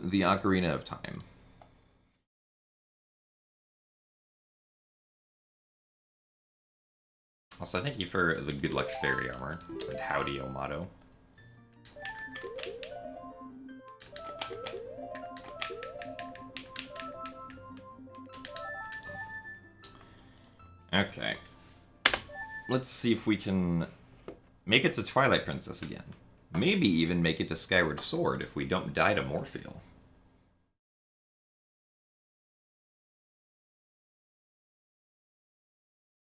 the Ocarina of Time. Also, thank you for the good luck fairy armor, and howdy, Omato. Okay. Let's see if we can make it to Twilight Princess again. Maybe even make it to Skyward Sword if we don't die to Morpheal.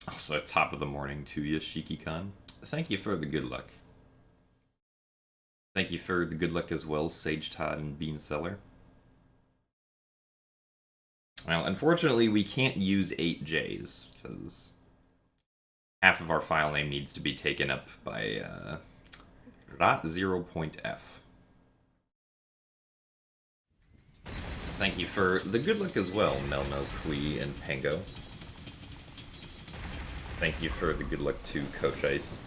Also, top of the morning to you, Shiki-Kan. Thank you for the good luck. Thank you for the good luck as well, Sage Todd and Bean Seller. Well, unfortunately, we can't use 8Js, because half of our file name needs to be taken up by .0.f. Thank you for the good luck as well, Melmo, Kui, and Pango. Thank you for the good luck to Coach Ice.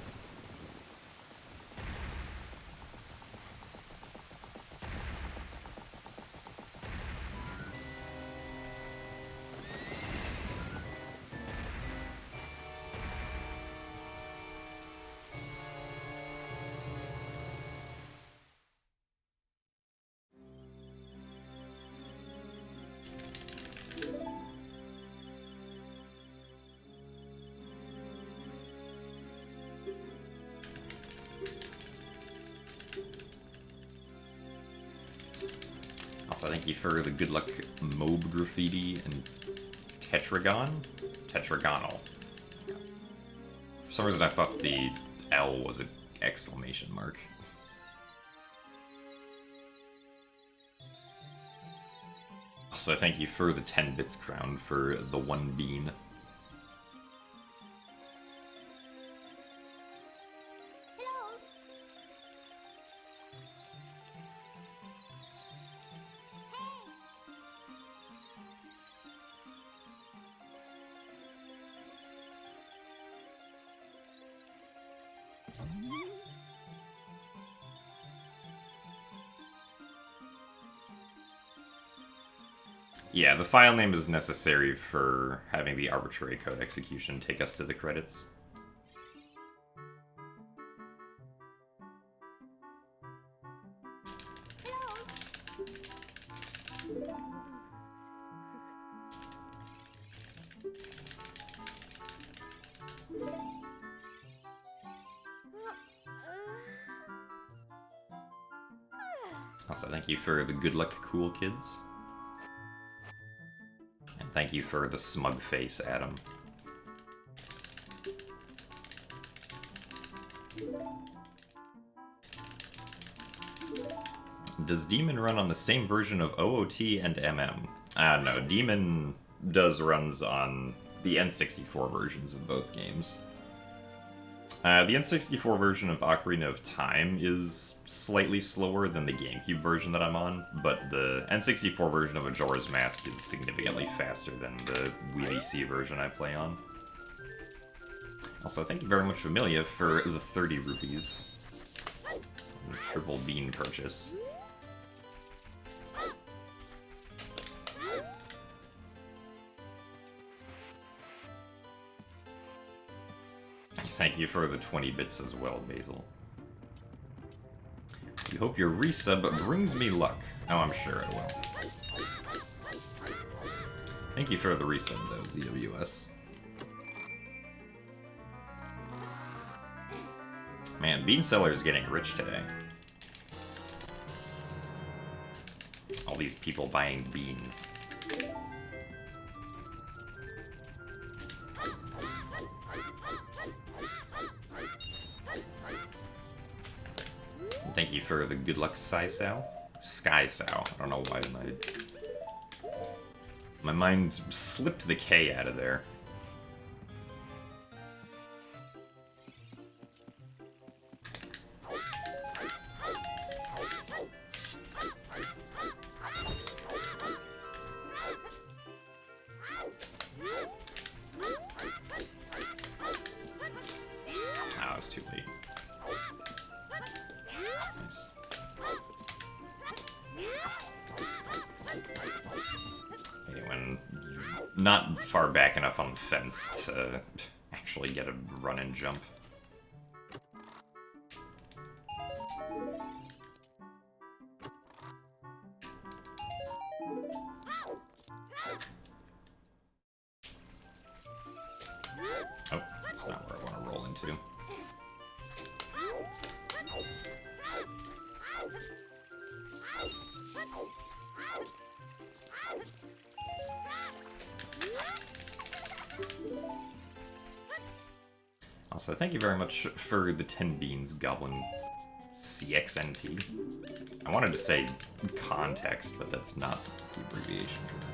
Also, thank you for the good luck Mob Graffiti and Tetragon? Tetragonal. For some reason I thought the L was an exclamation mark. Also, thank you for the 10 bits crown for the 1 bean. Yeah, the file name is necessary for having the arbitrary code execution take us to the credits. Also, thank you for the good luck, cool kids. And thank you for the smug face, Adam. Does Demon run on the same version of OOT and MM? No, Demon does runs on the N64 versions of both games. The N64 version of Ocarina of Time is slightly slower than the GameCube version that I'm on, but the N64 version of Majora's Mask is significantly faster than the Wii C version I play on. Also, thank you very much, Familia, for the 30 rupees. The triple bean purchase. Thank you for the 20 bits as well, Basil. We hope your resub brings me luck. Oh, I'm sure it will. Thank you for the resub, though, ZWS. Man, Bean Seller's getting rich today. All these people buying beans. Thank you for the good luck, Sky Sow. Sky Sow. I don't know why my mind slipped the K out of there. Ah, it was too late. Nice. not far back enough on the fence to actually get a run and jump. Oh, that's not where I want to roll into. Also, thank you very much for the 10 beans, Goblin CXNT. I wanted to say context, but that's not the abbreviation for that.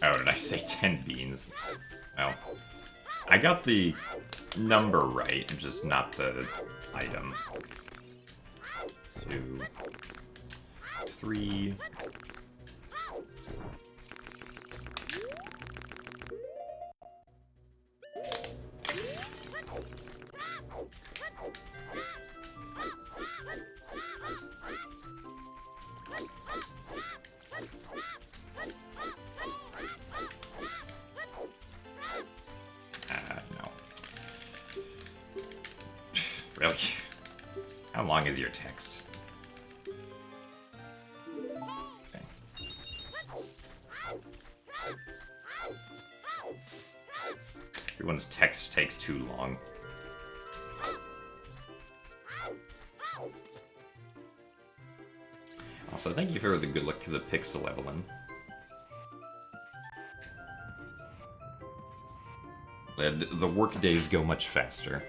Oh, did I say 10 beans? Well, I got the number right, just not the item. 2, 3. No. Really? How long is your text? Okay. Everyone's text takes too long. Also, thank you for the good luck to the Pixel Evelyn. The work days go much faster.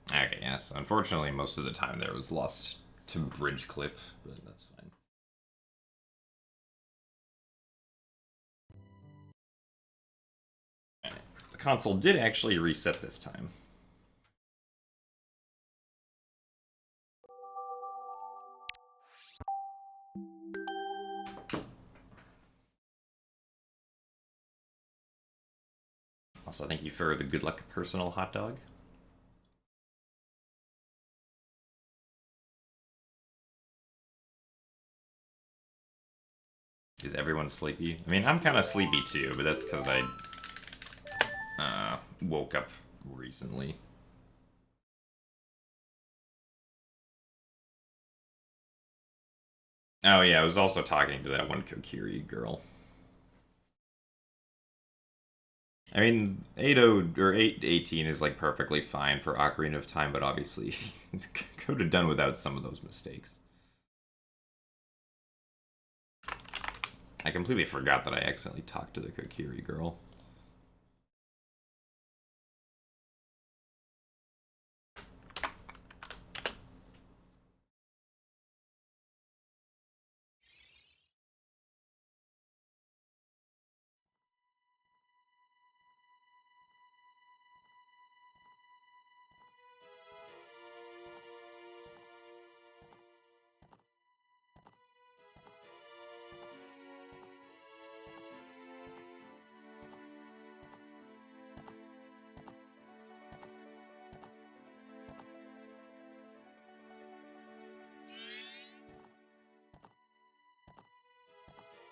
Okay, yes. Unfortunately, most of the time there was lost to bridge clip, but that's fine. Alright. The console did actually reset this time. Also, thank you for the good luck personal hot dog. Is everyone sleepy? I mean, I'm kind of sleepy too, but that's because I woke up recently. Oh yeah, I was also talking to that one Kokiri girl. I mean, 8.0 or 8.18 is like perfectly fine for Ocarina of Time, but obviously could have done without some of those mistakes. I completely forgot that I accidentally talked to the Kokiri girl.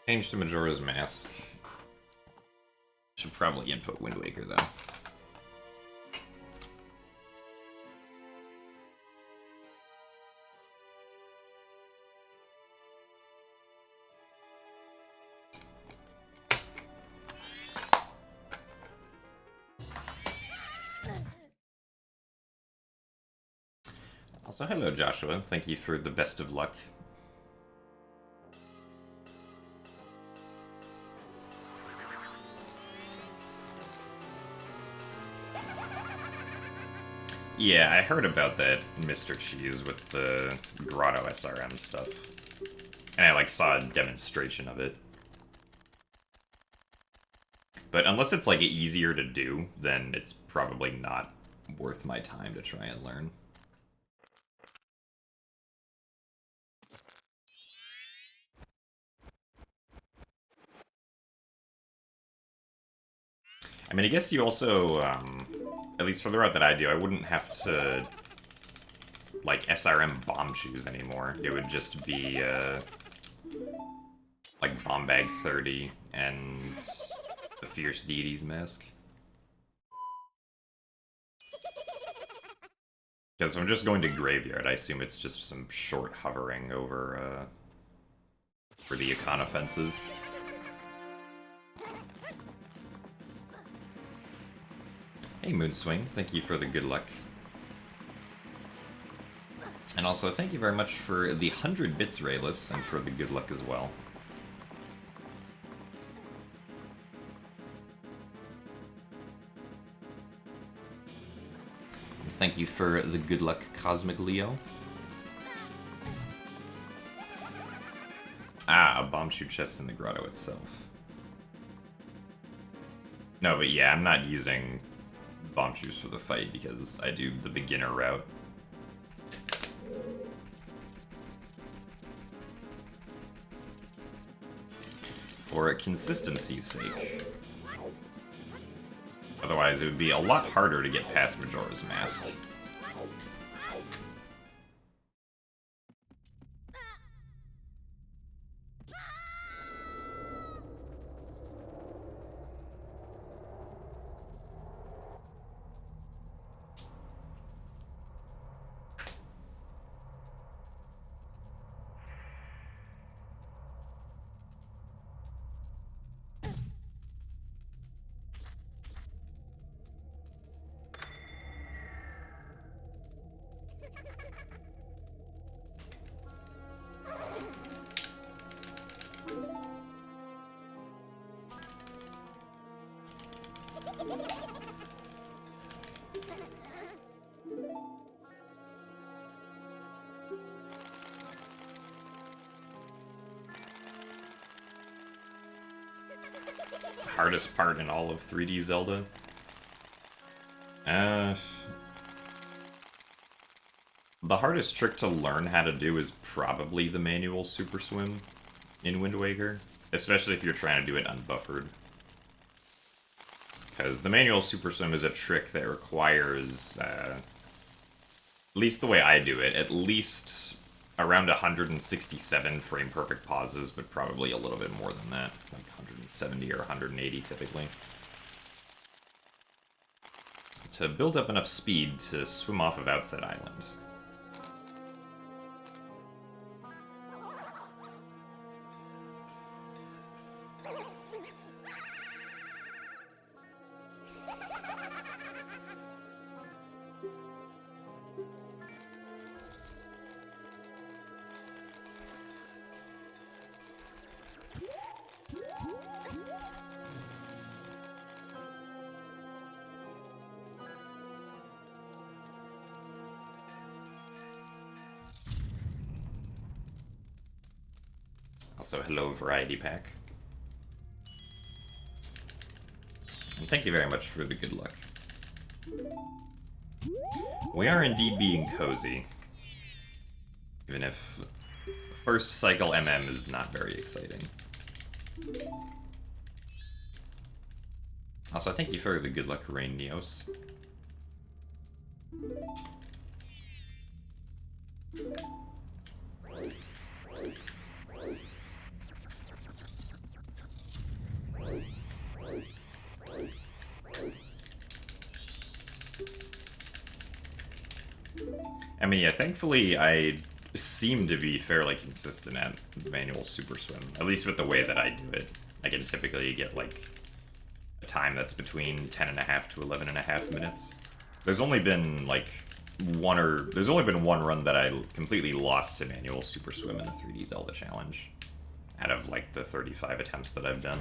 Change to Majora's Mask. Should probably input Wind Waker, though. Also, hello, Joshua. Thank you for the best of luck. Yeah, I heard about that Mr. Cheese with the Grotto SRM stuff. And I, like, saw a demonstration of it. But unless it's, like, easier to do, then it's probably not worth my time to try and learn. I mean, I guess you also, at least for the route that I do, I wouldn't have to, like, SRM Bombchus anymore. It would just be, like, Bombag 30 and the Fierce Deities Mask. Because if I'm just going to Graveyard, I assume it's just some short hovering over, for the Econ offenses. Hey, Moonswing, thank you for the good luck. And also, thank you very much for the 100 bits, Rayless, and for the good luck as well. And thank you for the good luck, Cosmic Leo. Ah, a Bombchu chest in the grotto itself. No, but yeah, I'm not using Bombchus for the fight because I do the beginner route. For consistency's sake. Otherwise, it would be a lot harder to get past Majora's Mask. Hardest part in all of 3D Zelda? The hardest trick to learn how to do is probably the manual Super Swim in Wind Waker, especially if you're trying to do it unbuffered. Because the manual Super Swim is a trick that requires, at least the way I do it, at least around 167 frame-perfect pauses, but probably a little bit more than that, like 170 or 180 typically. To build up enough speed to swim off of Outset Island. Also, hello, Variety Pack. And thank you very much for the good luck. We are indeed being cozy. Even if first cycle MM is not very exciting. Also, thank you for the good luck, Rain Neos. I mean, yeah, thankfully I seem to be fairly consistent at manual Super Swim, at least with the way that I do it. I can typically get, like, a time that's between 10.5 to 11.5 minutes. There's only been, like, there's only been one run that I completely lost to manual Super Swim in the 3D Zelda Challenge, out of, like, the 35 attempts that I've done.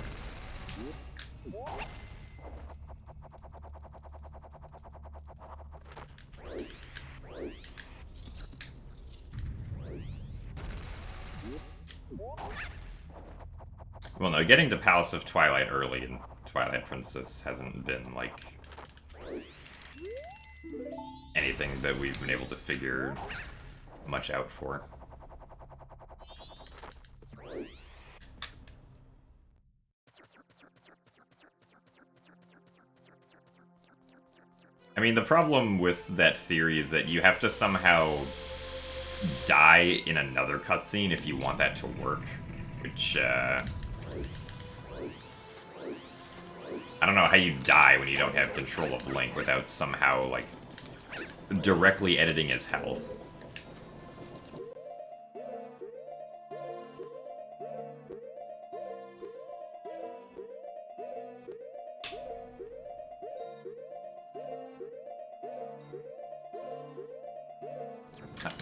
Well, no, getting to Palace of Twilight early in Twilight Princess hasn't been, like, anything that we've been able to figure much out for. I mean, the problem with that theory is that you have to somehow die in another cutscene if you want that to work, which, I don't know how you die when you don't have control of Link without somehow, like, directly editing his health.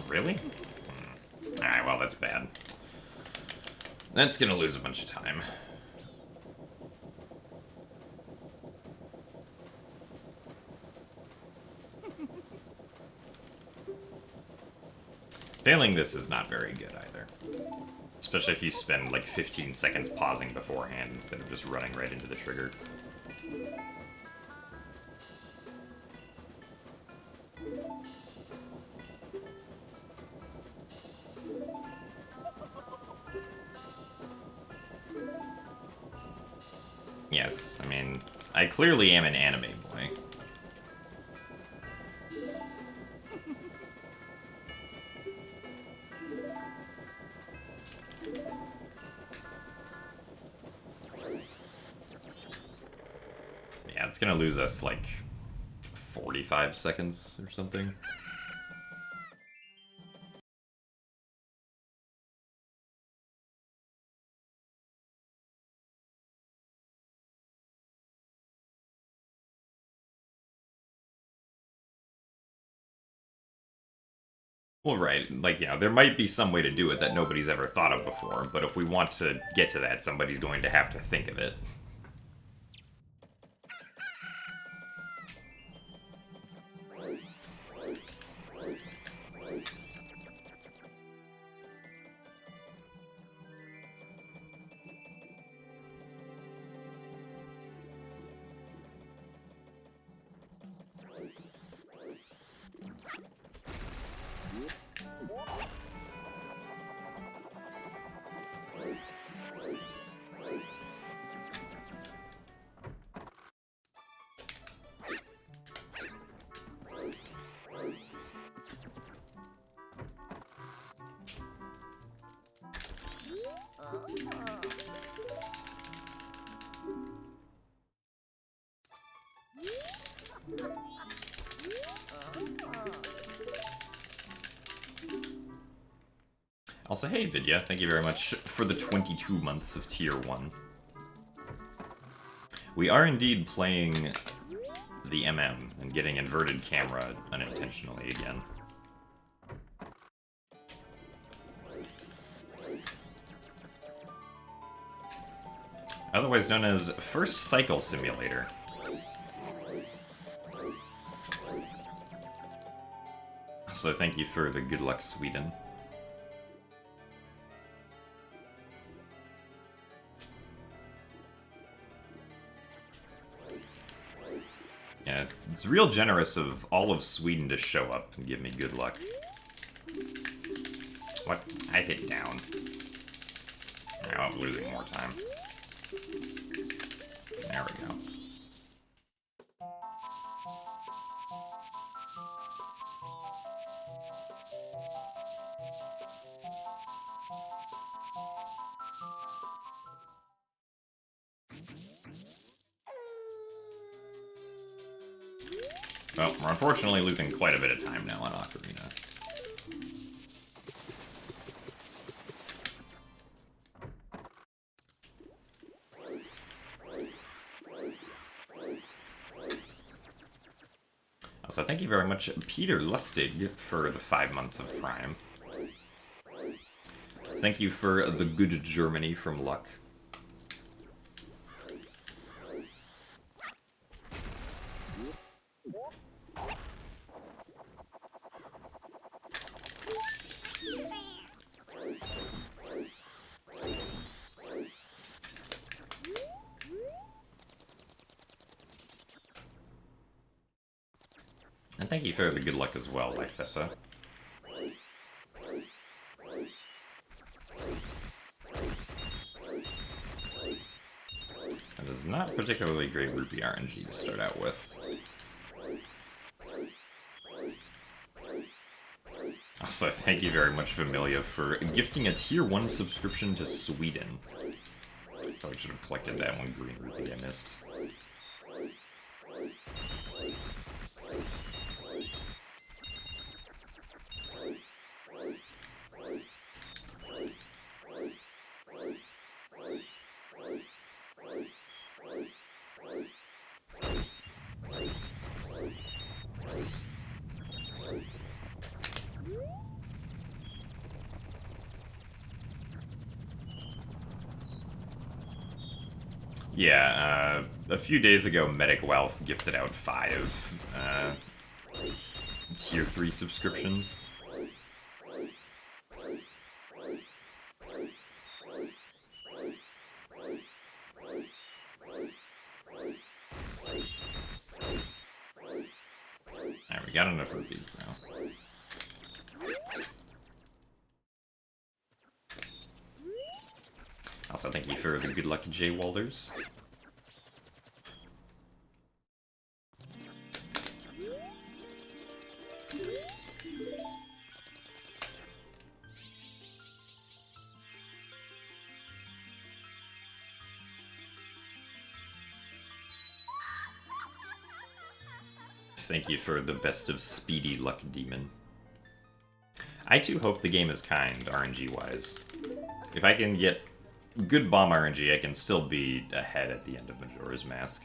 Really? Alright, well, that's bad. That's gonna lose a bunch of time. Failing this is not very good either. Especially if you spend like 15 seconds pausing beforehand instead of just running right into the trigger. Yes, I mean, I clearly am an anime boy. Yeah, it's gonna lose us like 45 seconds or something. Well, right, like, you know, there might be some way to do it that nobody's ever thought of before, but if we want to get to that, somebody's going to have to think of it. Also, hey Vidya, thank you very much for the 22 months of Tier 1. We are indeed playing the MM and getting inverted camera unintentionally again. Otherwise known as First Cycle Simulator. So thank you for the good luck, Sweden. Yeah, it's real generous of all of Sweden to show up and give me good luck. What? I hit down. Now I'm losing more time. There we go. Well, we're unfortunately losing quite a bit of time now on Ocarina. So thank you very much, Peter Lustig, for the 5 months of Prime. Thank you for the good Germany from Luck. And thank you for the good luck as well, Lifessa. That is not particularly great Rupee RNG to start out with. Also, thank you very much, Familia, for gifting a Tier 1 subscription to Sweden. Probably should have collected that one green rupee I missed. Yeah, a few days ago, Medic Wealth gifted out 5 Tier 3 subscriptions. Alright, we got enough rupees now. Also, thank you for the good luck, Jay Walders. Thank you for the best of Speedy Luck Demon. I too hope the game is kind, RNG-wise. If I can get good bomb RNG, I can still be ahead at the end of Majora's Mask.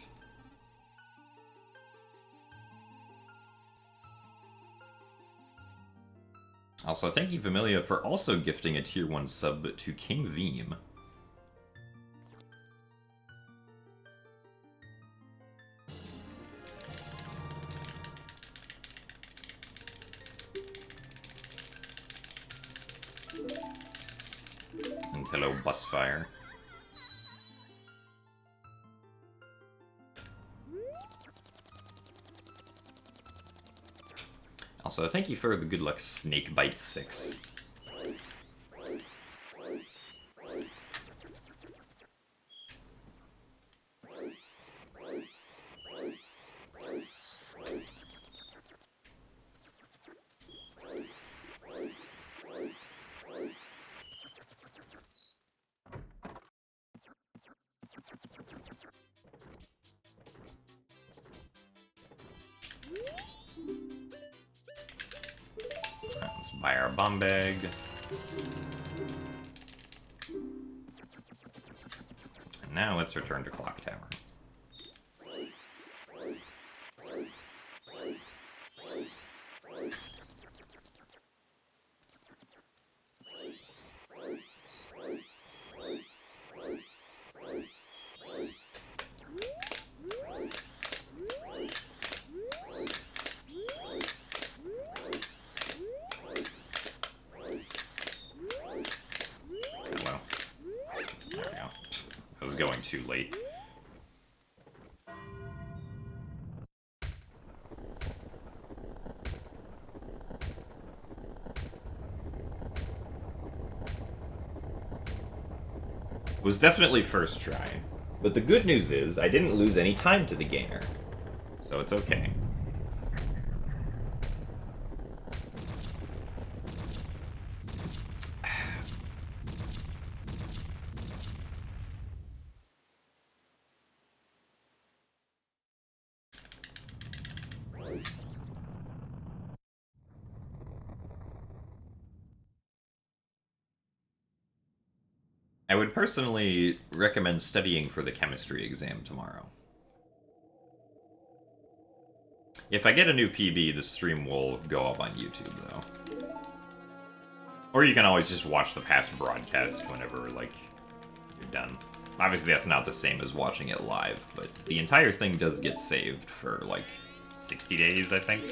Also, thank you, Familia, for also gifting a Tier 1 sub to King Veem. And hello, Busfire. Also, thank you for the good luck, Snakebite 6. Let's buy our bomb bag. And now let's return to Clock Tower. Hello. There we go. I was going too late. It was definitely first try. But the good news is, I didn't lose any time to the gainer. So it's okay. I would personally recommend studying for the chemistry exam tomorrow. If I get a new PB, the stream will go up on YouTube, though. Or you can always just watch the past broadcast whenever, like, you're done. Obviously, that's not the same as watching it live, but the entire thing does get saved for, like, 60 days, I think.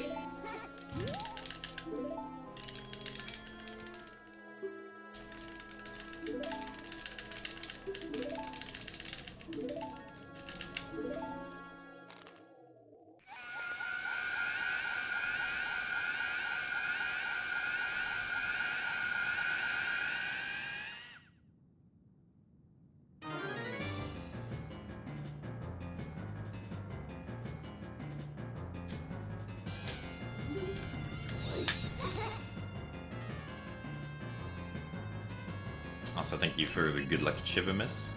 Also, thank you for the good luck Chibimus.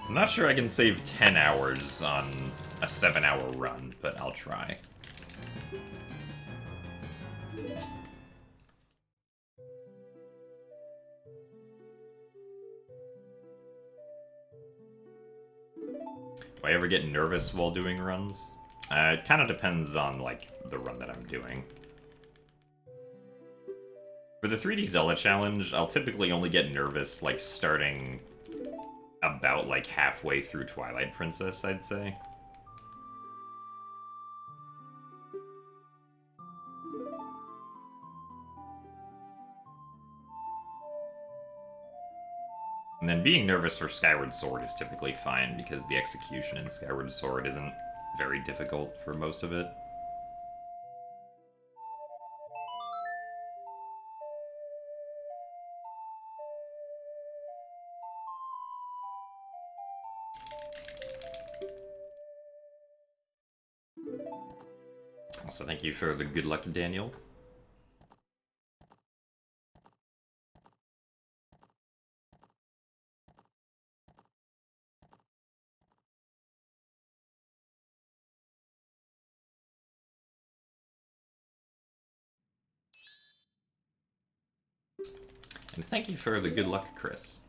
I'm not sure I can save 10 hours on a 7-hour run, but I'll try. Do I ever get nervous while doing runs? It kind of depends on, like, the run that I'm doing. For the 3D Zelda challenge, I'll typically only get nervous, like, starting about, like, halfway through Twilight Princess, I'd say. And then being nervous for Skyward Sword is typically fine, because the execution in Skyward Sword isn't very difficult for most of it. Also, thank you for the good luck, Daniel. And thank you for the good luck, Chris.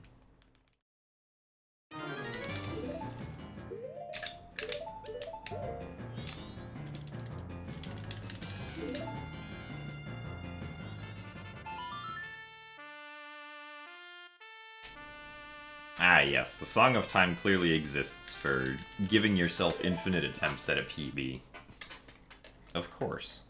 Ah, yes, the Song of Time clearly exists for giving yourself infinite attempts at a PB. Of course.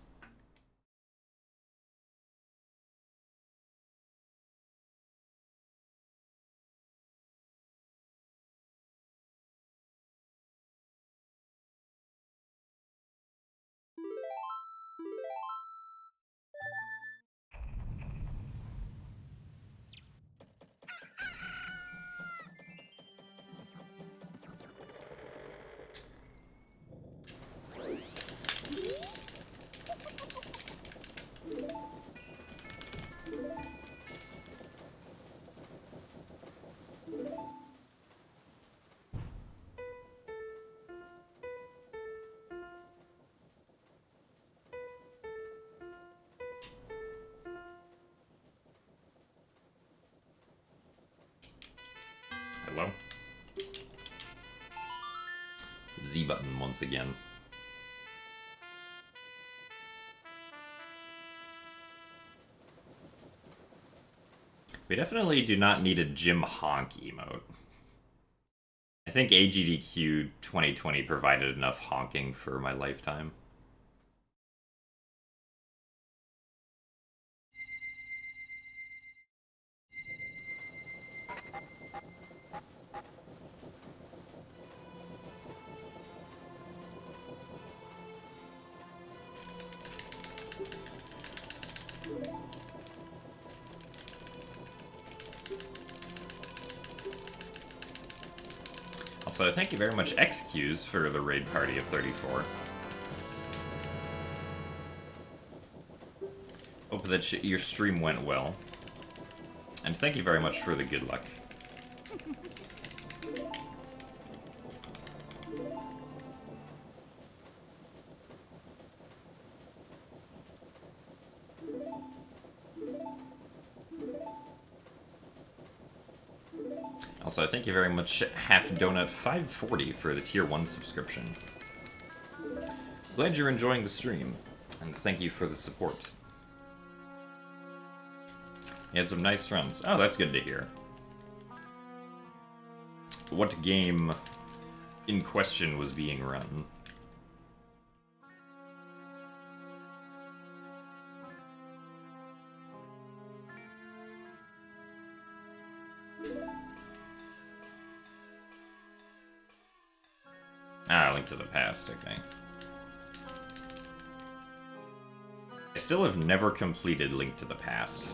Hello? Z button once again. We definitely do not need a Jim Honk emote. I think AGDQ 2020 provided enough honking for my lifetime. Also, thank you very much, XQs, for the raid party of 34. Hope that your stream went well. And thank you very much for the good luck. Also, thank you very much, Half Donut 540 for the Tier 1 subscription. Glad you're enjoying the stream, and thank you for the support. You had some nice runs. Oh, that's good to hear. What game in question was being run? Ah, Link to the Past, okay. I still have never completed Link to the Past.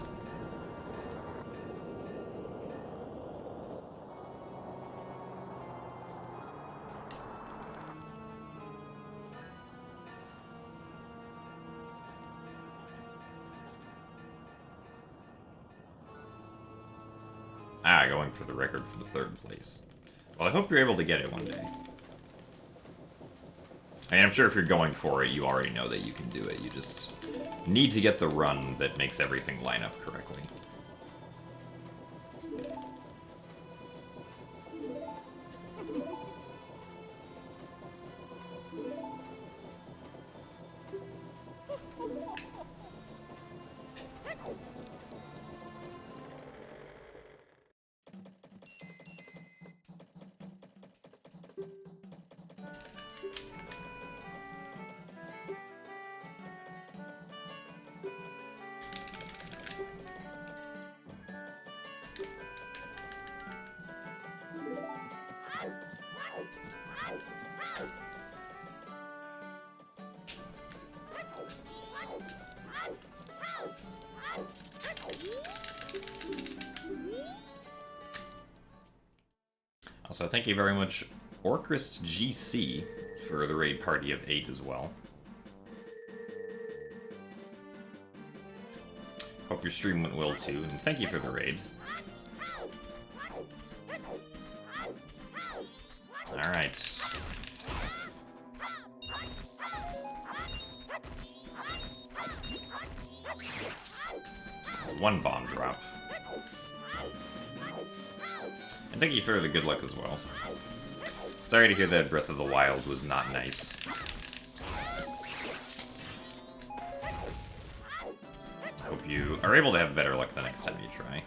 Ah, going for the record for the 3rd place. Well, I hope you're able to get it one day. I mean, I'm sure if you're going for it, you already know that you can do it. You just need to get the run that makes everything line up correctly. Also, thank you very much, Orcrist GC, for the raid party of 8 as well. Hope your stream went well too, and thank you for the raid. Alright. One bomb drop. And thank you for the good luck as well. Sorry to hear that Breath of the Wild was not nice. I hope you are able to have better luck the next time you try.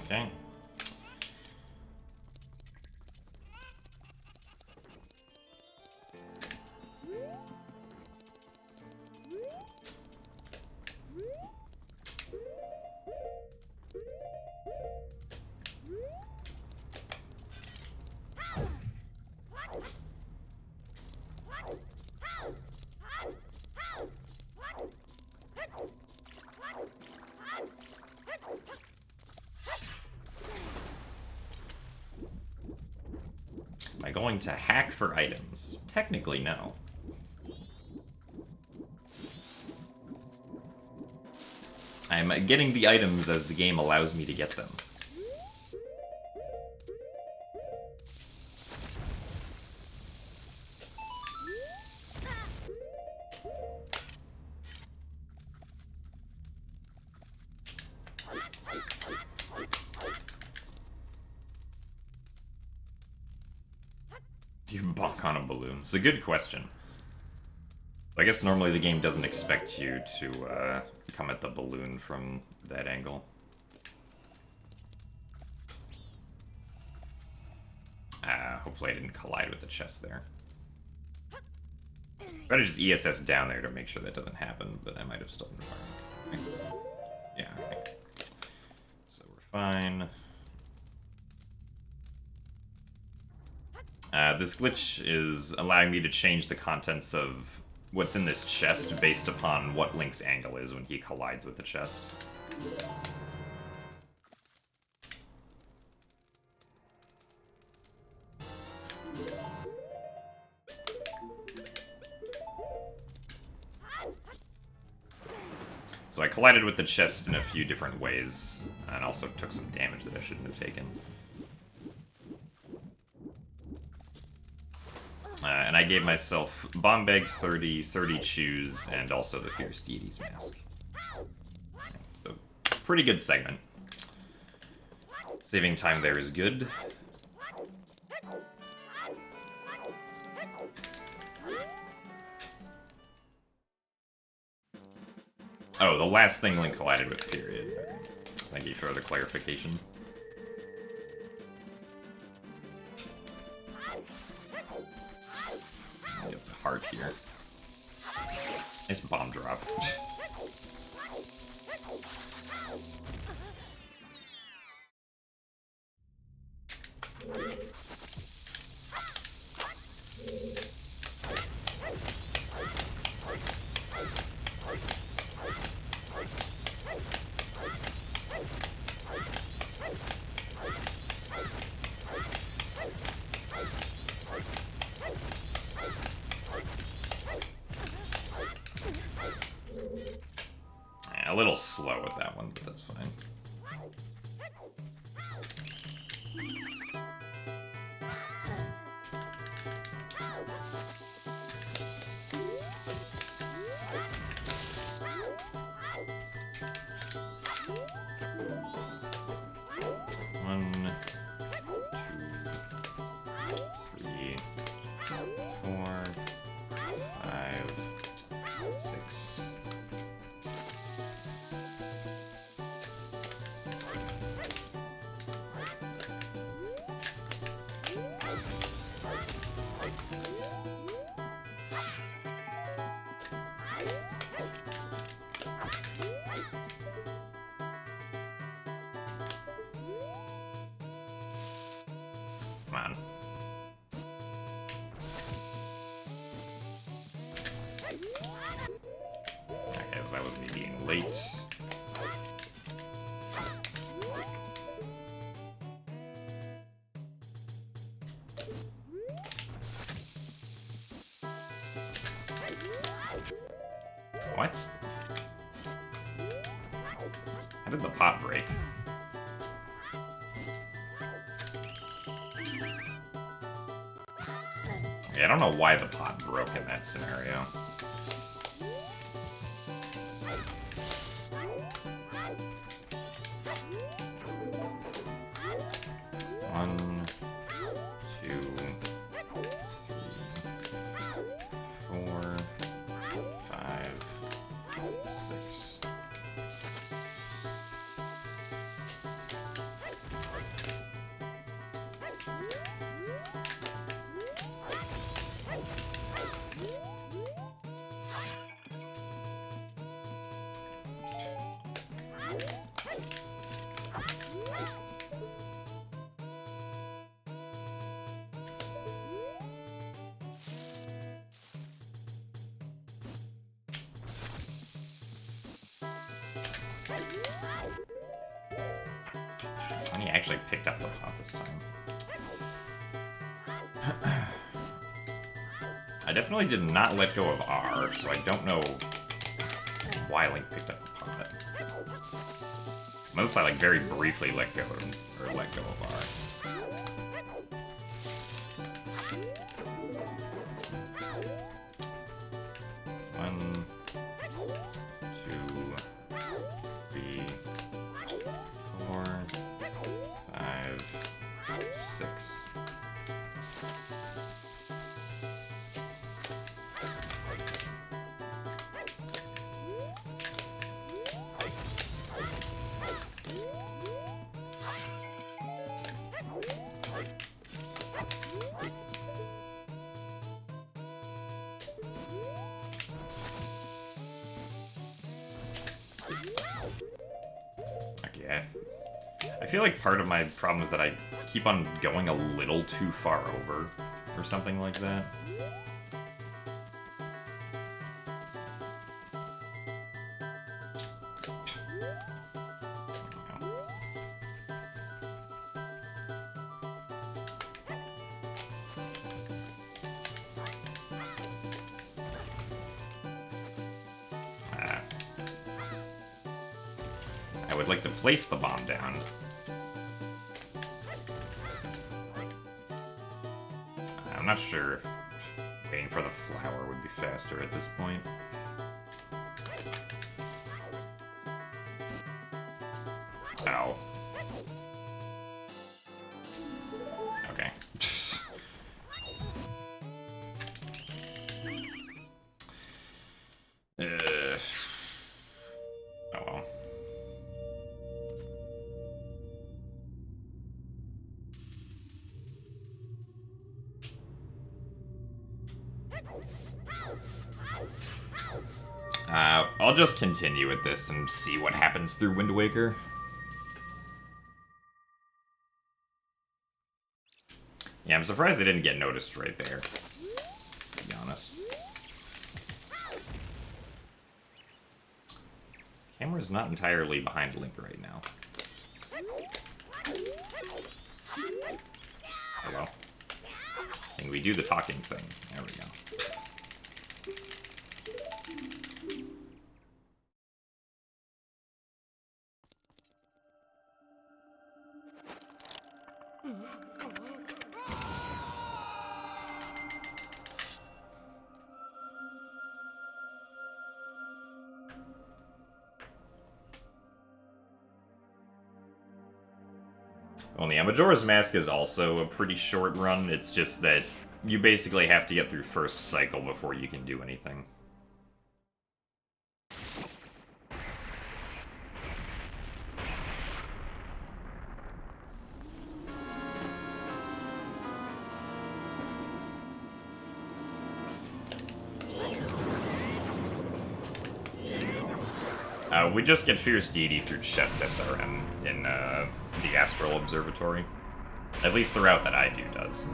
Okay. Am I going to hack for items? Technically, no. I'm getting the items as the game allows me to get them. Do you bonk on a balloon? It's a good question. I guess normally the game doesn't expect you to come at the balloon from that angle. Hopefully I didn't collide with the chest there. Better just ESS down there to make sure that doesn't happen, but I might have still been firing. Okay. Yeah, okay. So we're fine. This glitch is allowing me to change the contents of what's in this chest based upon what Link's angle is when he collides with the chest. So I collided with the chest in a few different ways, and also took some damage that I shouldn't have taken. And I gave myself Bomb Bag 30, 30 Chews, and also the Fierce Deity's Mask. So, pretty good segment. Saving time there is good. Oh, the last thing Link collided with, period. Okay. Thank you for the clarification. Get the heart here. Nice bomb drop. A little slow with that one, but that's fine. Come on. I guess that was me being late. What? How did the pot break? I don't know why the pot broke in that scenario. One, two, three, 4, 5, 6. And he actually picked up the pot this time. I definitely did not let go of R, so I don't know why Link picked up the pot. Unless I like very briefly let go of R. One, 2, 3, 4, 5, 6. I feel like part of my problem is that I keep on going a little too far over, or something like that. I would like to place the bomb down. I'm not sure if waiting for the flower would be faster at this point. Ow. Okay. Oh well. I'll just continue with this and see what happens through Wind Waker. Yeah, I'm surprised they didn't get noticed right there, to be honest. Camera's not entirely behind Link right now. There we go. And we do the talking thing. There we go. Only Majora's Mask is also a pretty short run. It's just that you basically have to get through first cycle before you can do anything. We just get Fierce Deity through Chest SRM in the Astral Observatory. At least the route that I do does.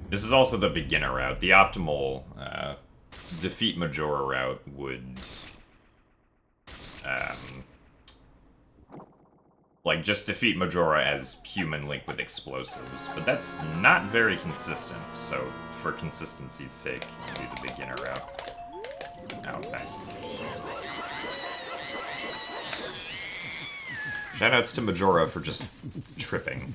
This is also the beginner route. The optimal defeat Majora route would like just defeat Majora as human Link with explosives, but that's not very consistent. So for consistency's sake, do the beginner route. Oh, nice. Shoutouts to Majora for just tripping.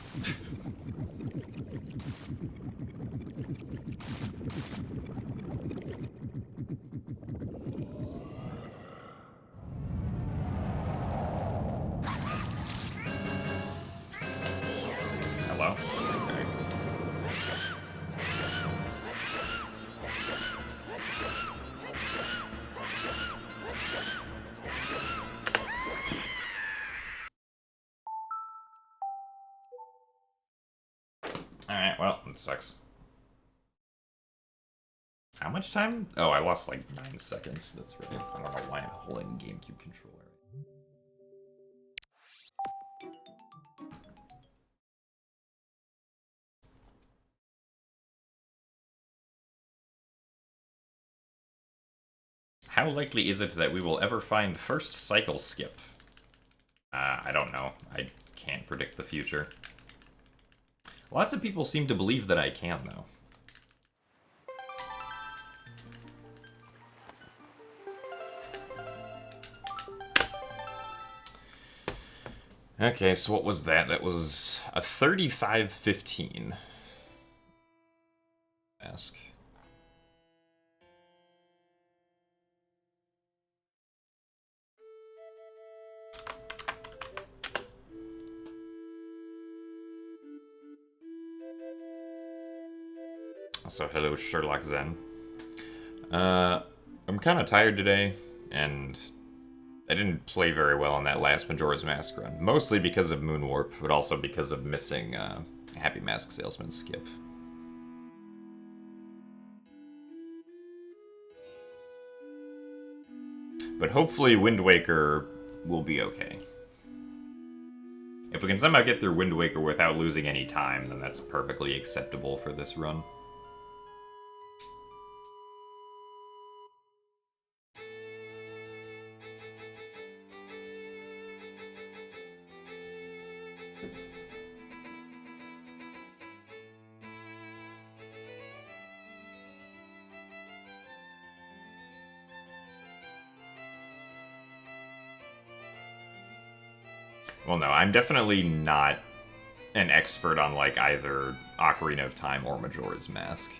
Hello? Okay. Alright, well, it sucks. How much time? Oh, I lost like 9 seconds. That's right. I don't know why I'm holding GameCube controller. How likely is it that we will ever find first cycle skip? I don't know. I can't predict the future. Lots of people seem to believe that I can, though. Okay, so what was that? That was a 35-15. Ask. So hello, Sherlock Zen. I'm kind of tired today, and I didn't play very well on that last Majora's Mask run, mostly because of Moonwarp, but also because of missing Happy Mask Salesman skip. But hopefully Wind Waker will be okay. If we can somehow get through Wind Waker without losing any time, then that's perfectly acceptable for this run. Well, no, I'm definitely not an expert on, like, either Ocarina of Time or Majora's Mask.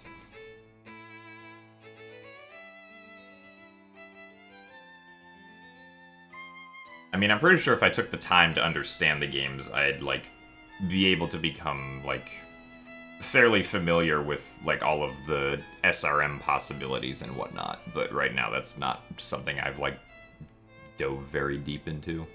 I mean, I'm pretty sure if I took the time to understand the games, I'd, like, be able to become, like, fairly familiar with, like, all of the SRM possibilities and whatnot. But right now, that's not something I've, like, dove very deep into.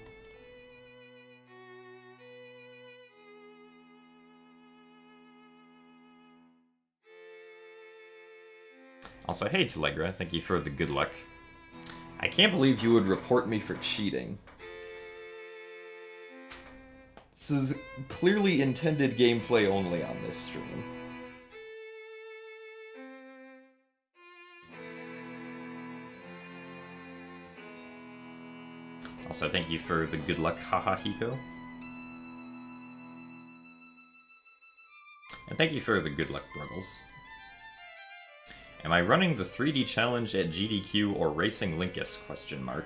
Also, hey, Telegra, thank you for the good luck. I can't believe you would report me for cheating. This is clearly intended gameplay only on this stream. Also, thank you for the good luck, haha, Hiko. And thank you for the good luck, Bruggles. Am I running the 3D challenge at GDQ or racing Linkus? Question mark.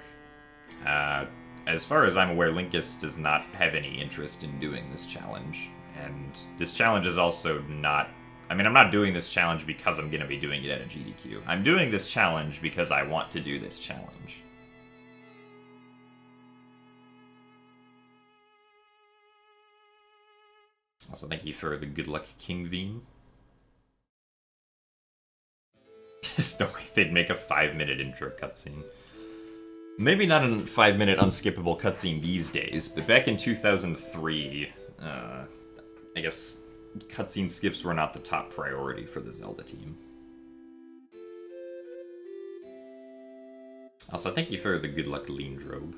As far as I'm aware, Linkus does not have any interest in doing this challenge. And this challenge is also not... I mean, I'm not doing this challenge because I'm going to be doing it at a GDQ. I'm doing this challenge because I want to do this challenge. Also, thank you for the good luck, King Veen. There's no way they'd make a 5-minute intro cutscene. Maybe not a 5-minute unskippable cutscene these days, but back in 2003, I guess cutscene skips were not the top priority for the Zelda team. Also, thank you for the good luck, Leandrobe.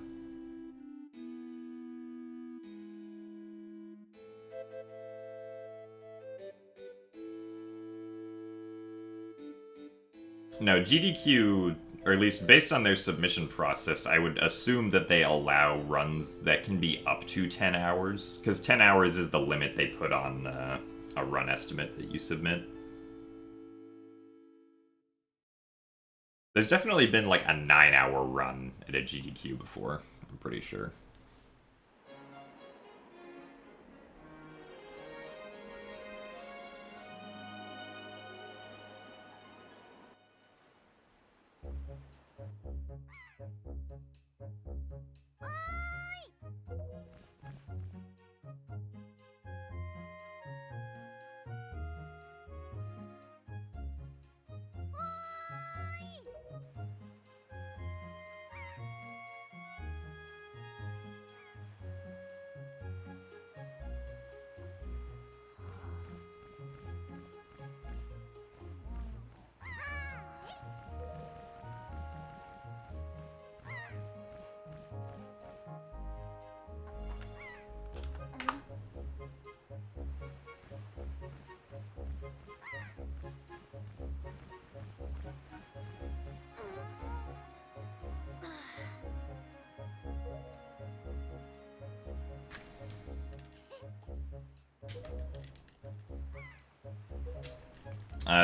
No, GDQ, or at least based on their submission process, I would assume that they allow runs that can be up to 10 hours, because 10 hours is the limit they put on a run estimate that you submit. There's definitely been like a 9-hour run at a GDQ before, I'm pretty sure.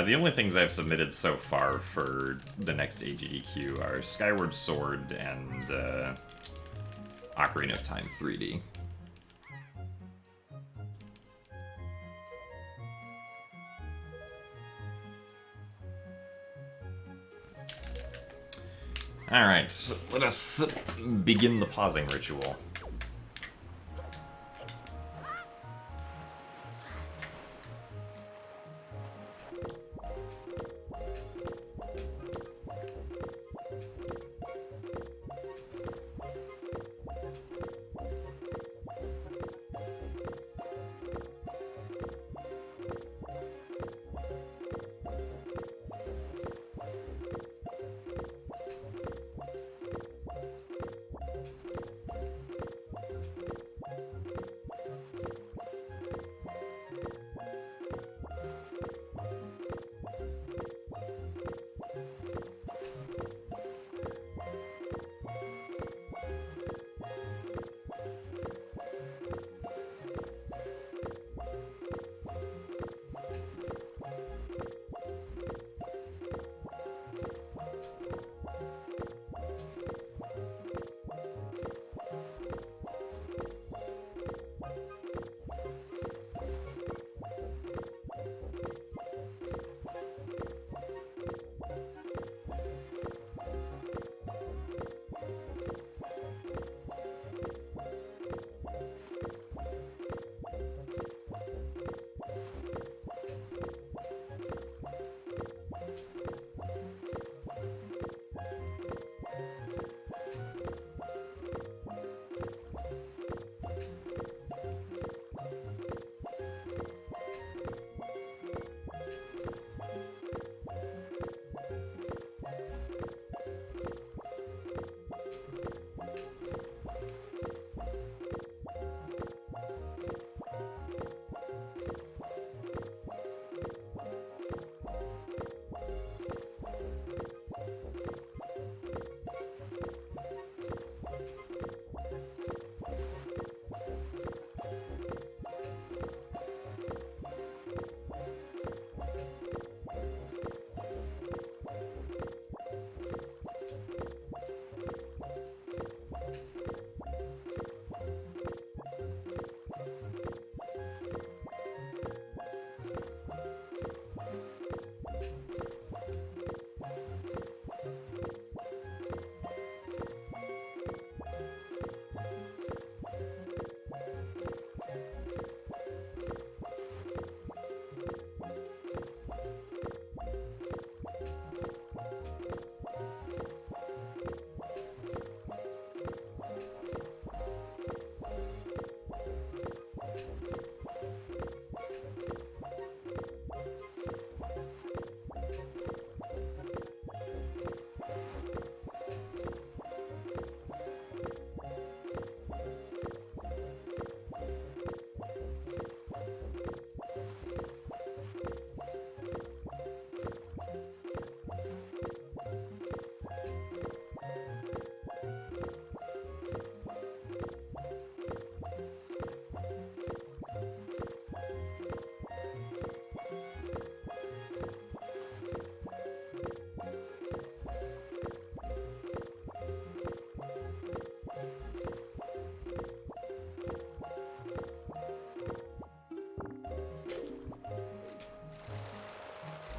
The only things I've submitted so far for the next AGDQ are Skyward Sword and Ocarina of Time 3D. Alright, so let us begin the pausing ritual.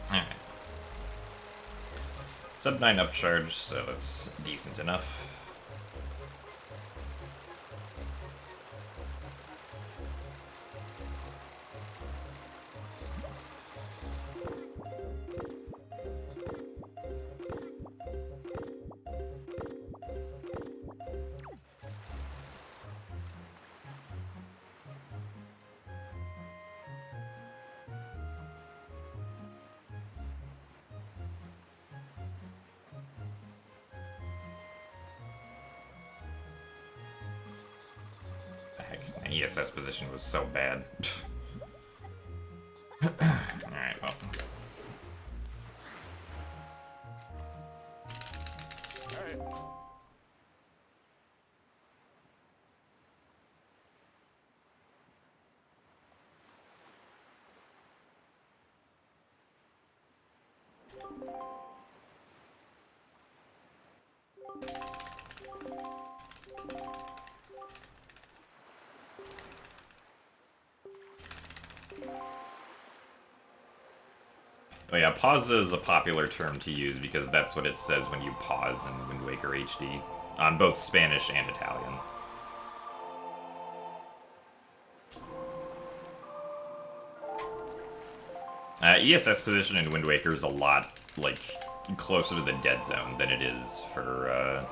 Alright. Sub 9 upcharge, so that's decent enough. Heck, my ESS position was so bad. Alright, well. Oh yeah, pause is a popular term to use because that's what it says when you pause in Wind Waker HD, on both Spanish and Italian. ESS position in Wind Waker is a lot, like, closer to the dead zone than it is for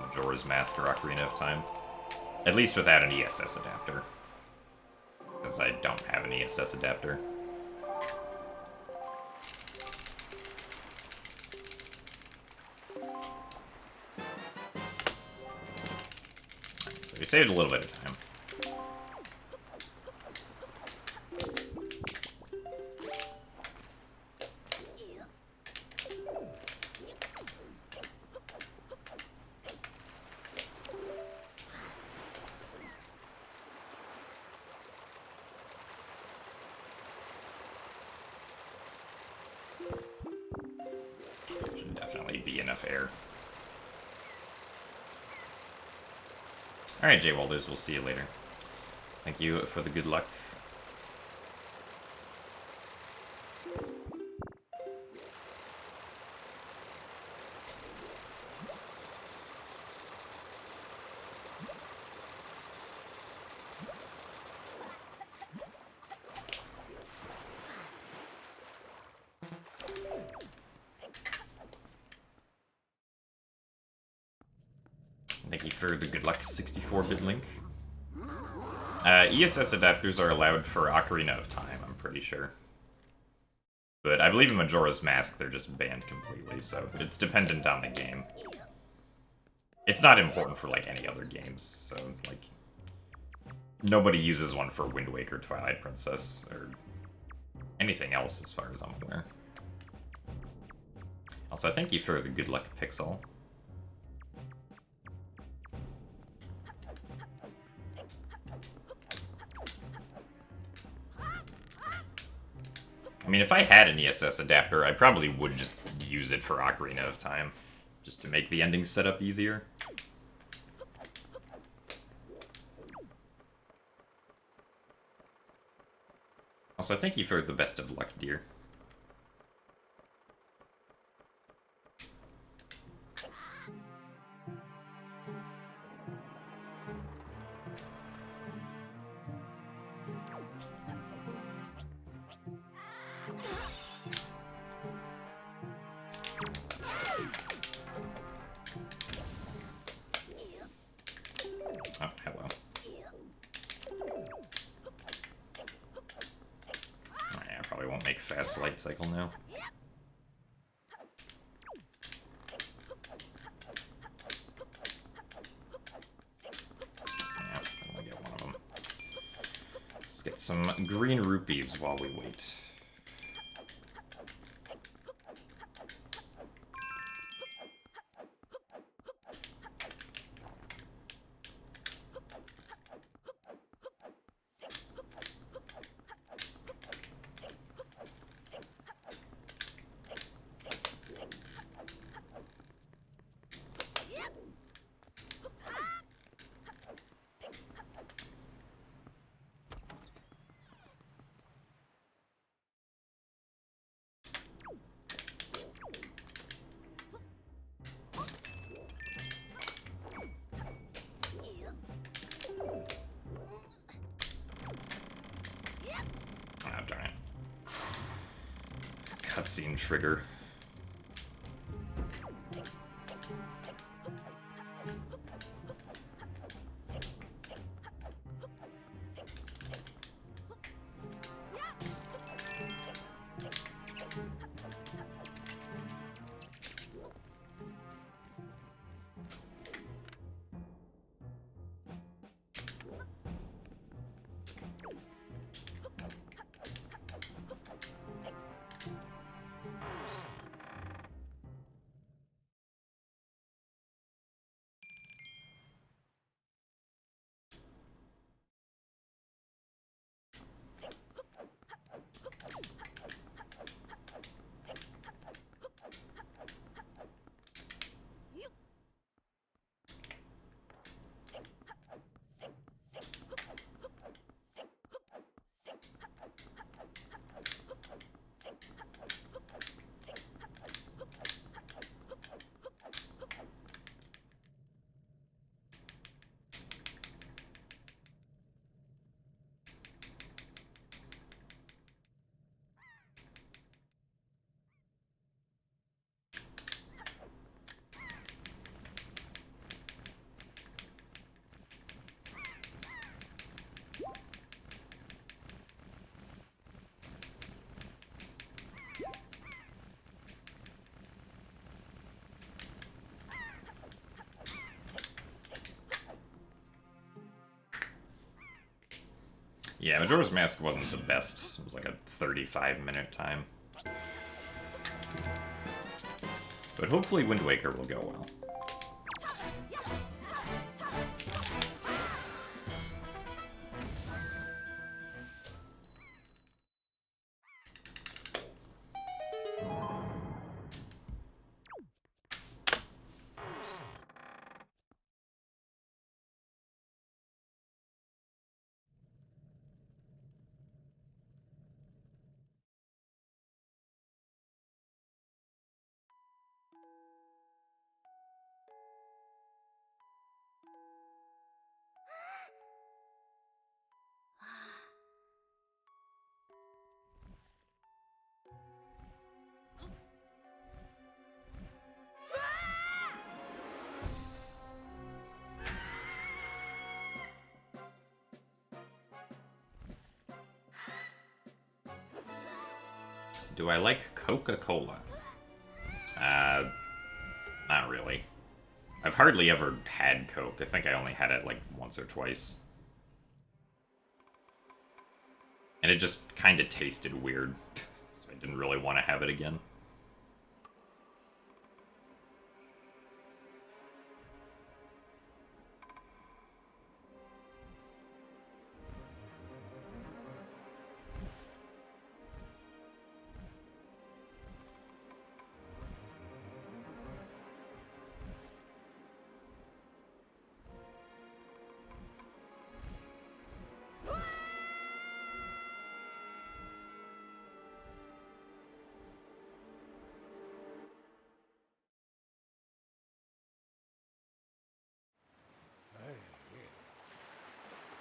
Majora's Mask or Ocarina of Time. At least without an ESS adapter. Because I don't have an ESS adapter. So we saved a little bit of time. Should definitely be enough air. Alright, Jay Walders, we'll see you later. Thank you for the good luck. Thank you for the good luck, 64-bit link. ESS adapters are allowed for Ocarina of Time, I'm pretty sure. But I believe in Majora's Mask, they're just banned completely, so it's dependent on the game. It's not important for, like, any other games, so, like... Nobody uses one for Wind Waker, Twilight Princess, or anything else, as far as I'm aware. Also, thank you for the good luck, Pixel. I mean, if I had an ESS adapter, I probably would just use it for Ocarina of Time, just to make the ending setup easier. Also, thank you for the best of luck, dear. Oh, hello. Oh, yeah, I probably won't make fast light cycle now. Yeah, I only get one of them. Let's get some green rupees while we wait. Ah, darn it. Cutscene trigger. Yeah, Majora's Mask wasn't the best. It was like a 35-minute time. But hopefully Wind Waker will go well. Do I like Coca-Cola? Not really. I've hardly ever had Coke. I think I only had it like once or twice. And it just kind of tasted weird. So I didn't really want to have it again.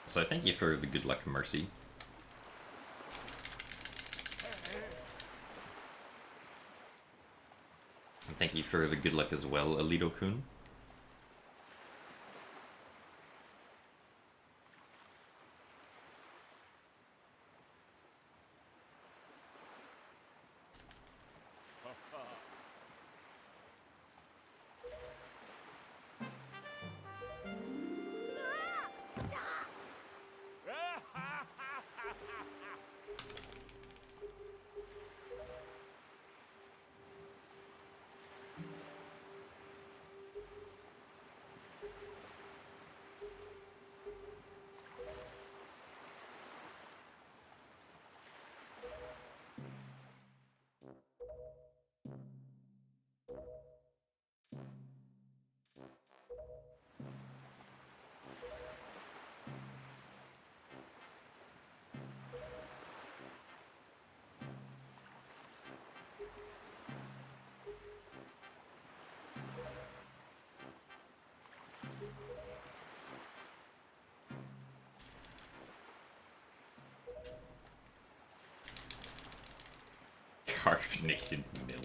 So thank you for the good luck, Mercy. And thank you for the good luck as well, Alito-kun. Carbonated milk.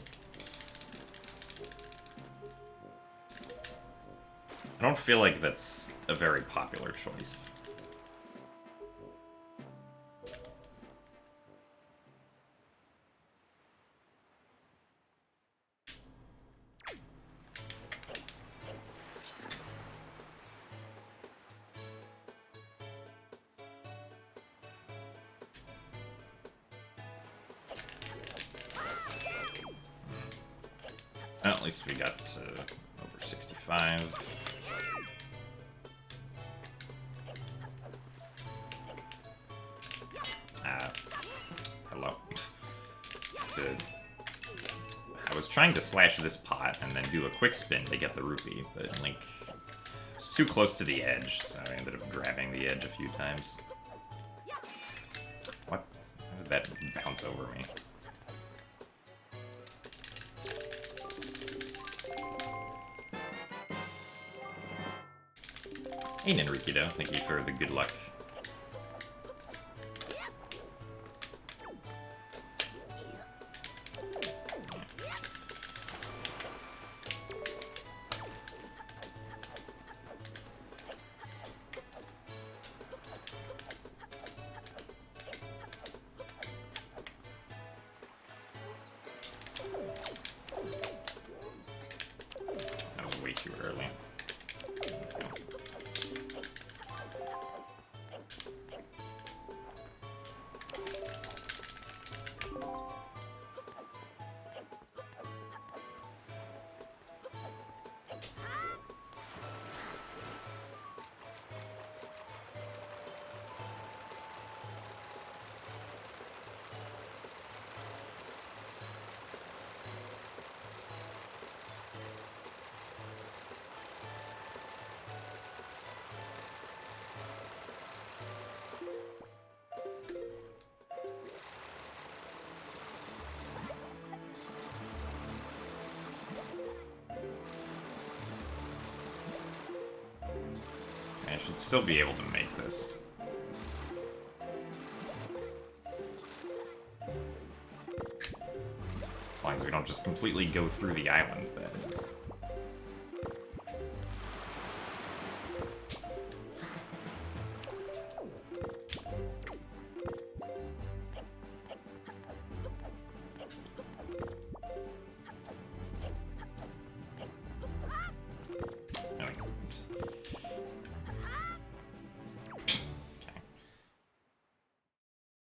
I don't feel like that's a very popular choice. Well, at least we got over 65. Hello. I was trying to slash this pot and then do a quick spin to get the rupee, but Link was too close to the edge, so I ended up grabbing the edge a few times. What? How did that bounce over me? Hey, Nenrikido, thank you for the good luck. That was way too early. I should still be able to make this. As long as we don't just completely go through the island, that is.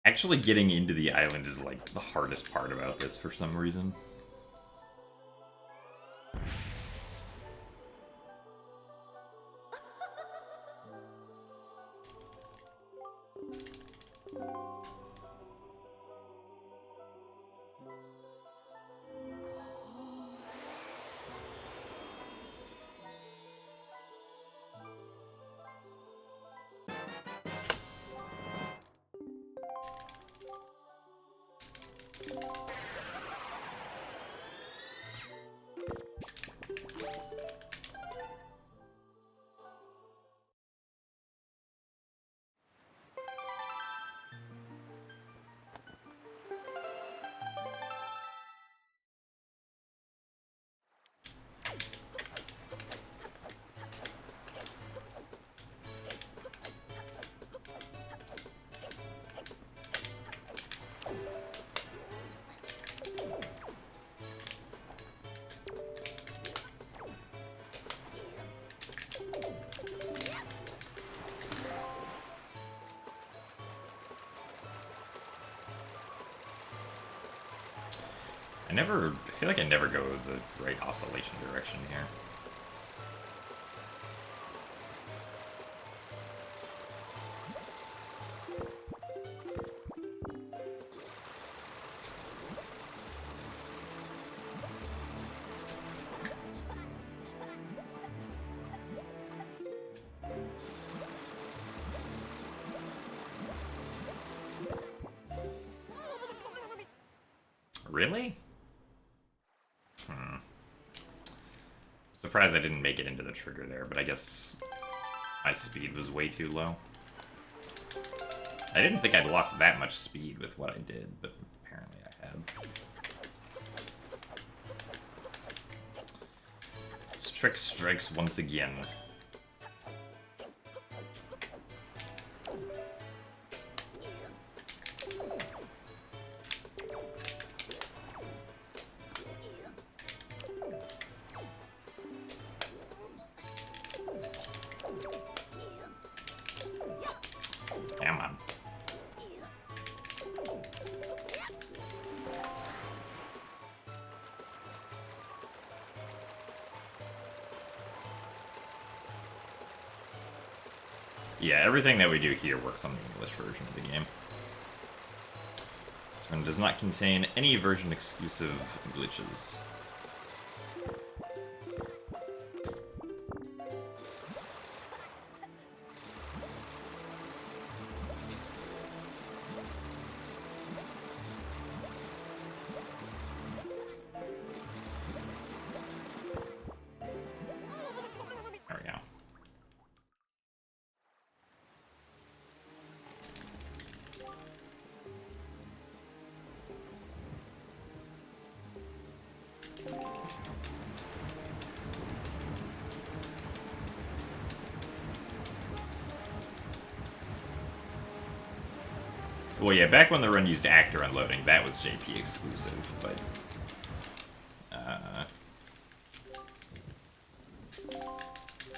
Actually getting into the island is like the hardest part about this for some reason. I feel like I never go the right oscillation direction here. Really? Surprised I didn't make it into the trigger there, but I guess my speed was way too low. I didn't think I'd lost that much speed with what I did, but apparently I had. Trick strikes once again. Come on. Yeah, everything that we do here works on the English version of the game. This one does not contain any version-exclusive glitches. There we go. Well, yeah, back when the run used actor unloading, that was JP exclusive, but...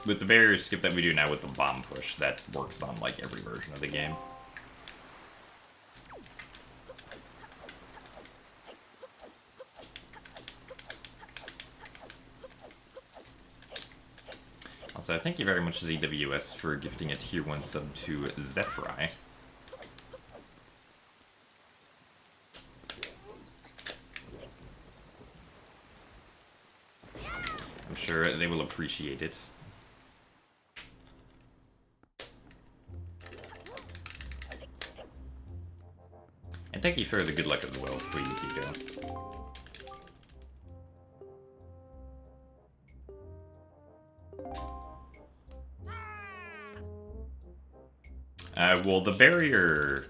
with the barrier skip that we do now with the bomb push, that works on, like, every version of the game. Also, thank you very much, ZWS, for gifting a tier 1 sub to Zephrai. I'm sure they will appreciate it. And thank you for the good luck as well for Yukiko. Well, the barrier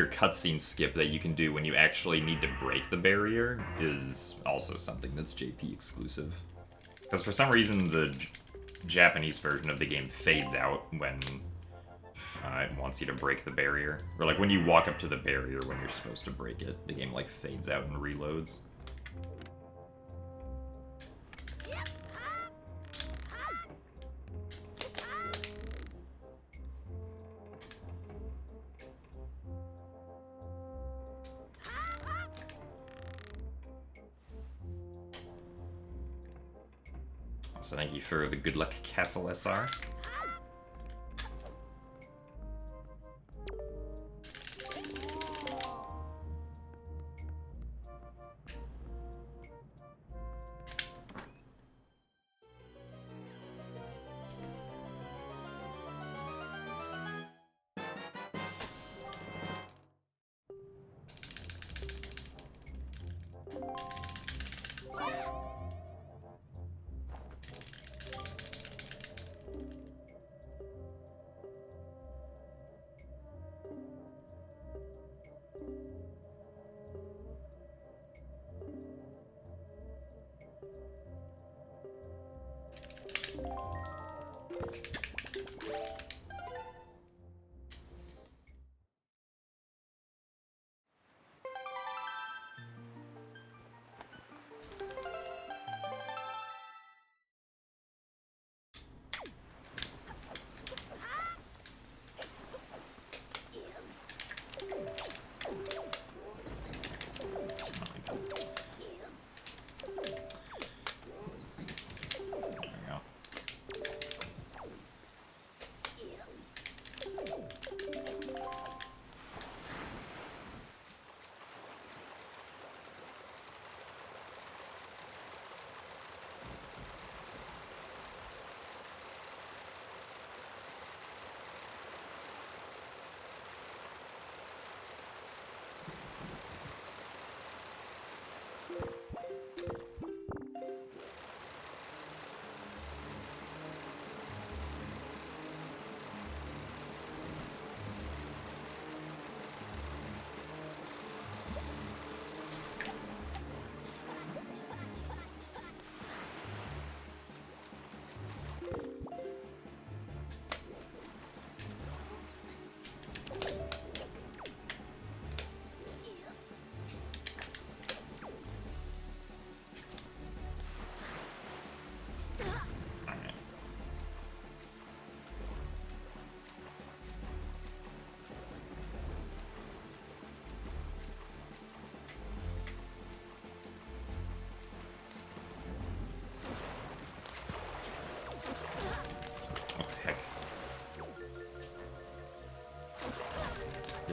cutscene skip that you can do when you actually need to break the barrier is also something that's JP exclusive. Because for some reason, the Japanese version of the game fades out when it wants you to break the barrier. Or, like, when you walk up to the barrier when you're supposed to break it, the game, like, fades out and reloads. So thank you for the good luck, Castle SR.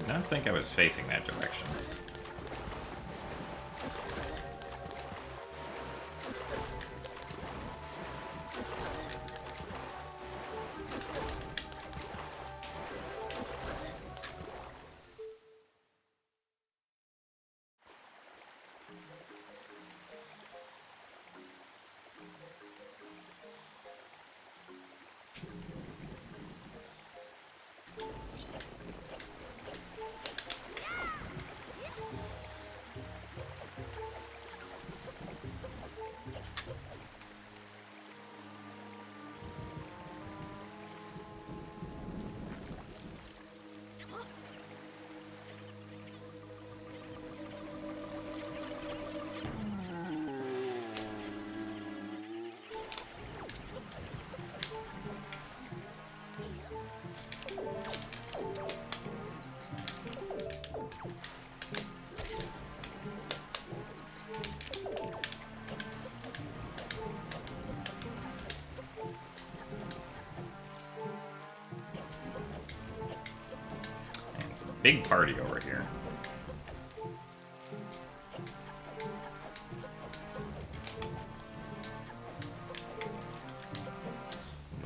I don't think I was facing that direction. Big party over here.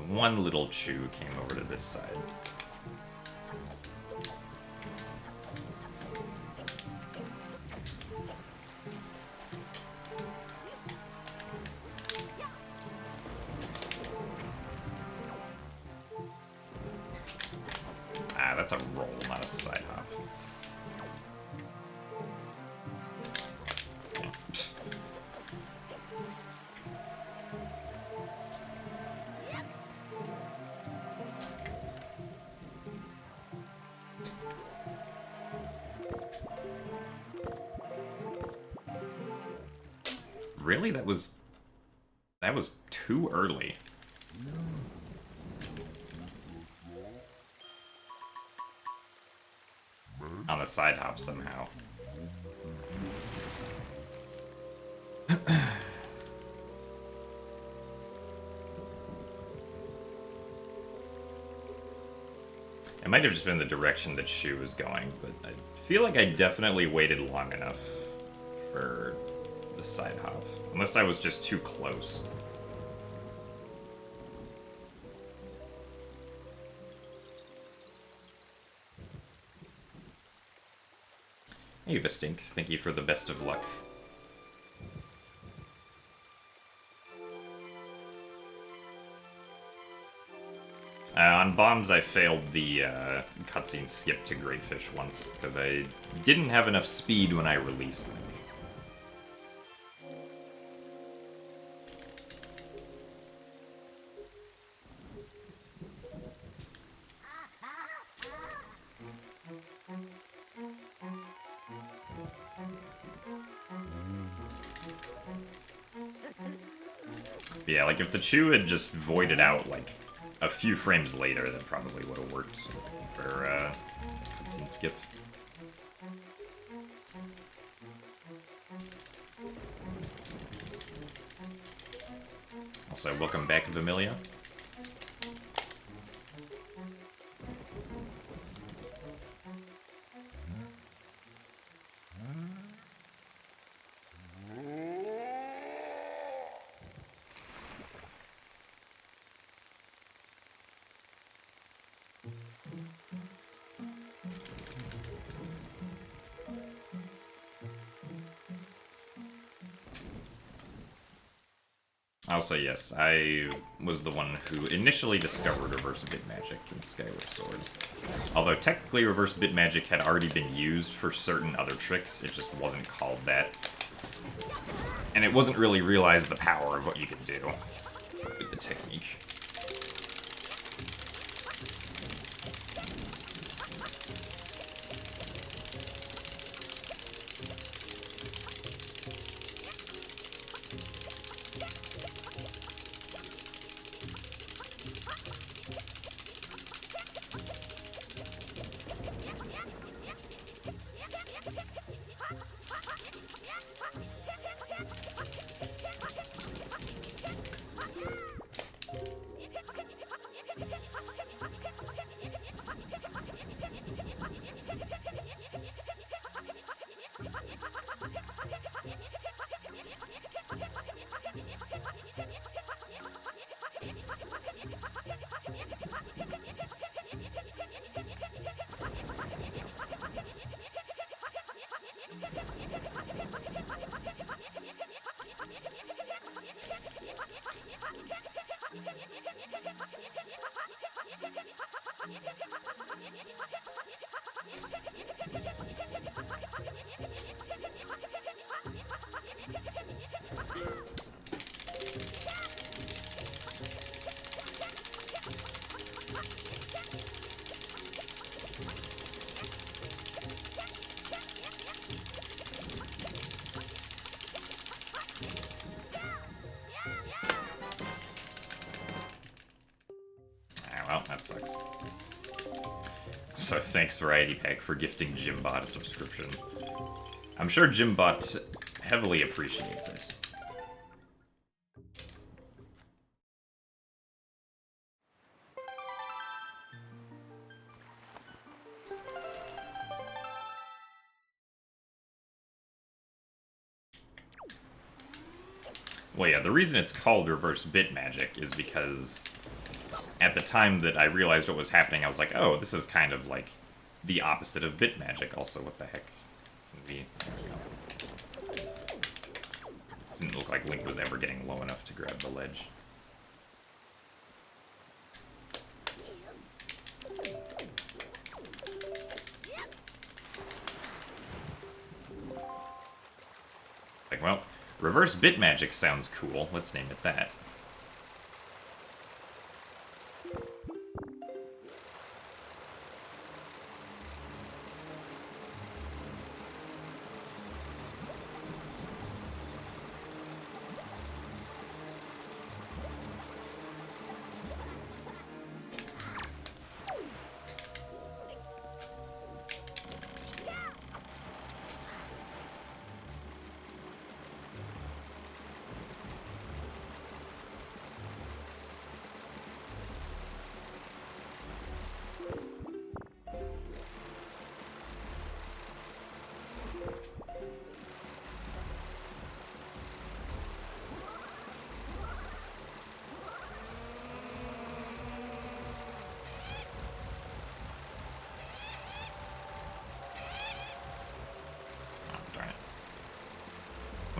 One little Chew came over to this side. Ah, that's a roll, not a side hop. Yeah. Really? That was too early. On the side hop somehow. It might have just been the direction that Shu was going, but I feel like I definitely waited long enough for the side hop. Unless I was just too close. Hey, Vistink, thank you for the best of luck. On bombs, I failed the cutscene skip to Great Fish once, because I didn't have enough speed when I released Link. Yeah, like if the Chew had just voided out like a few frames later, that probably would have worked for cutscene skip. Also, welcome back, Vamilia. Also, yes, I was the one who initially discovered reverse bit magic in Skyward Sword. Although technically reverse bit magic had already been used for certain other tricks, it just wasn't called that. And it wasn't really realized the power of what you could do with the technique. that sucks. So thanks Variety Pack for gifting Jimbot a subscription. I'm sure Jimbot heavily appreciates it. Well, yeah, the reason it's called Reverse Bit Magic is because at the time that I realized what was happening, I was like, oh, this is kind of like the opposite of Bit Magic. Also, what the heck? Didn't look like Link was ever getting low enough to grab the ledge. Like, well, Reverse Bit Magic sounds cool. Let's name it that.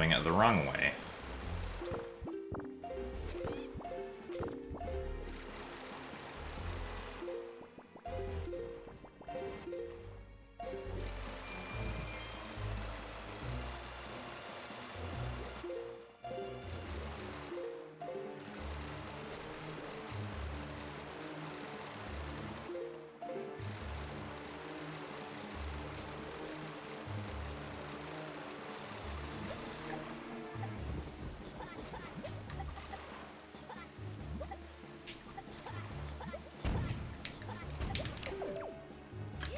Going it the wrong way.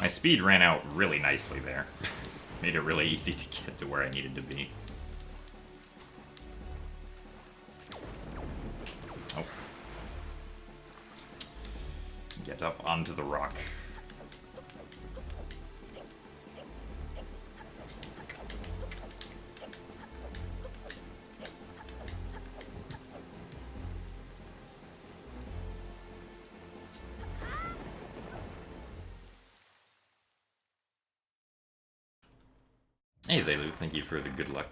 My speed ran out really nicely there. Made it really easy to get to where I needed to be. Oh. Get up onto the rock. Hey Zaylu, thank you for the good luck.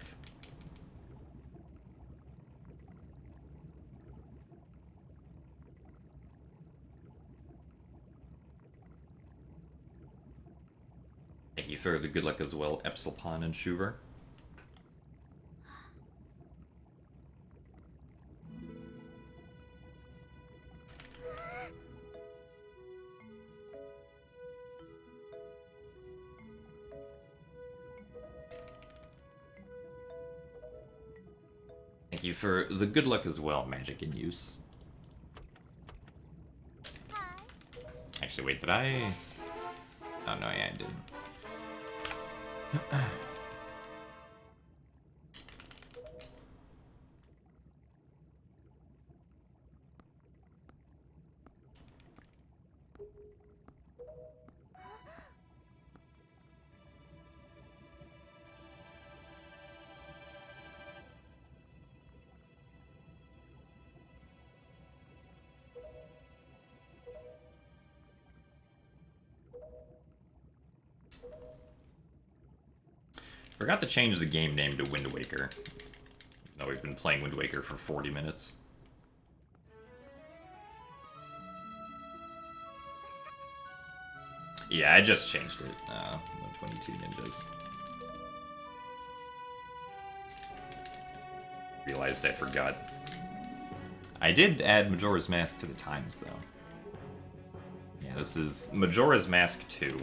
Thank you for the good luck as well, Epsilpon and Shuver. Thank you for the good luck as well, Magic in Use. Actually, wait, did I... Oh, no, yeah, I didn't. Forgot to change the game name to Wind Waker. No, we've been playing Wind Waker for 40 minutes. Yeah, I just changed it. 22 Ninjas. Realized I forgot. I did add Majora's Mask to the times, though. Yeah, this is Majora's Mask 2.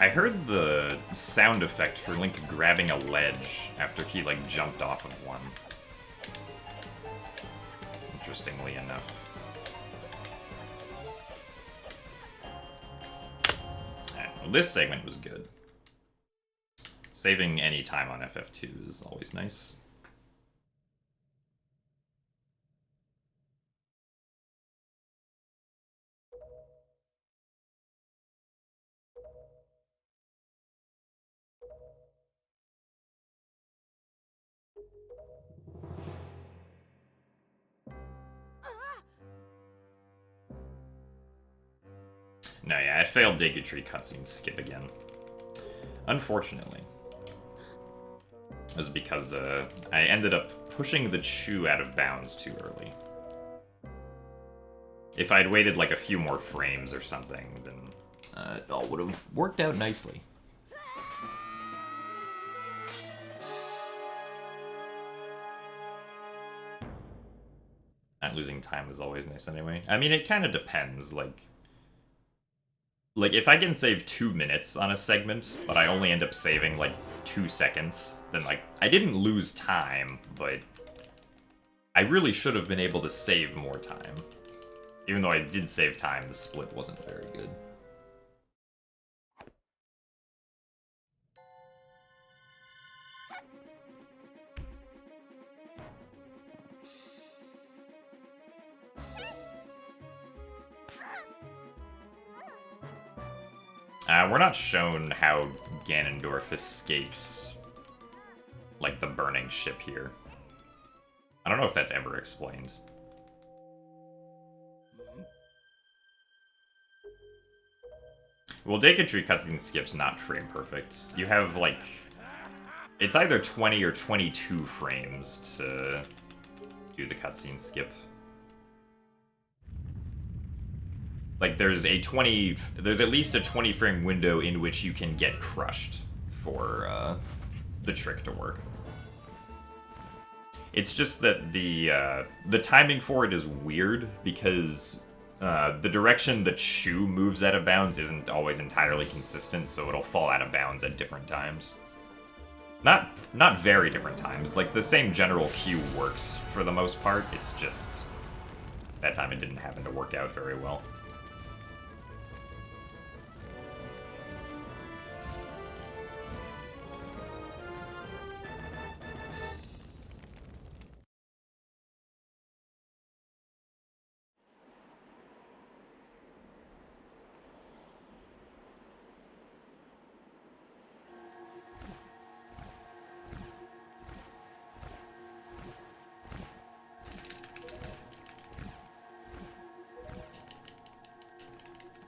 I heard the sound effect for Link grabbing a ledge after he, like, jumped off of one. Interestingly enough. Well, this segment was good. Saving any time on FF2 is always nice. No, yeah, I failed Deku cutscene skip again. Unfortunately. It was because I ended up pushing the Chu out of bounds too early. If I'd waited like a few more frames or something, then it all would have worked out nicely. Not losing time is always nice anyway. I mean, it kind of depends, like, if I can save 2 minutes on a segment, but I only end up saving, like, 2 seconds, then, like, I didn't lose time, but I really should have been able to save more time. Even though I did save time, the split wasn't very good. We're not shown how Ganondorf escapes, like, the burning ship here. I don't know if that's ever explained. Well, Deku cutscene skip's not frame perfect. You have, like, it's either 20 or 22 frames to do the cutscene skip. Like, there's at least a 20 frame window in which you can get crushed for the trick to work. It's just that the timing for it is weird because the direction the Chu moves out of bounds isn't always entirely consistent, so it'll fall out of bounds at different times. Not very different times. Like, the same general cue works for the most part. It's just that time it didn't happen to work out very well.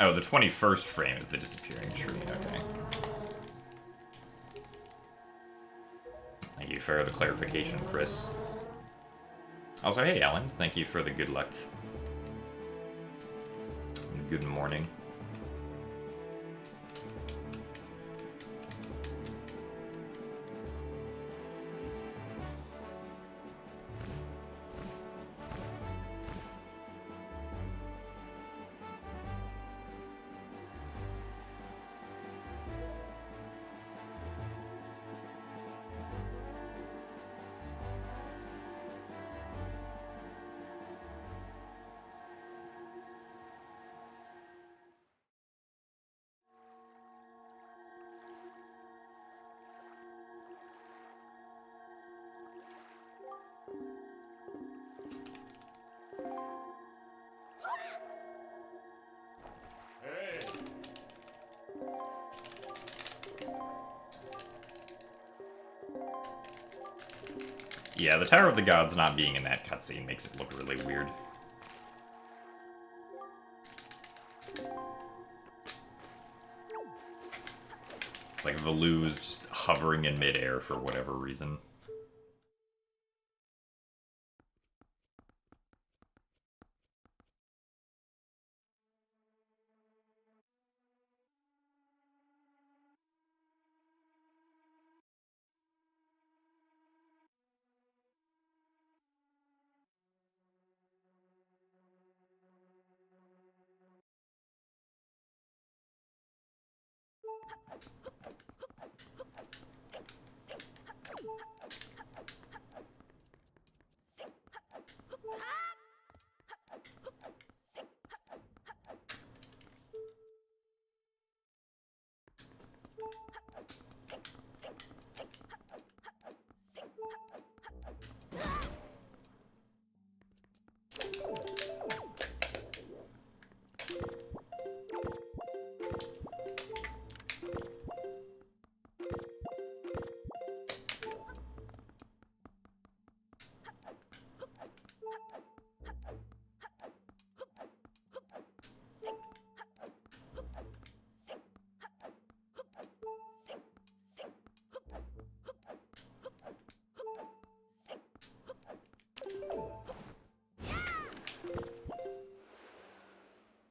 Oh, the 21st frame is the disappearing tree, okay. Thank you for the clarification, Chris. Also, hey, Alan, thank you for the good luck. Good morning. Yeah, the Tower of the Gods not being in that cutscene makes it look really weird. It's like Valu's just hovering in midair for whatever reason.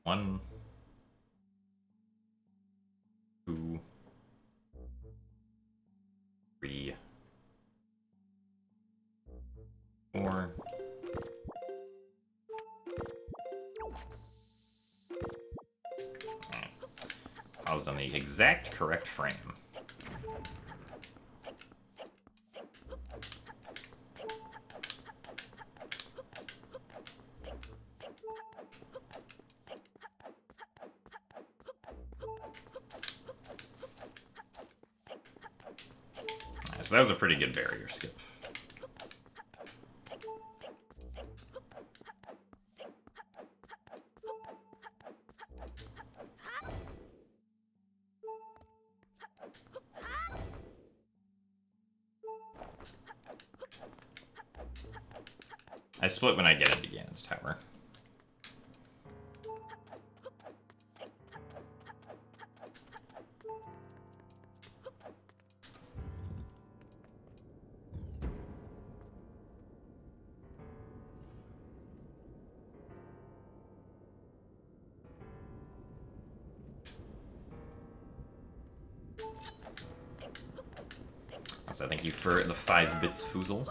One, two, three, four. I was on the exact correct frame. So that was a pretty good barrier skip. I split when I get into Ganon's tower. So thank you for the 5 bits foozle.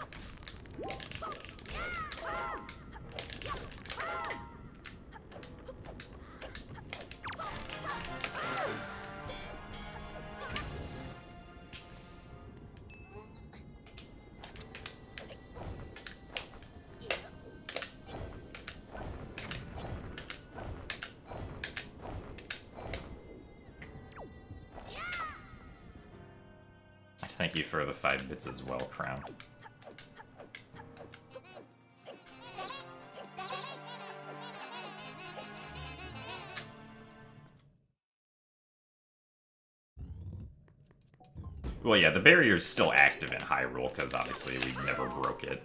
Thank you for the 5 bits as well, Crown. Well, yeah, the barrier's still active in Hyrule, because obviously we never broke it.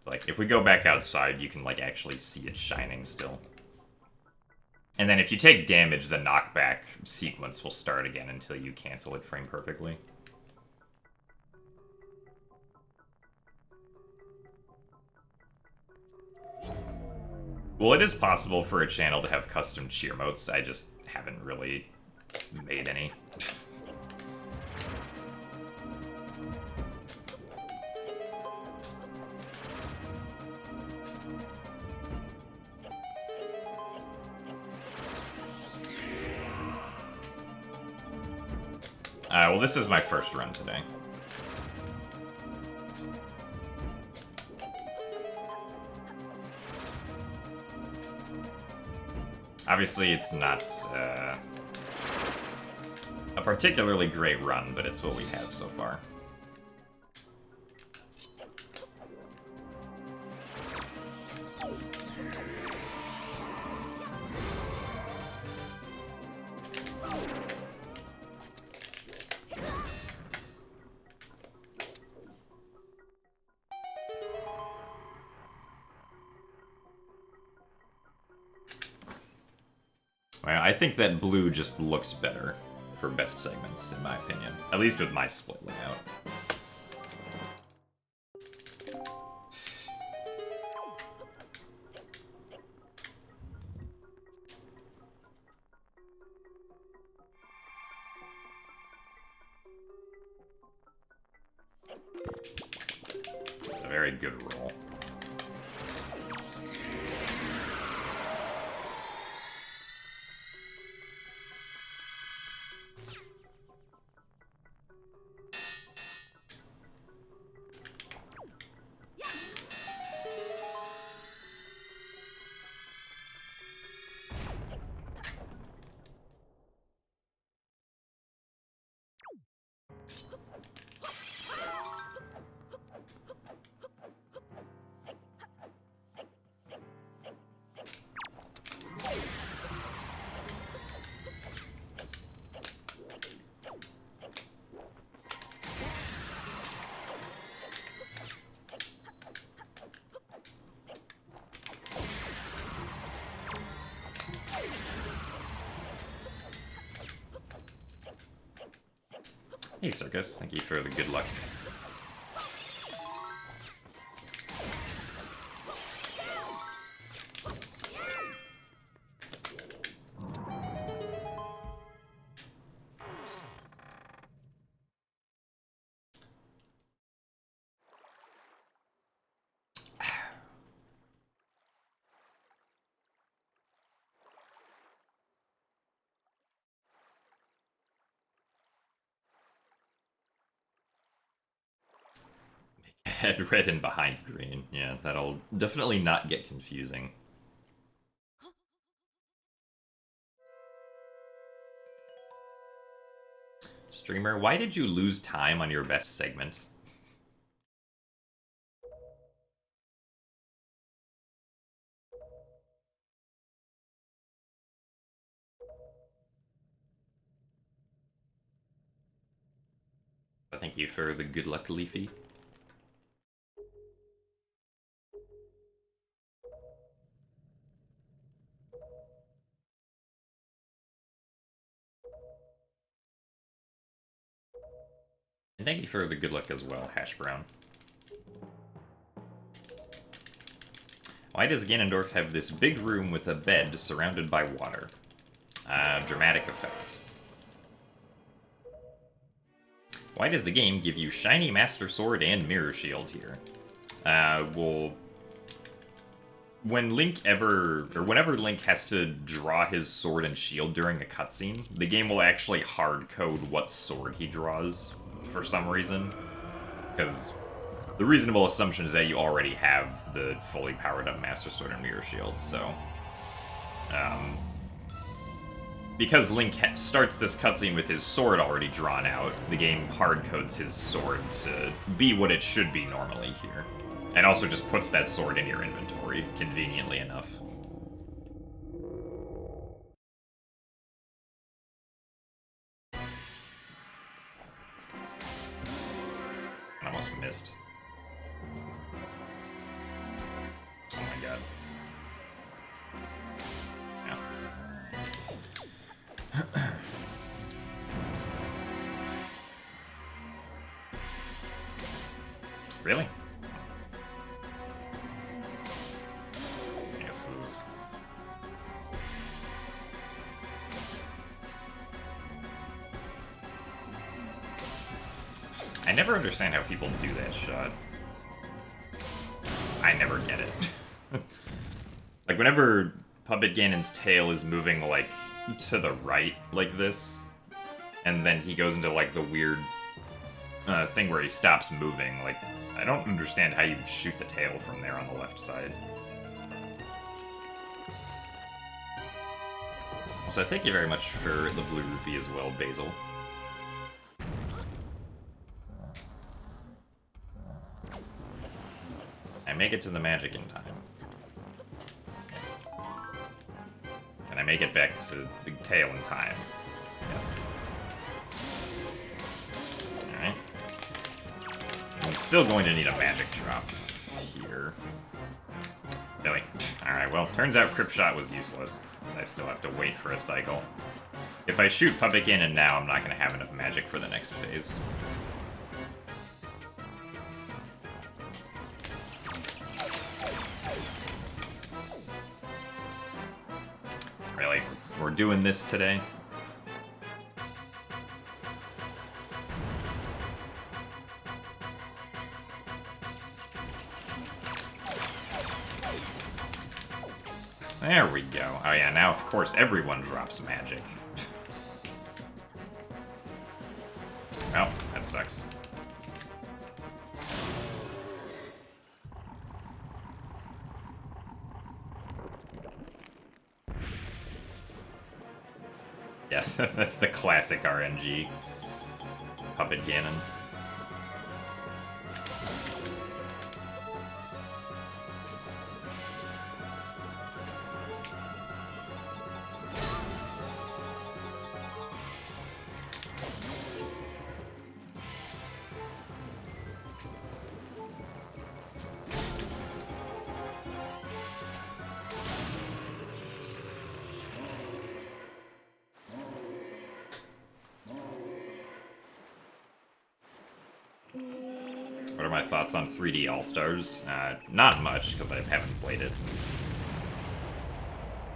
Like, if we go back outside, you can, like, actually see it shining still. And then if you take damage, the knockback sequence will start again until you cancel it frame perfectly. Well, it is possible for a channel to have custom cheer modes, I just haven't really made any. Well, this is my first run today. Obviously, it's not a particularly great run, but it's what we have so far. Well, I think that blue just looks better for best segments, in my opinion. At least with my split layout. It's a very good roll. Hey, Circus. Thank you for the good luck. Head red and behind green. Yeah, that'll definitely not get confusing. Streamer, why did you lose time on your best segment? Thank you for the good luck, Leafy. And thank you for the good luck as well, Hash Brown. Why does Ganondorf have this big room with a bed surrounded by water? Dramatic effect. Why does the game give you Shiny Master Sword and Mirror Shield here? Well, whenever Link has to draw his sword and shield during a cutscene, the game will actually hard code what sword he draws for some reason. Because the reasonable assumption is that you already have the fully powered up Master Sword and Mirror Shield, so... because Link starts this cutscene with his sword already drawn out, the game hard-codes his sword to be what it should be normally here. And also just puts that sword in your inventory, conveniently enough. I almost missed. Oh my god. Yeah. Really? I guess it was... I never understand how people do that shot. I never get it. Like, whenever Puppet Ganon's tail is moving, like, to the right, like this, and then he goes into, like, the weird thing where he stops moving, like, I don't understand how you shoot the tail from there on the left side. So thank you very much for the blue rupee as well, Basil. I make it to the magic in time. Yes. Can I make it back to the tail in time? Yes. Alright. I'm still going to need a magic drop here. Really? Alright, well, turns out Crypt Shot was useless, because I still have to wait for a cycle. If I shoot Puppet Ganon now, I'm not going to have enough magic for the next phase. Really? We're doing this today? There we go. Oh yeah, now of course everyone drops magic. Oh, that sucks. Yeah, that's the classic RNG. Puppet Ganon. What are my thoughts on 3D All-Stars? Not much, because I haven't played it.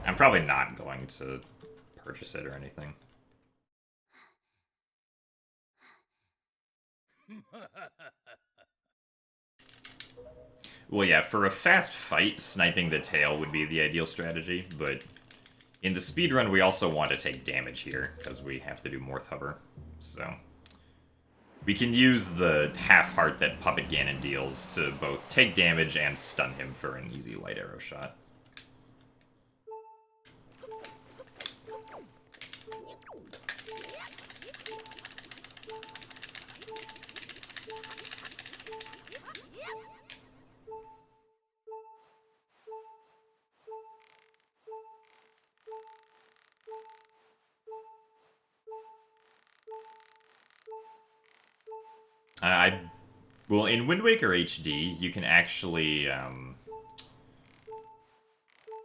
I'm probably not going to purchase it or anything. Well, yeah, for a fast fight, sniping the tail would be the ideal strategy, but in the speedrun, we also want to take damage here, because we have to do Morph Hover, so... We can use the half-heart that Puppet Ganon deals to both take damage and stun him for an easy light arrow shot. Well, in Wind Waker HD, you can actually,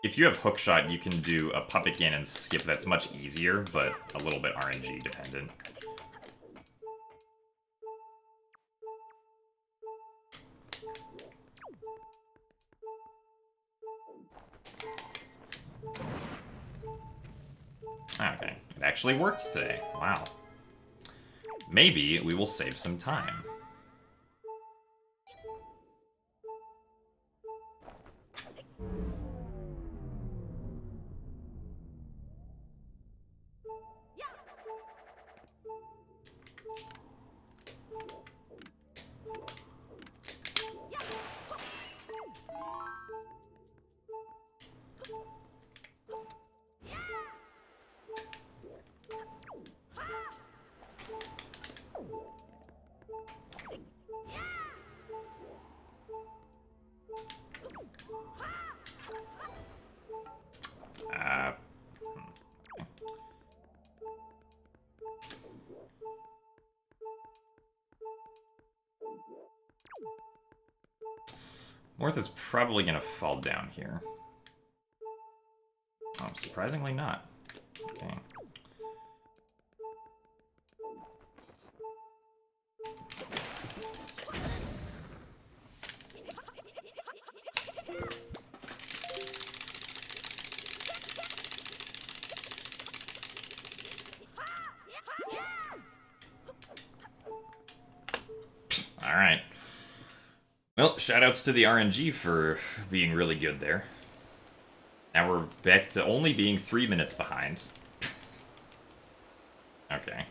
if you have Hookshot, you can do a Puppet Ganon skip that's much easier, but a little bit RNG dependent. Okay, it actually worked today. Wow. Maybe we will save some time. Morph is probably going to fall down here. Oh, surprisingly not. Okay. Alright. Well, shoutouts to the RNG for being really good there. Now we're back to only being 3 minutes behind. Okay.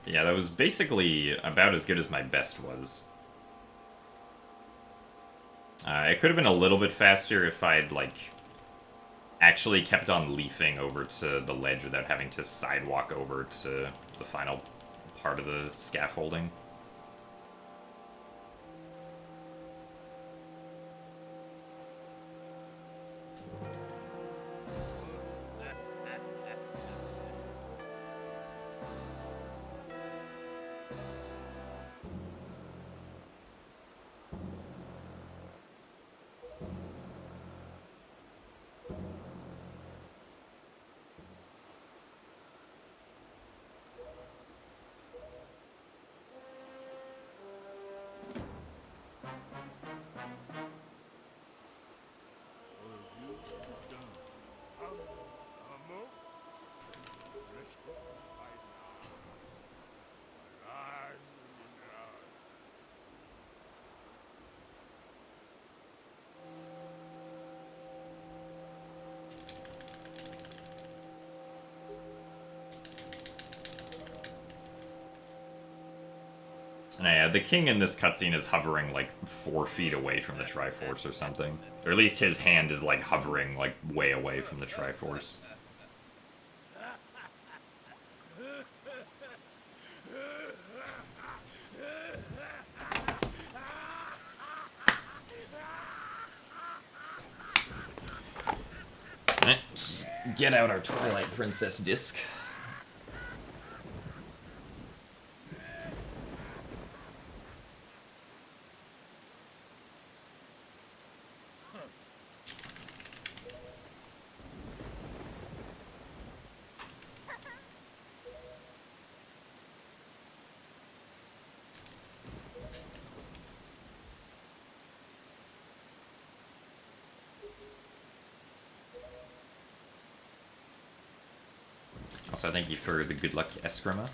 Yeah, that was basically about as good as my best was. It could have been a little bit faster if I'd, like, actually kept on leafing over to the ledge without having to sidewalk over to the final part of the scaffolding. Yeah, the king in this cutscene is hovering like 4 feet away from the Triforce or something. Or at least his hand is like hovering like way away from the Triforce. Let's get out our Twilight Princess disc. Also, thank you for the good luck, Eskrima.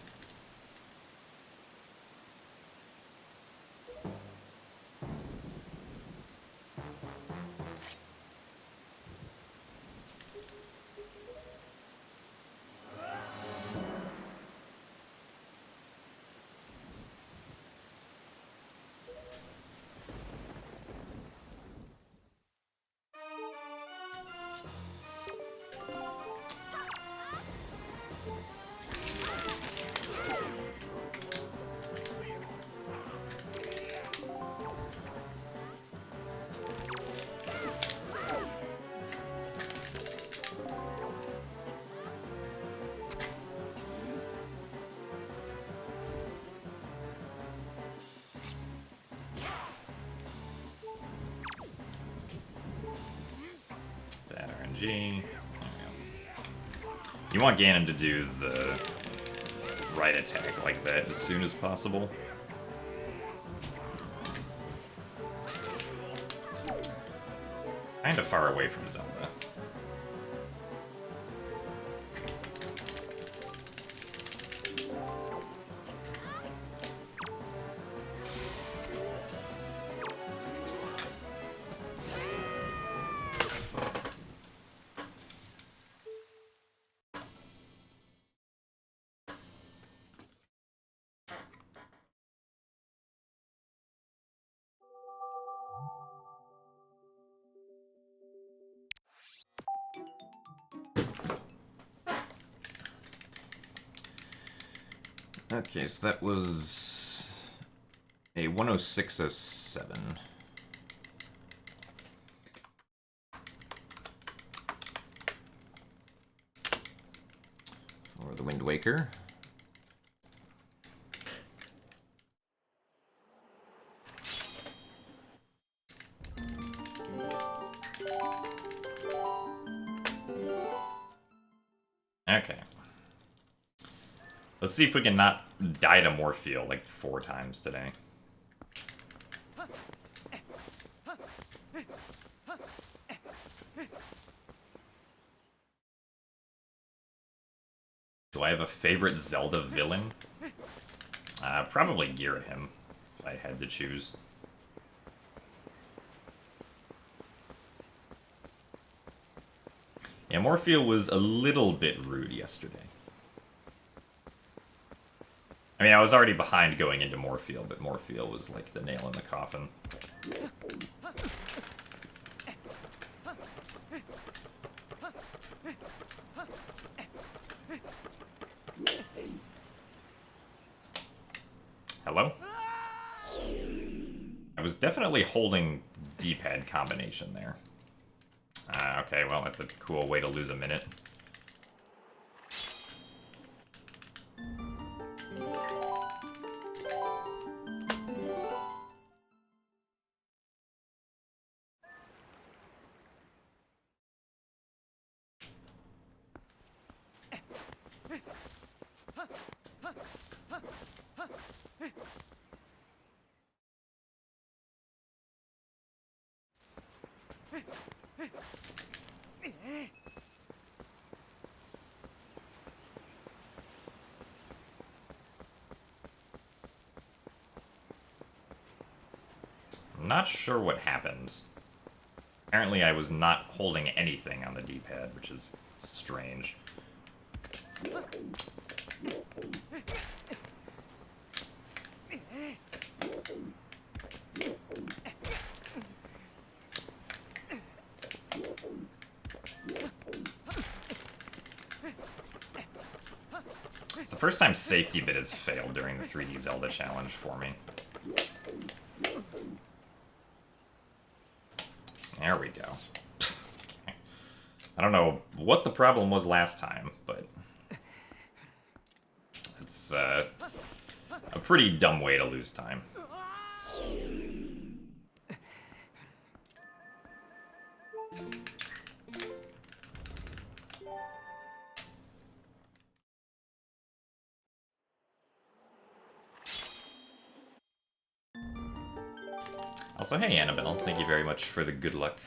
You want Ganon to do the right attack like that as soon as possible. Kinda far away from Zelda. Okay, so that was a 10607. For the Wind Waker. Okay. Let's see if we can not die to Morpheal like 4 times today. Do I have a favorite Zelda villain? Probably Girahim, if I had to choose. Yeah, Morpheal was a little bit rude yesterday. I mean, I was already behind going into Morpheal, but Morpheal was like the nail in the coffin. Hello? I was definitely holding D-pad combination there. Okay, well, that's a cool way to lose a minute. I'm not sure what happened. Apparently I was not holding anything on the D-pad, which is strange. It's the first time safety bit has failed during the 3D Zelda challenge for me. There we go. Okay. I don't know what the problem was last time, but it's a pretty dumb way to lose time. Also, hey Annabelle, thank you very much for the good luck.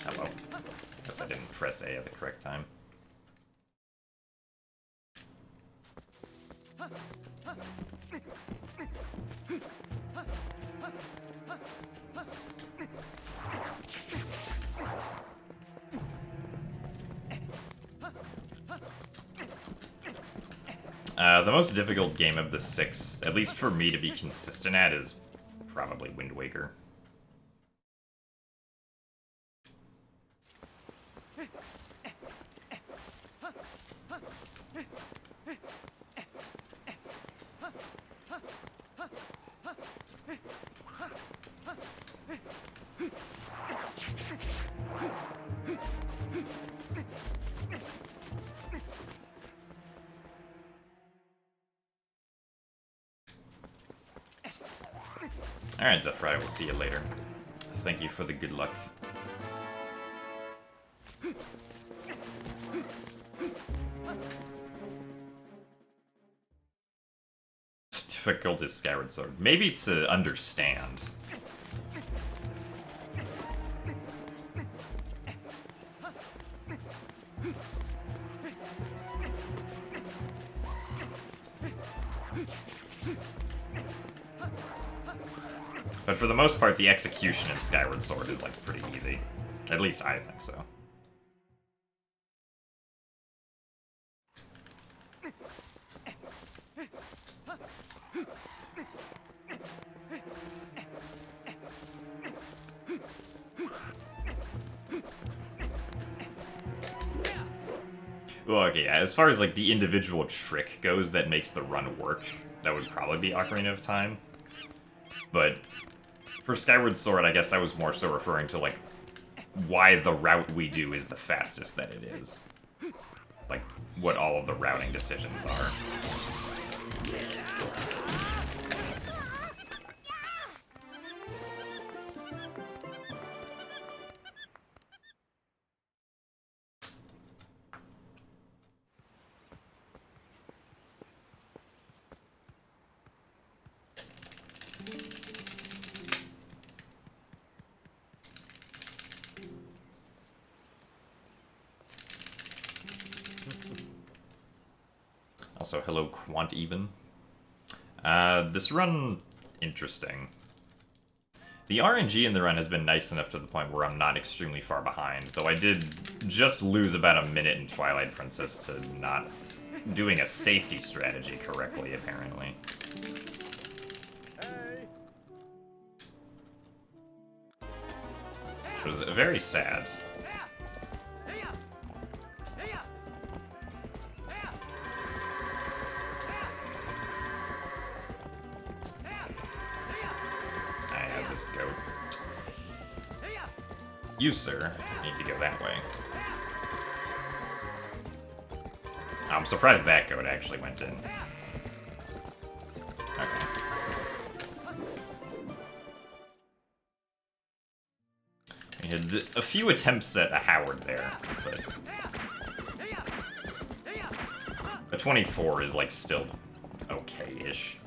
Hello. Guess I didn't press A at the correct time. The most difficult game of the 6, at least for me to be consistent at, is probably Wind Waker. Alright, Zephyr, we'll see you later. Thank you for the good luck. It's difficult as Skyward Sword. Maybe to understand. But for the most part, the execution in Skyward Sword is, like, pretty easy. At least I think so. Well, okay, yeah, as far as, like, the individual trick goes that makes the run work, that would probably be Ocarina of Time. But for Skyward Sword, I guess I was more so referring to, like, why the route we do is the fastest that it is. Like, what all of the routing decisions are. Also, hello, Quant Even. This run, interesting. The RNG in the run has been nice enough to the point where I'm not extremely far behind, though I did just lose about a minute in Twilight Princess to not doing a safety strategy correctly, apparently. Which was very sad. Goat. You, sir, need to go that way. I'm surprised that goat actually went in. Okay. We had a few attempts at a Howard there, but A 24 is, like, still okay-ish.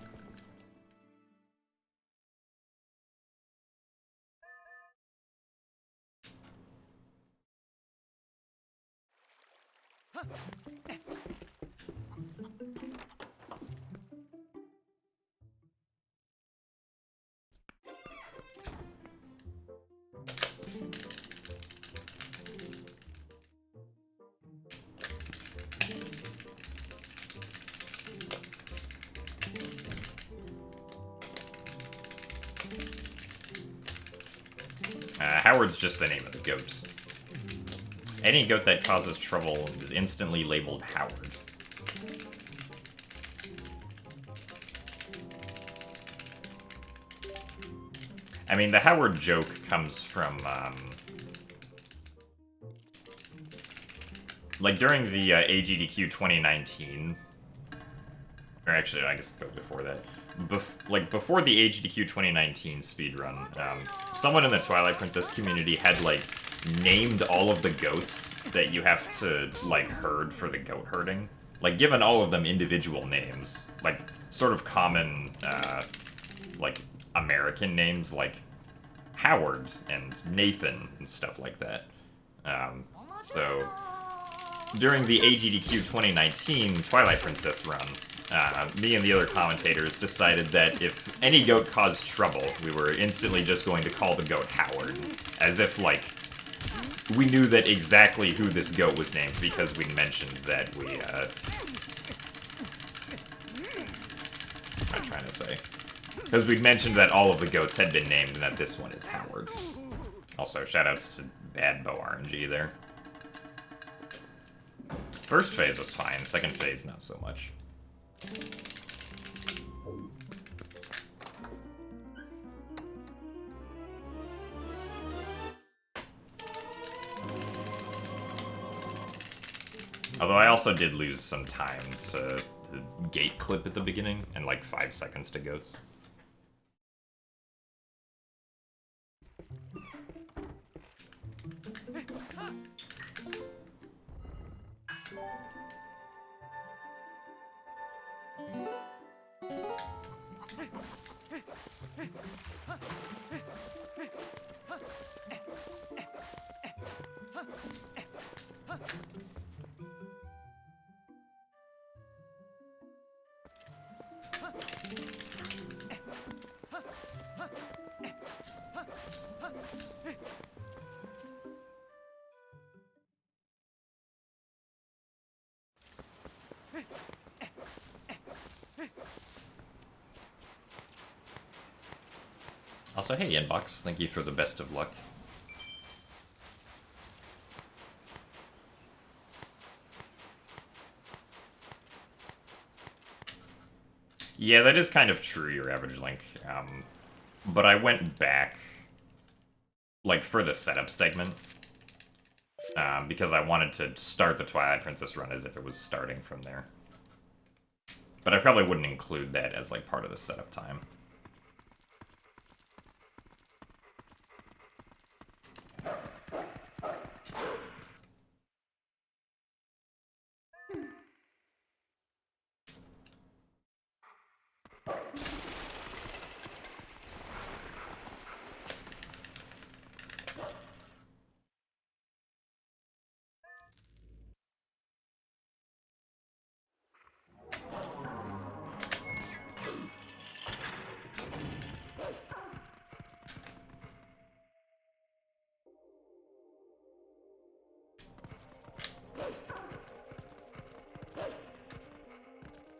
Howard's just the name of the goat. Any goat that causes trouble is instantly labeled Howard. I mean, the Howard joke comes from, like, during the AGDQ 2019, or actually, I guess it goes before that. Before the AGDQ 2019 speedrun, someone in the Twilight Princess community had, like, named all of the goats that you have to, like, herd for the goat herding. Like, given all of them individual names. Like, sort of common, like, American names, like Howard and Nathan and stuff like that. So, during the AGDQ 2019 Twilight Princess run, me and the other commentators decided that if any goat caused trouble, we were instantly just going to call the goat Howard. As if, like, we knew that exactly who this goat was named because we mentioned that we, what am I trying to say? Because we'd mentioned that all of the goats had been named and that this one is Howard. Also, shoutouts to Bad Bow RNG there. First phase was fine, second phase not so much. Although I also did lose some time to the gate clip at the beginning, and like 5 seconds to goats. Also, hey, Inbox, thank you for the best of luck. Yeah, that is kind of true, your average link. But I went back, like, for the setup segment, because I wanted to start the Twilight Princess run as if it was starting from there. But I probably wouldn't include that as, like, part of the setup time.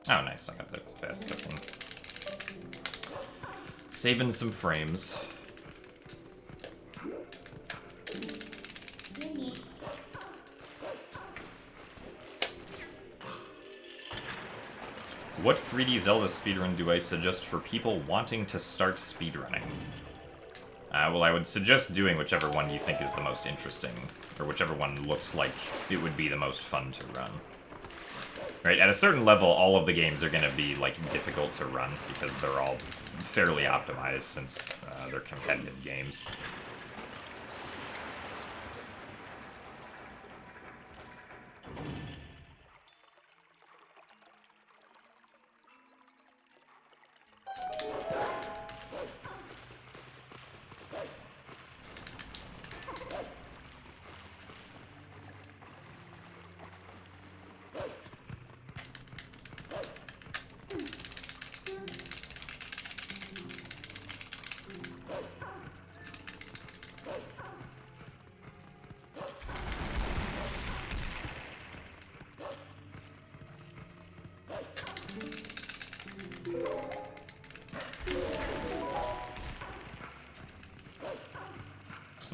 Oh, nice. I got the fast cutscene. Saving some frames. What 3D Zelda speedrun do I suggest for people wanting to start speedrunning? Well, I would suggest doing whichever one you think is the most interesting, or whichever one looks like it would be the most fun to run. Right, at a certain level, all of the games are going to be, like, difficult to run, because they're all fairly optimized, since they're competitive games.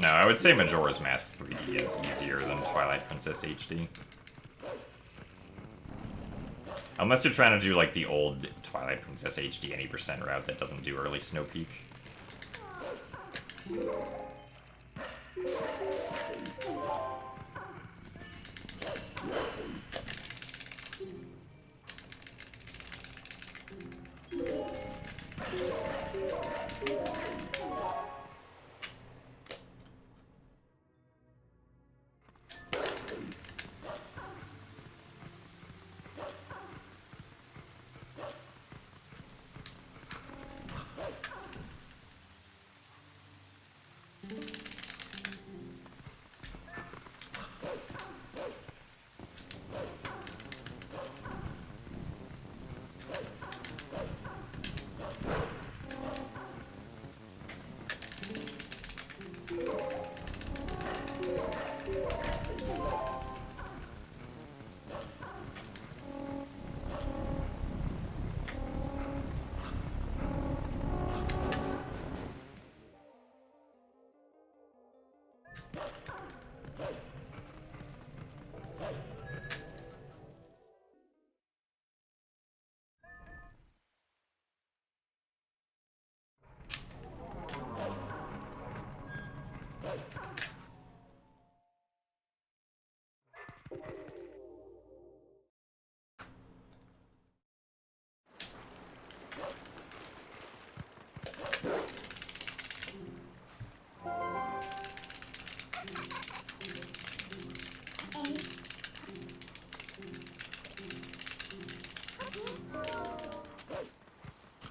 no, I would say Majora's Mask 3D is easier than Twilight Princess HD. Unless you're trying to do, like, the old Twilight Princess HD 80% route that doesn't do early Snow Peak.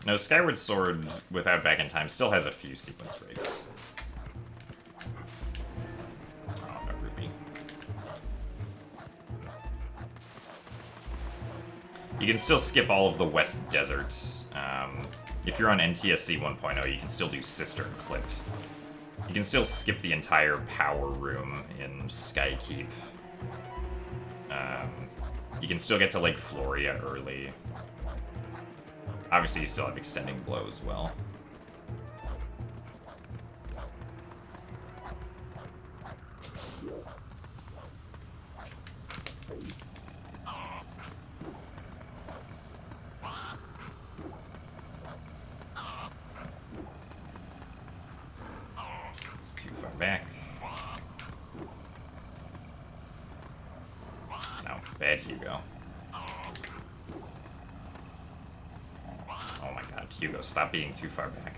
No, Skyward Sword, without Back in Time, still has a few sequence breaks. Oh, no rupee. You can still skip all of the West Desert. If you're on NTSC 1.0, you can still do Cistern Clip. You can still skip the entire Power Room in Skykeep. You can still get to Lake Floria early. Obviously, you still have Extending Blow as well. It's too far back. No, bad Hugo. Oh my god, Hugo, stop being too far back.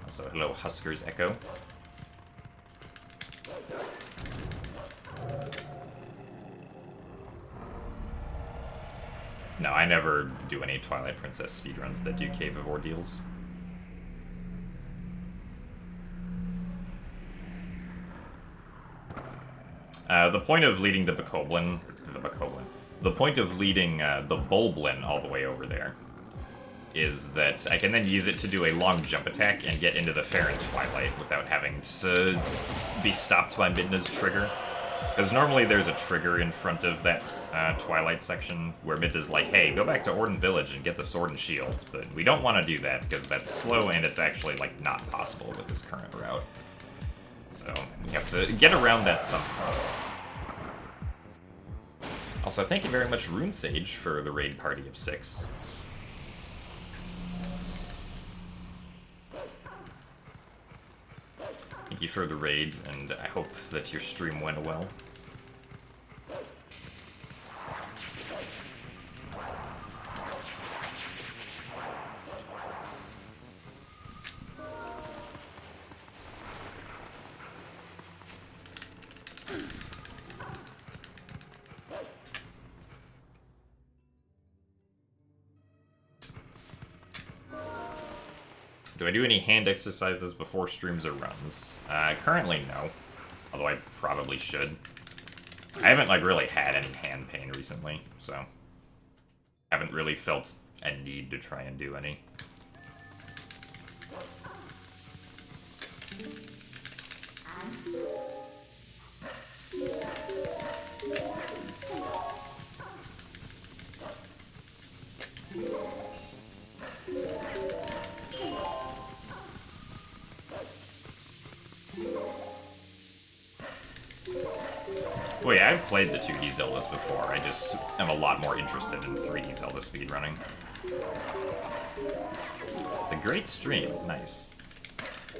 So, hello, Husker's Echo. No, I never do any Twilight Princess speedruns that do Cave of Ordeals. The point of leading the point of leading the Bulblin all the way over there is that I can then use it to do a long jump attack and get into the Farron Twilight without having to be stopped by Midna's trigger. Because normally there's a trigger in front of that Twilight section where Midna's like, hey, go back to Orden Village and get the Sword and Shield. But we don't want to do that because that's slow and it's actually like not possible with this current route. So we have to get around that somehow. Also, thank you very much, Rune Sage, for the raid party of 6. Thank you for the raid, and I hope that your stream went well. Do I do any hand exercises before streams or runs? Currently, no. Although I probably should. I haven't, like, really had any hand pain recently, so... haven't really felt a need to try and do any. Well, yeah, I've played the 2D Zeldas before. I just am a lot more interested in 3D Zelda speedrunning. It's a great stream. Nice.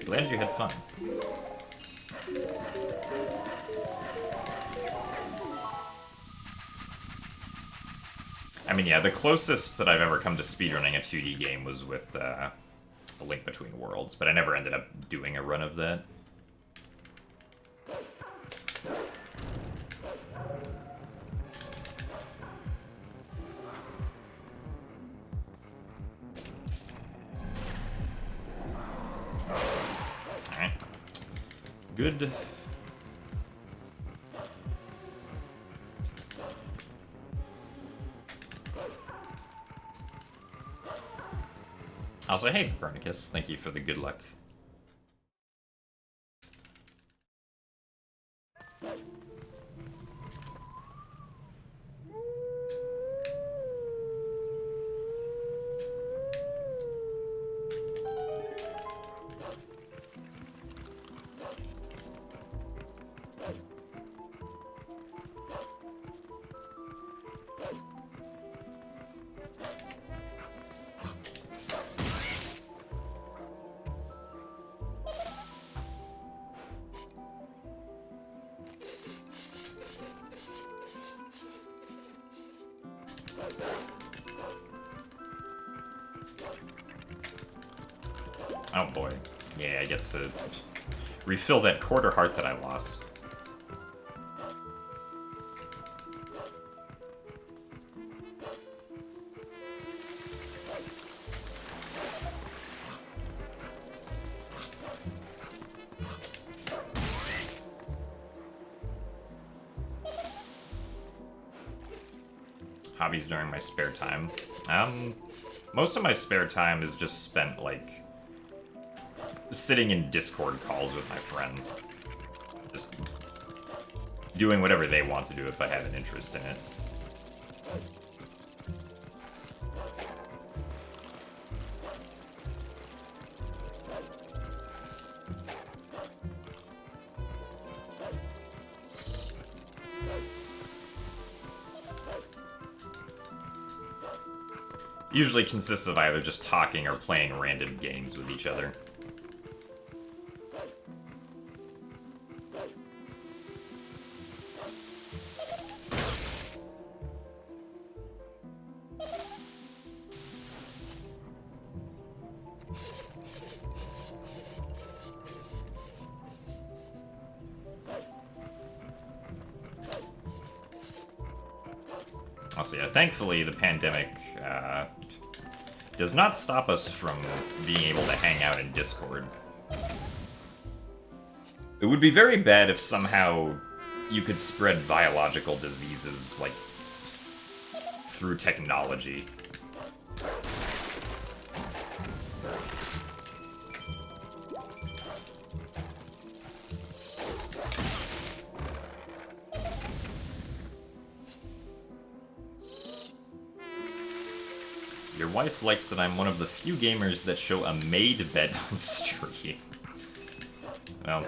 Glad you had fun. I mean, yeah, the closest that I've ever come to speedrunning a 2D game was with A Link Between Worlds, but I never ended up doing a run of that. Alright. Good. Also, hey, Copernicus, thank you for the good luck. Oh boy. Yeah, I get to refill that quarter heart that I lost. Hobbies during my spare time. Most of my spare time is just spent, like, sitting in Discord calls with my friends. Just doing whatever they want to do if I have an interest in it. Usually consists of either just talking or playing random games with each other. Also, yeah, thankfully the pandemic does not stop us from being able to hang out in Discord. It would be very bad if somehow you could spread biological diseases, like, through technology. Your wife likes that I'm one of the few gamers that show a made bed on stream. Well,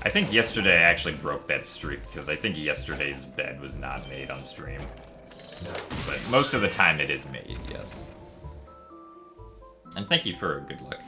I think yesterday I actually broke that streak, because I think yesterday's bed was not made on stream. But most of the time it is made, yes. And thank you for good luck.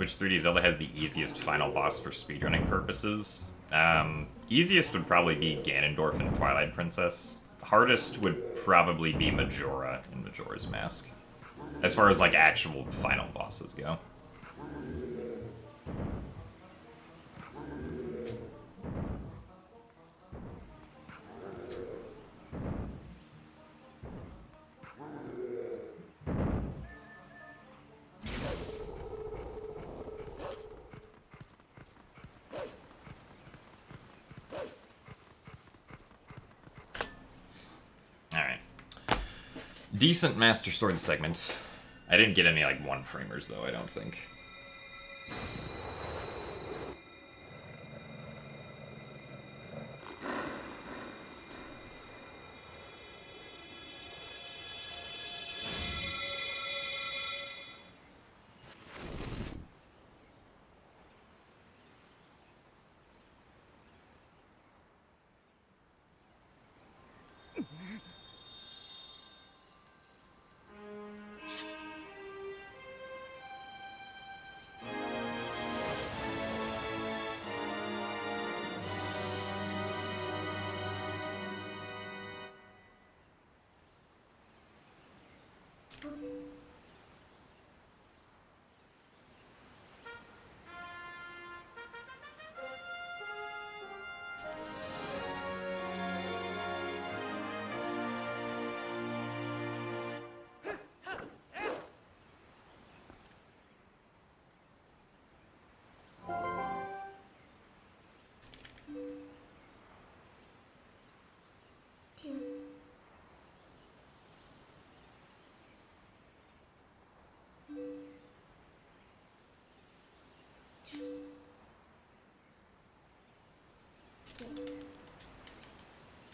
Which 3D Zelda has the easiest final boss for speedrunning purposes? Easiest would probably be Ganondorf in Twilight Princess. Hardest would probably be Majora in Majora's Mask. As far as, like, actual final bosses go. Decent Master Sword segment. I didn't get any, like, one-framers, though, I don't think.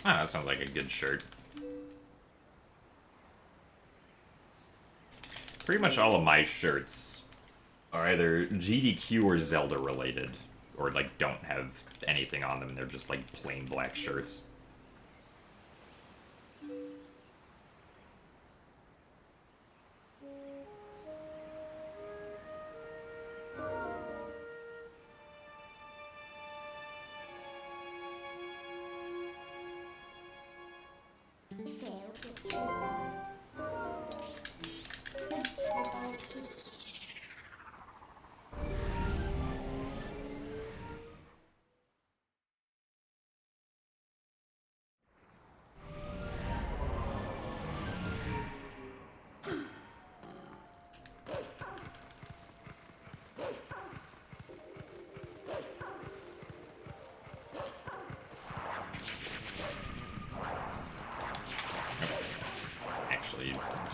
Ah, that sounds like a good shirt. Pretty much all of my shirts are either GDQ or Zelda related, or like don't have anything on them, they're just like plain black shirts.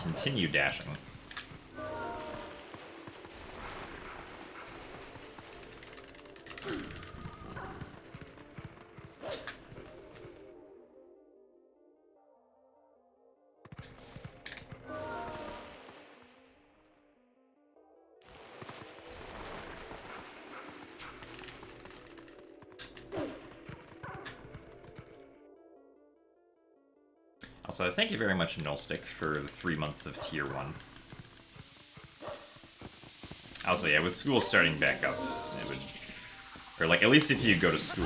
Continue dashing. Also, thank you very much, Nullstick, for the 3 months of Tier 1. Also, yeah, with school starting back up, it would... Or, like, at least if you go to school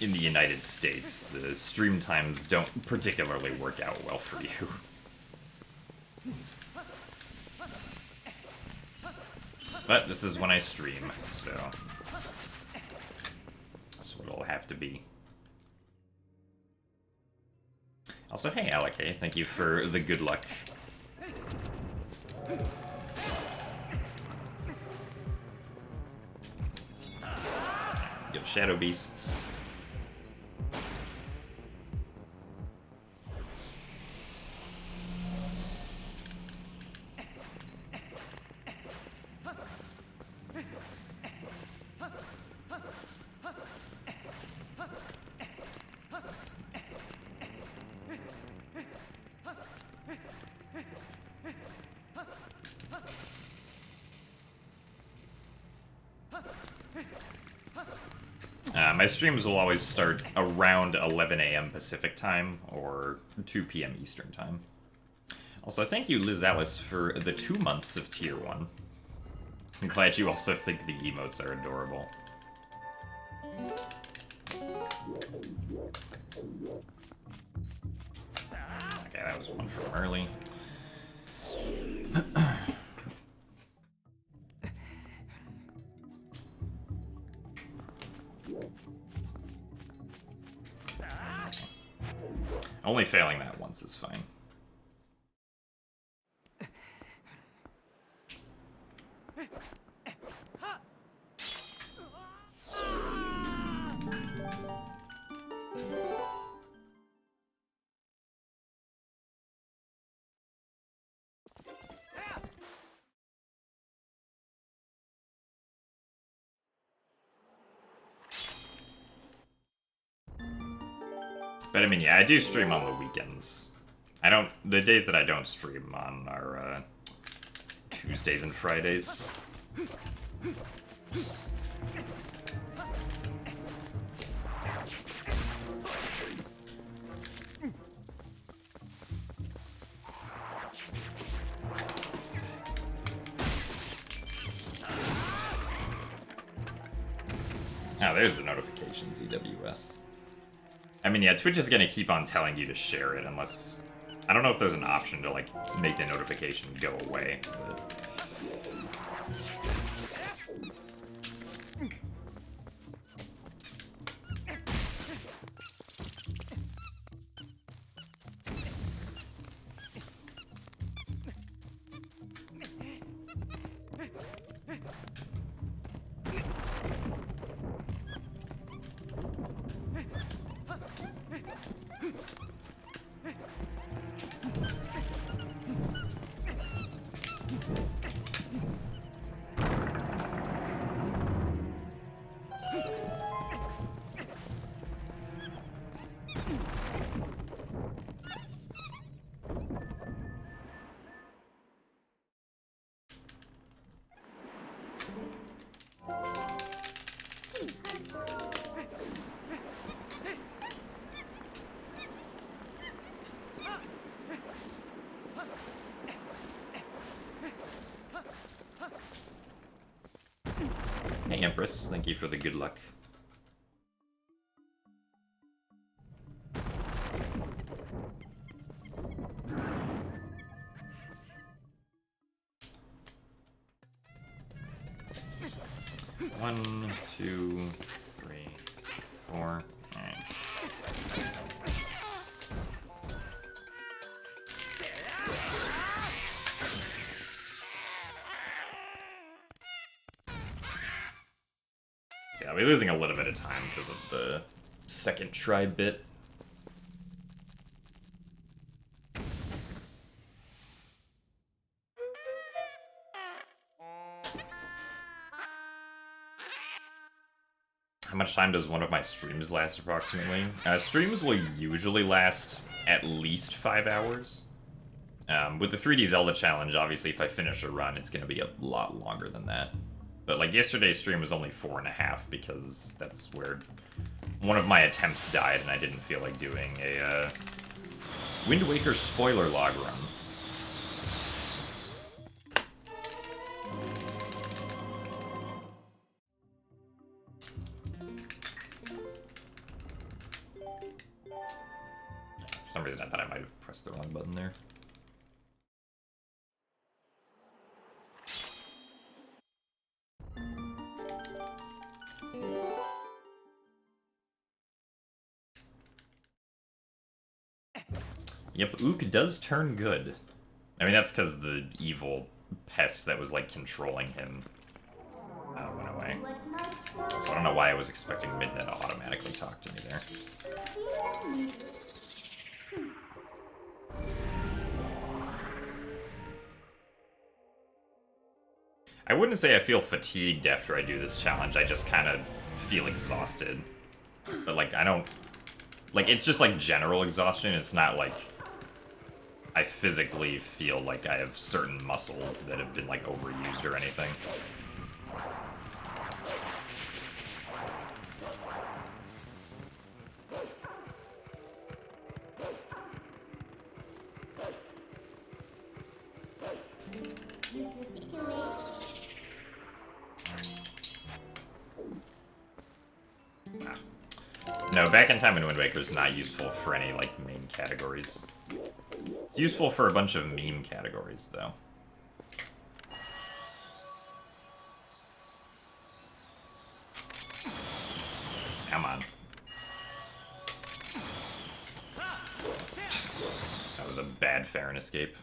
in the United States, the stream times don't particularly work out well for you. But this is when I stream, so... That's what it'll have to be. Also, hey, Alec, thank you for the good luck. Good Shadow Beasts. My streams will always start around 11 a.m. Pacific time, or 2 p.m. Eastern time. Also, thank you, Liz Alice, for the 2 months of Tier 1. I'm glad you also think the emotes are adorable. Okay, that was one from early. Only failing that once is fine. But I mean, yeah, I do stream on the weekends. I don't. The days that I don't stream on are Tuesdays and Fridays. Oh, there's the notifications, EWS. I mean, yeah, Twitch is gonna keep on telling you to share it unless... I don't know if there's an option to, like, make the notification go away, but... Hey, Empress, thank you for the good luck. One, two, three, four. Alright. So yeah, I'll be losing a little bit of time because of the second try bit. How much time does one of my streams last approximately? Streams will usually last at least 5 hours. With the 3D Zelda challenge, obviously, if I finish a run, it's going to be a lot longer than that. But, like, yesterday's stream was only 4.5 because that's where one of my attempts died and I didn't feel like doing a Wind Waker spoiler log run. For some reason, I thought I might have pressed the wrong button there. Yep, Ook does turn good. I mean, that's because the evil pest that was, like, controlling him went away. So I don't know why I was expecting Midna to automatically talk to me there. I wouldn't say I feel fatigued after I do this challenge, I just kind of feel exhausted. But, like, I don't... Like, it's just, like, general exhaustion, it's not, like... I physically feel like I have certain muscles that have been, like, overused or anything. No, Back in Time and Wind Waker is not useful for any, like, main categories. It's useful for a bunch of meme categories, though. Come on. That was a bad Farron escape.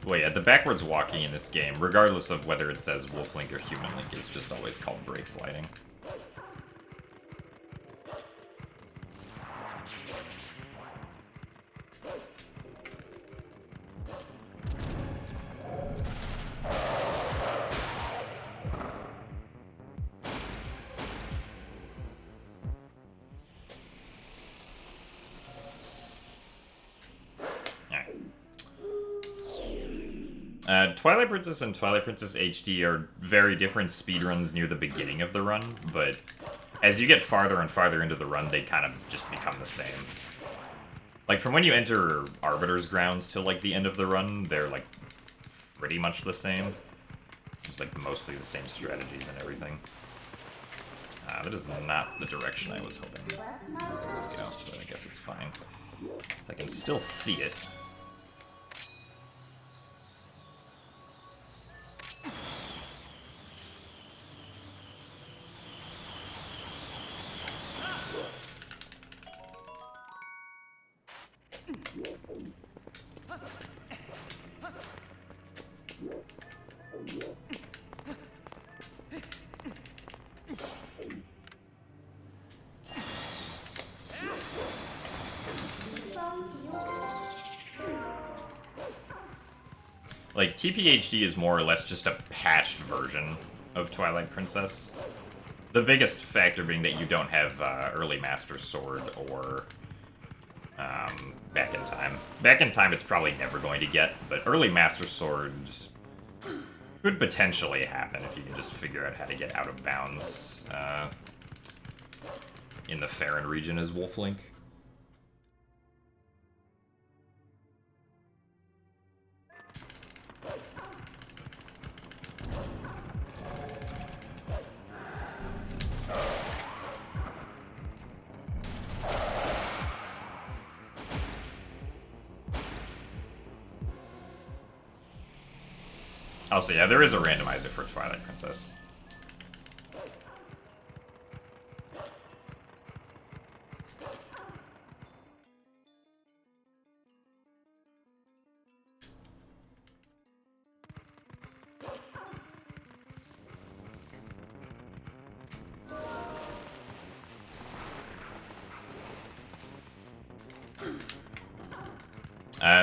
Well, yeah, the backwards walking in this game, regardless of whether it says Wolf Link or Human Link, is just always called brake sliding. Twilight Princess and Twilight Princess HD are very different speedruns near the beginning of the run, but as you get farther and farther into the run, they kind of just become the same. Like, from when you enter Arbiter's Grounds till, like, the end of the run, they're, like, pretty much the same. It's, like, mostly the same strategies and everything. That is not the direction I was hoping. There we go, but I guess it's fine. So I can still see it. Like, TPHD is more or less just a patched version of Twilight Princess. The biggest factor being that you don't have Early Master Sword or Back in Time. Back in Time it's probably never going to get, but Early Master Sword could potentially happen if you can just figure out how to get out of bounds in the Farron region as Wolf Link. Also, yeah, there is a randomizer for Twilight Princess.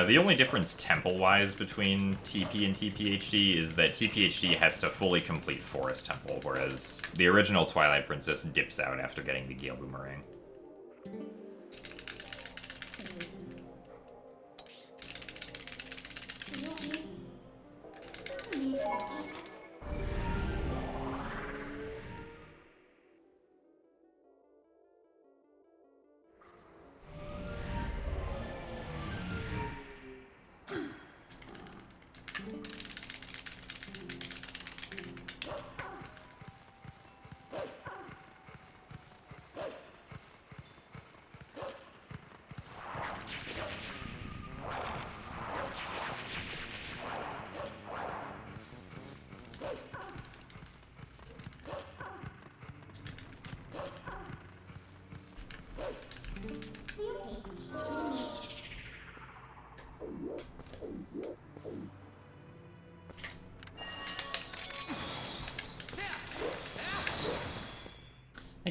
The only difference temple-wise between TP and TPHD is that TPHD has to fully complete Forest Temple, whereas the original Twilight Princess dips out after getting the Gale Boomerang.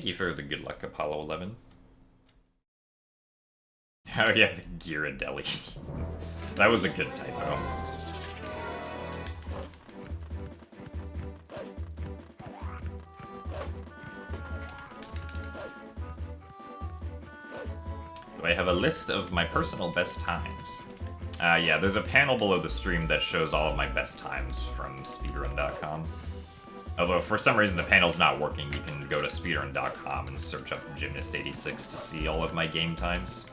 Thank you for the good luck, Apollo 11. Oh yeah, the Ghirardelli. That was a good typo. Do I have a list of my personal best times? Yeah, there's a panel below the stream that shows all of my best times from speedrun.com. Although, for some reason, the panel's not working, you can go to speedrun.com and search up Gymnast86 to see all of my game times.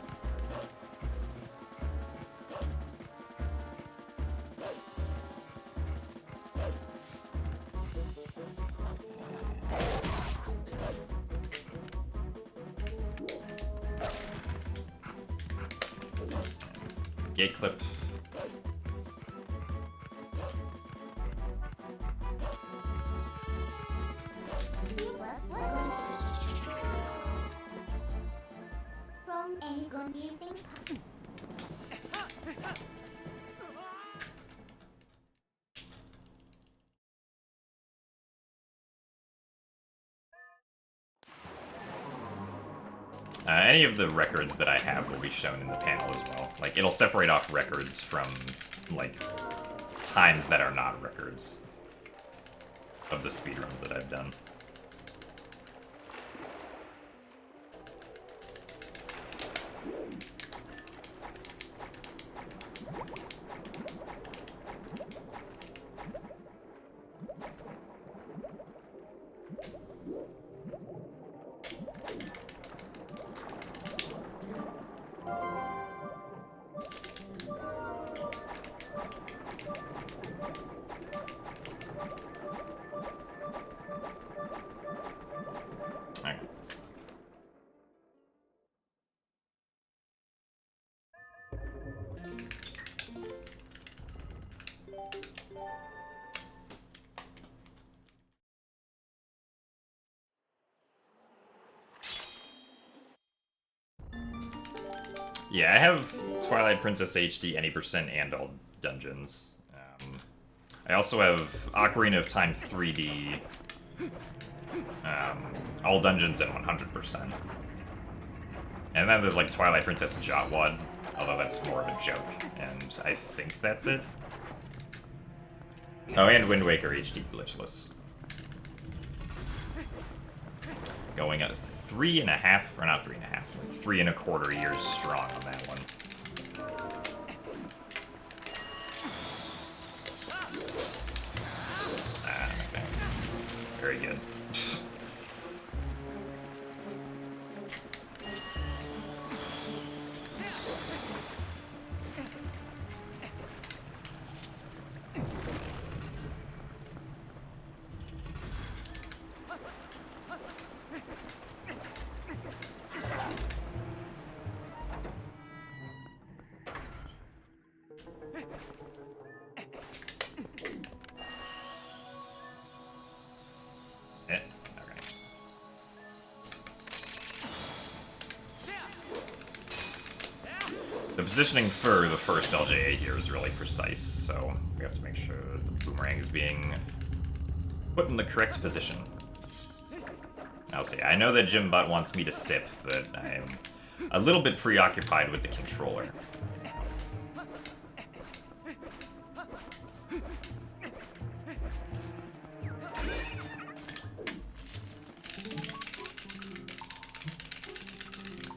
Gate clip. Any of the records that I have will be shown in the panel as well. Like, it'll separate off records from, like, times that are not records of the speedruns that I've done. Yeah, I have Twilight Princess HD any percent and all dungeons. I also have Ocarina of Time 3D, all dungeons at 100%. And then there's like Twilight Princess Jotwad, although that's more of a joke, and I think that's it. Oh, and Wind Waker HD glitchless. Going at 3.5, or not 3.5, like 3 1/4 years strong on that one. Okay. Very good. Positioning for the first LJA here is really precise, so we have to make sure that the boomerang is being put in the correct position. I'll see. I know that Jim Butt wants me to sip, but I'm a little bit preoccupied with the controller.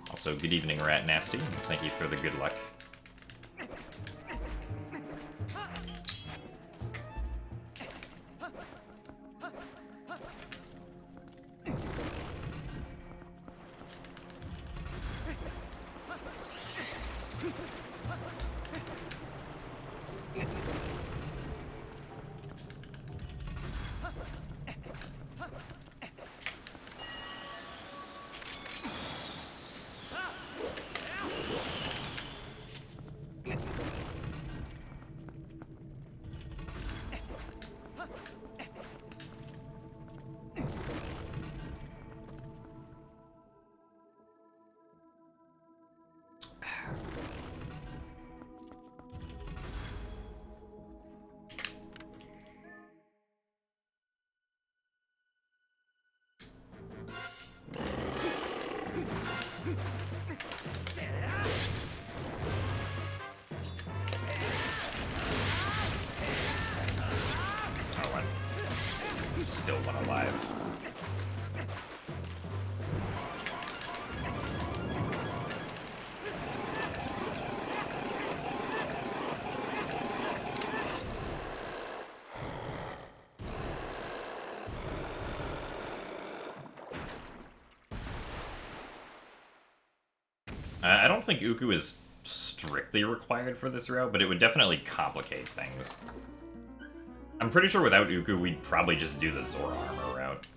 Also, good evening, Rat Nasty. Thank you for the good luck. don't think Uku is strictly required for this route, but it would definitely complicate things. I'm pretty sure without Uku, we'd probably just do the Zora armor route.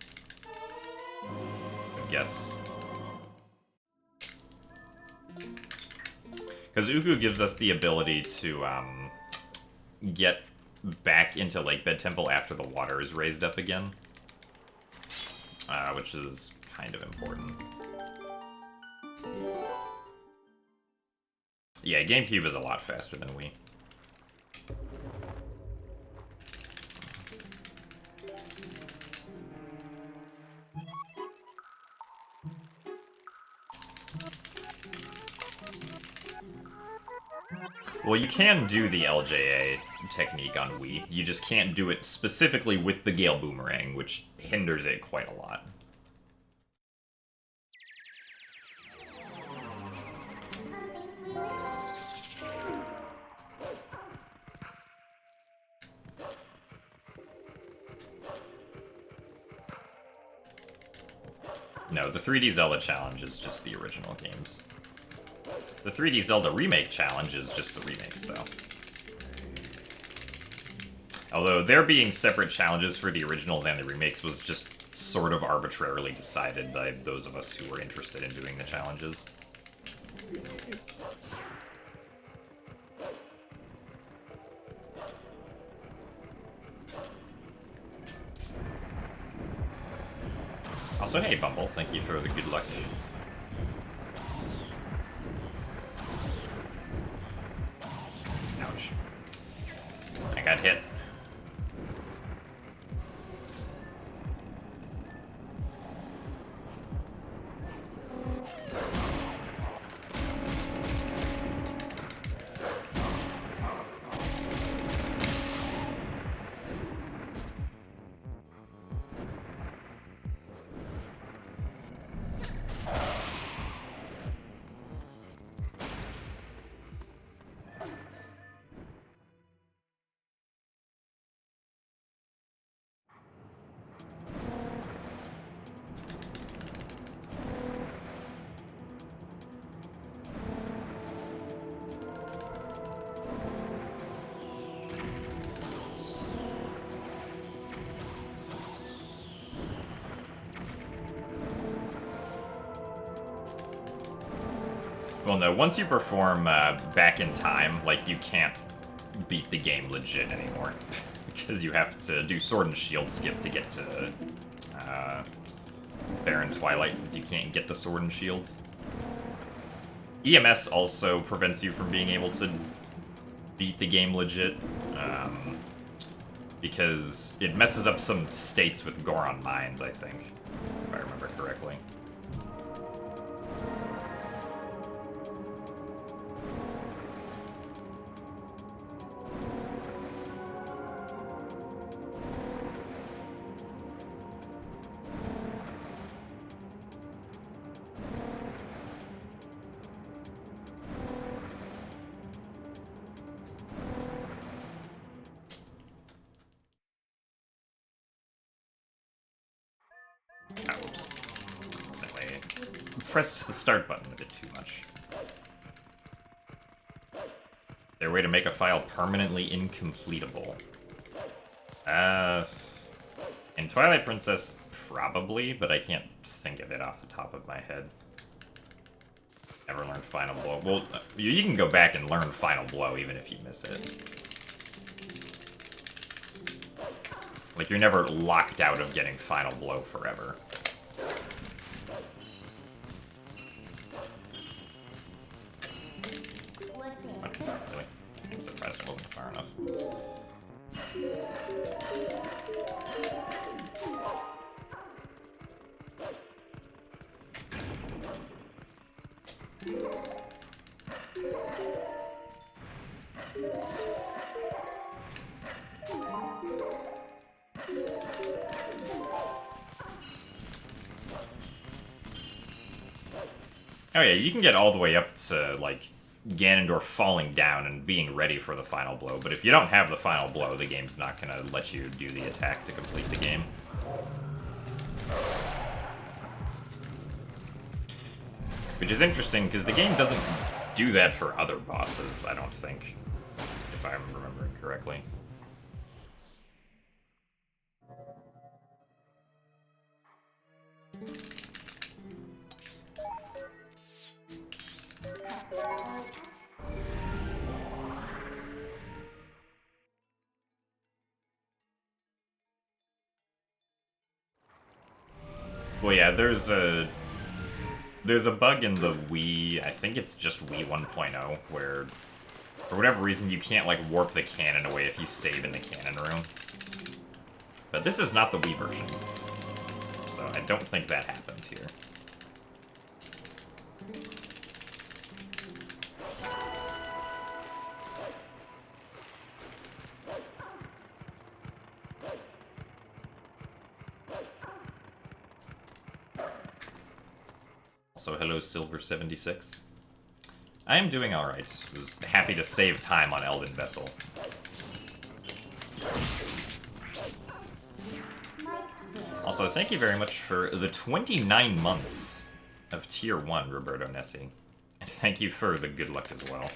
I guess. Because Uku gives us the ability to get back into Lakebed Temple after the water is raised up again. Which is kind of important. Yeah, GameCube is a lot faster than Wii. Well, you can do the LJA technique on Wii. You just can't do it specifically with the Gale Boomerang, which hinders it quite a lot. No, the 3D Zelda challenge is just the original games. The 3D Zelda Remake challenge is just the remakes, though. Although there being separate challenges for the originals and the remakes was just sort of arbitrarily decided by those of us who were interested in doing the challenges. Also, hey Bumble, thank you for the good luck. Ouch. I got hit. Well, no, once you perform back in time, like, you can't beat the game legit anymore. Because you have to do Sword and Shield skip to get to Barren Twilight, since you can't get the Sword and Shield. EMS also prevents you from being able to beat the game legit, because it messes up some states with Goron Mines, I think, if I remember correctly. Pressed the start button a bit too much. Their way to make a file permanently incompletable. In Twilight Princess, probably, but I can't think of it off the top of my head. Never learned Final Blow. Well, you can go back and learn Final Blow even if you miss it. Like, you're never locked out of getting Final Blow forever. Really? I'm surprised it wasn't far enough. Oh yeah, you can get all the way up to, like, Ganondorf falling down and being ready for the final blow, but if you don't have the final blow, the game's not gonna let you do the attack to complete the game. Which is interesting, because the game doesn't do that for other bosses, I don't think, if I'm remembering correctly. Well, yeah, there's a bug in the Wii, I think it's just Wii 1.0, where for whatever reason you can't like warp the cannon away if you save in the cannon room. But this is not the Wii version, so I don't think that happens here. So hello, Silver76. I am doing alright. Was happy to save time on Elden Vessel. Also, thank you very much for the 29 months of Tier 1, Roberto Nessi. And thank you for the good luck as well.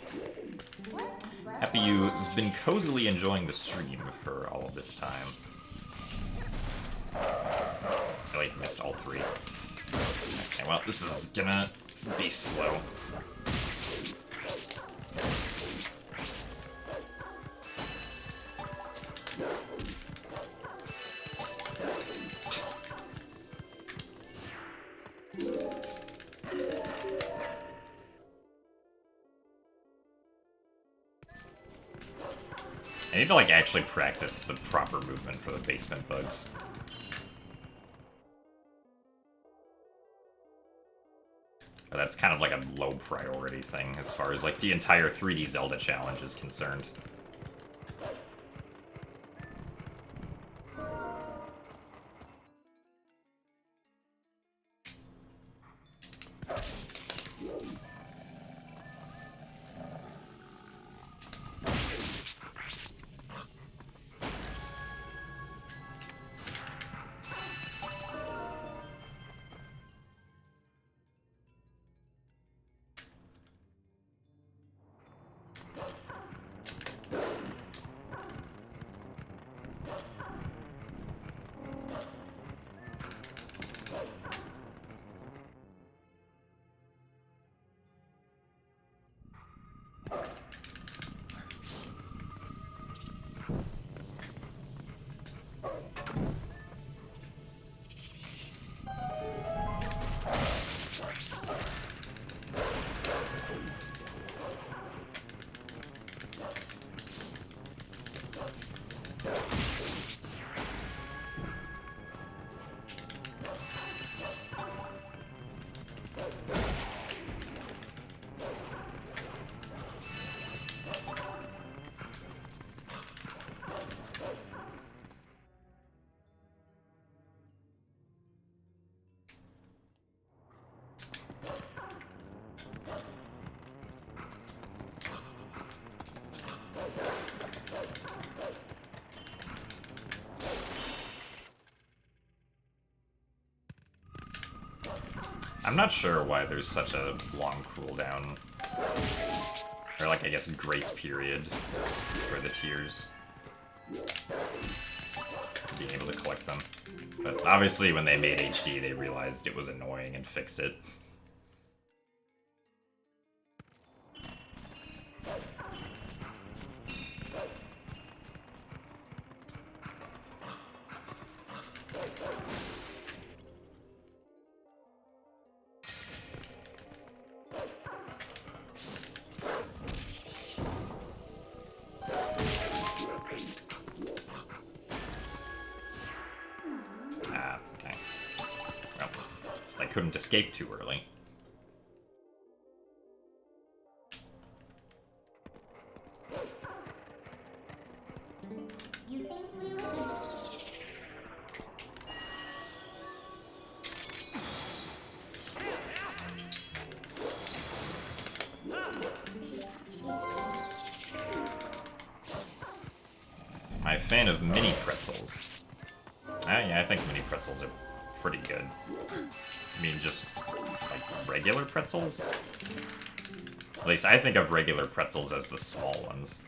Happy you've been cozily enjoying the stream for all of this time. I like missed all three. Okay, well, this is gonna be slow. I need to, like, actually practice the proper movement for the basement bugs. But that's kind of like a low priority thing as far as, like, the entire 3D Zelda challenge is concerned. I'm not sure why there's such a long cooldown. Or, like, I guess, grace period for the tiers. Being able to collect them. But obviously when they made HD, they realized it was annoying and fixed it. Couldn't escape too early. I'm a fan of mini pretzels. Yeah, I think mini pretzels are pretty good. I mean, just, like, regular pretzels? At least I think of regular pretzels as the small ones.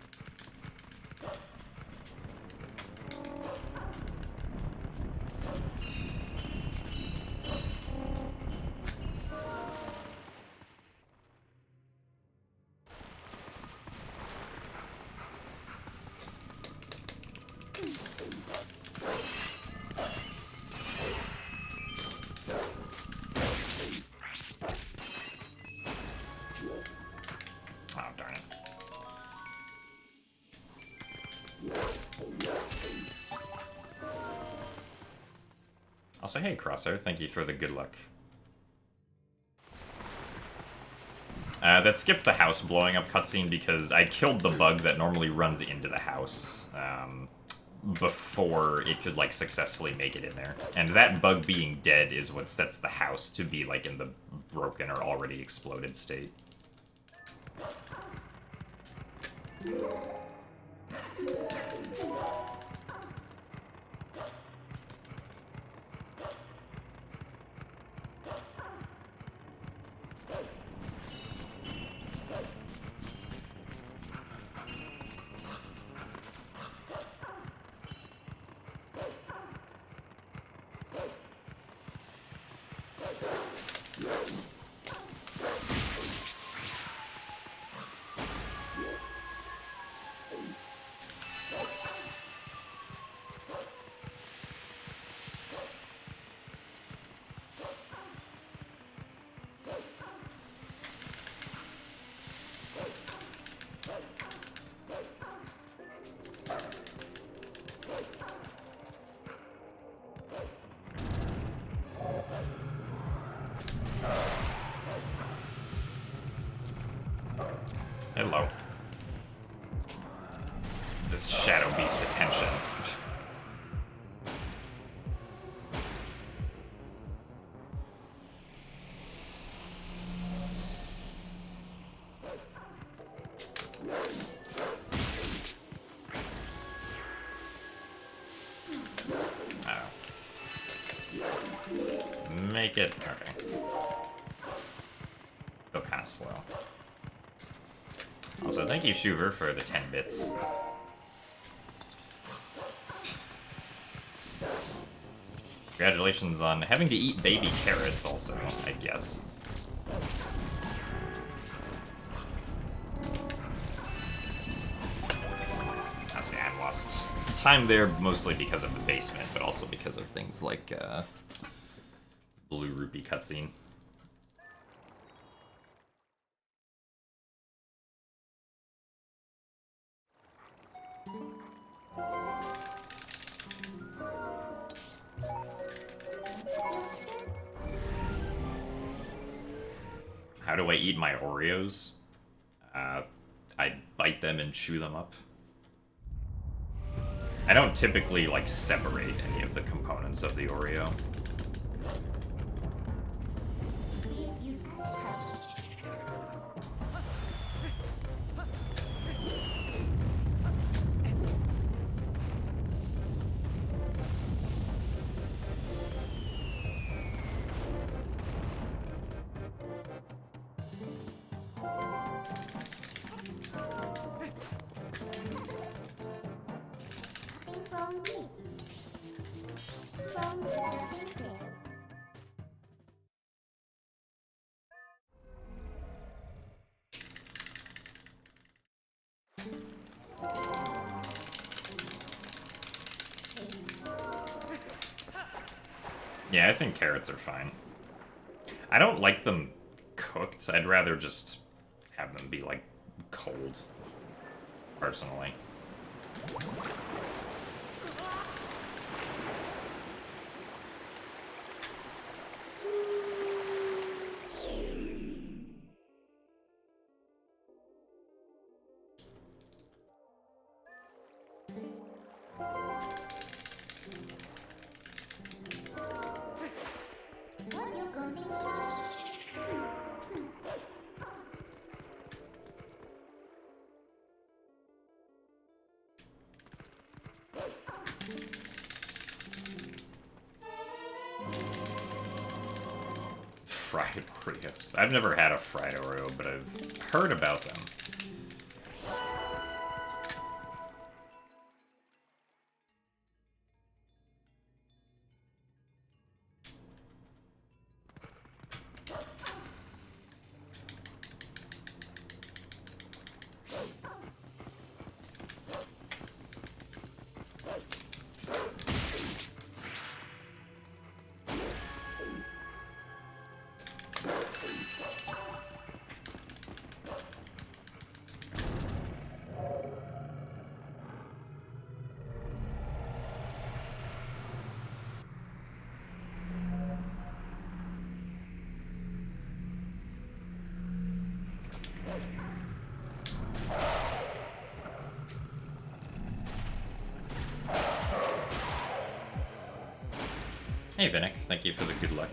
Oh, darn it. Also, hey, Crosshair, thank you for the good luck. That skipped the house blowing up cutscene because I killed the bug that normally runs into the house before it could, like, successfully make it in there. And that bug being dead is what sets the house to be, like, in the broken or already exploded state. Hello. This Shadow Beast's attention. Make it... okay. Go kind of slow. Also, thank you, Shuver, for the 10 bits. Congratulations on having to eat baby carrots, also, I guess. Honestly, I lost time there mostly because of the basement, but also because of things like Blue Rupee cutscene. How do I eat my Oreos? I bite them and chew them up. I don't typically, like, separate any of the components of the Oreo. Yeah, I think carrots are fine. I don't like them cooked. I'd rather just have them be, like, cold, personally. fried Oreos. I've never had a fried Oreo, but I've heard about them. Hey, Vinnick, thank you for the good luck.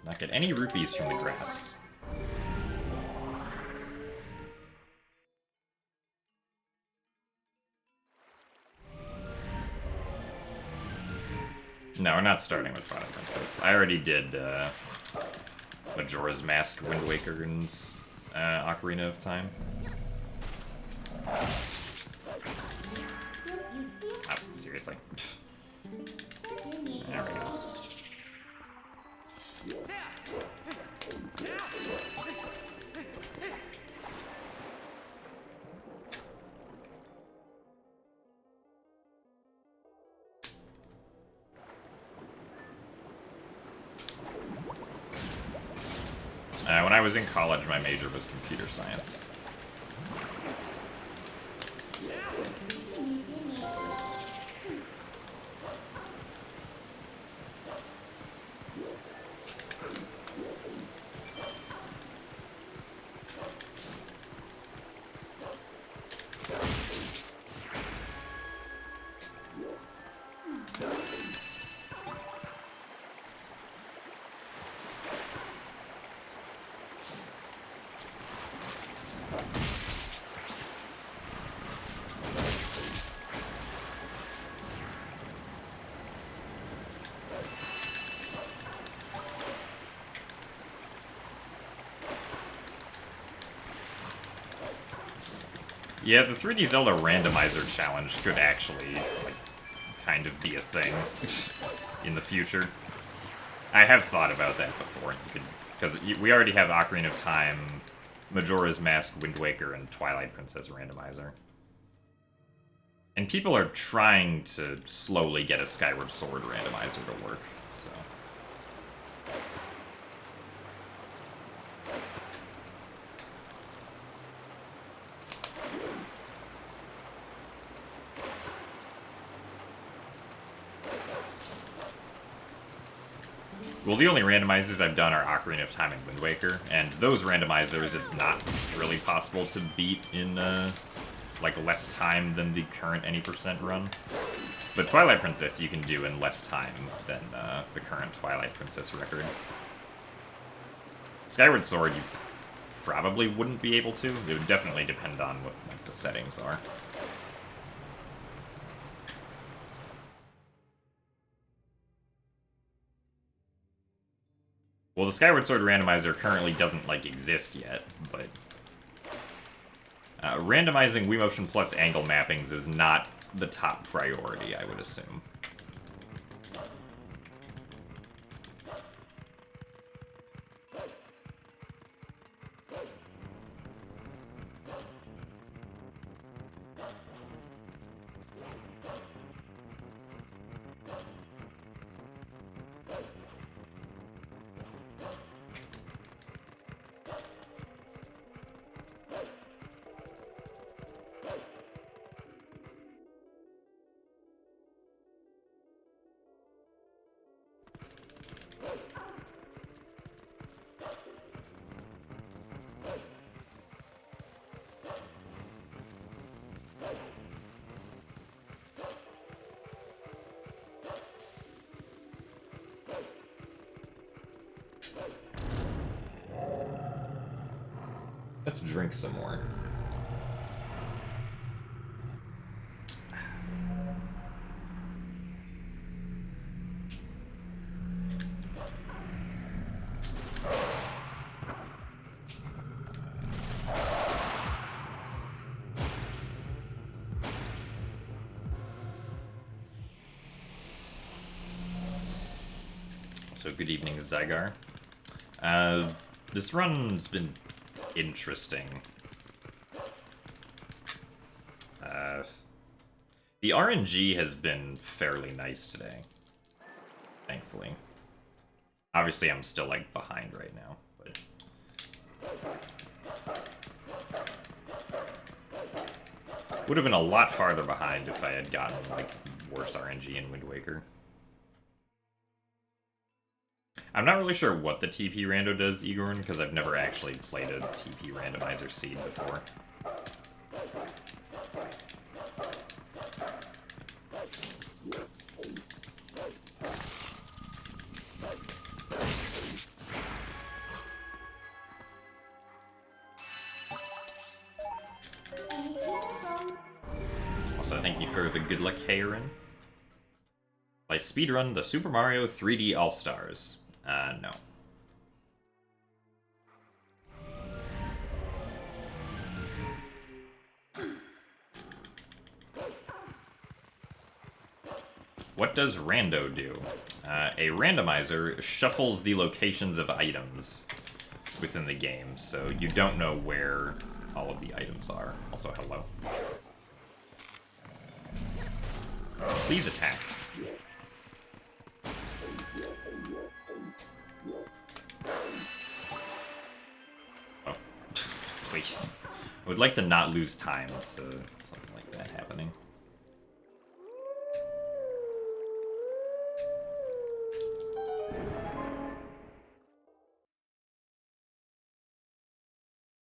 Not get any rupees from the grass. No, we're not starting with Twilight Princess. I already did Majora's Mask, Wind Waker, and Ocarina of Time. Oh, seriously. There we go. When I was in college, my major was computer science. Yeah, the 3D Zelda randomizer challenge could actually, like, kind of be a thing in the future. I have thought about that before, because we already have Ocarina of Time, Majora's Mask, Wind Waker, and Twilight Princess randomizer. And people are trying to slowly get a Skyward Sword randomizer to work, so... Well, the only randomizers I've done are Ocarina of Time and Wind Waker, and those randomizers it's not really possible to beat in, like, less time than the current any % run. But Twilight Princess you can do in less time than the current Twilight Princess record. Skyward Sword you probably wouldn't be able to. It would definitely depend on what, like, the settings are. Well, the Skyward Sword randomizer currently doesn't, like, exist yet, but... randomizing Wiimotion Plus angle mappings is not the top priority, I would assume. Let's drink some more. So good evening, Zygar. This run's been interesting. The RNG has been fairly nice today, thankfully. Obviously, I'm still, like, behind right now, but... Would have been a lot farther behind if I had gotten, like, worse RNG in Wind Waker. I'm not really sure what the TP rando does, Igorn, because I've never actually played a TP randomizer seed before. Also, thank you for the good luck, Hayron. I speedrun the Super Mario 3D All-Stars. No. What does Rando do? A randomizer shuffles the locations of items within the game, so you don't know where all of the items are. Also, hello. Please attack. Oh, please. I would like to not lose time to something like that happening.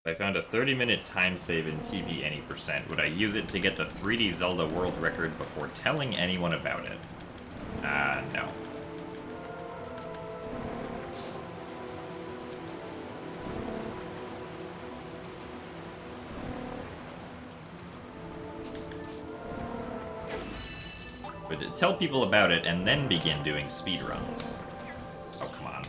If I found a 30-minute time save in TV any percent, would I use it to get the 3D Zelda world record before telling anyone about it? No. But tell people about it and then begin doing speedruns. Oh, come on.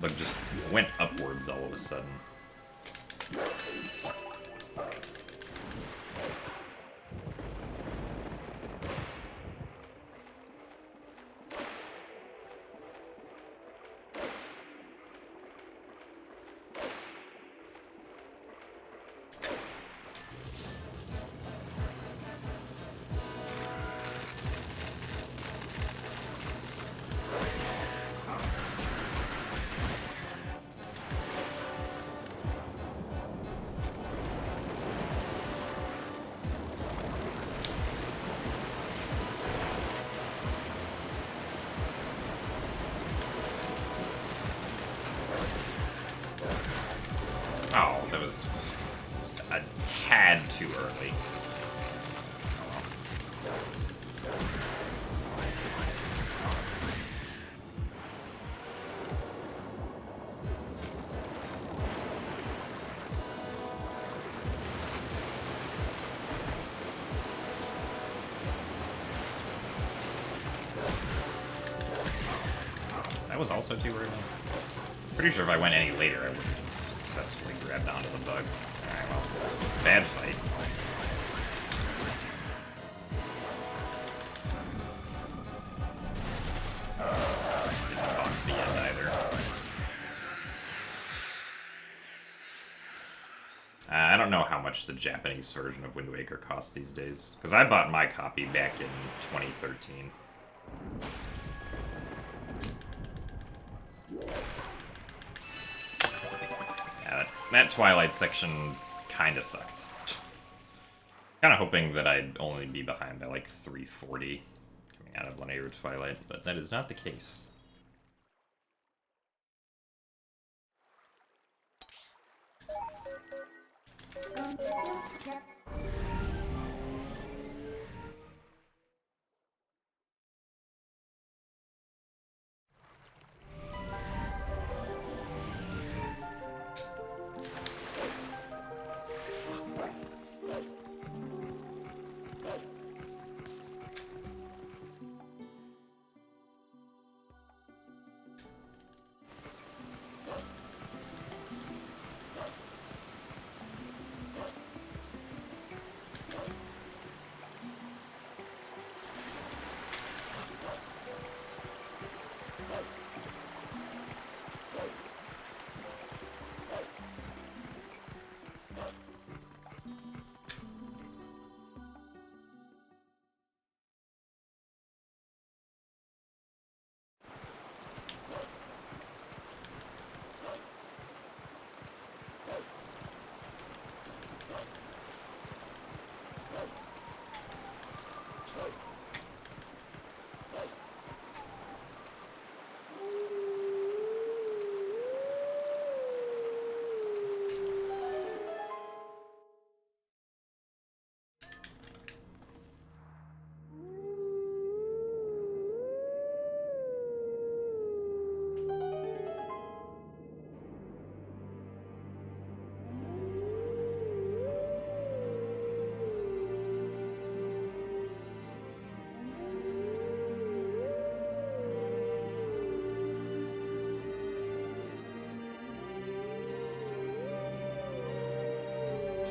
But just went upwards all of a sudden. Oh, that was a tad too early. That was also too early. Pretty sure if I went any later, I wouldn't have successfully grabbed onto the bug. Alright, well, bad fight. Didn't talk to the end either. I don't know how much the Japanese version of Wind Waker costs these days, because I bought my copy back in 2013. Yeah, that Twilight section kind of sucked. Kind of hoping that I'd only be behind by like 340 coming out of Linear Twilight, but that is not the case.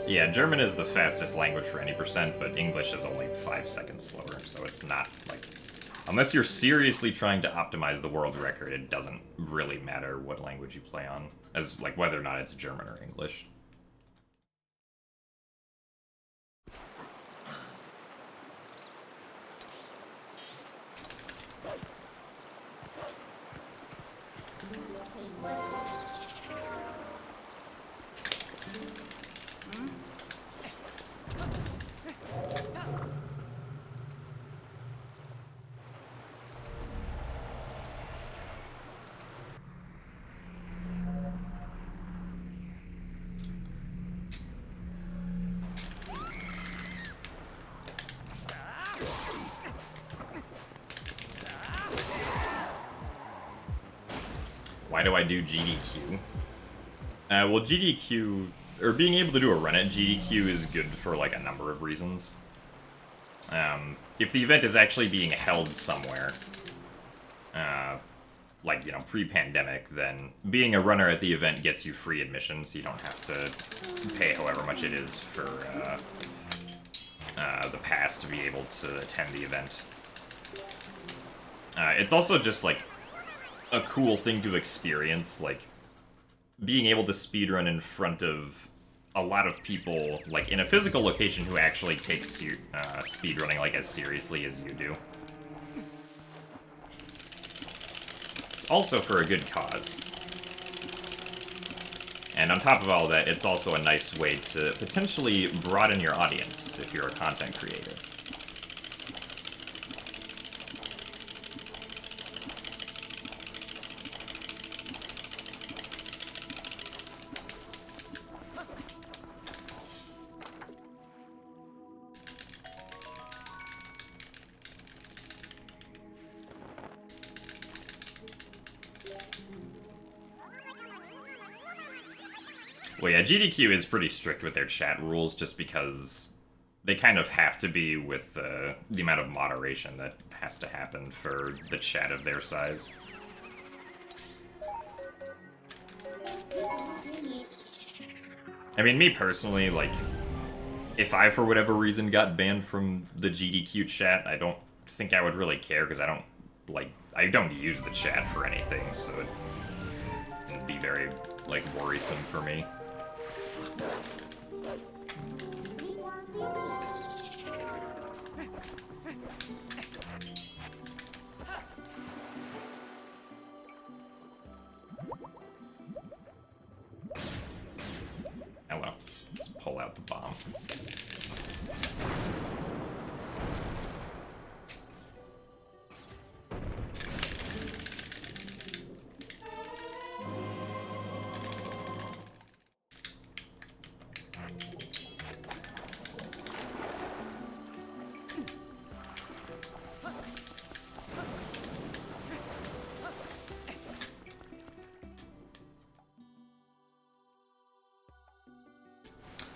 Yeah, German is the fastest language for any percent, but English is only 5 seconds slower, so it's not, like... Unless you're seriously trying to optimize the world record, it doesn't really matter what language you play on, as, like, whether or not it's German or English. Why do I do GDQ? Well, GDQ, or being able to do a run at GDQ is good for, like, a number of reasons. If the event is actually being held somewhere, like, you know, pre-pandemic, then being a runner at the event gets you free admission, so you don't have to pay however much it is for the pass to be able to attend the event. It's also just, like, a cool thing to experience, like, being able to speedrun in front of a lot of people, like, in a physical location who actually takes to speedrunning, like, as seriously as you do. It's also for a good cause. And on top of all that, it's also a nice way to potentially broaden your audience if you're a content creator. Well, yeah, GDQ is pretty strict with their chat rules just because they kind of have to be with the amount of moderation that has to happen for the chat of their size. I mean, me personally, like, if I, for whatever reason, got banned from the GDQ chat, I don't think I would really care, because I don't use the chat for anything, so it'd be very, like, worrisome for me. Hello. Let's pull out the bomb.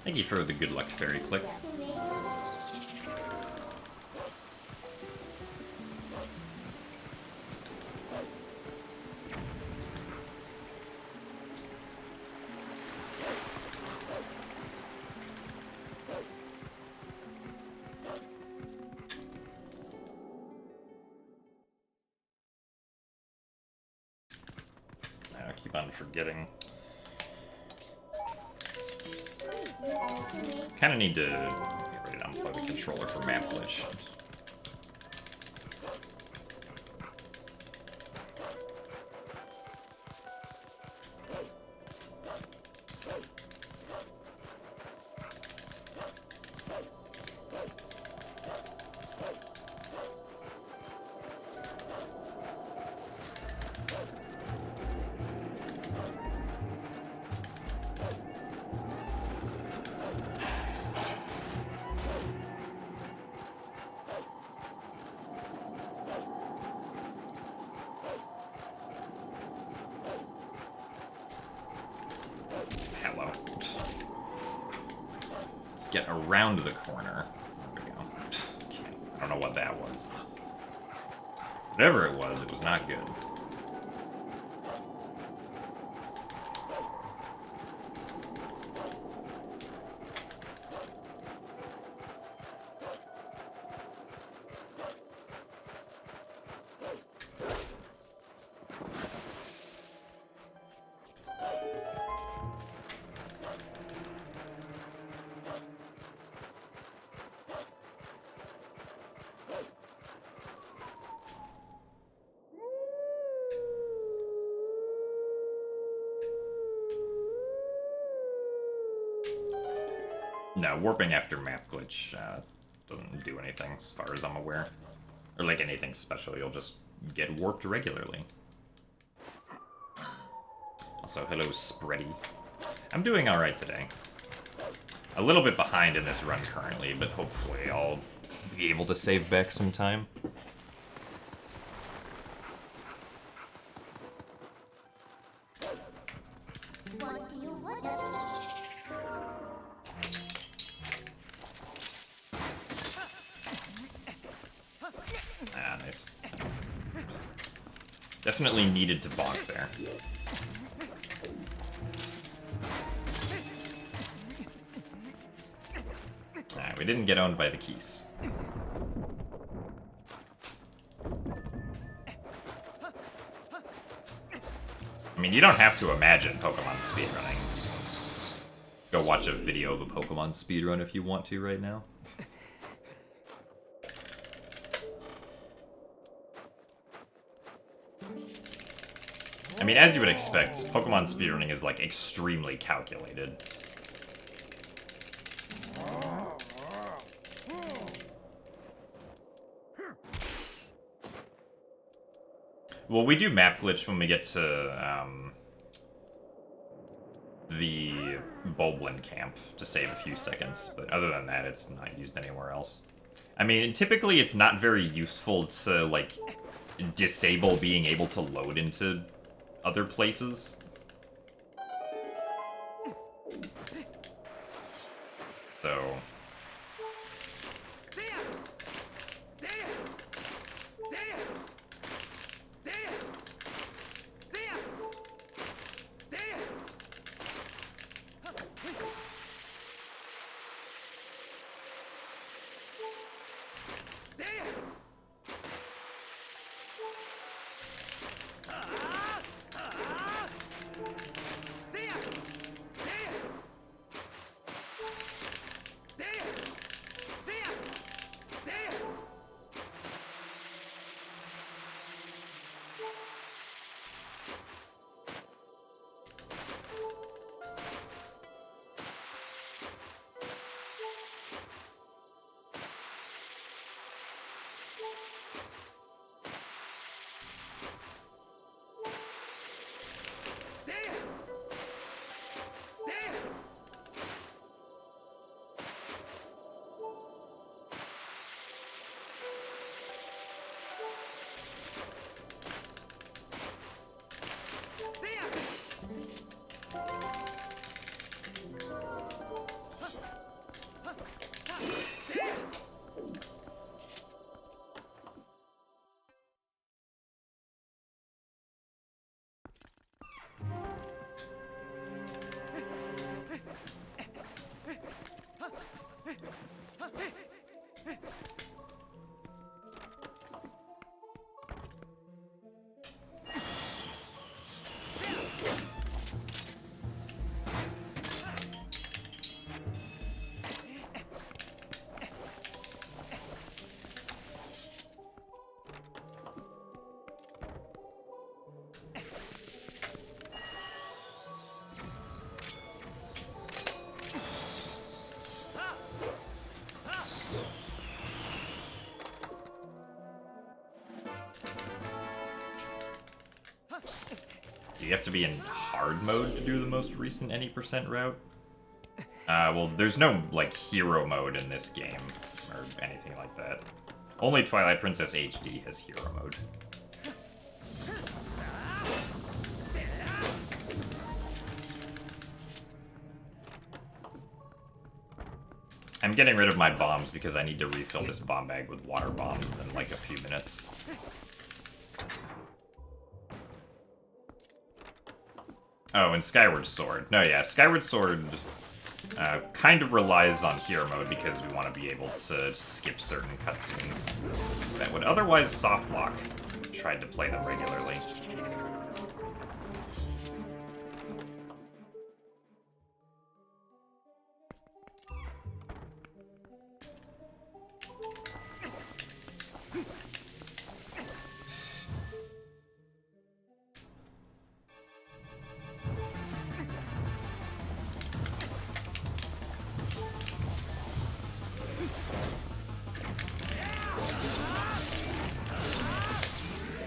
Thank you for the good luck fairy click. I keep on forgetting. Kind of need to get ready to unplug the controller for map glitch. Hello. Let's get around the corner. There we go. Okay. I don't know what that was. Whatever it was not good. No, warping after map glitch doesn't do anything as far as I'm aware. Or like anything special, you'll just get warped regularly. Also, hello Spready. I'm doing alright today. A little bit behind in this run currently, but hopefully I'll be able to save back some time. Ah, nice. Definitely needed to bonk there. Alright, we didn't get owned by the keys. I mean, you don't have to imagine Pokemon speedrunning. Go watch a video of a Pokemon speedrun if you want to right now. I mean, as you would expect, Pokemon speedrunning is, like, extremely calculated. Well, we do map glitch when we get to, the Bulblin camp to save a few seconds, but other than that, it's not used anywhere else. I mean, typically it's not very useful to, like, disable being able to load into other places. So... Do you have to be in hard mode to do the most recent any % route? Well, there's no, like, hero mode in this game, or anything like that. Only Twilight Princess HD has hero mode. I'm getting rid of my bombs because I need to refill this bomb bag with water bombs in, like, a few minutes. Oh, and Skyward Sword. No, yeah, Skyward Sword kind of relies on hero mode because we want to be able to skip certain cutscenes that would otherwise soft lock if we tried to play them regularly.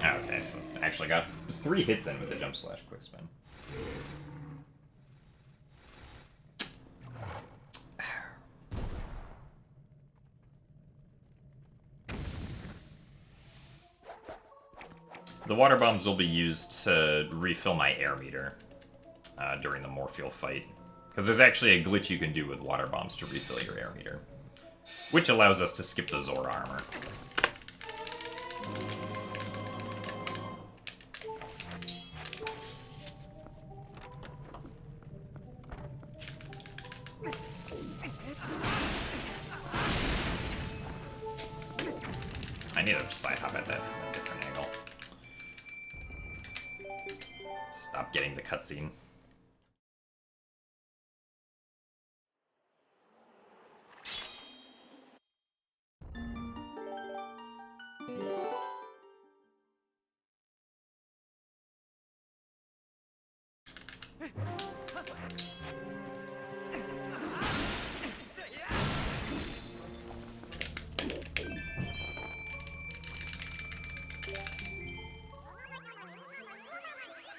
Okay, so I actually got 3 hits in with the jump slash quick spin. The water bombs will be used to refill my air meter during the Morpheal fight. Because there's actually a glitch you can do with water bombs to refill your air meter, which allows us to skip the Zora armor. I need to side hop at that from a different angle. Stop getting the cutscene.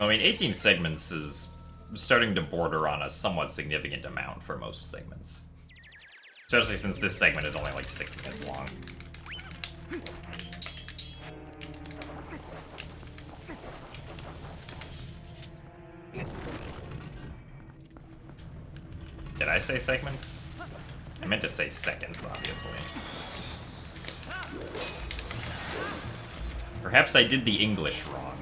I mean, 18 segments is starting to border on a somewhat significant amount for most segments. Especially since this segment is only like 6 minutes long. Did I say segments? I meant to say seconds, obviously. Perhaps I did the English wrong.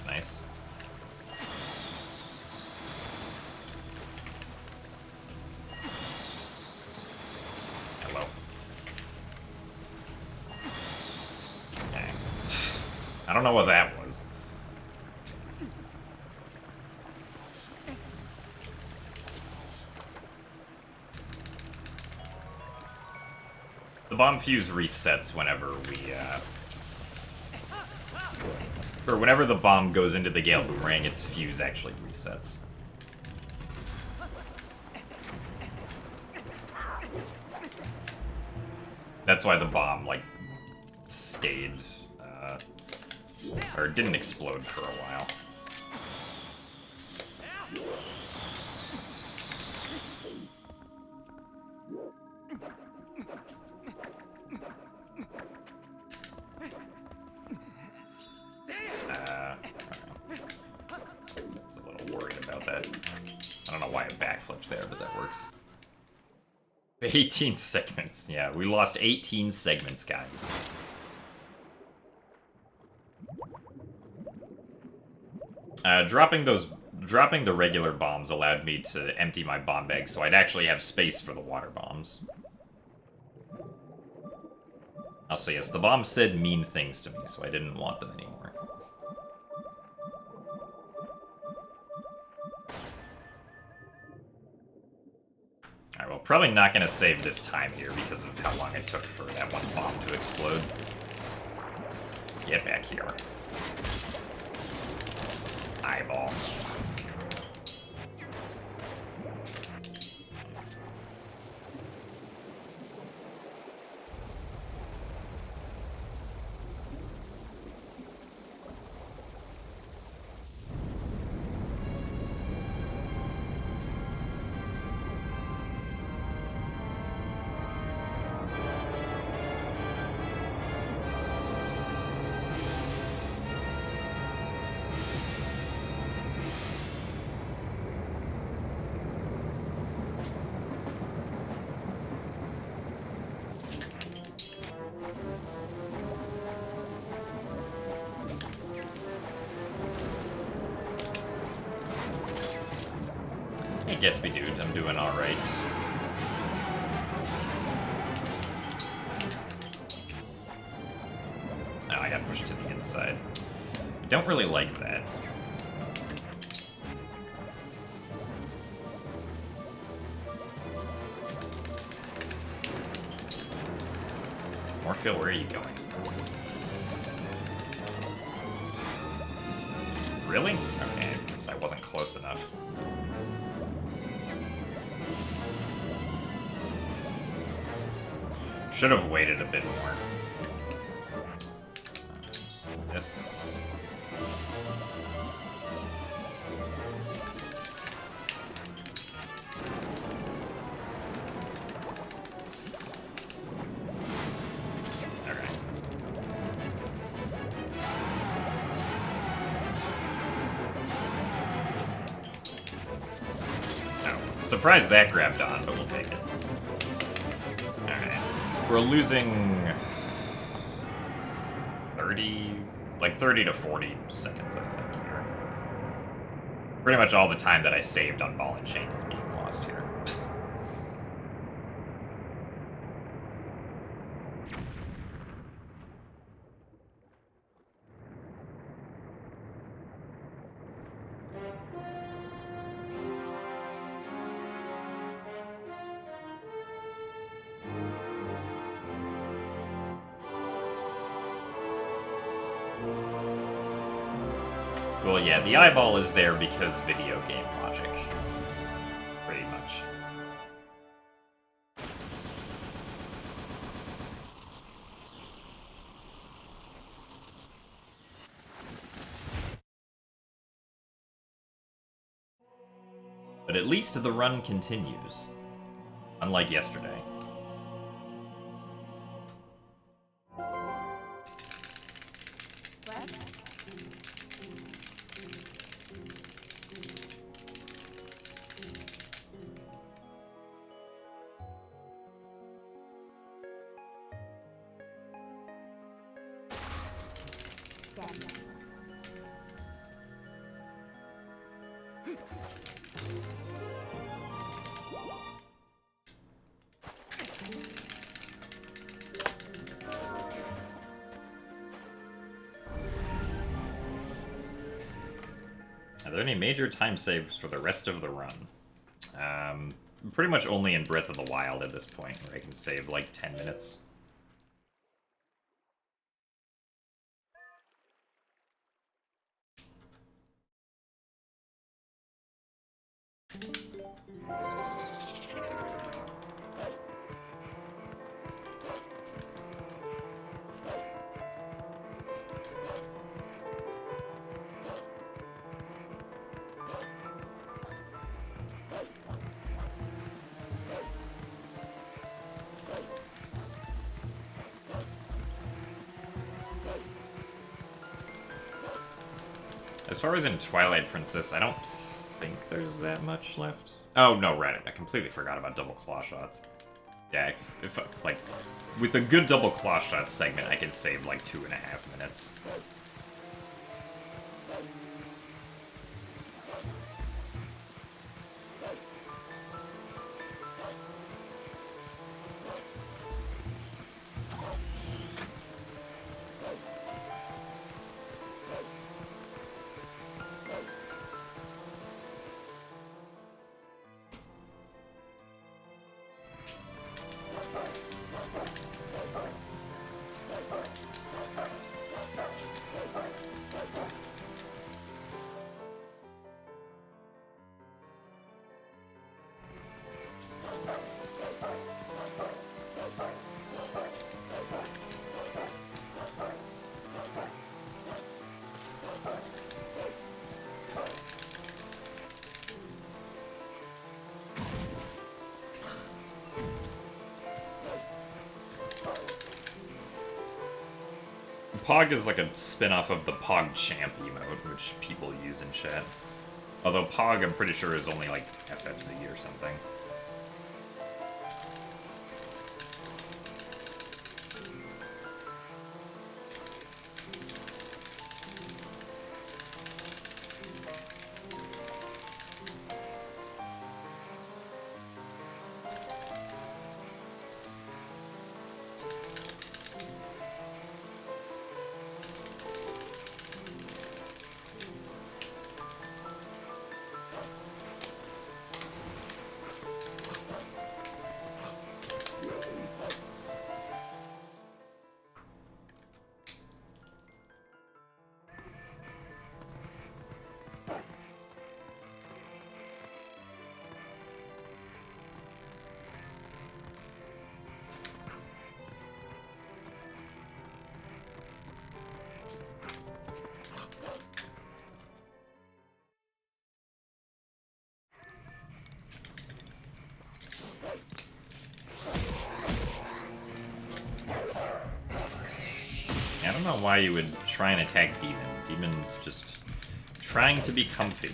Nice. Hello. Okay. I don't know what that was. The bomb fuse resets whenever we, or whenever the bomb goes into the Gale Boomerang, its fuse actually resets. That's why the bomb, like, stayed, or didn't explode for a while. I was a little worried about that. I don't know why it backflipped there, but that works. 18 segments. Yeah, we lost 18 segments, guys. Dropping the regular bombs allowed me to empty my bomb bag, so I'd actually have space for the water bombs. Also, yes, the bombs said mean things to me, so I didn't want them anymore. Alright, well, probably not gonna save this time here because of how long it took for that one bomb to explode. Get back here. Eyeball. Hey, Gatsby dude, I'm doing alright. Oh, I got pushed to the inside. I don't really like that. Morphle, where are you going? Really? Okay, I guess I wasn't close enough. Should have waited a bit more. So this... Okay. Oh, surprised that grabbed on, but we'll take it. Alright. We're losing 30 to 40 seconds, I think, here. Pretty much all the time that I saved on Ball and Chain is being lost here. Well, yeah, the eyeball is there because video game logic. Pretty much. But at least the run continues. Unlike yesterday. Are there any major time saves for the rest of the run? Pretty much only in Breath of the Wild at this point, where I can save like 10 minutes. As far as in Twilight Princess, I don't think there's that much left. Oh, no, right. I completely forgot about double claw shots. Yeah, if like, with a good double claw shot segment, I can save like 2.5 minutes. Pog is like a spin-off of the PogChamp emote, which people use in chat. Although Pog, I'm pretty sure, is only like FFZ or something. don't know why you would try and attack Demon. Demon's just trying to be comfy.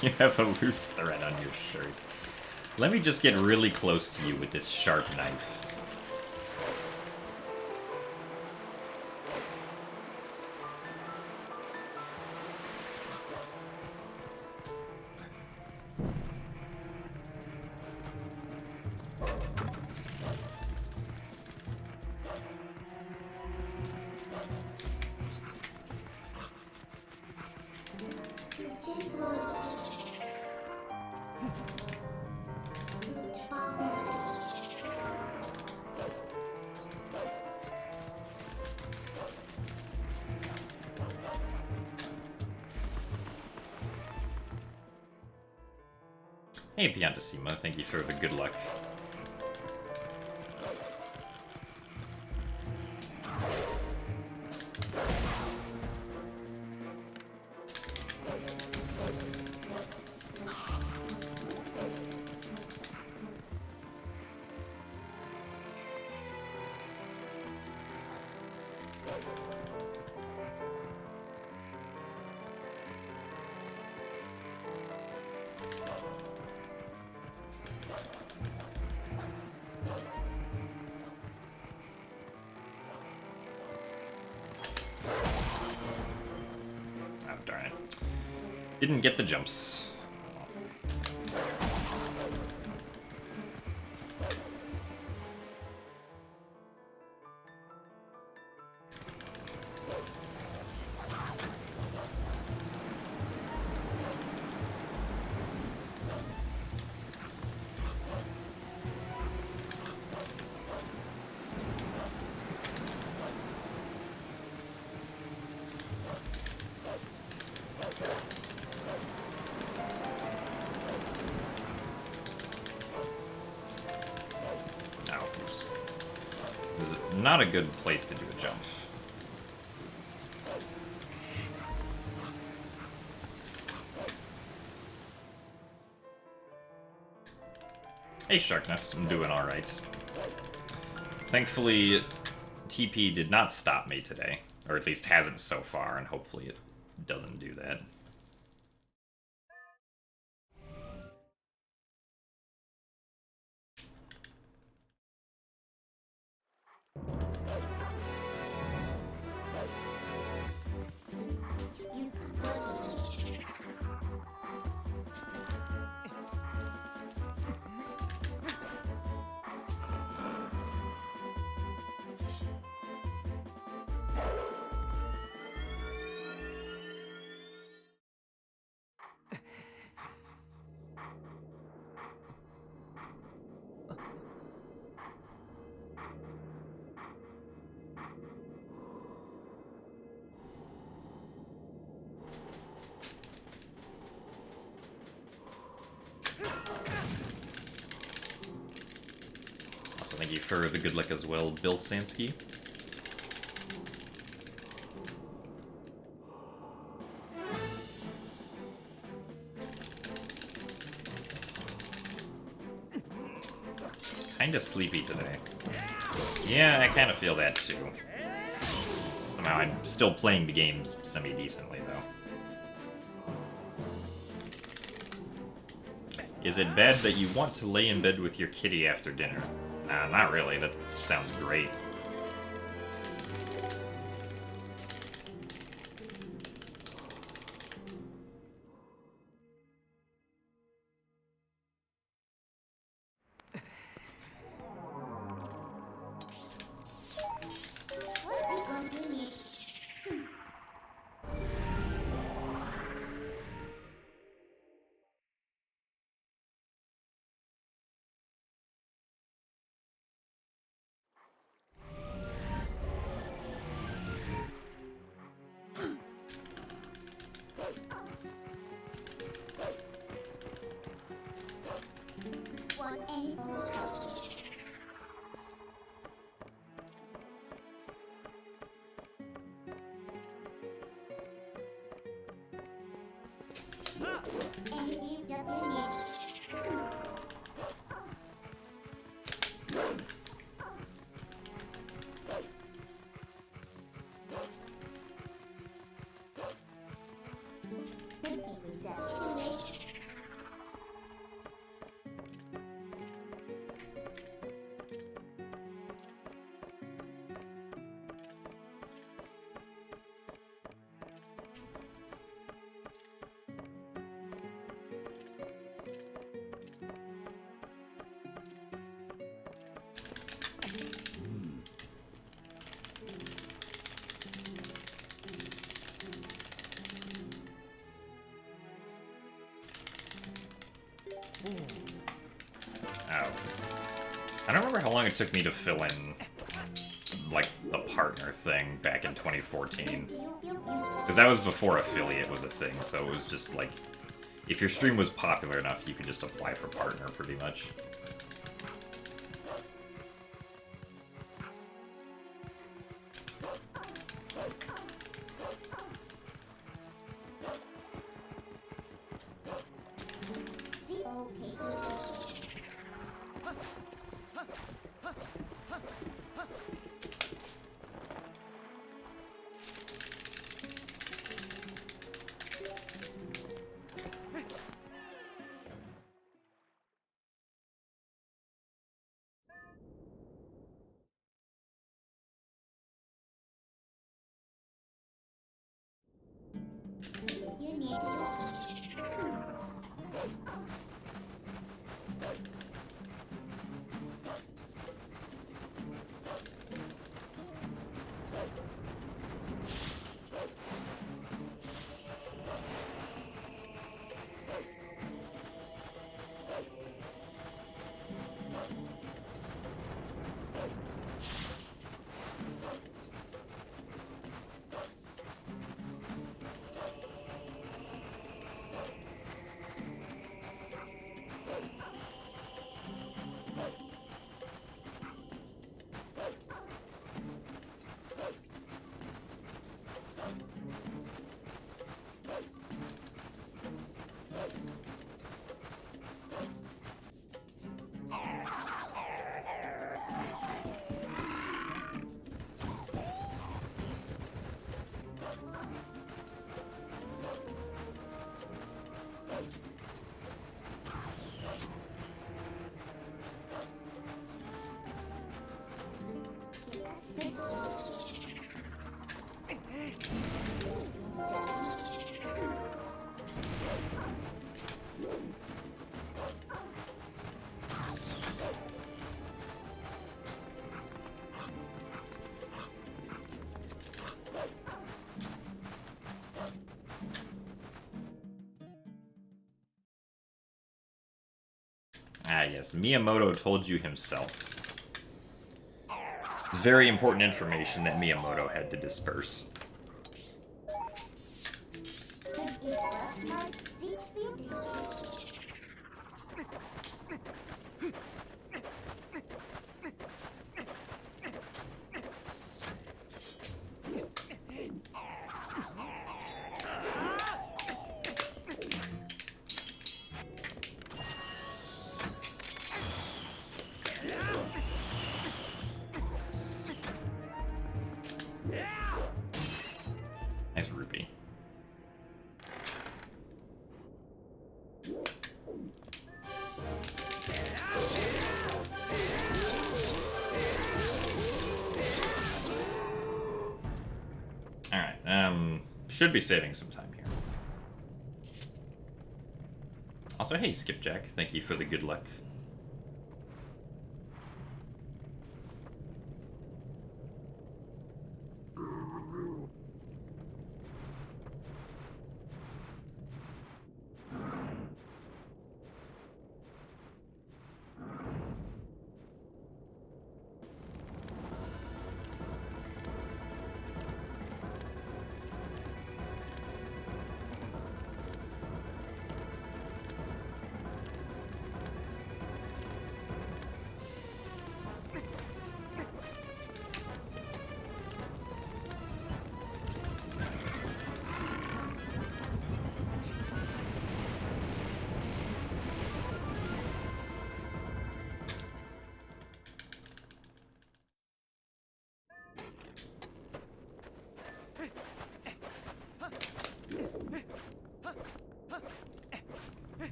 You have a loose thread on your shirt. Let me just get really close to you with this sharp knife. Hey, Piantissima, thank you for the good luck. Didn't get the jumps. Not a good place to do a jump. Hey Sharkness, I'm doing alright. Thankfully, TP did not stop me today. Or at least hasn't so far, and hopefully it doesn't do that. Thank you for the good luck as well, Bill Sansky. Kinda sleepy today. Yeah, I kinda feel that too. Somehow I'm still playing the games semi-decently, though. Is it bad that you want to lay in bed with your kitty after dinner? Nah, not really. That sounds great. Oh. I don't remember how long it took me to fill in, like, the partner thing back in 2014. Because that was before affiliate was a thing, so it was just, like, if your stream was popular enough, you could just apply for partner, pretty much. Ah, yes. Miyamoto told you himself. It's very important information that Miyamoto had to disperse. Nice rupee. Alright, should be saving some time here. Also, hey, Skipjack, thank you for the good luck.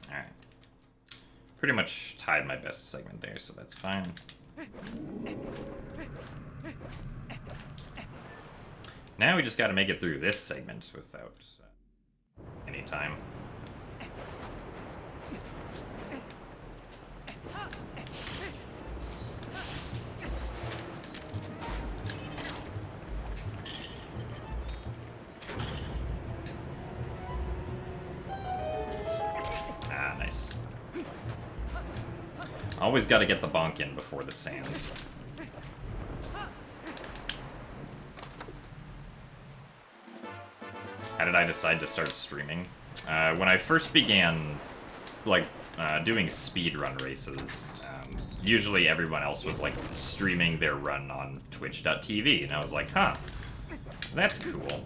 Alright. Pretty much tied my best segment there, so that's fine. Now we just gotta make it through this segment without any time. Ah, nice. Always gotta get the bonk in before the sand. How did I decide to start streaming? When I first began, like, doing speedrun races, usually everyone else was, like, streaming their run on twitch.tv, and I was like, huh, that's cool.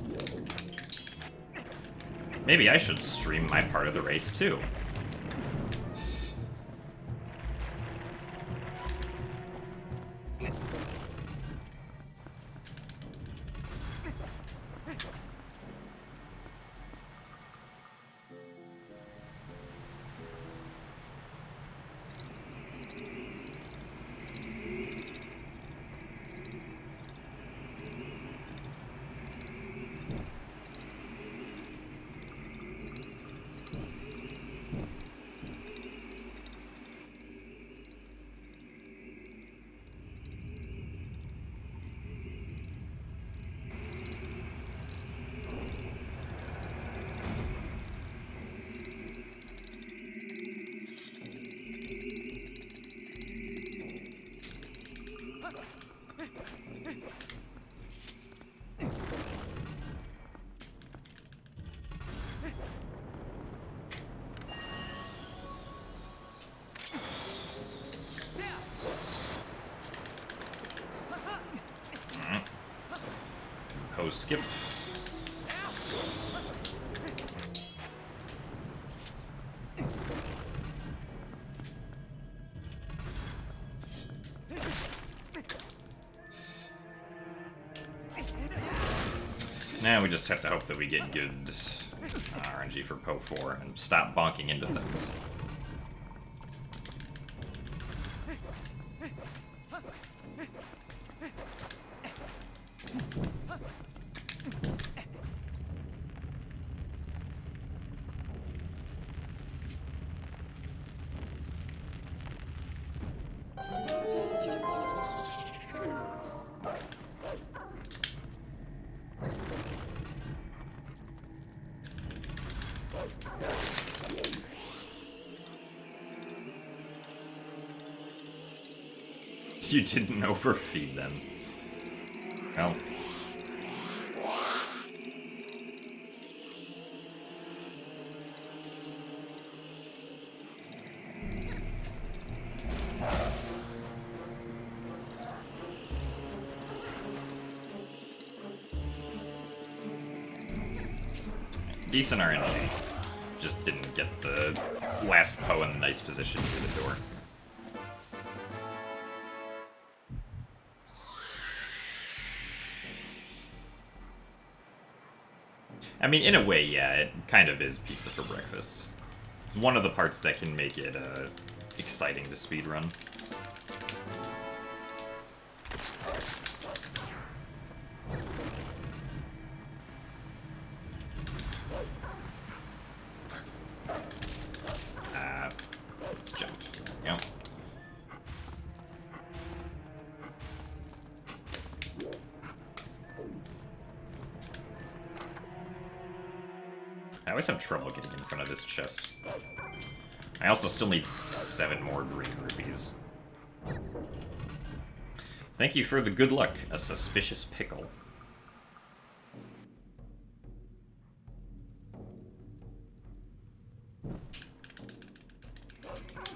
Maybe I should stream my part of the race, too. Skip. Now we just have to hope that we get good RNG for Po 4 and stop bonking into things. You didn't overfeed them. Well. Decent RNG. Just didn't get the last Poe in a nice position through the door. I mean, in a way, yeah, it kind of is pizza for breakfast. It's one of the parts that can make it exciting to speedrun. Let's jump. There we go. I always have trouble getting in front of this chest. I also still need 7 more green rupees. Thank you for the good luck, a suspicious pickle.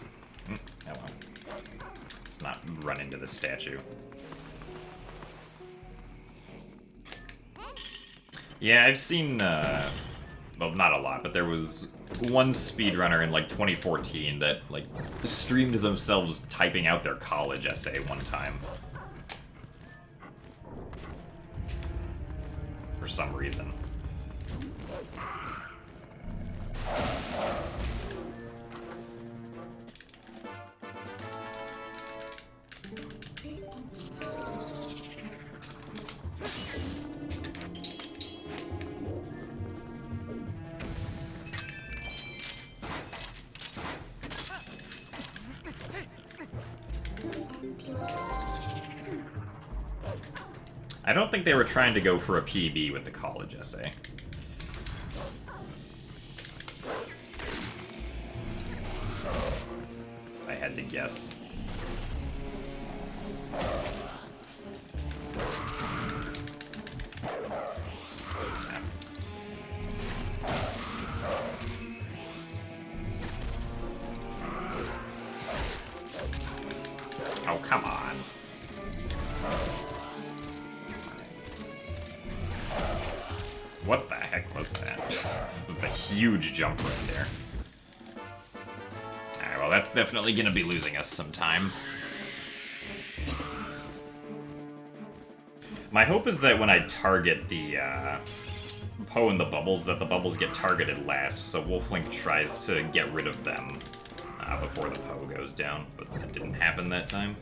Oh well. Let's not run into the statue. Yeah, I've seen, well, not a lot, but there was one speedrunner in, like, 2014 that, like, streamed themselves typing out their college essay one time. For some reason. I don't think they were trying to go for a PB with the college essay. I had to guess. Oh, come on. What the heck was that? It was a huge jump right there. Alright, well that's definitely gonna be losing us some time. My hope is that when I target the Poe and the bubbles, that the bubbles get targeted last, so Wolflink tries to get rid of them before the Poe goes down, but that didn't happen that time.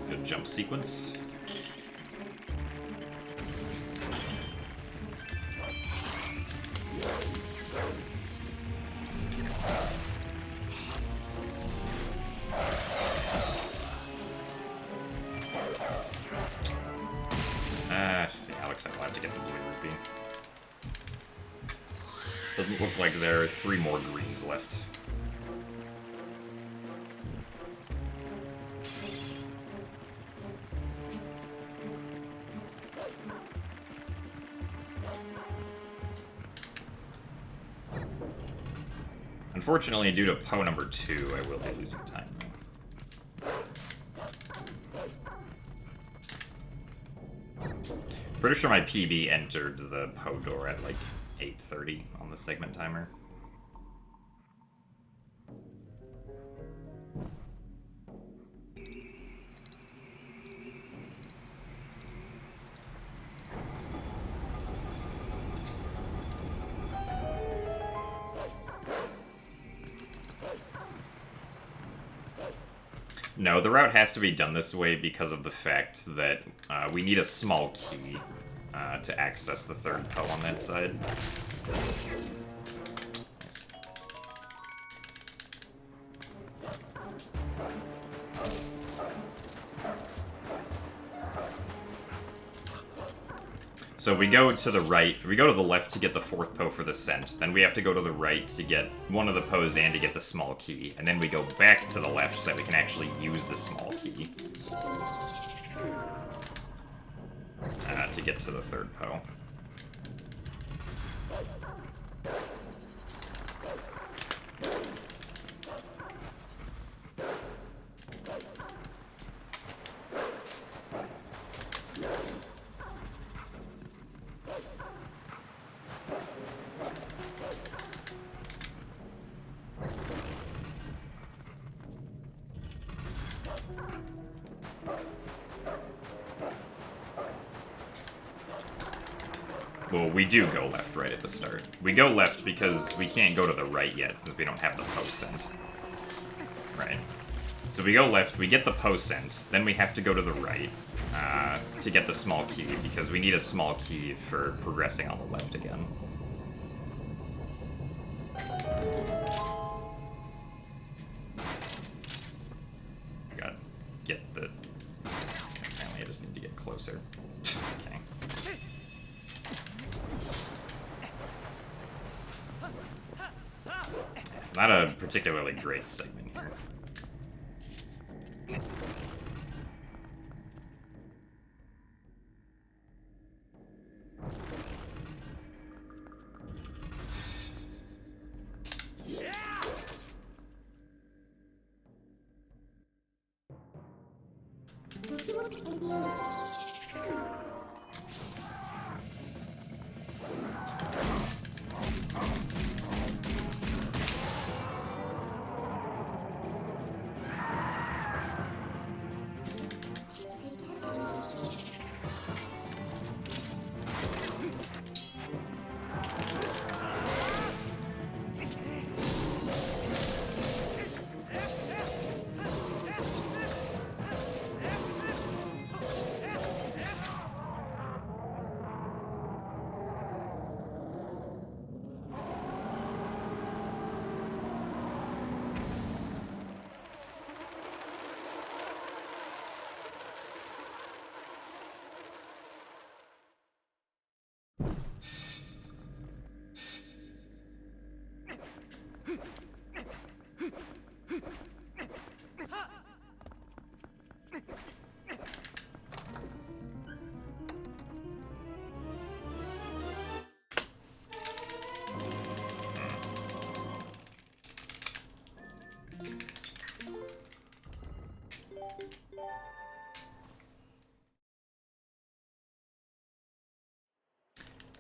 Good jump sequence. Alex, I'll have to get the blue rupee. Doesn't look like there are 3 more greens left. Unfortunately, due to Poe number 2, I will be losing time. Pretty sure my PB entered the Poe door at like 8:30 on the segment timer. No, the route has to be done this way because of the fact that we need a small key to access the 3rd Poe on that side. Nice. So we go to the right, we go to the left to get the 4th Poe for the scent, then we have to go to the right to get one of the Poes and to get the small key, and then we go back to the left so that we can actually use the small key to get to the 3rd Poe. Well, we do go left right at the start. We go left because we can't go to the right yet since we don't have the Poe scent. Right. So we go left, we get the Poe scent, then we have to go to the right to get the small key because we need a small key for progressing on the left again. I gotta get the... Apparently I just need to get closer. Okay. Not a particularly great segment here.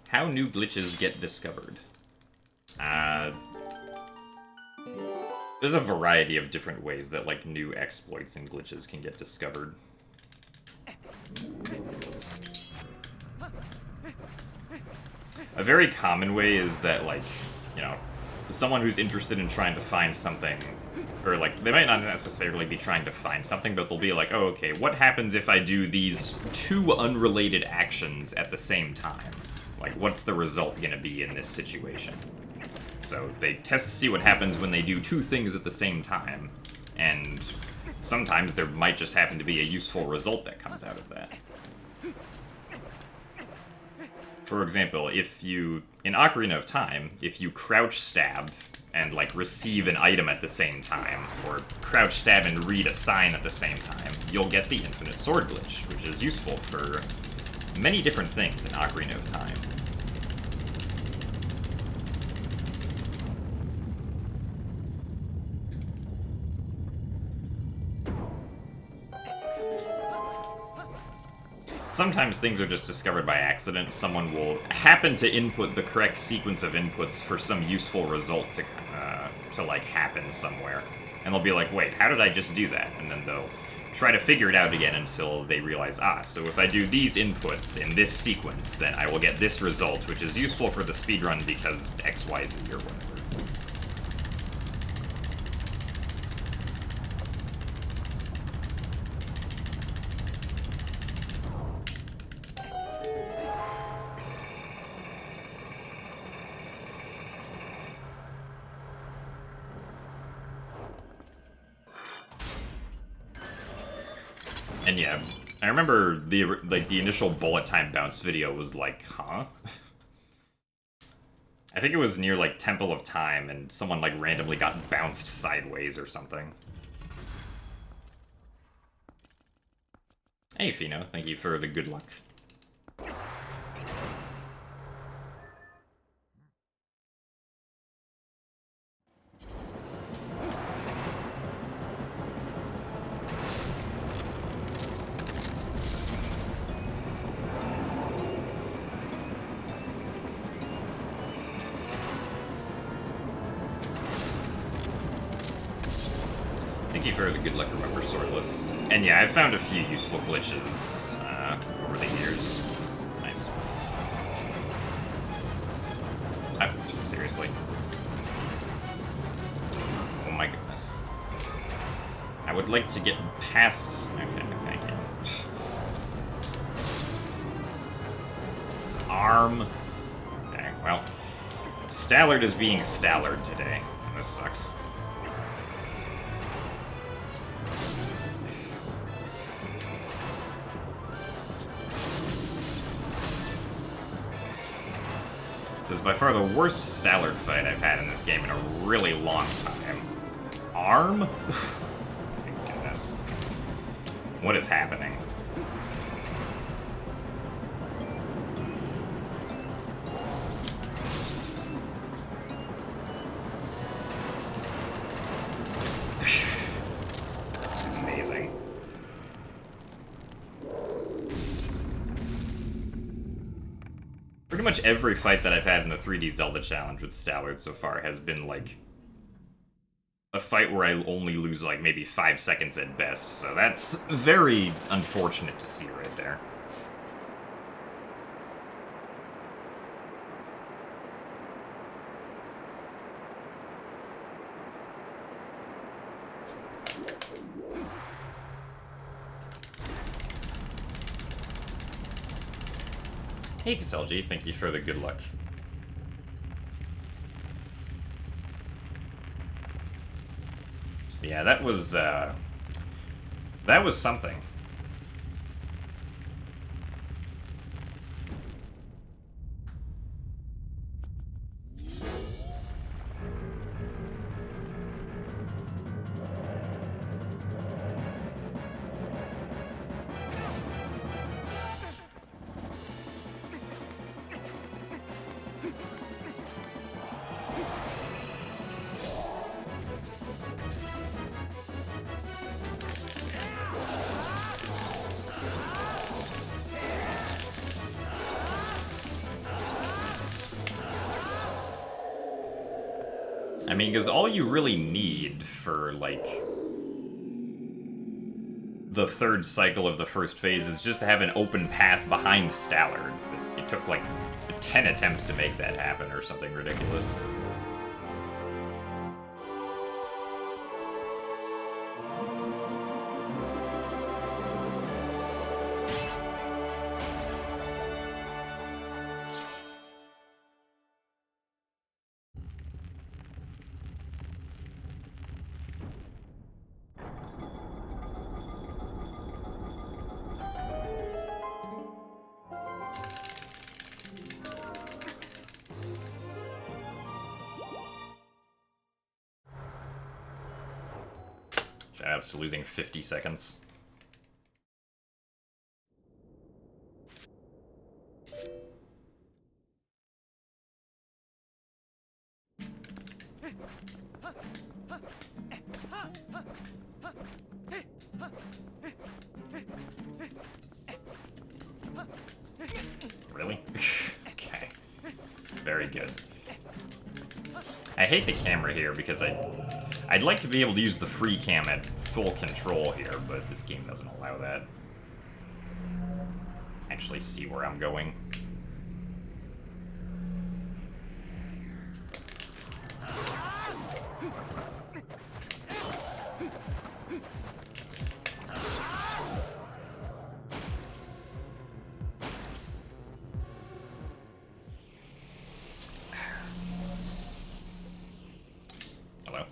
How new glitches get discovered. There's a variety of different ways that, like, new exploits and glitches can get discovered. A very common way is that, like, you know, someone who's interested in trying to find something, or, like, they might not necessarily be trying to find something, but they'll be like, oh, okay, what happens if I do these two unrelated actions at the same time? Like, what's the result gonna be in this situation? So they test to see what happens when they do two things at the same time, and sometimes there might just happen to be a useful result that comes out of that. For example, if you, in Ocarina of Time, if you crouch stab and, like, receive an item at the same time, or crouch stab and read a sign at the same time, you'll get the infinite sword glitch, which is useful for many different things in Ocarina of Time. Sometimes things are just discovered by accident. Someone will happen to input the correct sequence of inputs for some useful result to like, happen somewhere. And they'll be like, wait, how did I just do that? And then they'll try to figure it out again until they realize, so if I do these inputs in this sequence, then I will get this result, which is useful for the speedrun because X, Y, Z, or whatever. And yeah, I remember the initial bullet time bounce video was like, huh? I think it was near, like, Temple of Time, and someone, like, randomly got bounced sideways or something. Hey, Fino, thank you for the good luck. Thank you for the good luck, remember, Swordless. And yeah, I've found a few useful glitches over the years. Nice. Seriously. Oh my goodness. I would like to get past... Okay, thank you. Arm. Okay, well. Stallard is being Stallard today. This sucks. This is by far the worst Stallard fight I've had in this game in a really long time. Arm? My goodness. What is happening? Amazing. Pretty much every fight that I've had in the 3D Zelda Challenge with Stallard so far has been, like, a fight where I only lose, like, maybe 5 seconds at best, so that's very unfortunate to see right there. Hey, Kaselji, thank you for the good luck. Yeah, that was something. I mean, because all you really need for, like, the third cycle of the first phase is just to have an open path behind Stallard. It took, like, 10 attempts to make that happen or something ridiculous. Shoutouts to losing 50 seconds. Really? Okay. Very good. I hate the camera here because I'd like to be able to use the free cam at full control here, but this game doesn't allow that. Actually see where I'm going. Hello?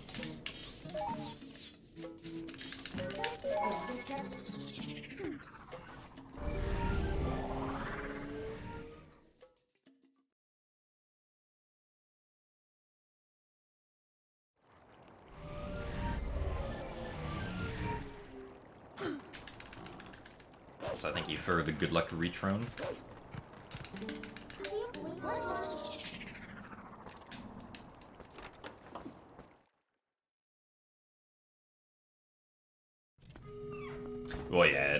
So thank you for the good luck retrone. Well, yeah,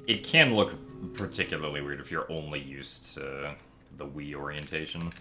it can look particularly weird if you're only used to the Wii orientation.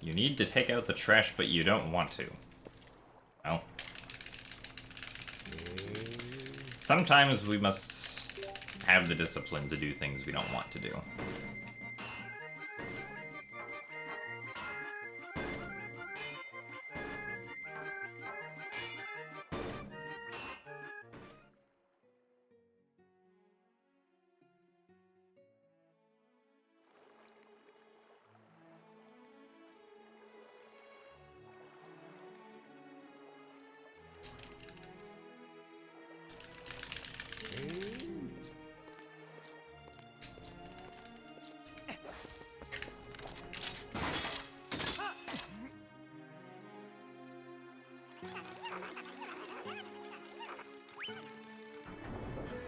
You need to take out the trash, but you don't want to. Well. Sometimes we must have the discipline to do things we don't want to do.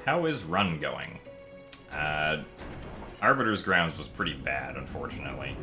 How is run going? Arbiter's Grounds was pretty bad, unfortunately.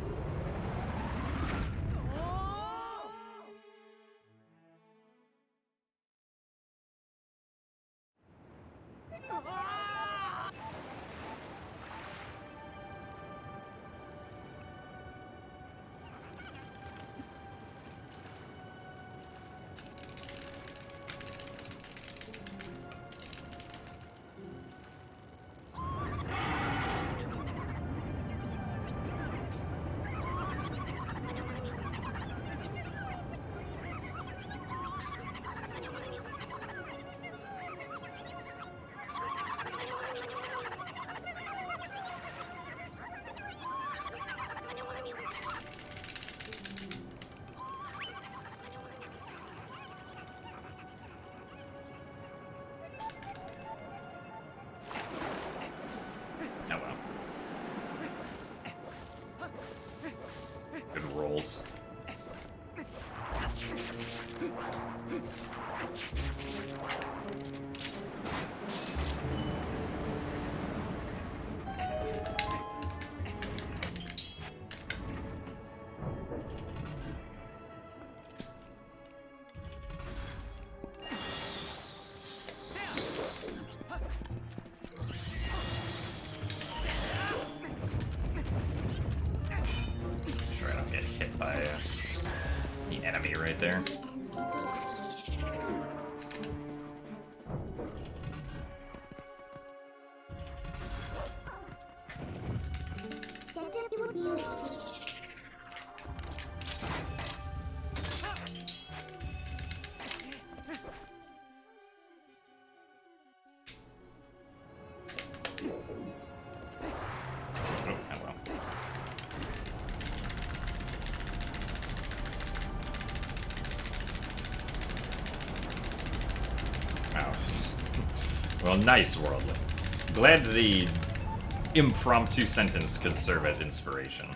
Oh well. Good rolls. Sure I don't get hit by the enemy right there. Oh, well. Oh. Well, nice, Worldly. Glad the impromptu sentence could serve as inspiration.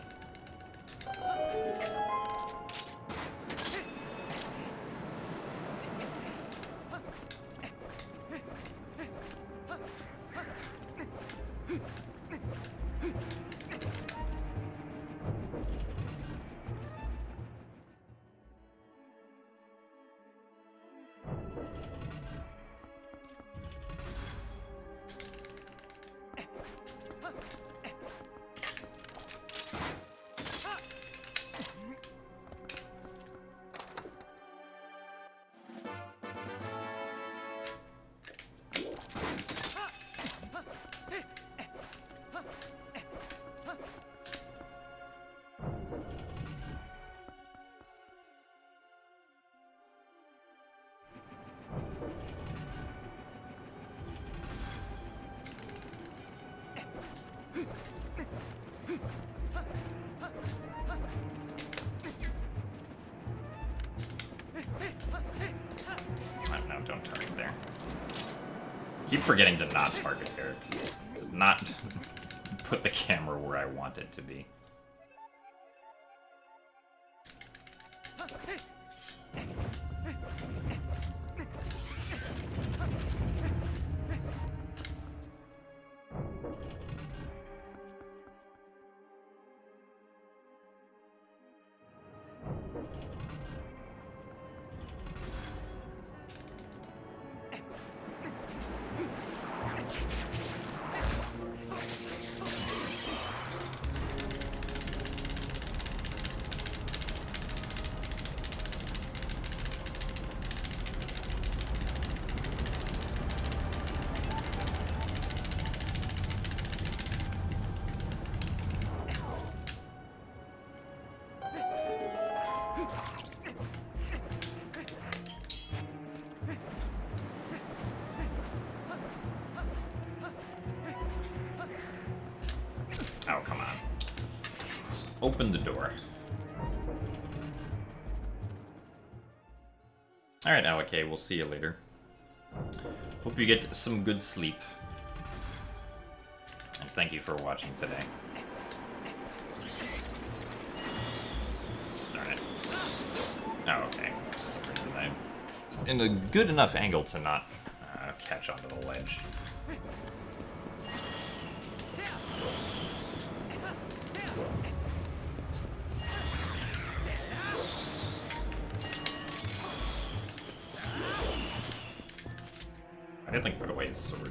No, don't target there. Keep forgetting to not target there. It does not put the camera where I want it to be. open the door. Alright, Alakay, we'll see you later. Hope you get some good sleep. And thank you for watching today. Alright. Oh, okay. For some reason I was in a good enough angle to not catch onto the ledge. I didn't think put away his sword.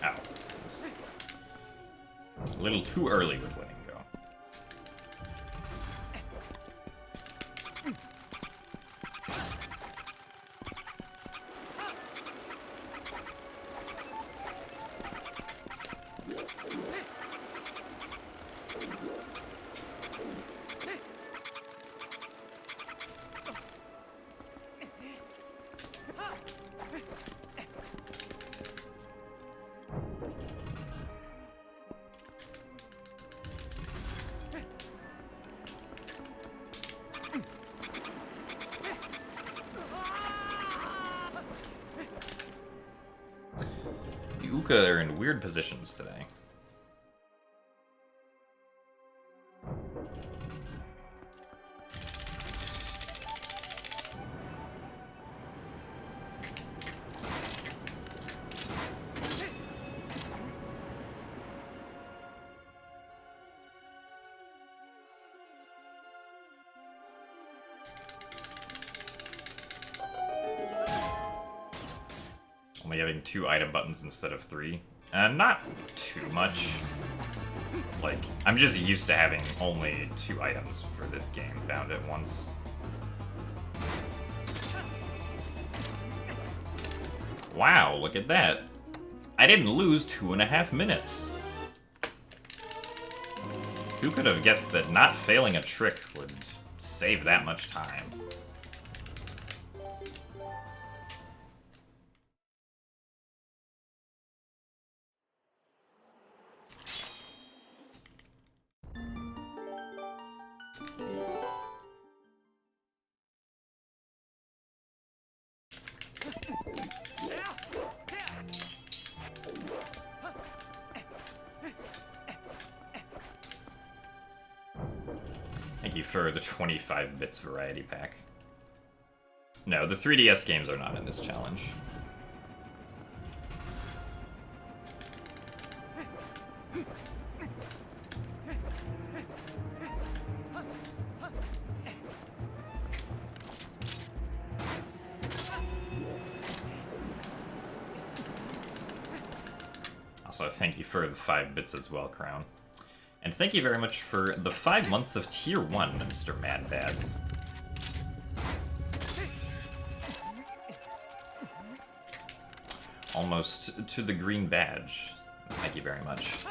Ow. A little too early with letting go. Uka are in weird positions today. Only having 2 item buttons instead of 3. Not too much. Like, I'm just used to having only 2 items for this game bound at once. Wow, look at that. I didn't lose 2.5 minutes. Who could have guessed that not failing a trick would save that much time? Thank you for the 25 bits variety pack. No, the 3DS games are not in this challenge. Also, thank you for the 5 bits as well, Crown. And thank you very much for the 5 months of Tier 1, Mr. Mad Bad. Almost to the green badge. Thank you very much.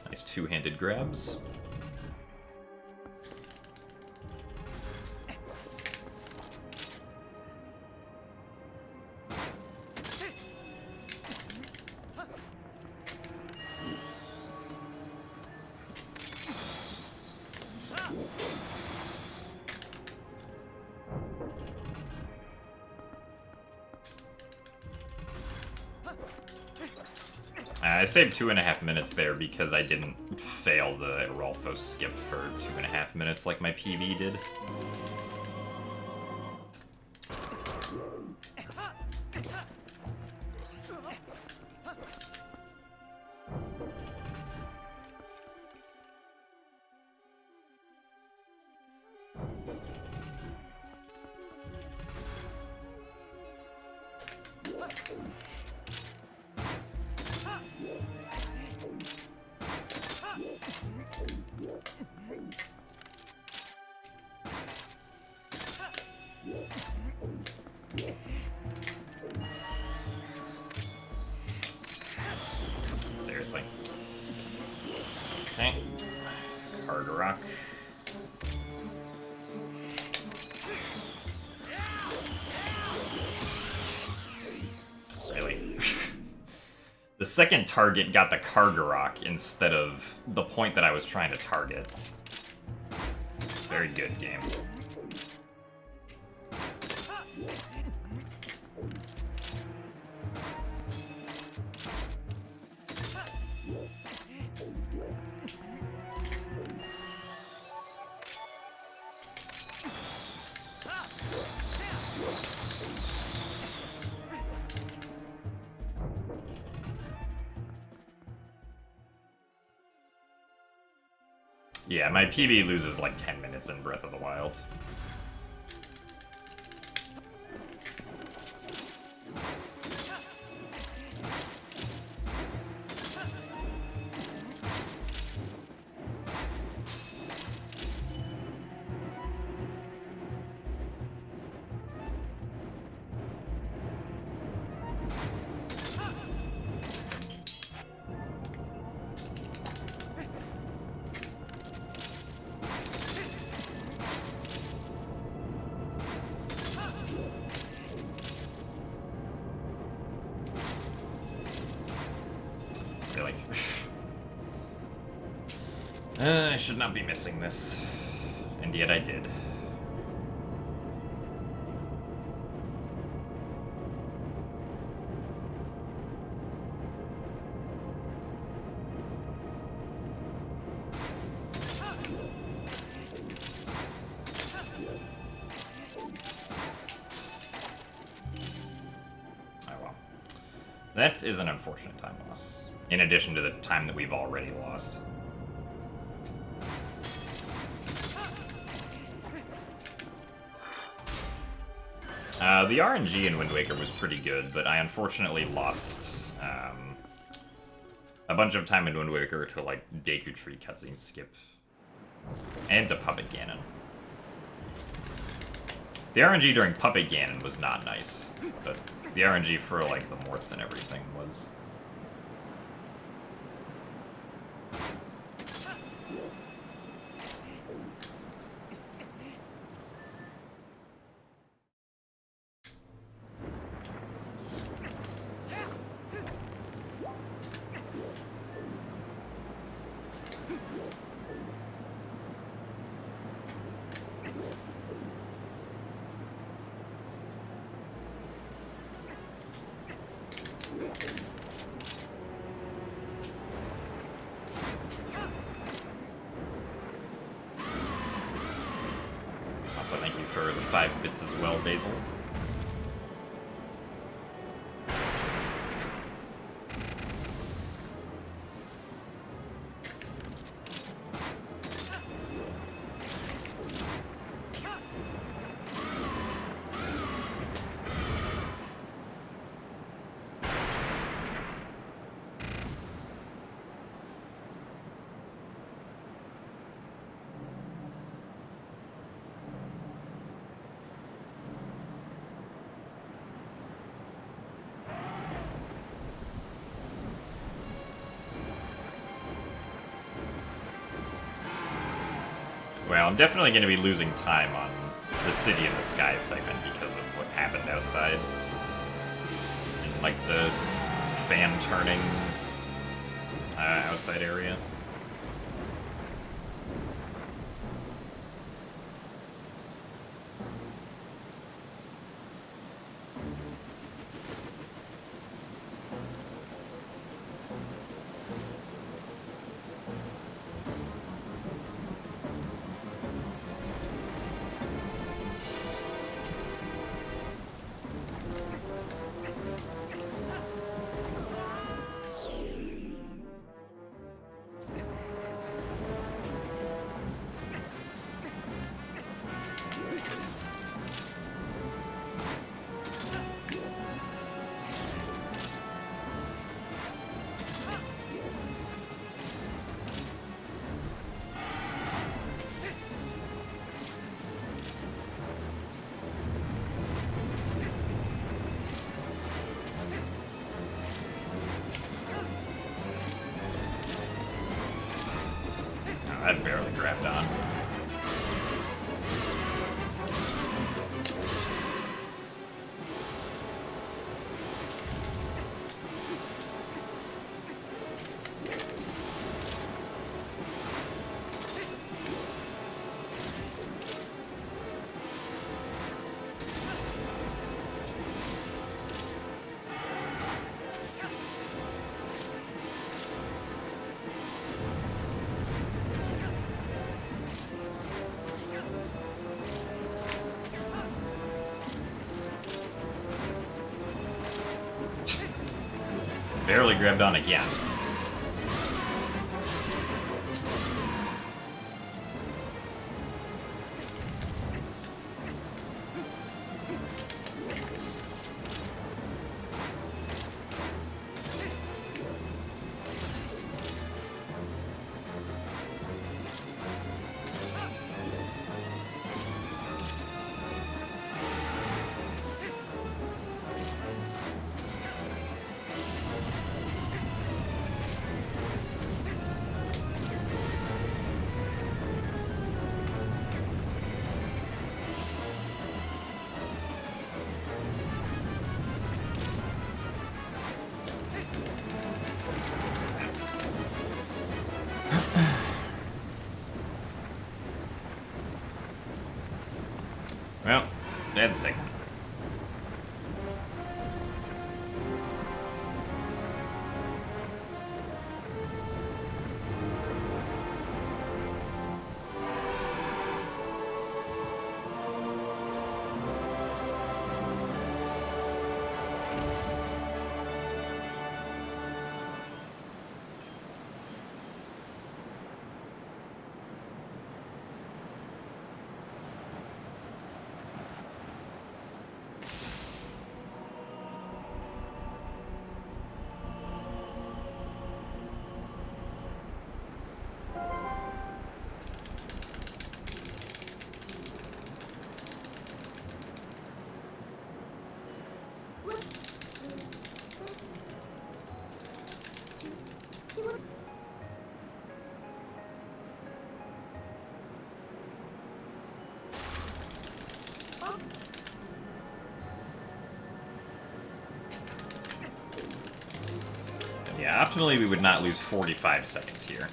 Nice 2-handed grabs. I saved 2.5 minutes there because I didn't fail the Rolfo skip for 2.5 minutes like my PB did. Seriously. Okay. Cargarok. Really? The second target got the Cargarok instead of the point that I was trying to target. Very good game. Yeah, my PB loses like 10 minutes in Breath of the Wild. Really? I should not be missing this. And yet I did. Oh well. That is an unfortunate time loss. In addition to the time that we've already lost. The RNG in Wind Waker was pretty good, but I unfortunately lost a bunch of time in Wind Waker to, like, Deku Tree cutscene skip. And to Puppet Ganon. The RNG during Puppet Ganon was not nice, but the RNG for, like, the Morths and everything was... Also, thank you for the 5 bits as well, Basil. Well, I'm definitely going to be losing time on the City in the Sky segment because of what happened outside. In, like, the fan-turning outside area. Barely grabbed on again. Well, dead sick. Yeah, optimally we would not lose 45 seconds here.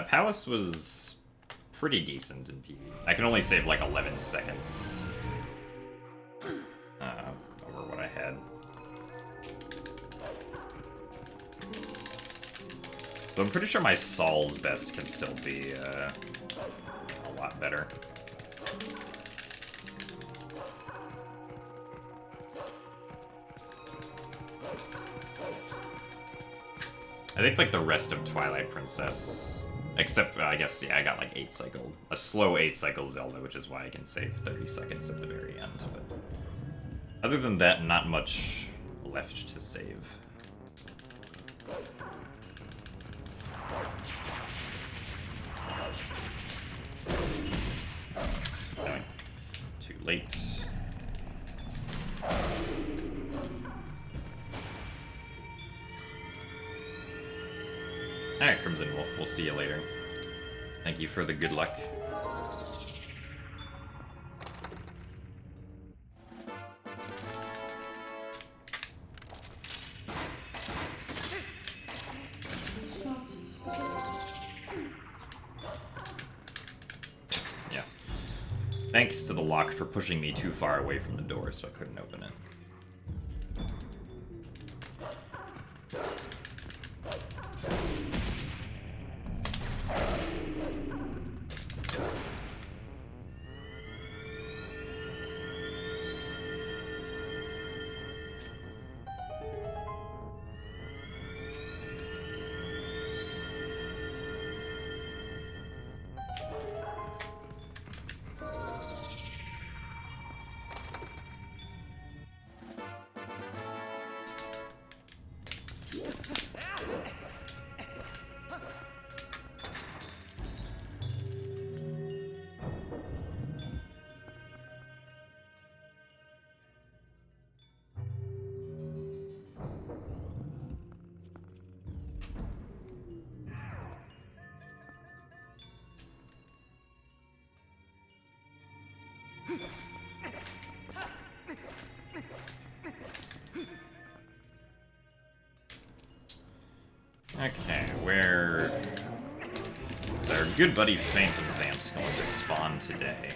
Palace was pretty decent in PvE. I can only save like 11 seconds over what I had. So I'm pretty sure my Saul's best can still be a lot better. I think like the rest of Twilight Princess, except I guess, yeah, I got like 8 cycle, a slow 8 cycle Zelda, which is why I can save 30 seconds at the very end. But other than that, not much left to save. Oh, too late. Alright, Crimson Wolf, we'll see you later. Thank you for the good luck. Yeah. Thanks to the lock for pushing me too far away from the door so I couldn't open it. Okay, where is our good buddy Phantom Zant going to spawn today?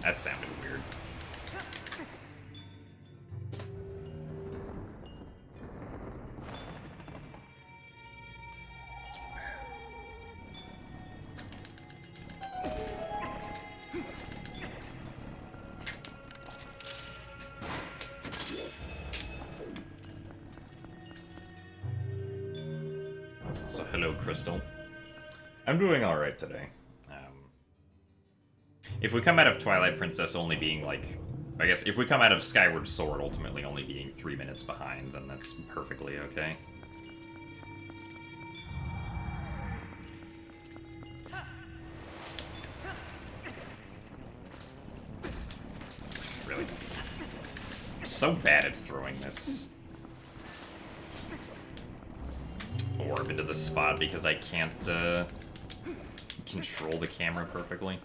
That sounded weird. So hello, Crystal. I'm doing alright today. If we come out of Twilight Princess only being, like... I guess if we come out of Skyward Sword ultimately only being 3 minutes behind, then that's perfectly okay. Really? I'm so bad at throwing this orb into the spot because I can't, control the camera perfectly.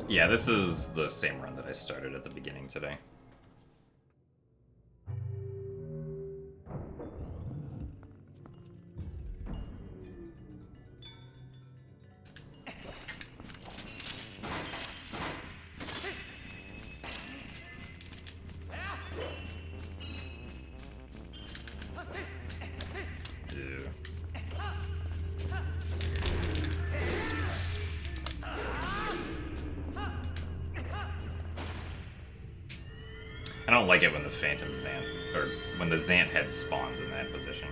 Yeah, this is the same run that I started at the beginning today. I don't like it when the Phantom Zant, or when the Zant head spawns in that position.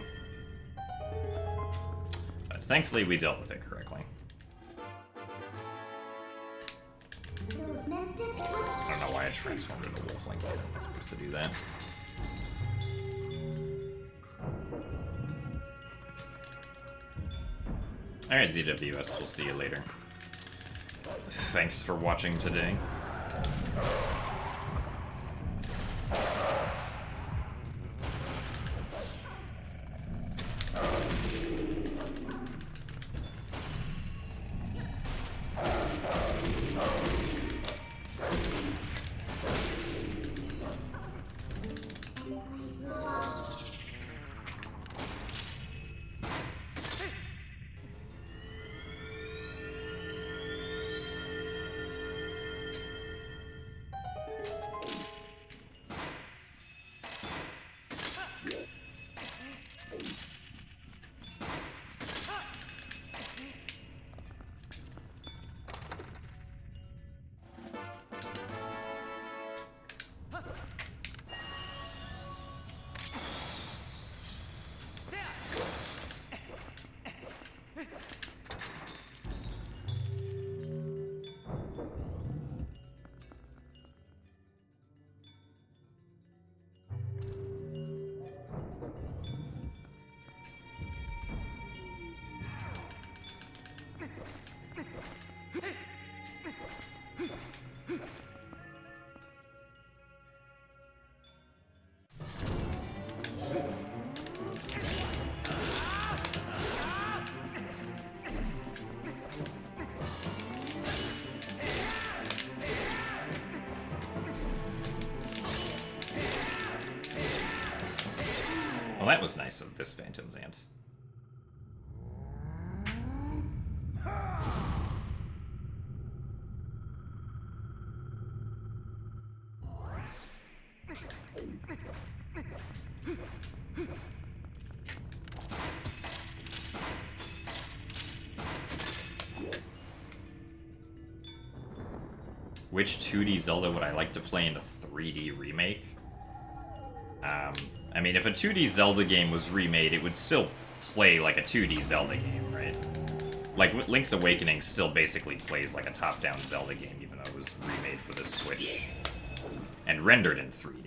But thankfully we dealt with it correctly. I don't know why I transformed into Wolfling. I was supposed to do that. Alright, ZWS, we'll see you later. Thanks for watching today. Well, that was nice of this Phantom's Ant. Which 2D Zelda would I like to play in a 3D remake? I mean, if a 2D Zelda game was remade, it would still play like a 2D Zelda game, right? Like, Link's Awakening still basically plays like a top-down Zelda game, even though it was remade for the Switch and rendered in 3D.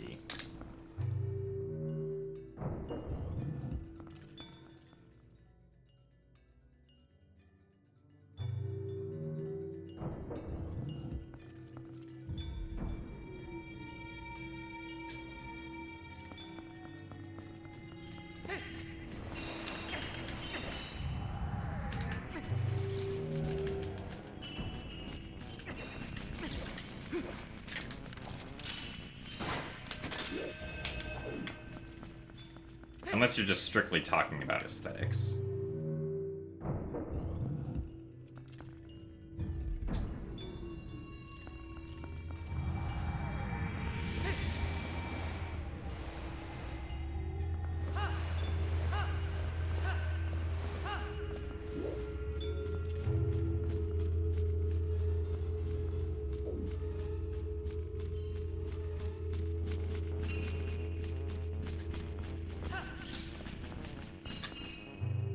Unless you're just strictly talking about aesthetics.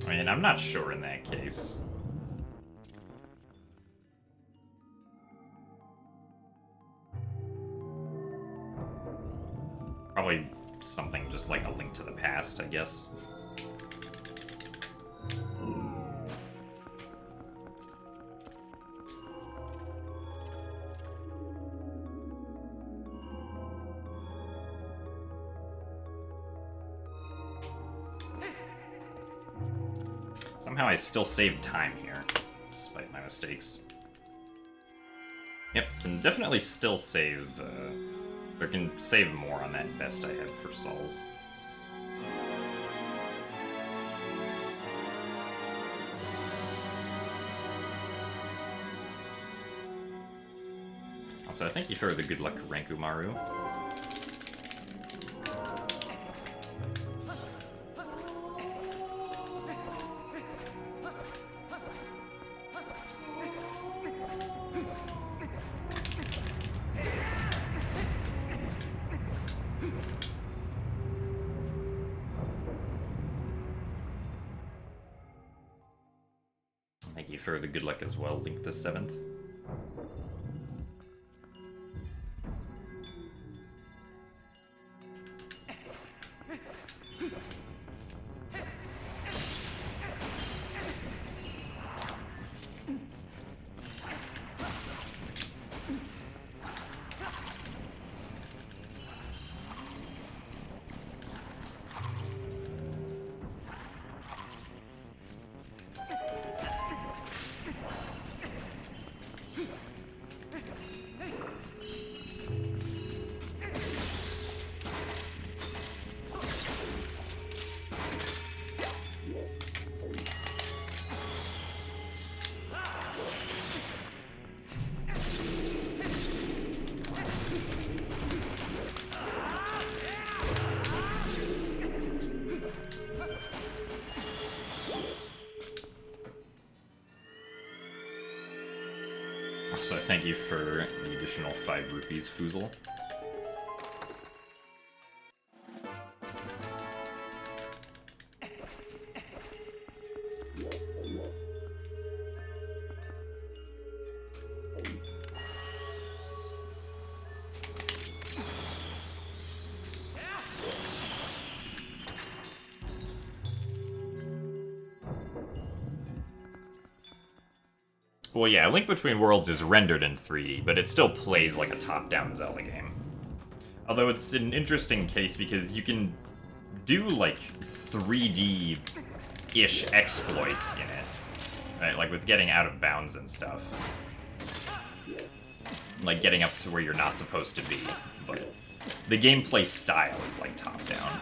I mean, I'm not sure in that case. Probably something just like A Link to the Past, I guess. Somehow I still saved time here, despite my mistakes. Yep, can definitely still save, or can save more on that vest I have for Souls. Also, thank you for the good luck, Rankumaru. Thank you for the good luck as well, Link the 7th. Also, thank you for the additional 5 rupees, Foozle. Well, yeah, Link Between Worlds is rendered in 3D, but it still plays like a top-down Zelda game. Although it's an interesting case because you can do, like, 3D-ish exploits in it. Right? Like with getting out of bounds and stuff. Like getting up to where you're not supposed to be. But the gameplay style is, like, top-down.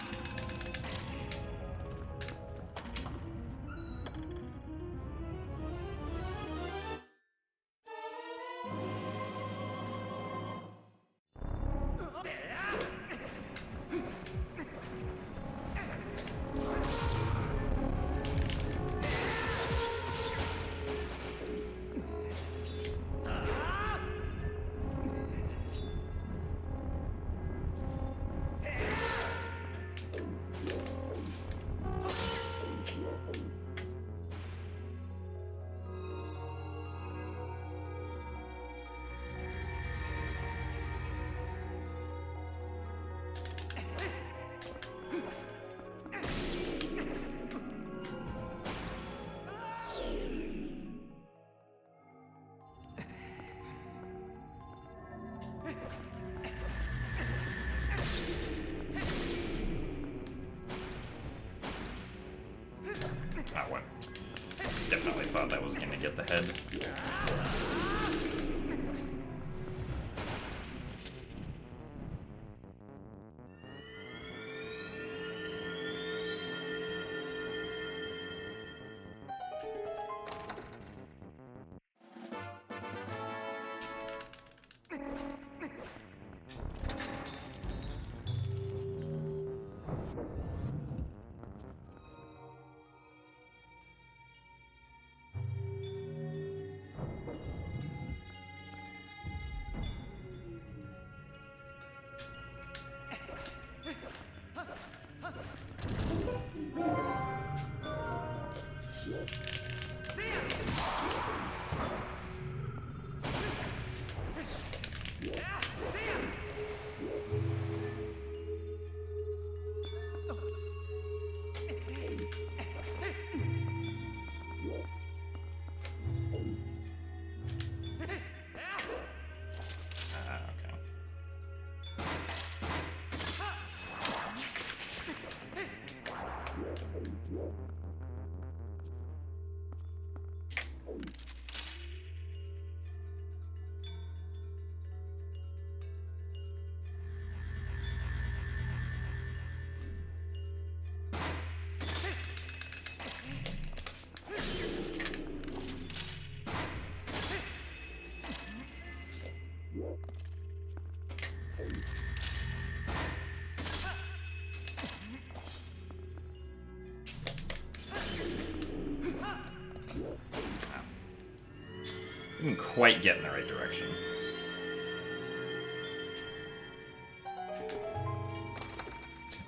Oh, what? Definitely thought that was gonna get the head. Didn't quite get in the right direction.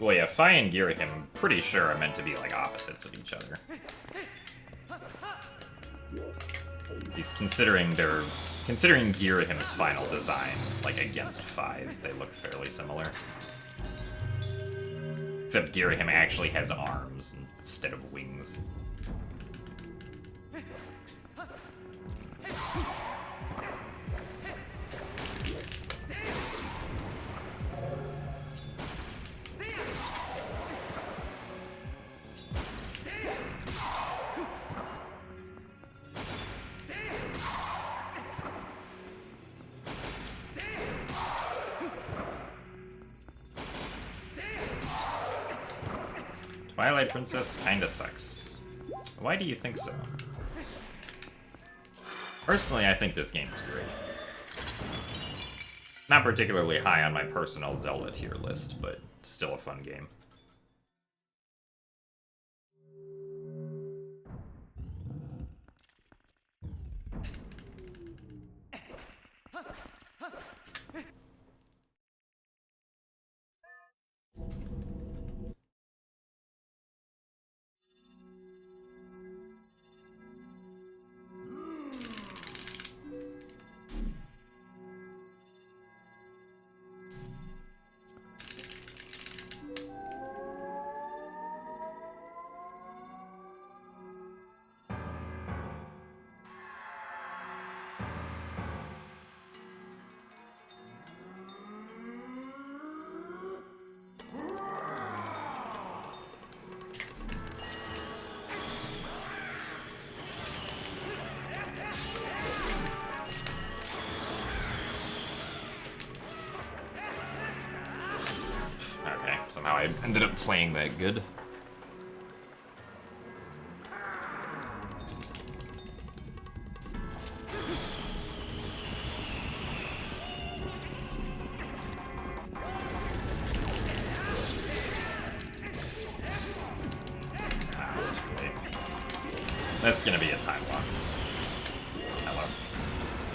Well, yeah, Fi and Girahim, I'm pretty sure are meant to be, like, opposites of each other. At least considering Girahim's final design, like, against Fi's, they look fairly similar. Except Girahim actually has arms instead of wings. Twilight Princess kinda sucks. Why do you think so? Personally, I think this game is great. Not particularly high on my personal Zelda tier list, but still a fun game. Somehow I ended up playing that good. That's gonna be a time loss. Hello.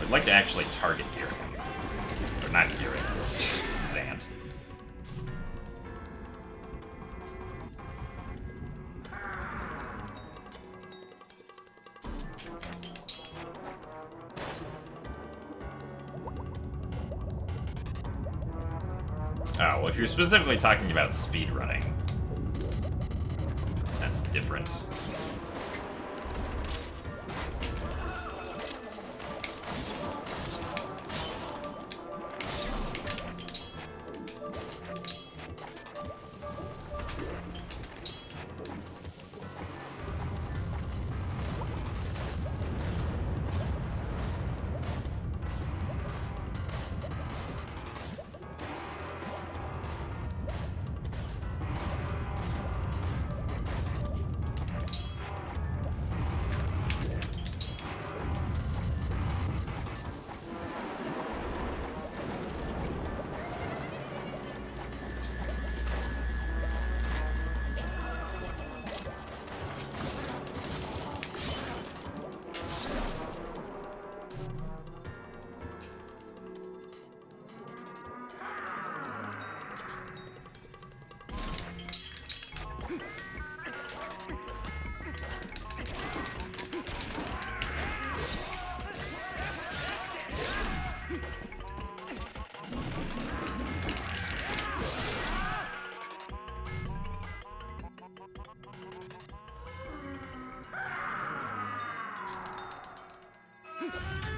I'd like to actually target Girahim. Or not Girahim. Zant. Oh, well, if you're specifically talking about speedrunning, that's different.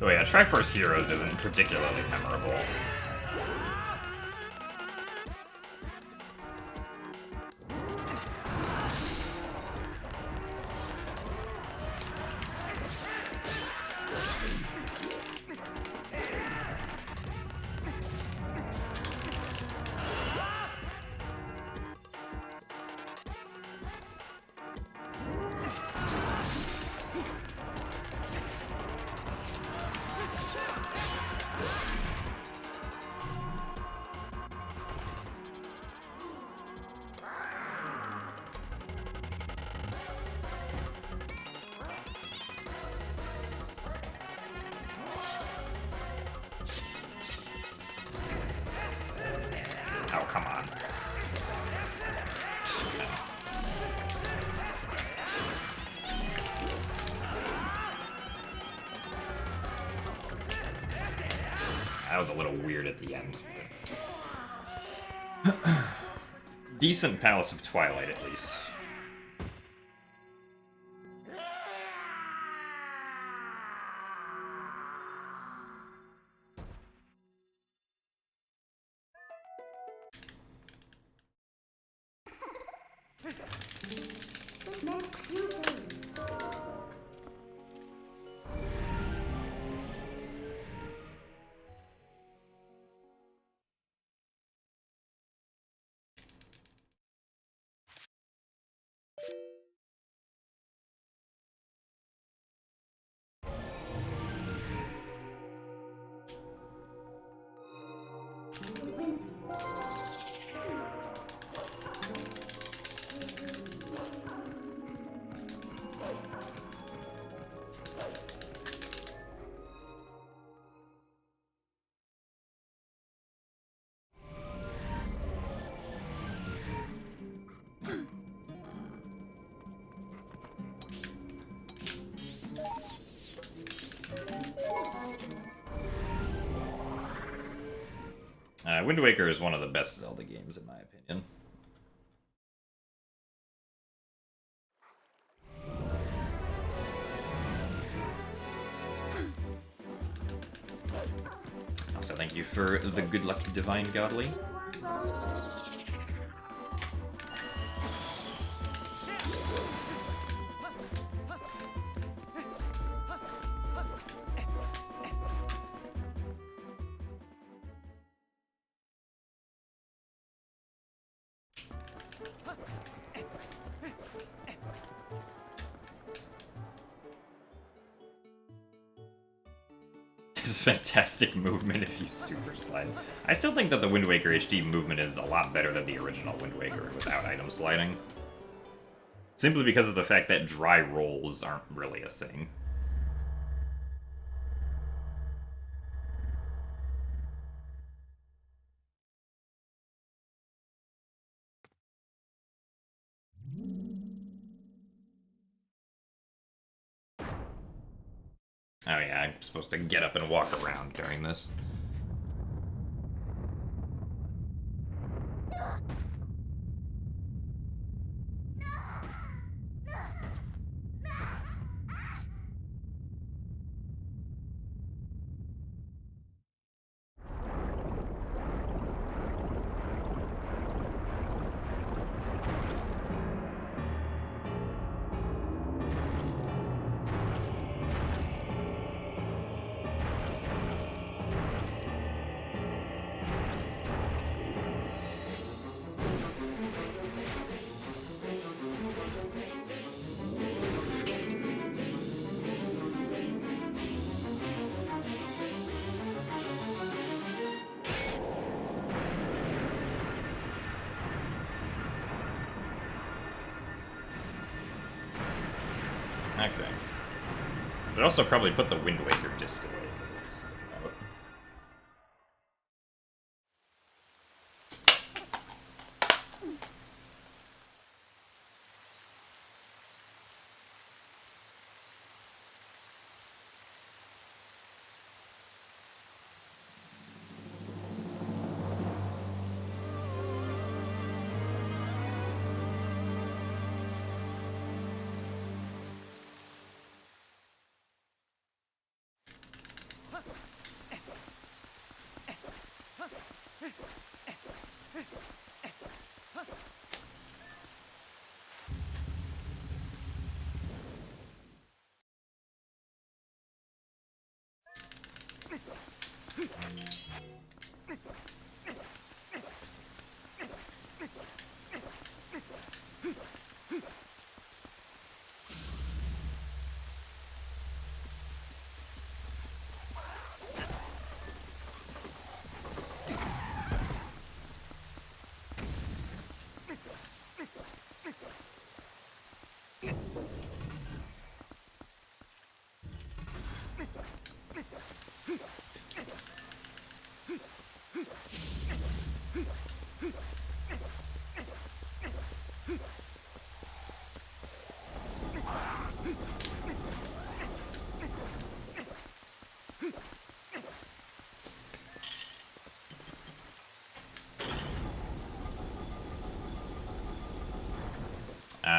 Oh yeah, Triforce Heroes isn't particularly memorable. Oh, come on. That was a little weird at the end. Decent Palace of Twilight, at least. Wind Waker is one of the best Zelda games, in my opinion. Also, thank you for the good luck, Divine Godly. Fantastic movement if you super slide. I still think that the Wind Waker HD movement is a lot better than the original Wind Waker without item sliding. Simply because of the fact that dry rolls aren't really a thing. Oh yeah, I'm supposed to get up and walk around during this. Okay. But also probably put the Wind Waker disc away, because it's out.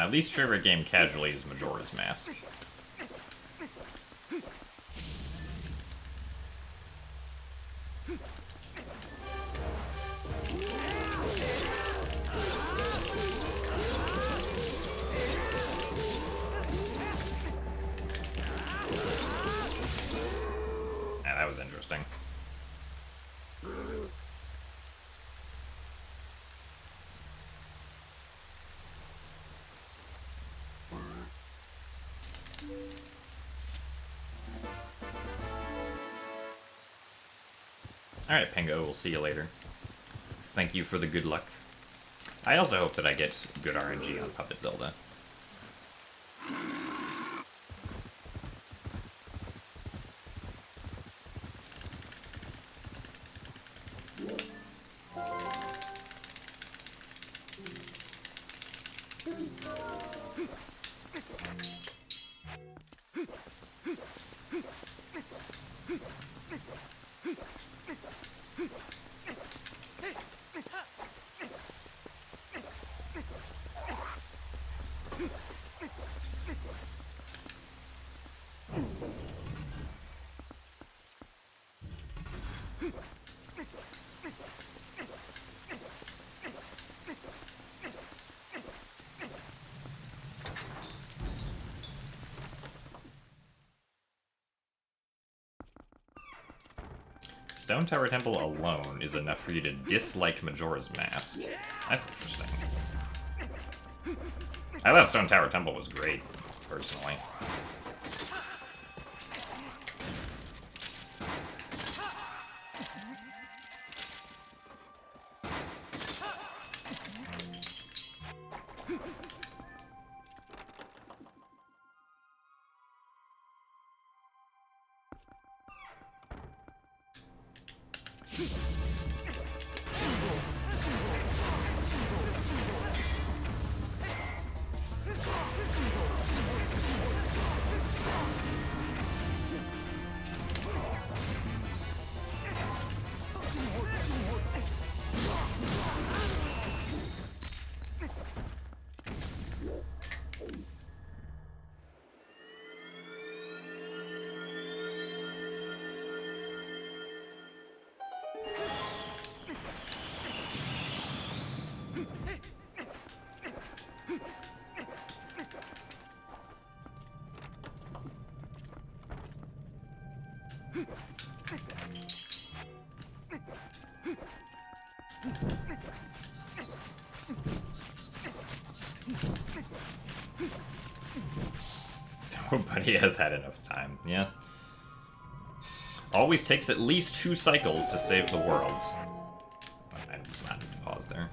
Least favorite game casually is Majora's Mask. Yeah, that was interesting. Alright, Pingo, we'll see you later. Thank you for the good luck. I also hope that I get good RNG on Puppet Zelda. Stone Tower Temple alone is enough for you to dislike Majora's Mask. That's interesting. I thought Stone Tower Temple was great, personally. But he has had enough time, yeah. Always takes at least 2 cycles to save the world. I just not need to pause there.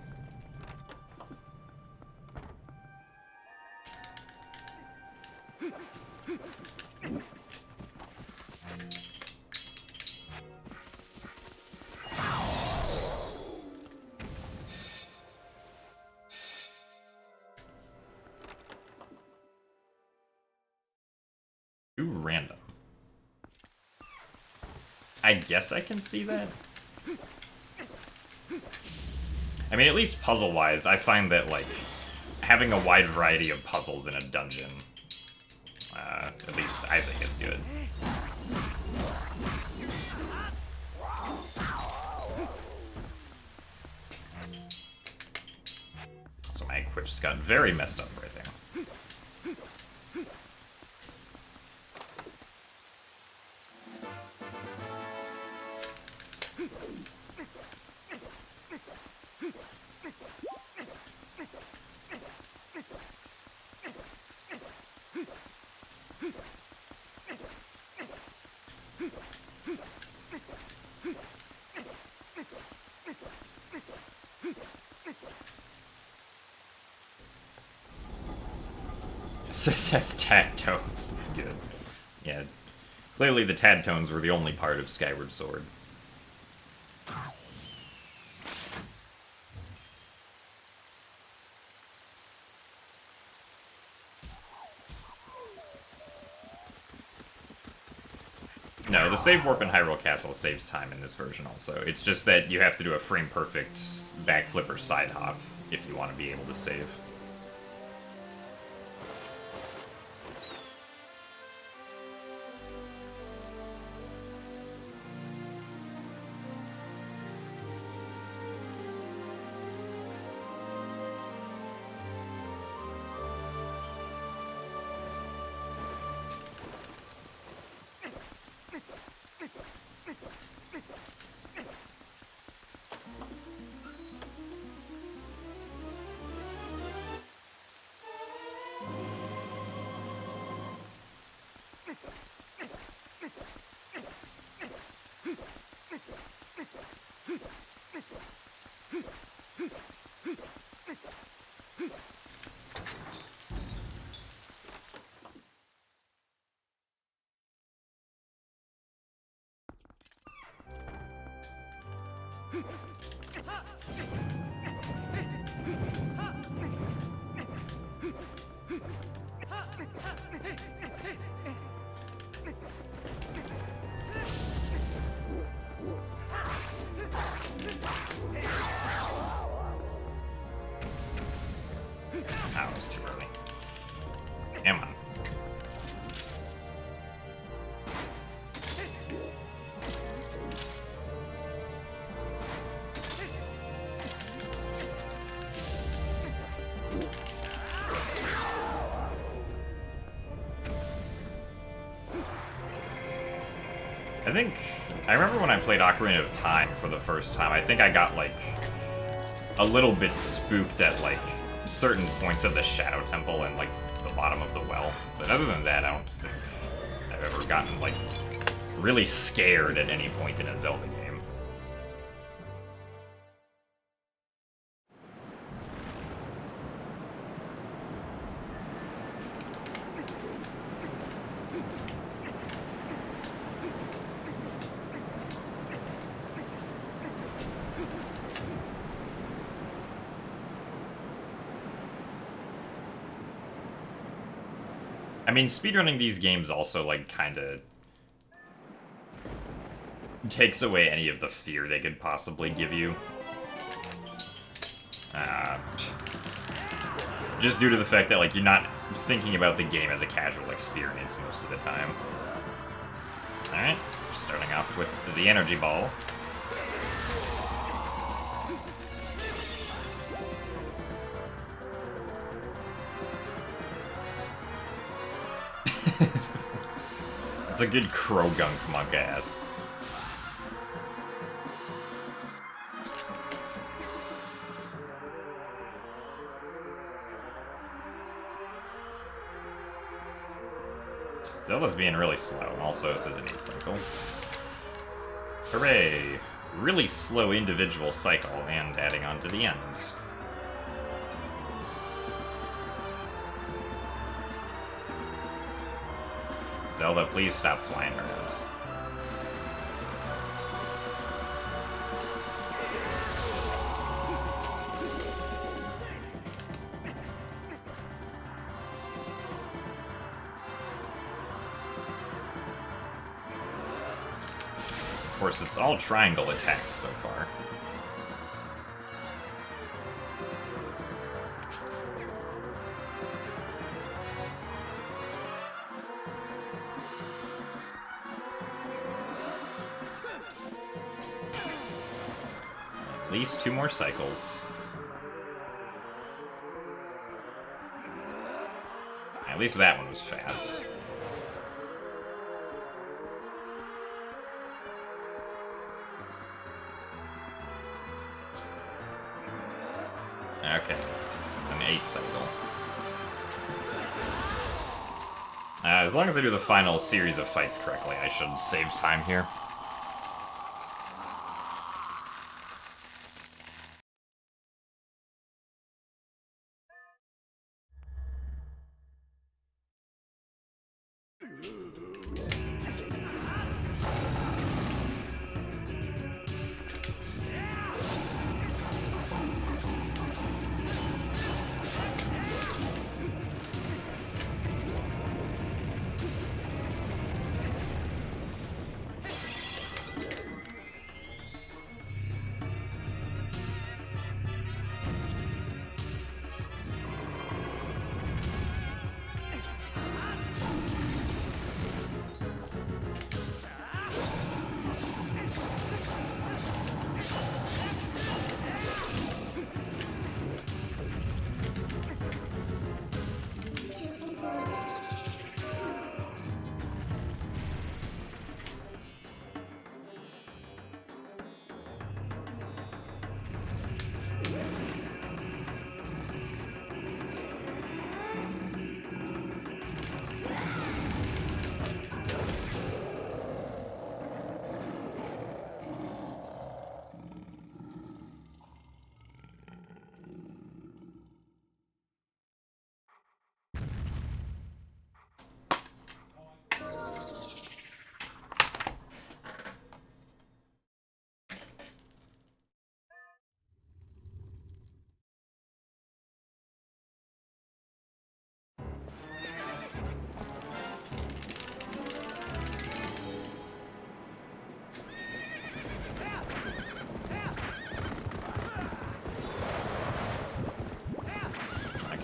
Too random. I guess I can see that. I mean, at least puzzle-wise, I find that, like, having a wide variety of puzzles in a dungeon, at least I think is good. So my equip just got very messed up right there. Says Tad Tones. It's good. Yeah. Clearly the Tad Tones were the only part of Skyward Sword. No, the save warp in Hyrule Castle saves time in this version also. It's just that you have to do a frame-perfect backflip or side hop if you want to be able to save. That was too early. Come on. I remember when I played Ocarina of Time for the first time, I think I got, like, a little bit spooked at, like, certain points of the Shadow Temple and, like, the bottom of the well. But other than that, I don't think I've ever gotten, like, really scared at any point in a Zelda game. I mean, speedrunning these games also, like, kinda takes away any of the fear they could possibly give you. Just due to the fact that, like, you're not thinking about the game as a casual experience most of the time. Alright, starting off with the energy ball. It's a good Krogunk monk ass. Zelda's being really slow, and also this is an 8 cycle. Hooray! Really slow individual cycle, and adding on to the end. Zelda, please stop flying around. Of course, it's all triangle attacks so far. At least 2 more cycles. At least that one was fast. Okay, an 8 cycle. As long as I do the final series of fights correctly, I should save time here.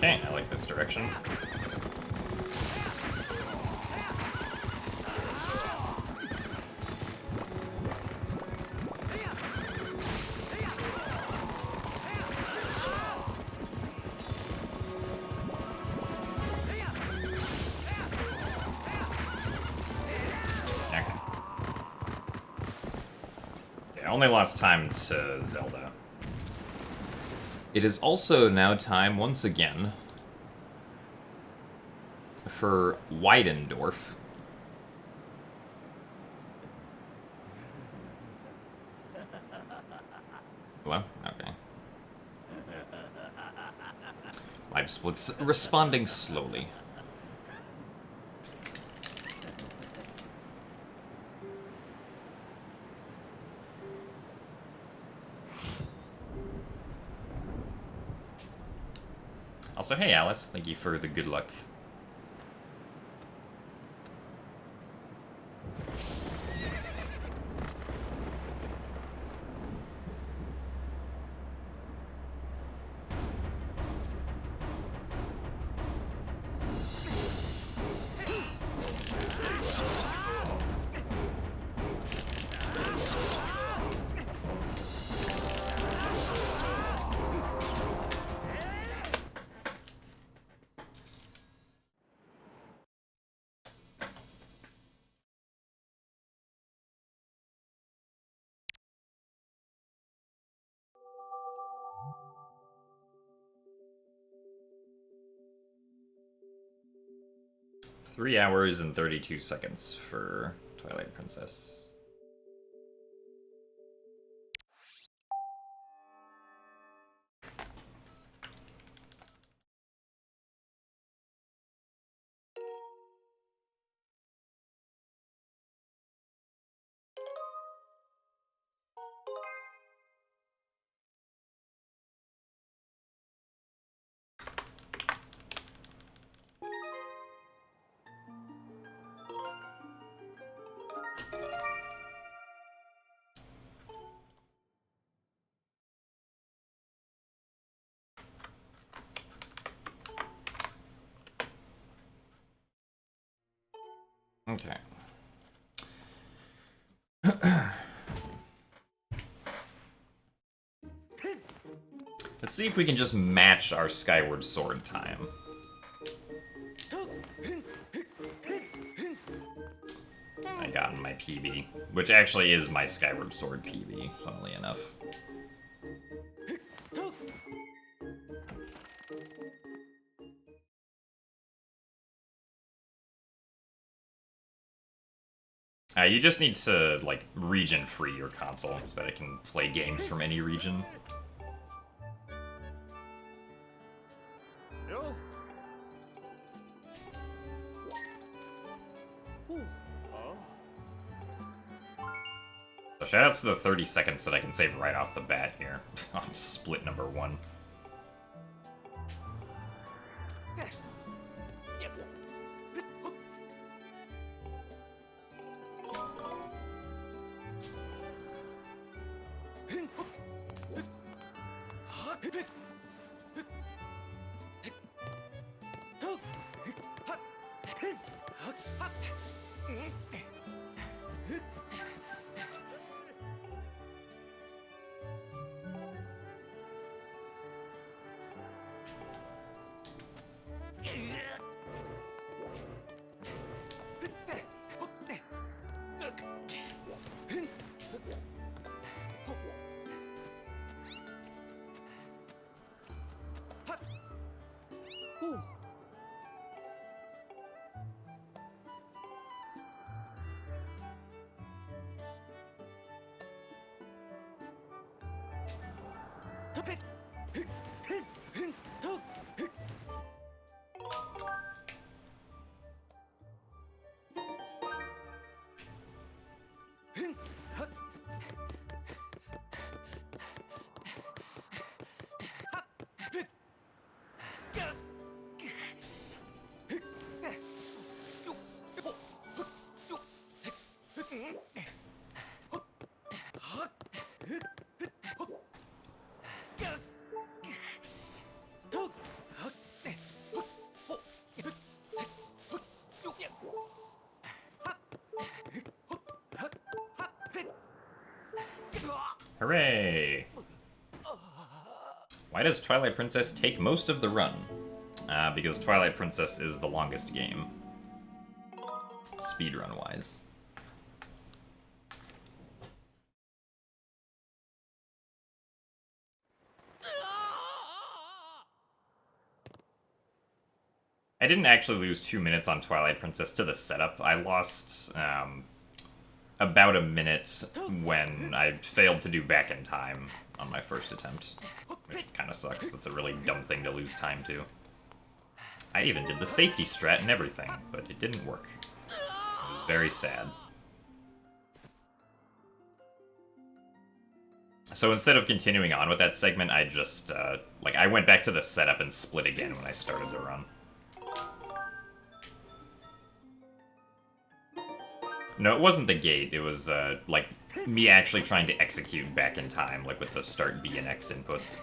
Okay, I like this direction. Okay, I only lost time to Zelda. It is also now time, once again, for Weidendorf. Hello? Okay. Live splits responding slowly. Also, hey Alice, thank you for the good luck. Three hours and 32 seconds for Twilight Princess. Okay. Let's see if we can just match our Skyward Sword time. I got in my PB, which actually is my Skyward Sword PB, funnily enough. You just need to, like, region-free your console so that it can play games from any region. shoutouts to the 30 seconds that I can save right off the bat here. On split number 1. Hooray! Why does Twilight Princess take most of the run? Because Twilight Princess is the longest game. Speedrun-wise. I didn't actually lose 2 minutes on Twilight Princess to the setup. I lost about a minute when I failed to do back in time on my first attempt. Which kind of sucks. That's a really dumb thing to lose time to. I even did the safety strat and everything, but it didn't work. It was very sad. So instead of continuing on with that segment, I just, I went back to the setup and split again when I started the run. No, it wasn't the gate. It was, me actually trying to execute back in time, like with the start B and X inputs.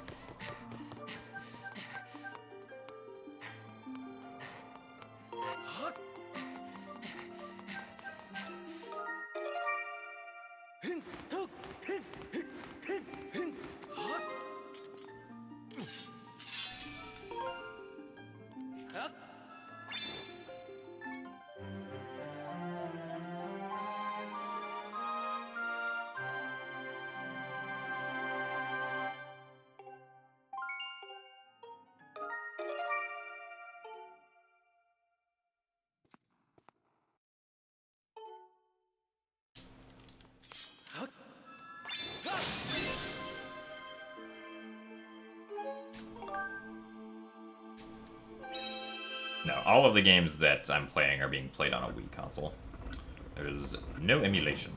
No, all of the games that I'm playing are being played on a Wii console. There's no emulation.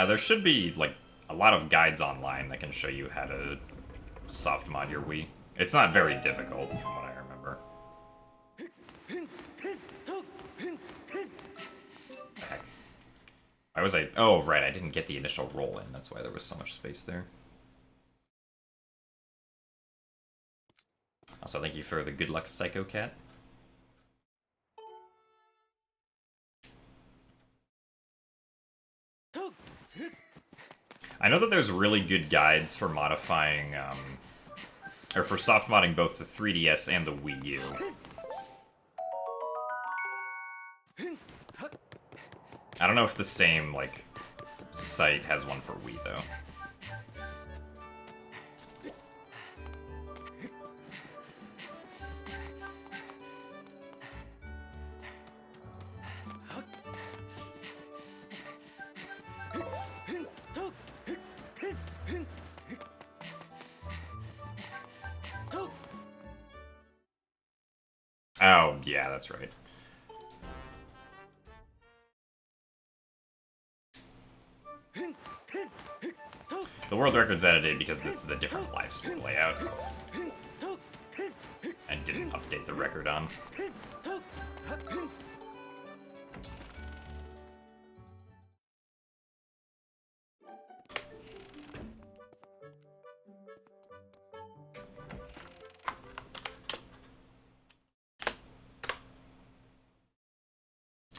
There should be, like, a lot of guides online that can show you how to soft mod your Wii. It's not very difficult, from what I remember. Heck. Why was I... Oh, right, I didn't get the initial roll in. That's why there was so much space there. Also, thank you for the good luck, Psycho Cat. I know that there's really good guides for modifying, or for soft modding both the 3DS and the Wii U. I don't know if the same, like, site has one for Wii, though. Oh, yeah, that's right. The world record's edited because this is a different live spin layout. And didn't update the record on.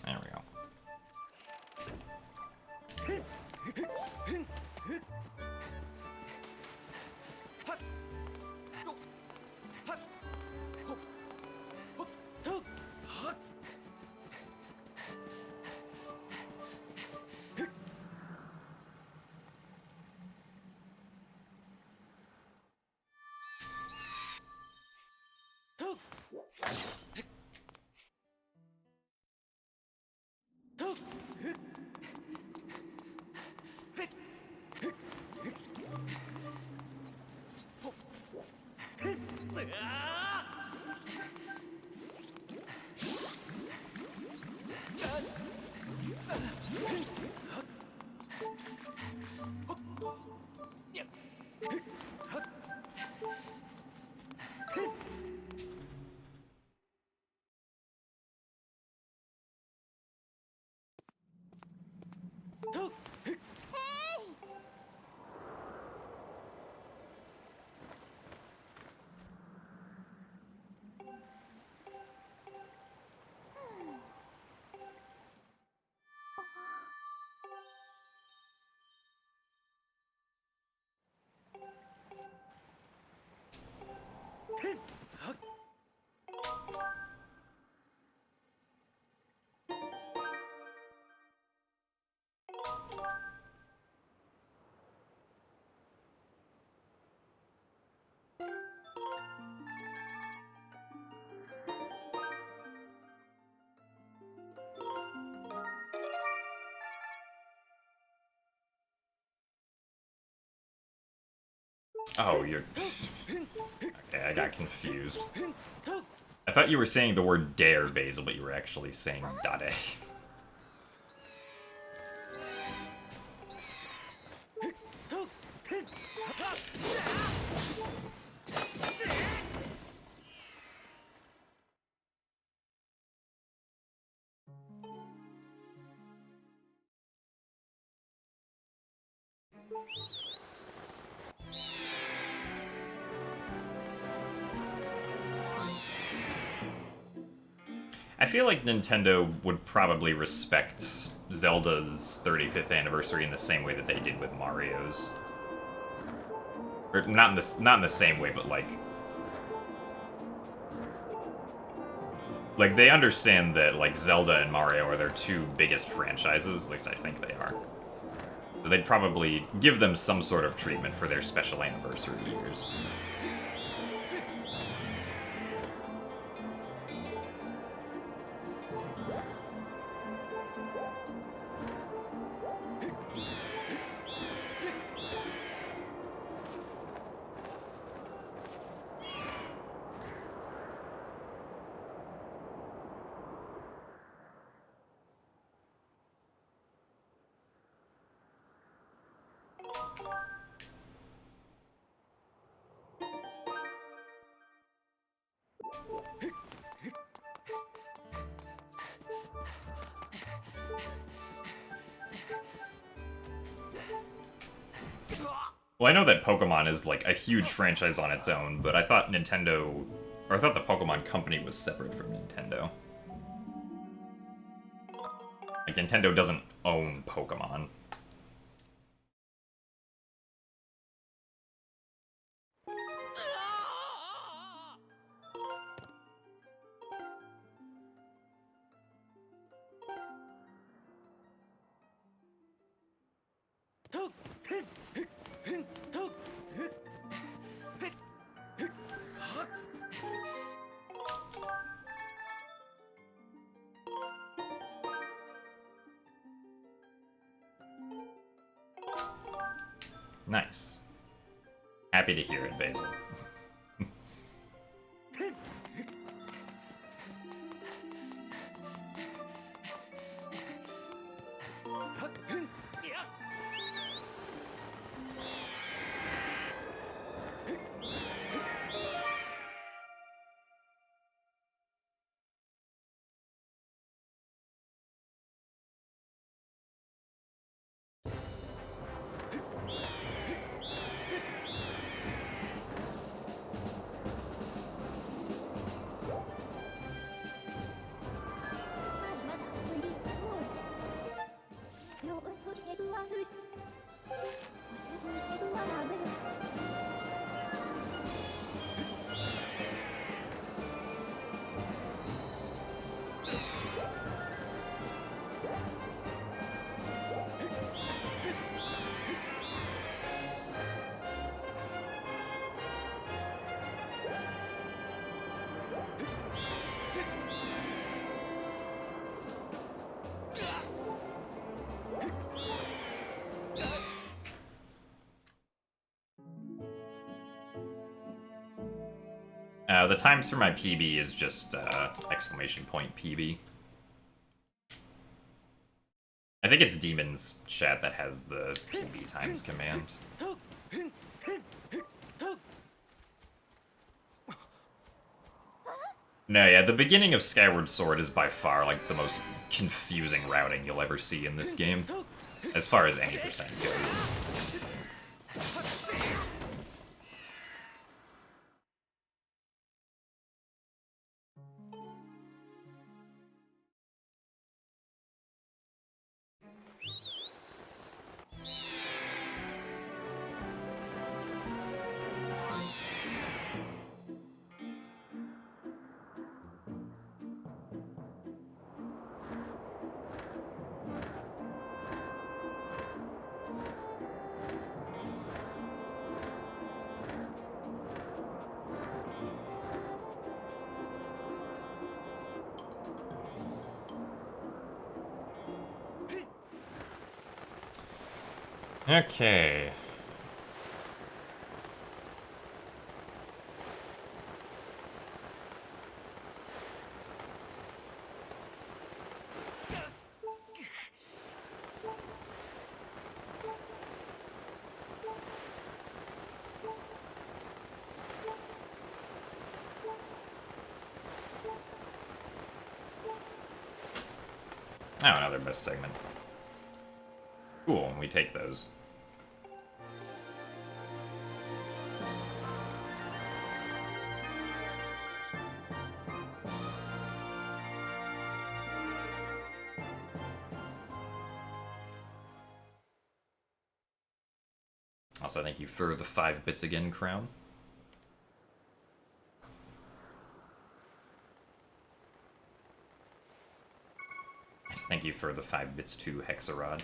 There we go. Oh, you're... Okay, I got confused. I thought you were saying the word dare, Basil, but you were actually saying dade. I feel like Nintendo would probably respect Zelda's 35th anniversary in the same way that they did with Mario's. Or not in the same way, but like they understand that like Zelda and Mario are their two biggest franchises, at least I think they are. So they'd probably give them some sort of treatment for their special anniversary years. Well, I know that Pokemon is like a huge franchise on its own, but I thought Nintendo, or I thought the Pokemon Company was separate from Nintendo. Like, Nintendo doesn't own Pokemon. Nice. Happy to hear it, Basil. The times for my PB is just exclamation point PB. I think it's Demon's chat that has the PB times command. No, yeah, the beginning of Skyward Sword is by far like the most confusing routing you'll ever see in this game, as far as any percent goes. Okay. Oh, another best segment. Cool, we take those. Also, thank you for the 5 bits again, Crown. Thank you for the 5 bits to Hexarod.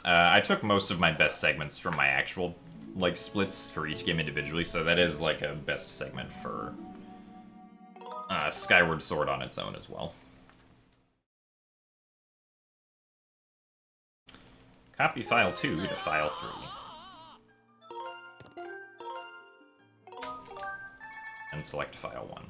I took most of my best segments from my actual, like, splits for each game individually, so that is, like, a best segment for Skyward Sword on its own as well. Copy file 2 to file 3. And select file 1.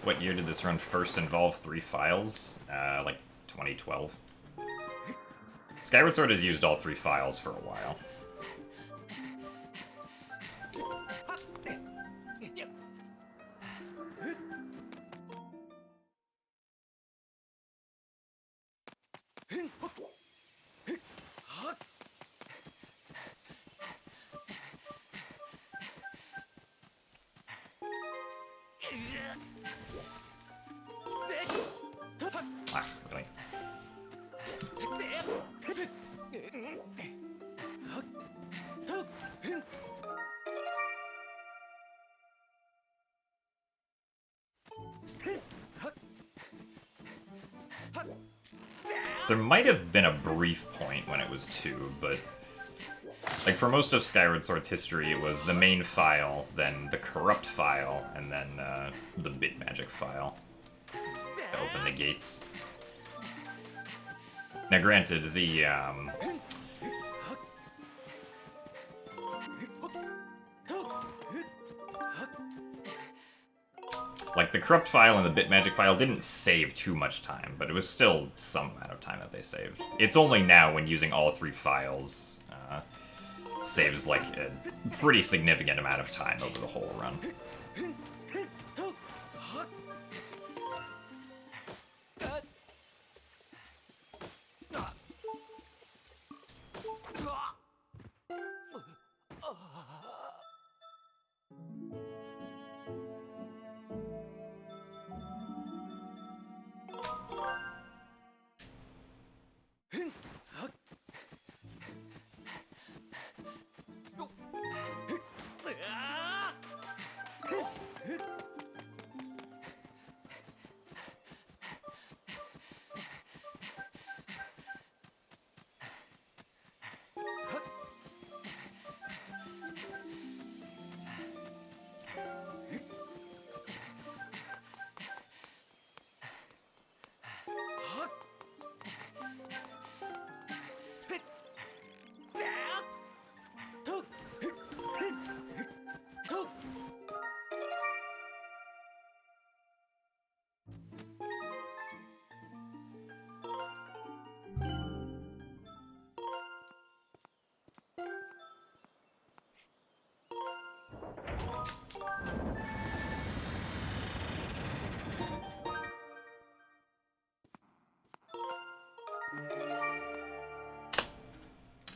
What year did this run first involve 3 files? Like 2012. Skyward Sword has used all 3 files for a while. Ah, really? There might have been a brief point when it was 2, but like for most of Skyward Sword's history, it was the main file, then the corrupt file, and then the bit magic file to open the gates. Now, granted, the like the corrupt file and the bit magic file didn't save too much time, but it was still some amount of time that they saved. It's only now when using all 3 files saves like a pretty significant amount of time over the whole run.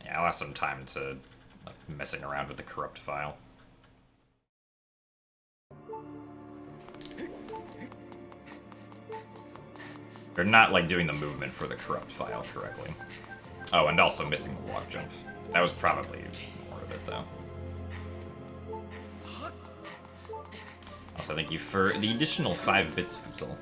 Yeah, I lost some time to like, messing around with the corrupt file. Or not like doing the movement for the corrupt file correctly. Oh, and also missing the walk jump. That was probably more of it though. Also, thank you for the additional 5 bits, Fuzel.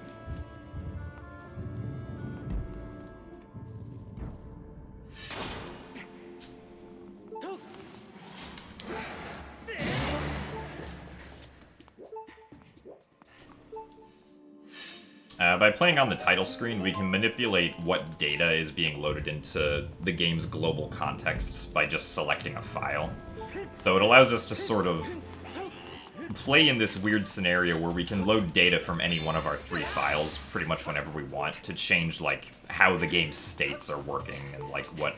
By playing on the title screen, we can manipulate what data is being loaded into the game's global context by just selecting a file. So it allows us to sort of play in this weird scenario where we can load data from any one of our 3 files pretty much whenever we want to change like how the game's states are working and like what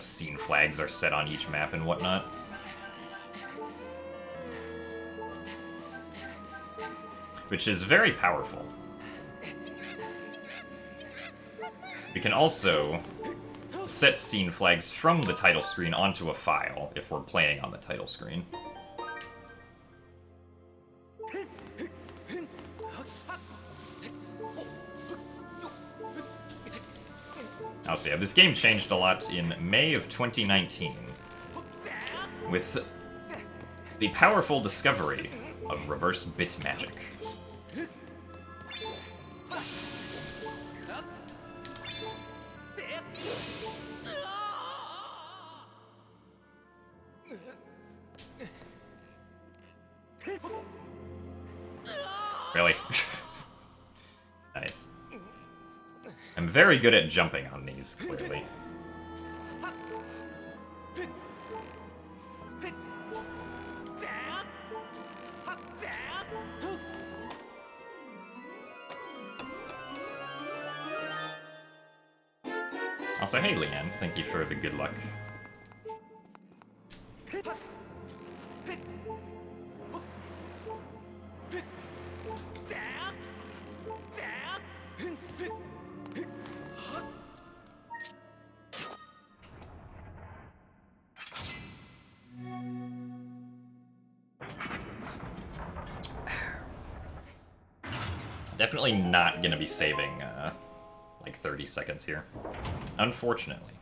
scene flags are set on each map and whatnot. Which is very powerful. We can also set scene flags from the title screen onto a file if we're playing on the title screen. Also, yeah, this game changed a lot in May of 2019 with the powerful discovery of reverse bit magic. Really? Nice. I'm very good at jumping on these, clearly. Also, hey Leanne, thank you for the good luck. Definitely not gonna be saving, like 30 seconds here. Unfortunately.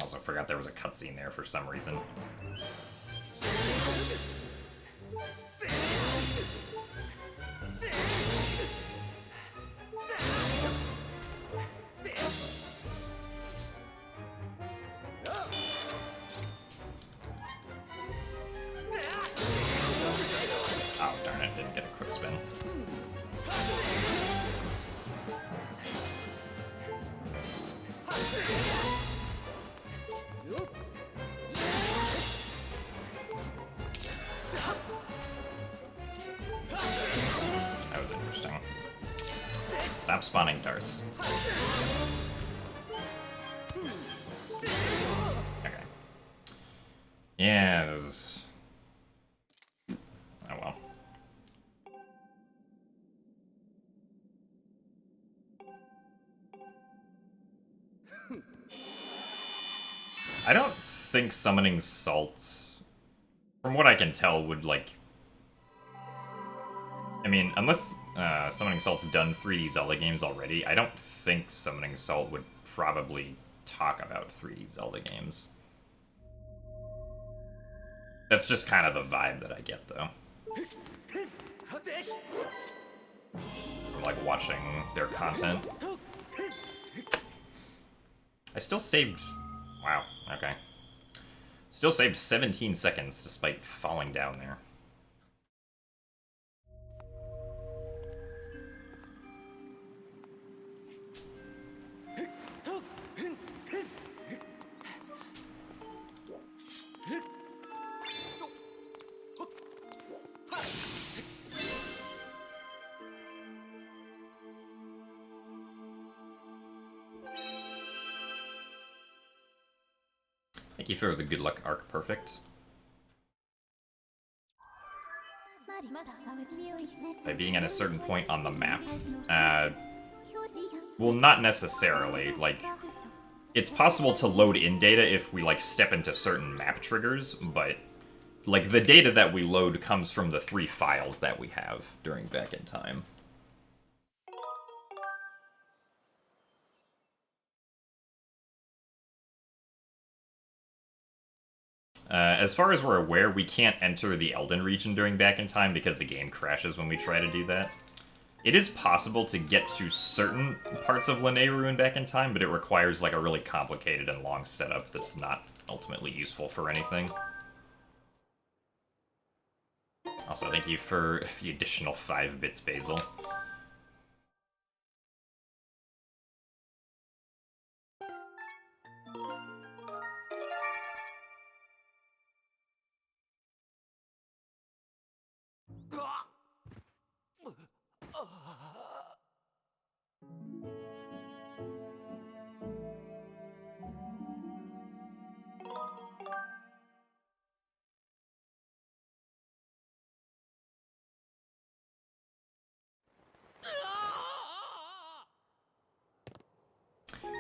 Also forgot there was a cutscene there for some reason. Oh, darn it, didn't get a quick spin. That was interesting. Stop spawning darts. Okay. Yeah, it was... Oh well. I don't think summoning Salt, from what I can tell, would, like... I mean, unless Summoning Salt's done 3D Zelda games already, I don't think Summoning Salt would probably talk about 3D Zelda games. That's just kind of the vibe that I get, though. From, like, watching their content. I still saved... Wow, okay. Still saved 17 seconds despite falling down there. Thank you for the good luck arc perfect. By being at a certain point on the map. Well, not necessarily. Like, it's possible to load in data if we, like, step into certain map triggers, but, like, the data that we load comes from the 3 files that we have during Back in Time. As far as we're aware, we can't enter the Elden region during Back in Time because the game crashes when we try to do that. It is possible to get to certain parts of Lanayru in Back in Time, but it requires like a really complicated and long setup that's not ultimately useful for anything. Also, thank you for the additional 5 bits, Basil.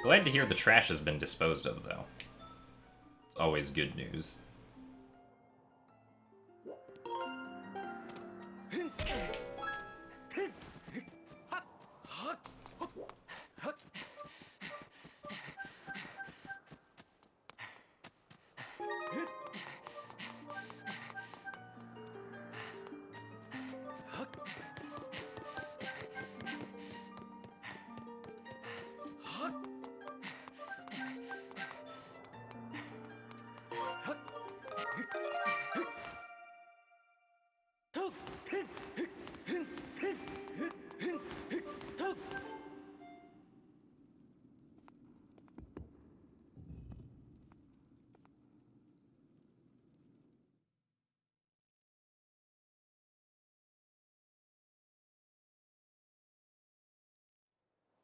Glad to hear the trash has been disposed of, though. Always good news.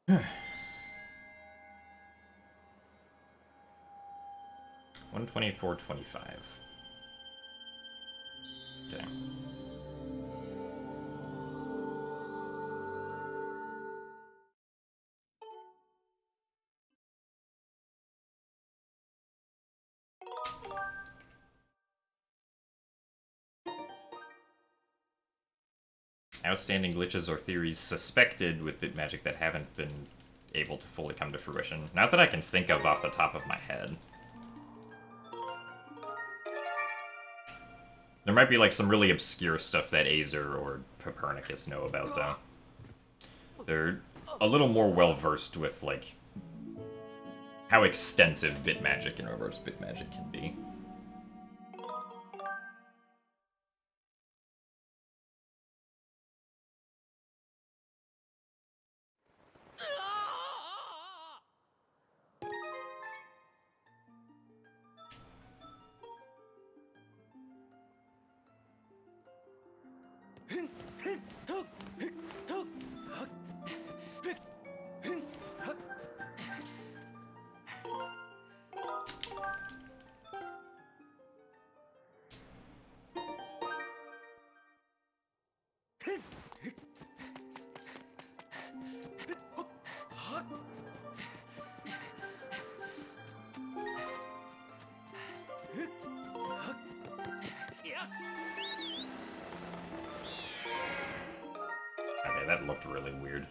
$124.25. Okay. Outstanding glitches or theories suspected with Bitmagic that haven't been able to fully come to fruition. Not that I can think of off the top of my head. There might be like some really obscure stuff that Azer or Copernicus know about, though. They're a little more well-versed with, like, how extensive Bitmagic and reverse Bitmagic can be. Okay, that looked really weird.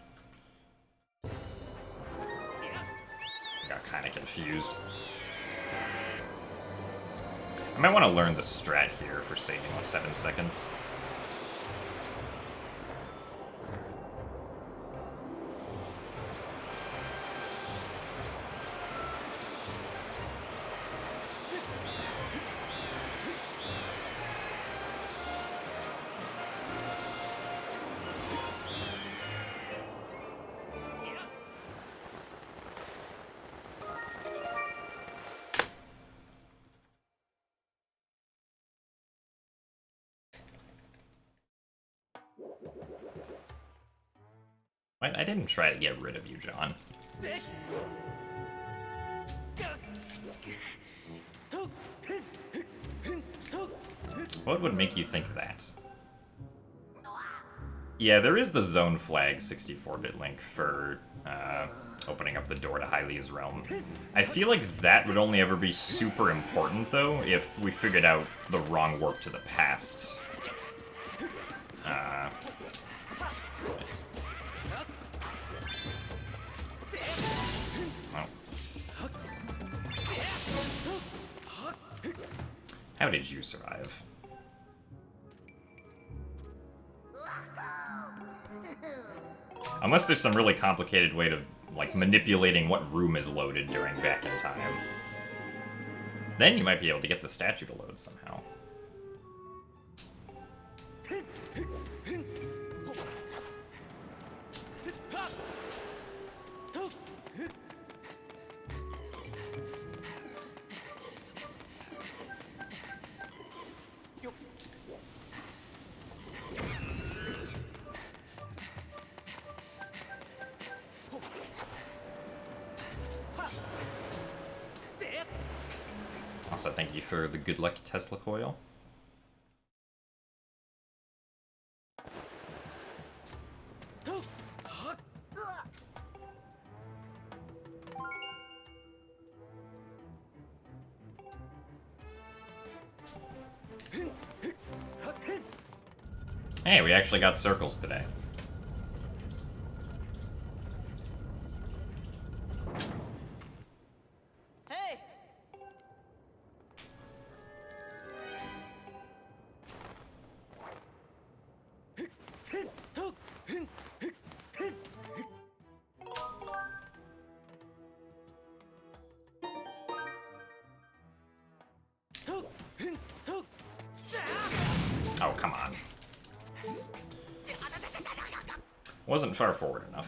Got kind of confused. I might want to learn the strat here for saving the 7 seconds. What? I didn't try to get rid of you, John. What would make you think that? Yeah, there is the zone flag 64-bit link for opening up the door to Hylia's realm. I feel like that would only ever be super important, though, if we figured out the wrong warp to the past. Nice. Oh. How did you survive? Unless there's some really complicated way of, like, manipulating what room is loaded during back in time. Then you might be able to get the statue to load somehow. Also, thank you for the good luck Tesla coil. Hey, we actually got circles today. Oh, come on. Wasn't far forward enough.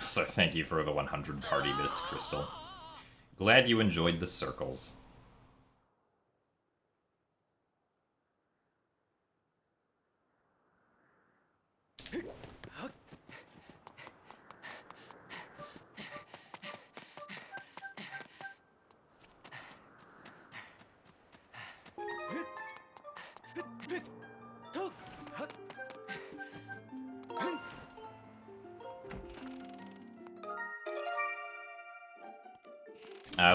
So thank you for the 100 party bits, Crystal. Glad you enjoyed the circles.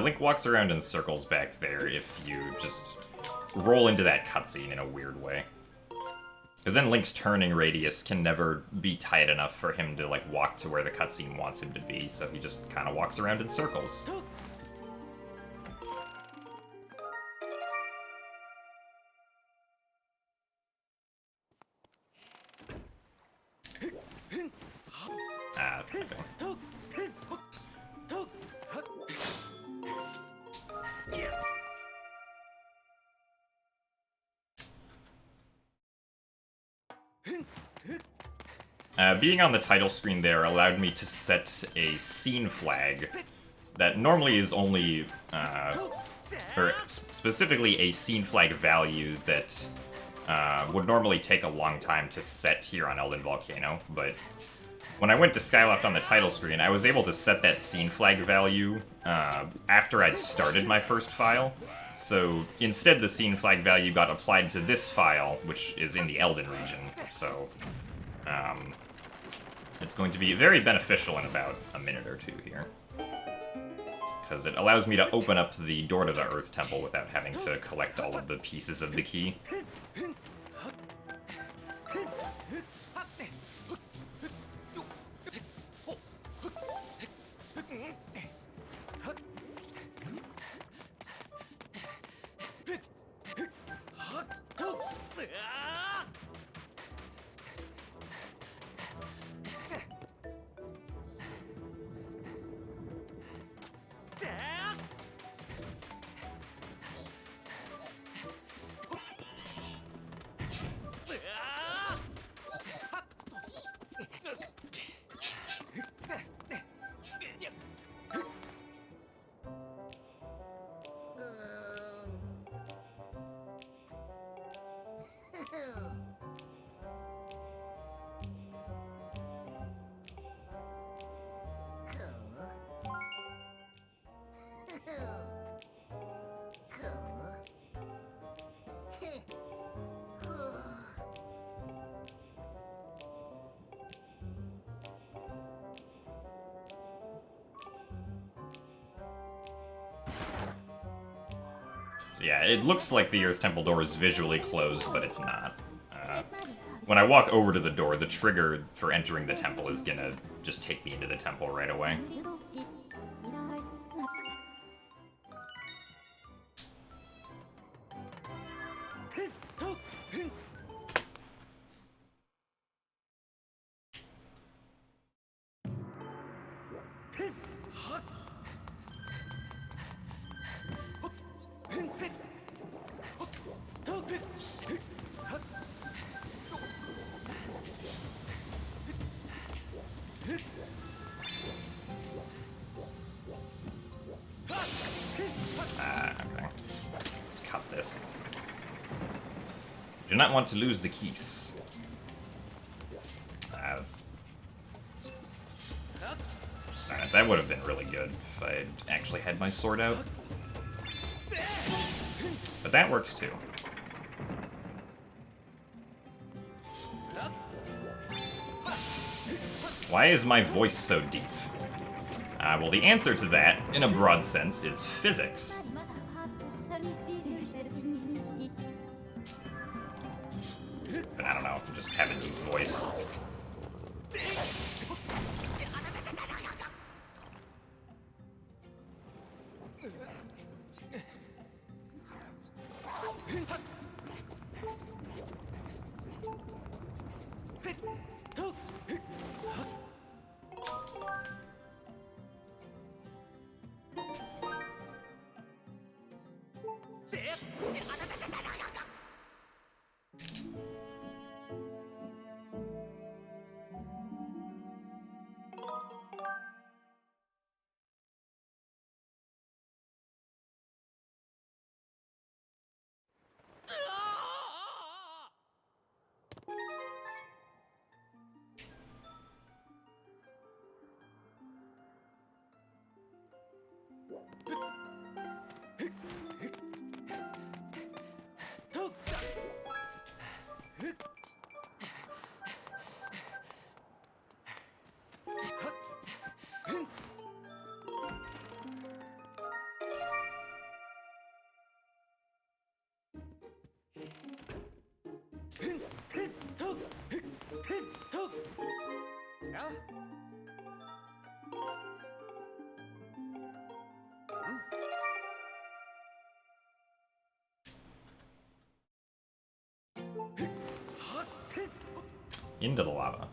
Link walks around in circles back there if you just roll into that cutscene in a weird way. Because then Link's turning radius can never be tight enough for him to like walk to where the cutscene wants him to be, so he just kind of walks around in circles. Okay. Being on the title screen there allowed me to set a scene flag that normally is only, or specifically a scene flag value that would normally take a long time to set here on Eldin Volcano, but when I went to Skyloft on the title screen, I was able to set that scene flag value after I'd started my first file. So instead the scene flag value got applied to this file, which is in the Eldin region, so it's going to be very beneficial in about a minute or two here. Because it allows me to open up the door to the Earth Temple without having to collect all of the pieces of the key. So yeah, it looks like the Earth Temple door is visually closed, but it's not. When I walk over to the door, the trigger for entering the temple is gonna just take me into the temple right away. Okay. Let's cut this. Do not want to lose the keys. That would have been really good if I actually had my sword out. But that works too. Why is my voice so deep? Well, the answer to that, in a broad sense, is physics. But I don't know, just have a deep voice. Into the lava.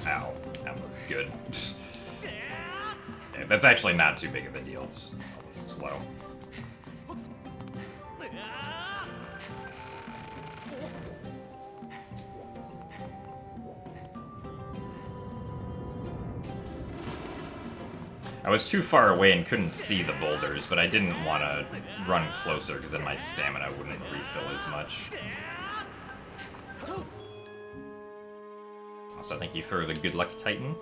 Ow. I'm good. Yeah, that's actually not too big of a deal. It's just a little slow. I was too far away and couldn't see the boulders, but I didn't want to run closer because then my stamina wouldn't refill as much. Also, thank you for the good luck, Titan.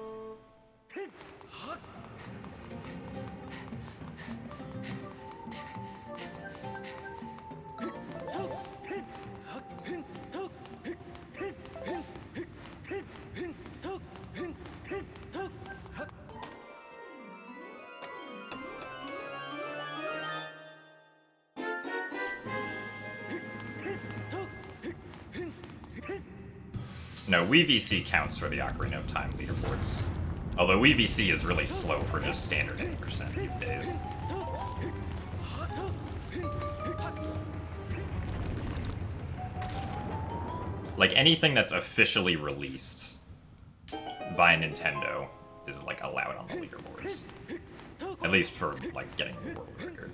No, WeeVC counts for the Ocarina of Time leaderboards. Although WeeVC is really slow for just standard 8% these days. Like, anything that's officially released by Nintendo is, like, allowed on the leaderboards. At least for, like, getting the world record.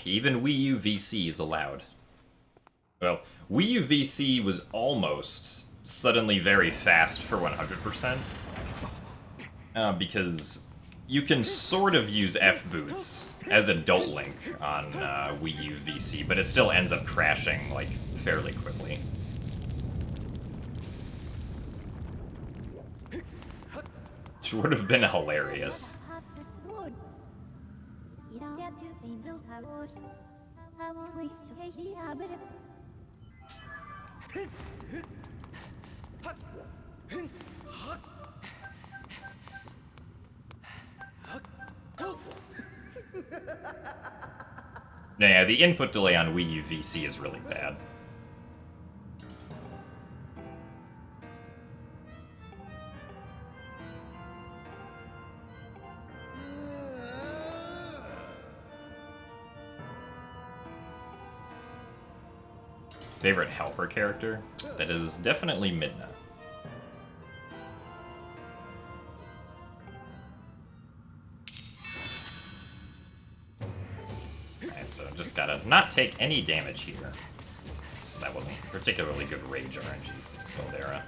Even Wii U VC is allowed. Well, Wii U VC was almost suddenly very fast for 100%. Because you can sort of use F-boots as Adult Link on Wii U VC, but it still ends up crashing, like, fairly quickly. Which would have been hilarious. Yeah, the input delay on Wii U VC is really bad. Favorite helper character? That is definitely Midna. Alright, so just gotta not take any damage here. So that wasn't particularly good rage RNG from Scaldera.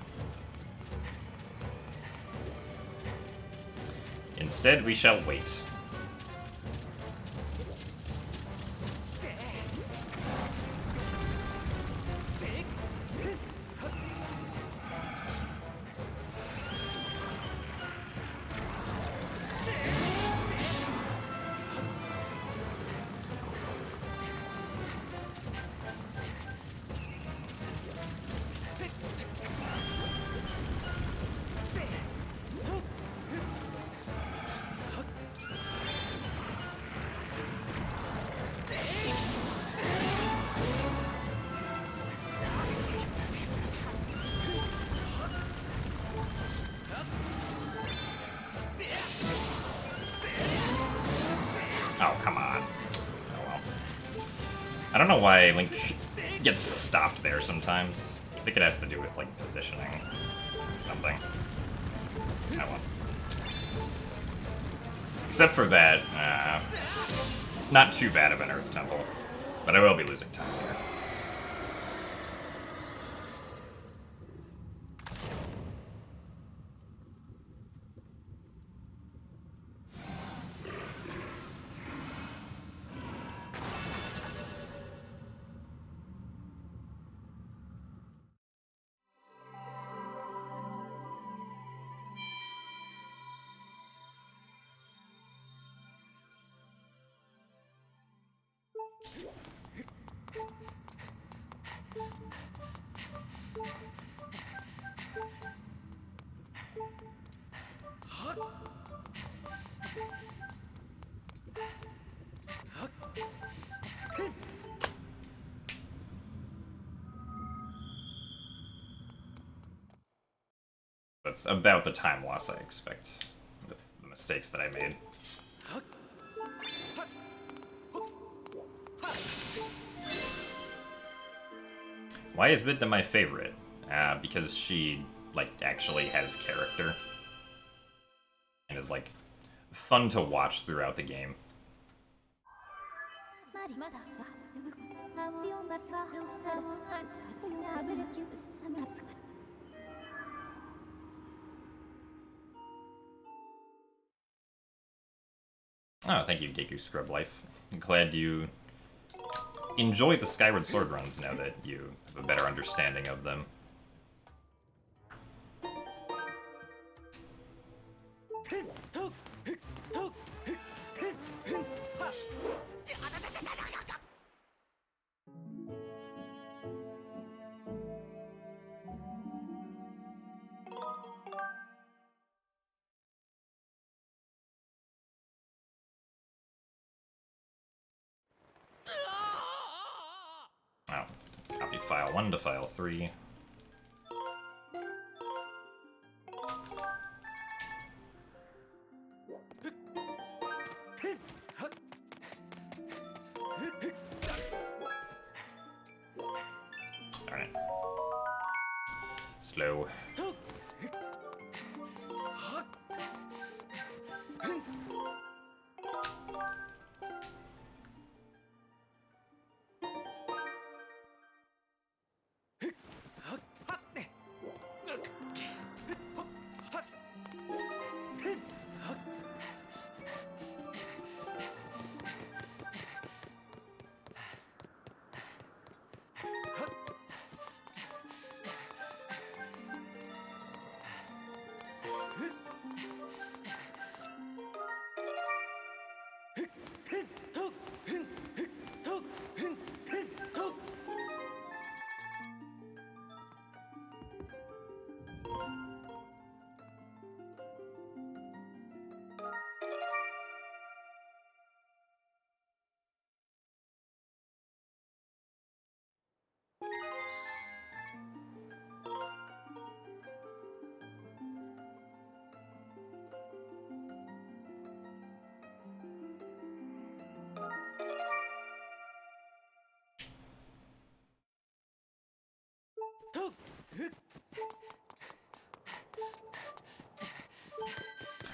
Instead, we shall wait. Oh, come on. Oh well. I don't know why Link gets stopped there sometimes. I think it has to do with, like, positioning or something. Oh well. Except for that, not too bad of an Earth Temple. But I will be losing time here. That's about the time loss I expect with the mistakes that I made. Why is Midna my favorite? Because she, like, actually has character. And is, like, fun to watch throughout the game. Oh, thank you, Deku Scrub Life. I'm glad you enjoy the Skyward Sword runs now that you have a better understanding of them. Oh, copy file 1 to file 3. Darn it. Slow.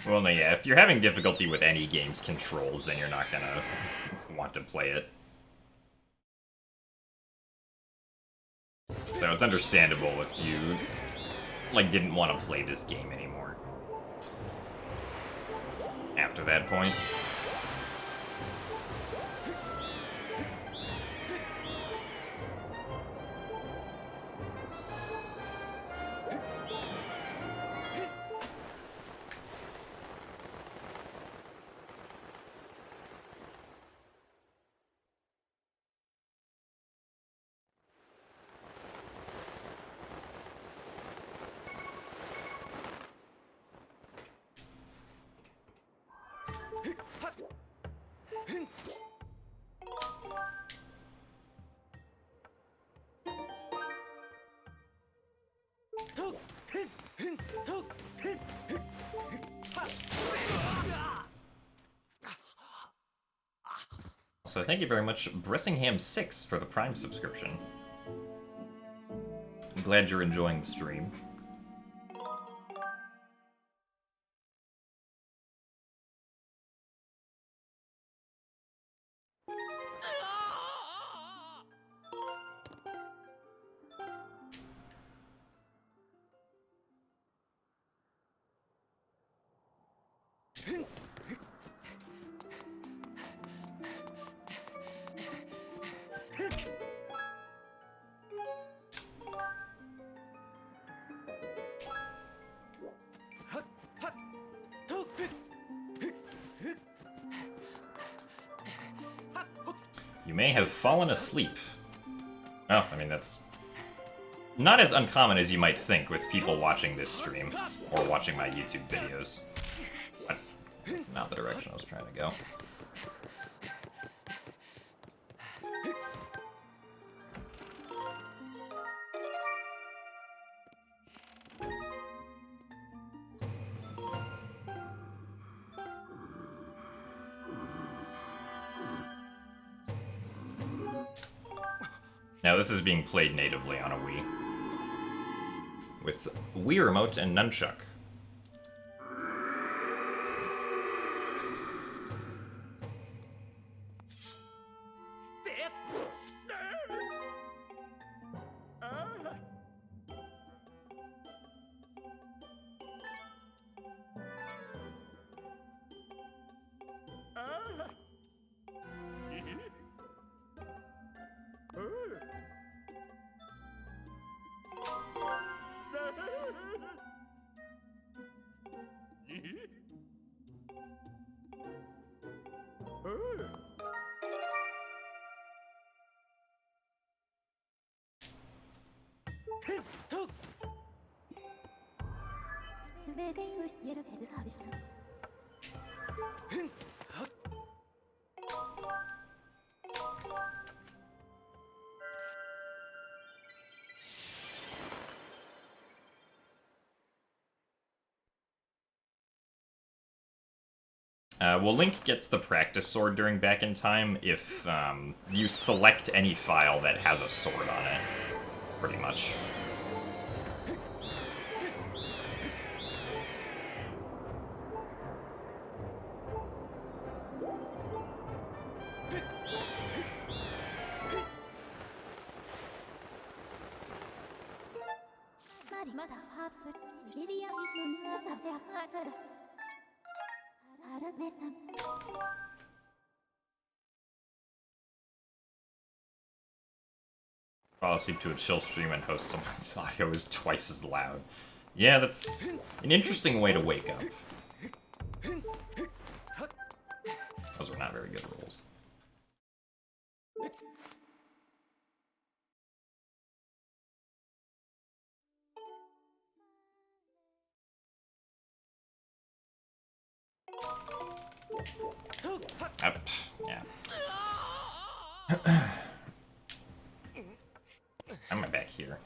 Well, no, yeah, if you're having difficulty with any game's controls, then you're not gonna want to play it. So it's understandable if you, like, didn't want to play this game anymore. After that point. So thank you very much, Bressingham6, for the Prime subscription. Glad you're enjoying the stream. You may have fallen asleep. Oh, I mean, that's not as uncommon as you might think with people watching this stream, or watching my YouTube videos. But that's not the direction I was trying to go. Now this is being played natively on a Wii, with Wii Remote and Nunchuck. Well, Link gets the practice sword during Back in Time if you select any file that has a sword on it, pretty much. Fall asleep to a chill stream and host someone's audio is twice as loud. Yeah, that's an interesting way to wake up. Those were not very good rolls. Yeah. I'm back here.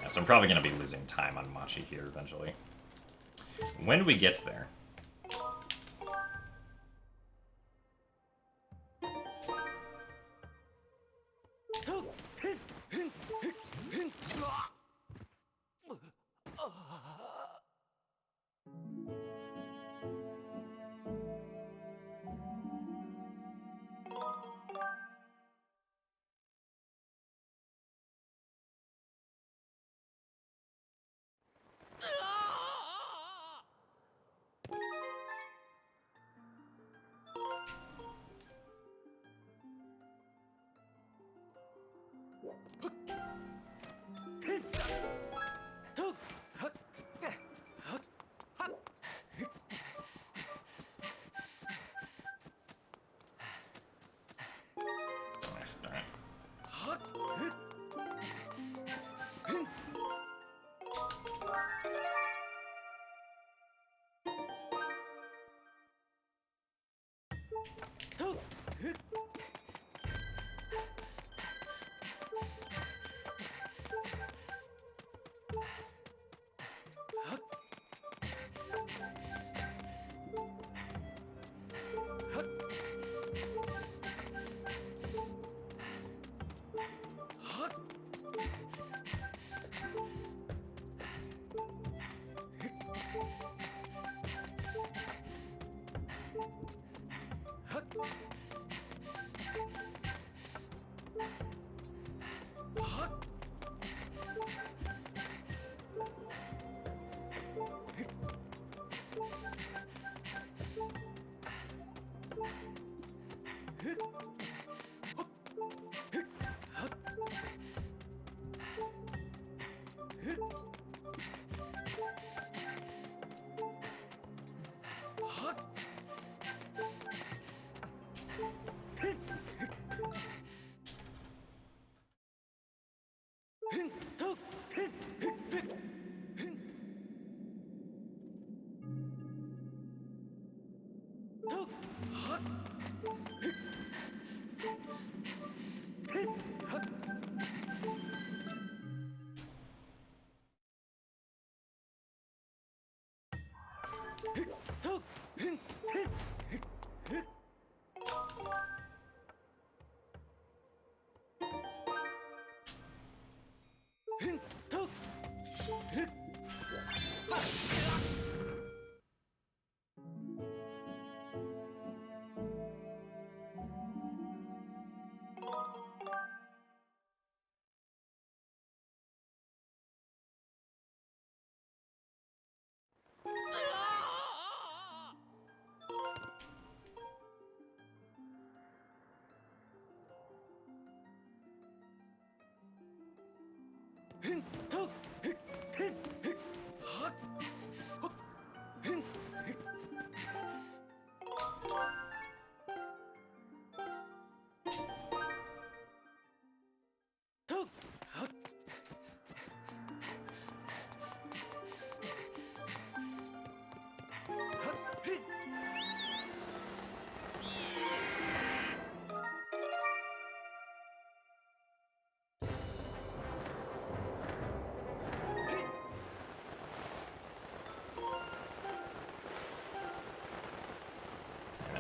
Yeah, so I'm probably going to be losing time on Machi here eventually. When do we get there?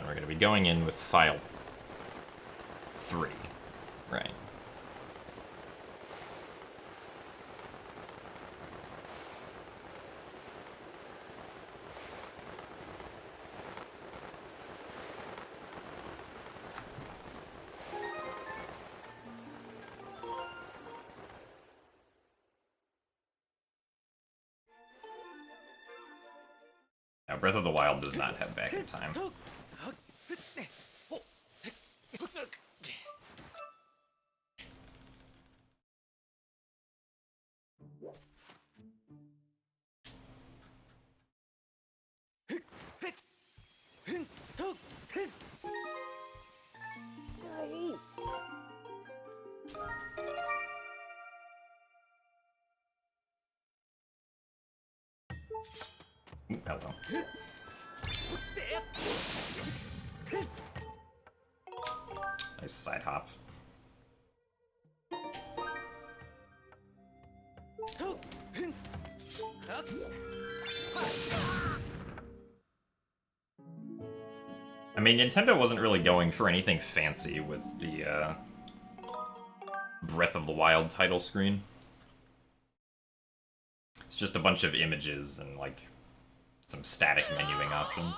We're going to be going in with file 3, right? Now, Breath of the Wild does not have back in time. Ooh, hello. Nice side hop. I mean, Nintendo wasn't really going for anything fancy with the Breath of the Wild title screen. It's just a bunch of images and, like, some static menuing options.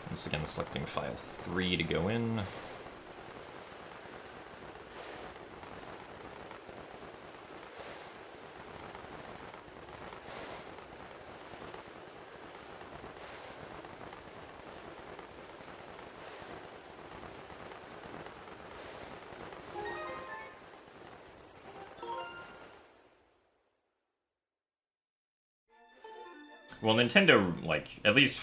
Once again, selecting file 3 to go in. Well, Nintendo, like, at least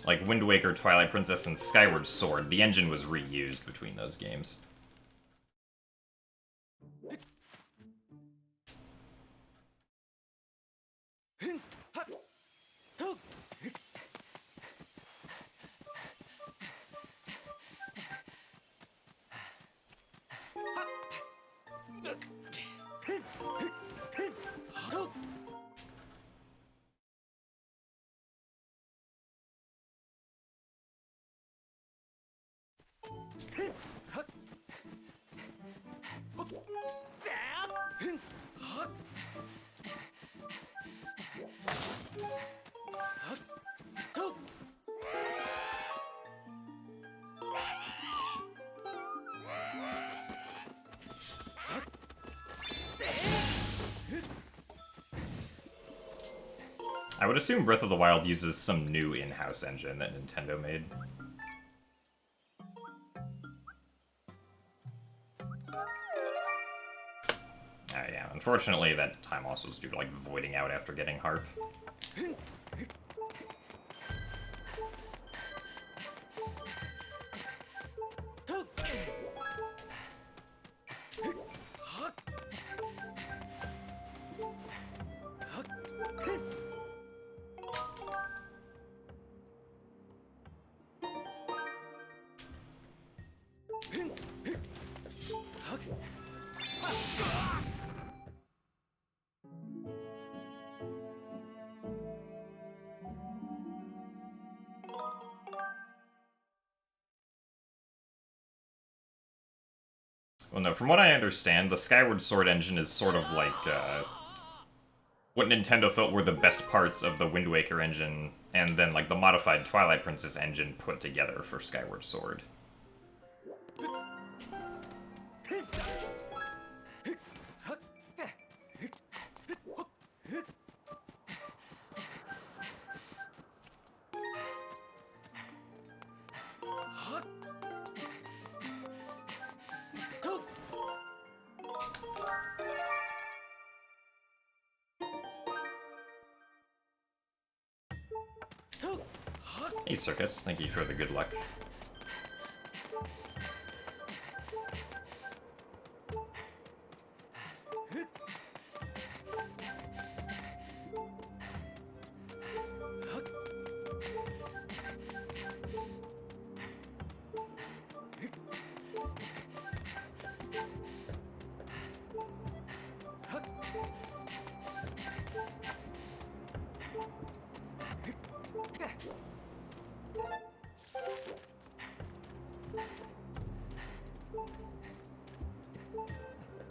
Like Wind Waker, Twilight Princess, and Skyward Sword, the engine was reused between those games. I would assume Breath of the Wild uses some new in-house engine that Nintendo made. Yeah, unfortunately that time also was due to, like, voiding out after getting Harp. Well, no, from what I understand, the Skyward Sword engine is sort of like, what Nintendo felt were the best parts of the Wind Waker engine, and then, like, the modified Twilight Princess engine put together for Skyward Sword. Hey, Circus, thank you for the good luck.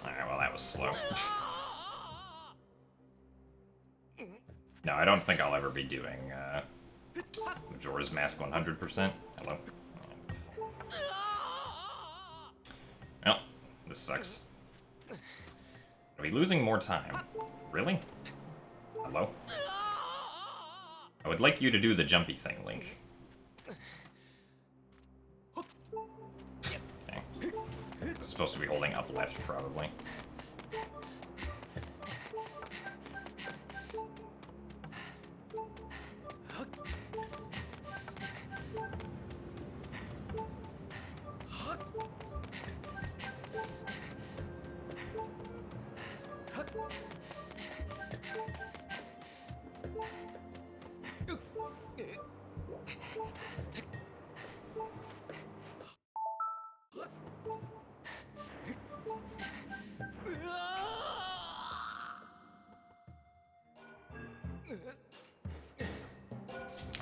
Alright, well, that was slow. No, I don't think I'll ever be doing, Majora's Mask 100%. Hello? Well, this sucks. Are we losing more time? Really? Hello? I would like you to do the jumpy thing, Link. Okay. It's supposed to be holding up left, probably.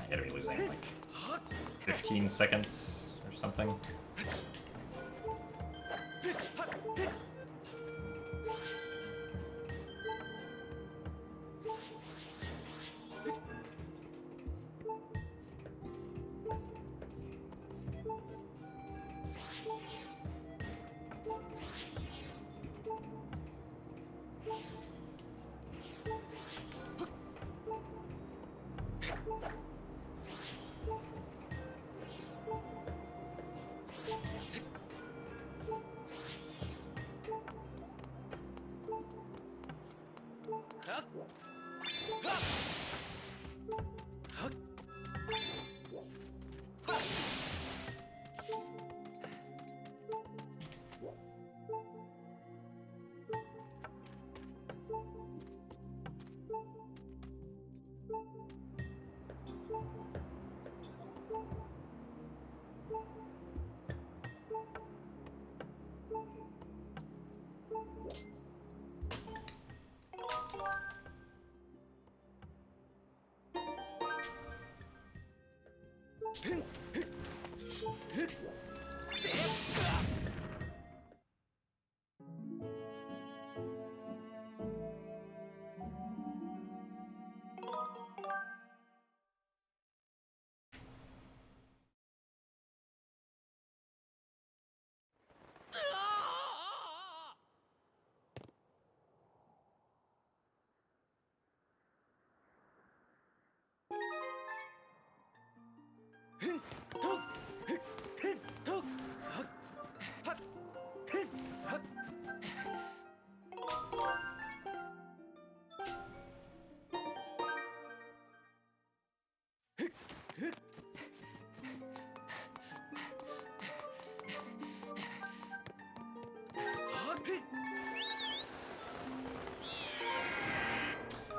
I gotta be losing, like, 15 seconds or something.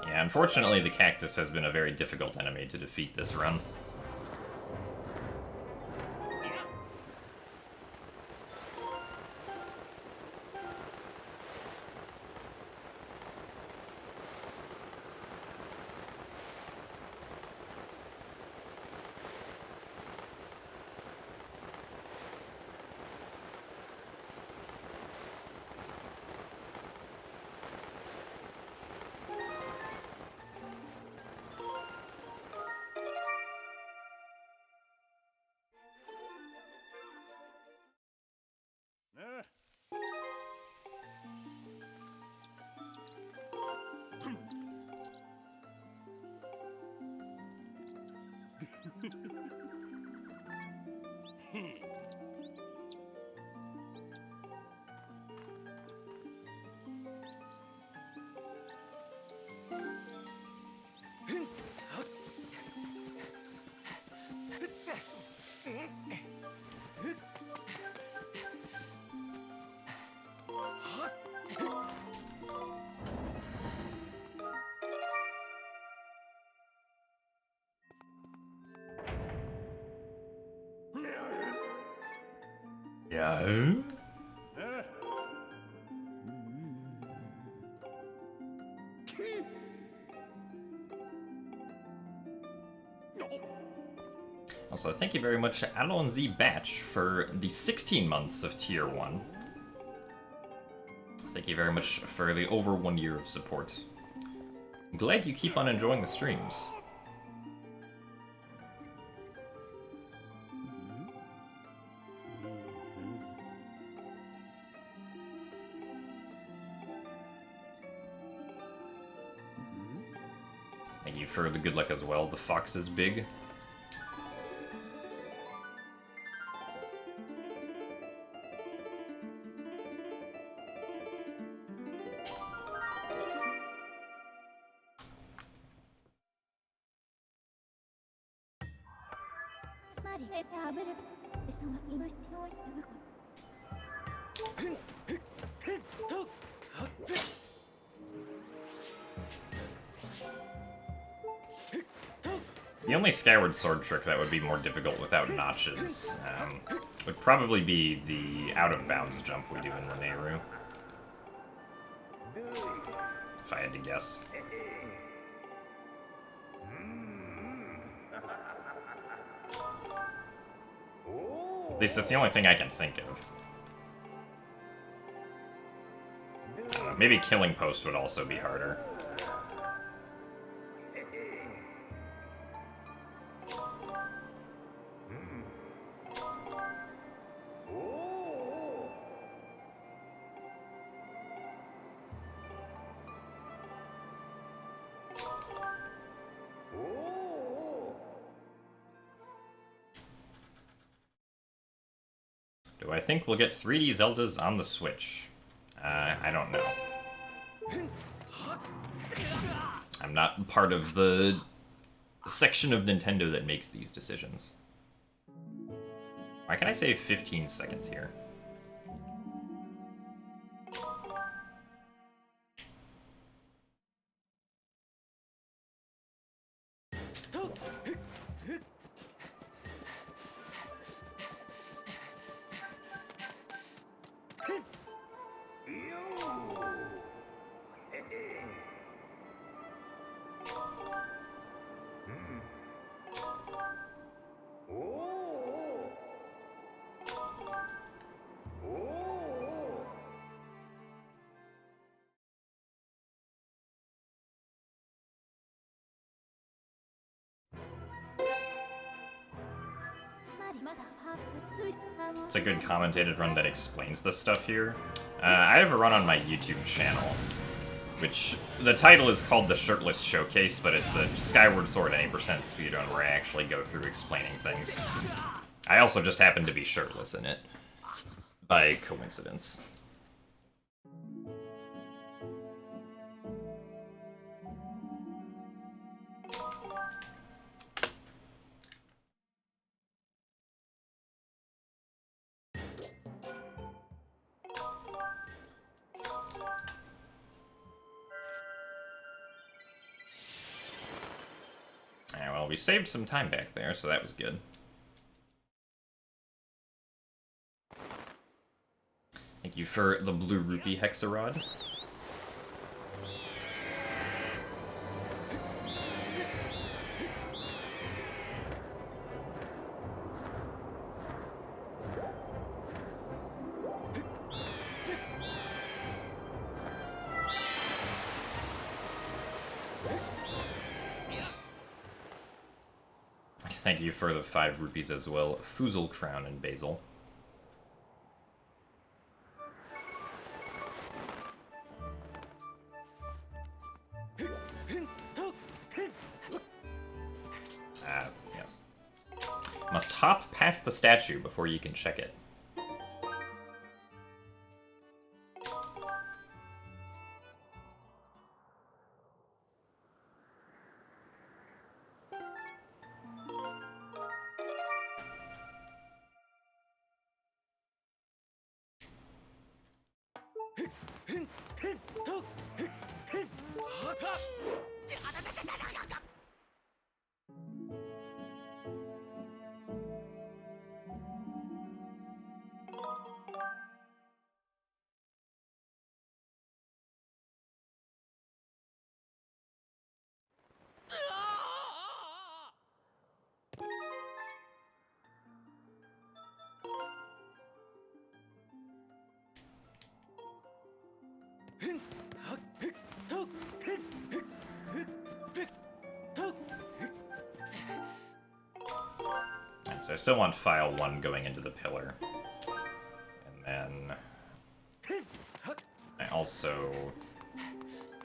Yeah, unfortunately the cactus has been a very difficult enemy to defeat this run. Yeah. Also, thank you very much, Allons-y Batch, for the 16 months of Tier 1. Thank you very much for the over 1 year of support. I'm glad you keep on enjoying the streams. Thank you for the good luck as well. The fox is big. The only Skyward Sword trick that would be more difficult without notches would probably be the out-of-bounds jump we do in Lanayru. If I had to guess. At least that's the only thing I can think of. Maybe Killing Post would also be harder. Do I think we'll get 3D Zeldas on the Switch? I don't know. I'm not part of the section of Nintendo that makes these decisions. Why can I save 15 seconds here? It's a good commentated run that explains this stuff here. I have a run on my YouTube channel, which the title is called The Shirtless Showcase, but it's a Skyward Sword 80% speedrun where I actually go through explaining things. I also just happen to be shirtless in it, by coincidence. Yeah, well, we saved some time back there, so that was good. Thank you for the blue rupee hexarod. Thank you for the 5 rupees as well. Foozle Crown and Basil. Yes. Must hop past the statue before you can check it. So I still want file 1 going into the pillar. And then I also...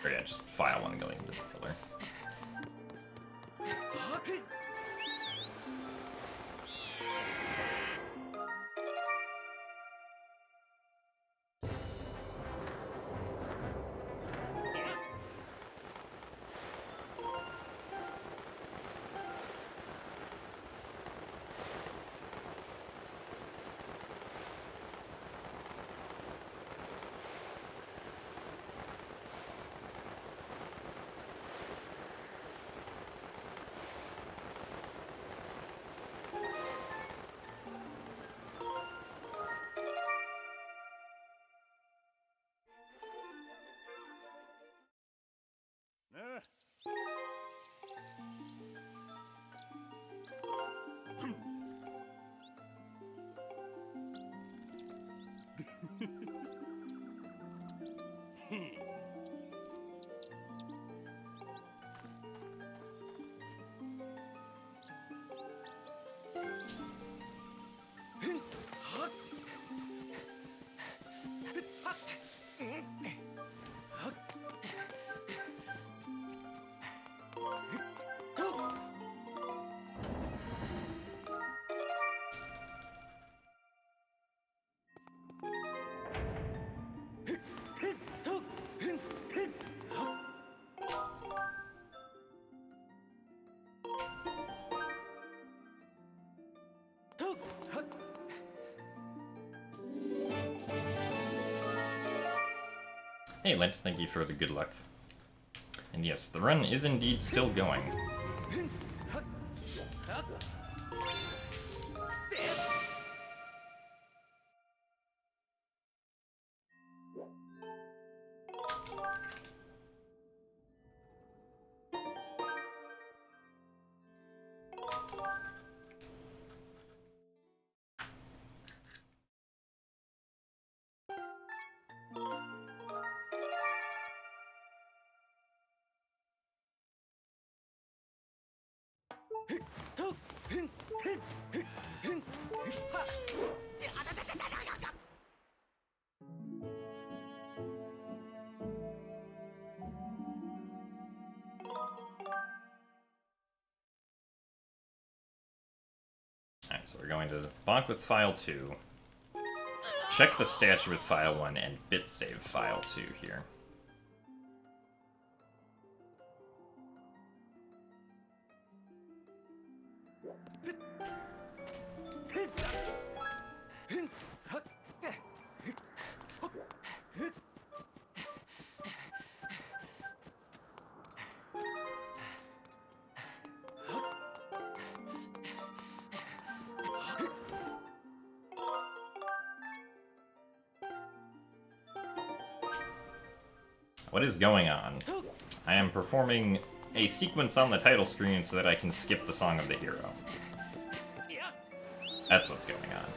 Or yeah, just file 1 going into the pillar. Hey Lent, thank you for the good luck. And yes, the run is indeed still going. Alright, so we're going to bonk with file 2. Check the statue with file 1 and bit save file 2 here. What is going on? I am performing a sequence on the title screen so that I can skip the Song of the Hero. That's what's going on.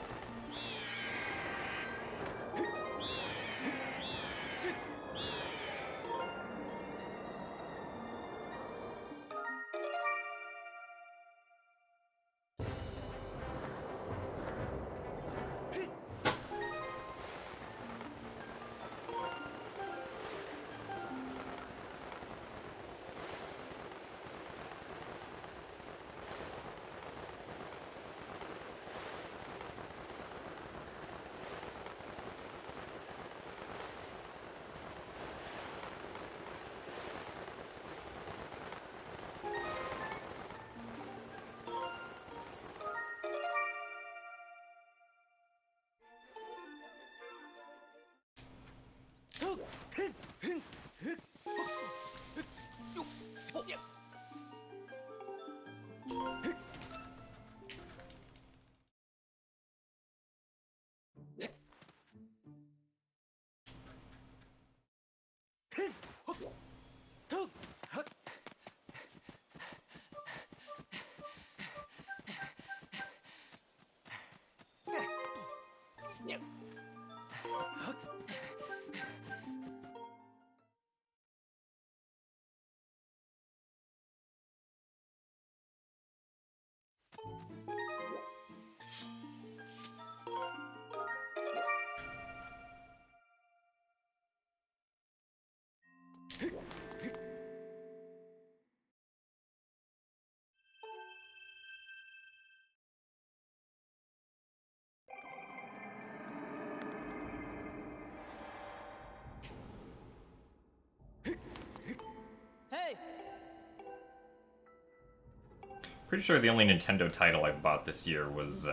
Pretty sure the only Nintendo title I've bought this year was,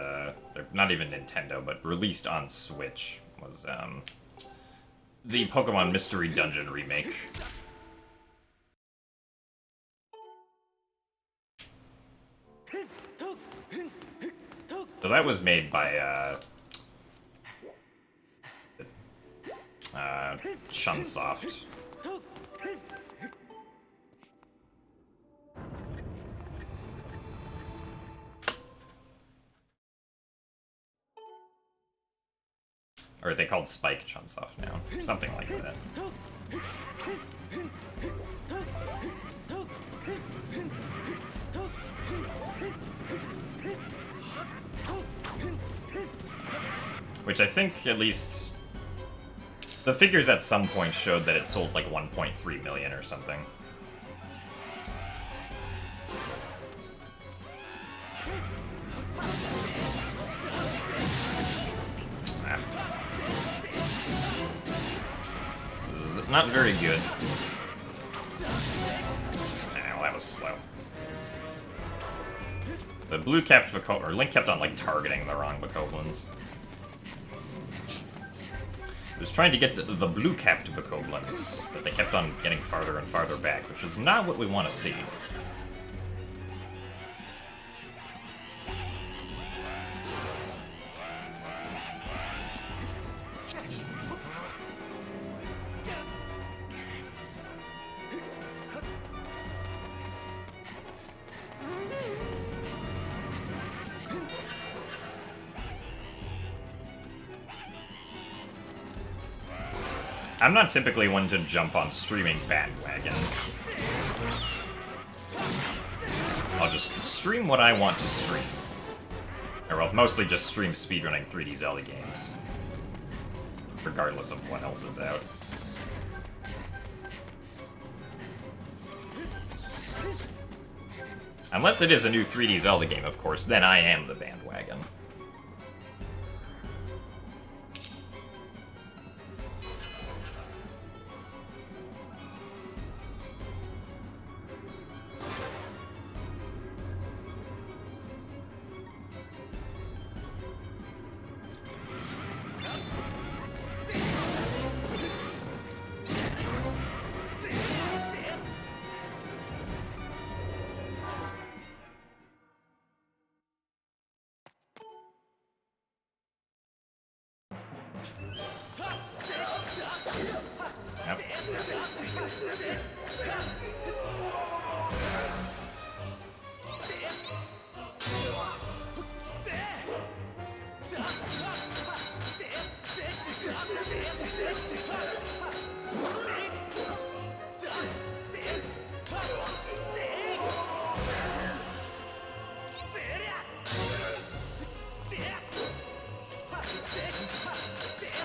not even Nintendo, but released on Switch, was, the Pokemon Mystery Dungeon remake. So that was made by, Chunsoft. Or are they called Spike Chunsoft now? Something like that. Which I think, at least, the figures at some point showed that it sold like 1.3 million or something. This is not very good. Well, that was slow. The blue kept or Link kept on like targeting the wrong Bokoblins. He was trying to get to the blue-capped Bokoblins, but they kept on getting farther and farther back, which is not what we want to see. I'm not typically one to jump on streaming bandwagons. I'll just stream what I want to stream. Or well, mostly just stream speedrunning 3D Zelda games. Regardless of what else is out. Unless it is a new 3D Zelda game, of course, then I am the bandwagon.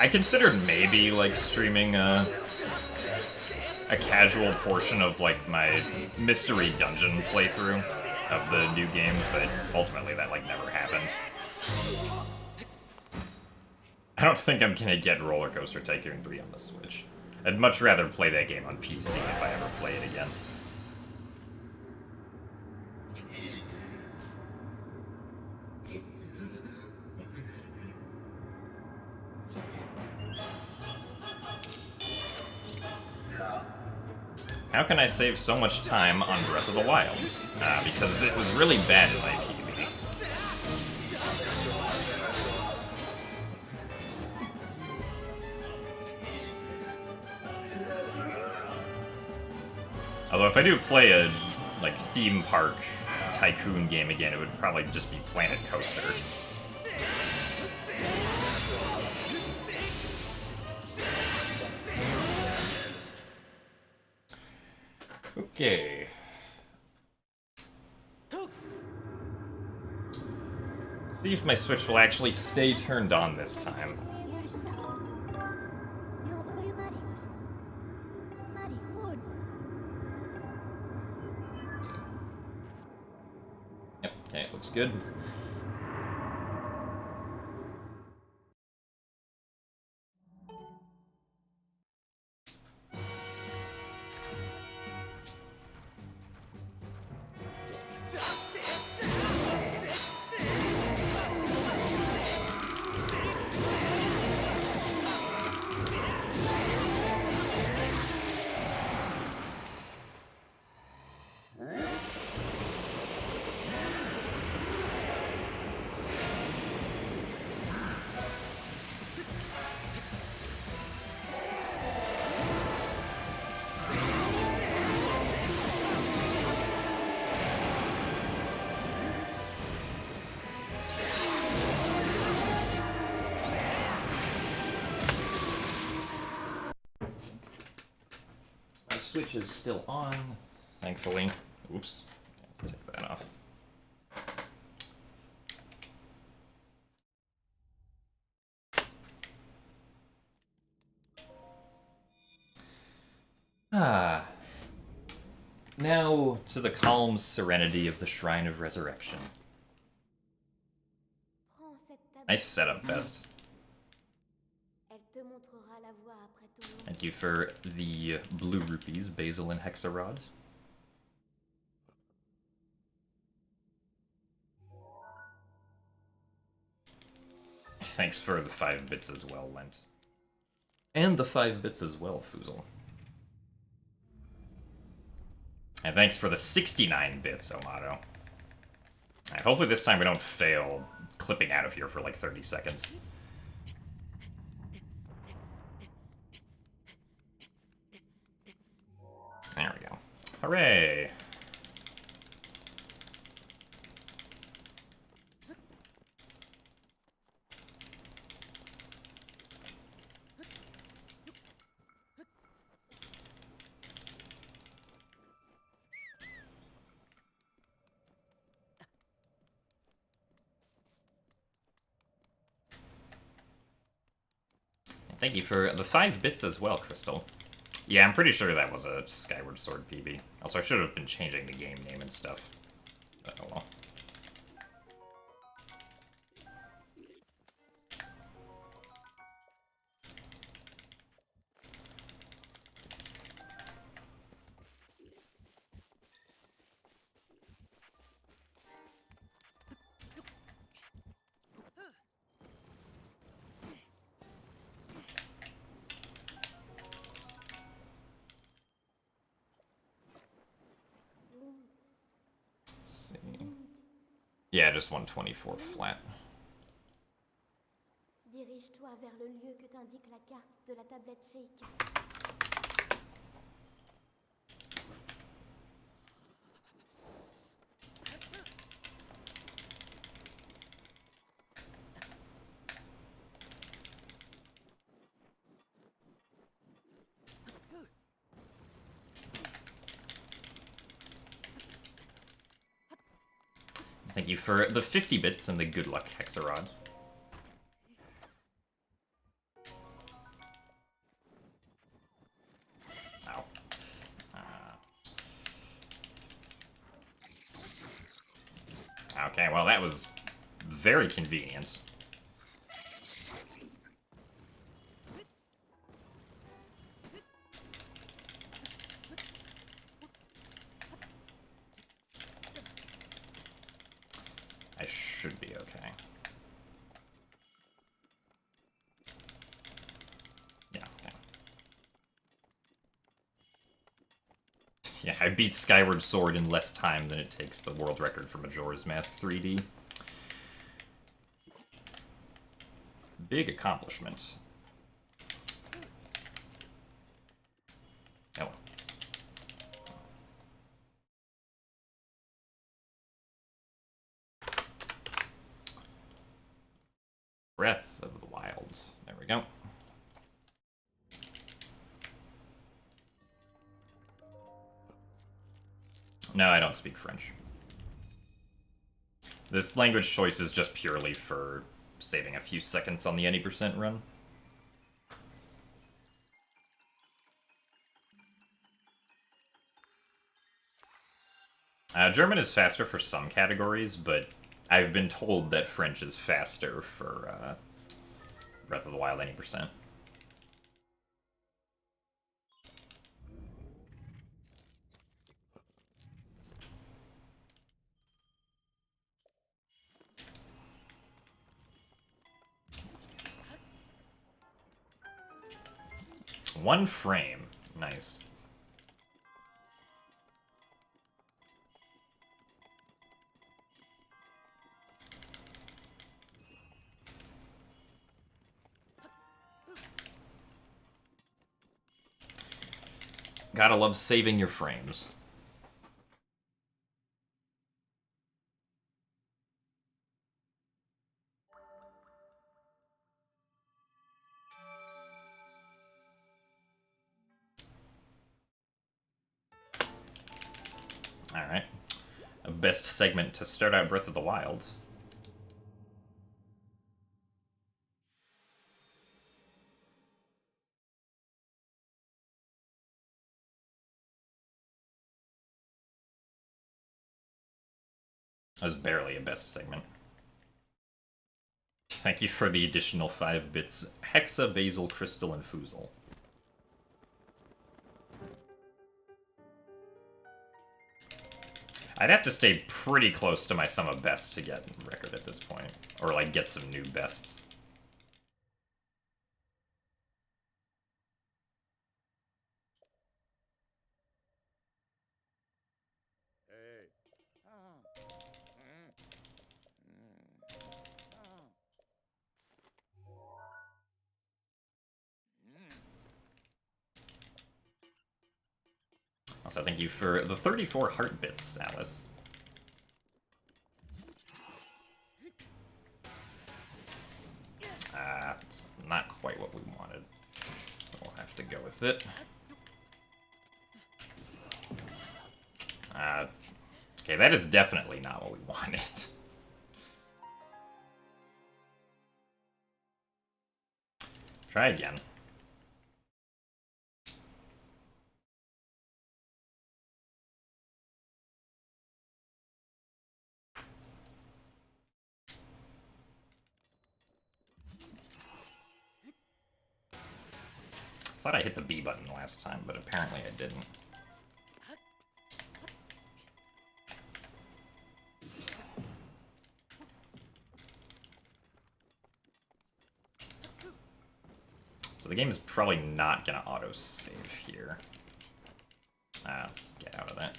I considered maybe, like, streaming a casual portion of, like, my mystery dungeon playthrough of the new game, but ultimately that, like, never happened. I don't think I'm gonna get Roller Coaster Tycoon 3 on the Switch. I'd much rather play that game on PC if I ever play it again. How can I save so much time on Breath of the Wild? Because it was really bad in my PB. Although if I do play a, like, theme park tycoon game again, it would probably just be Planet Coaster. Okay. See if my Switch will actually stay turned on this time. Yep, okay, it looks good. Switch is still on, thankfully. Oops. Let's take that off. Now to the calm serenity of the Shrine of Resurrection. Nice setup, Best. Thank you for the blue rupees, Basil and Hexarod. Thanks for the 5 bits as well, Lent. And the 5 bits as well, Foozle. And thanks for the 69 bits, Amato. Right, hopefully this time we don't fail clipping out of here for like 30 seconds. There we go. Hooray! Thank you for the 5 bits as well, Crystal. Yeah, I'm pretty sure that was a Skyward Sword PB. Also, I should have been changing the game name and stuff. But oh well. Yeah, just 124 flat. Dirige-toi vers le lieu que t'indique la carte de la tablette Sheikah. Thank you for the 50 bits and the good luck Hexarod. Ow. Okay, well that was very convenient. I should be okay. Yeah, okay. Yeah, I beat Skyward Sword in less time than it takes the world record for Majora's Mask 3D. Big accomplishment. Oh. Breath of the Wild. There we go. No, I don't speak French. This language choice is just purely for saving a few seconds on the any percent run. German is faster for some categories, but I've been told that French is faster for Breath of the Wild any percent. One frame. Nice. Gotta love saving your frames. Alright. A best segment to start out Breath of the Wild. That was barely a best segment. Thank you for the additional 5 bits. Hexa, Basil, Crystal, and Foozle. I'd have to stay pretty close to my sum of bests to get record at this point. Or, like, get some new bests. Also, thank you for the 34 heart bits, Alice. It's not quite what we wanted. We'll have to go with it. Okay, that is definitely not what we wanted. Try again. thought I hit the B button last time, but apparently I didn't. So the game is probably not gonna auto-save here. Let's get out of that.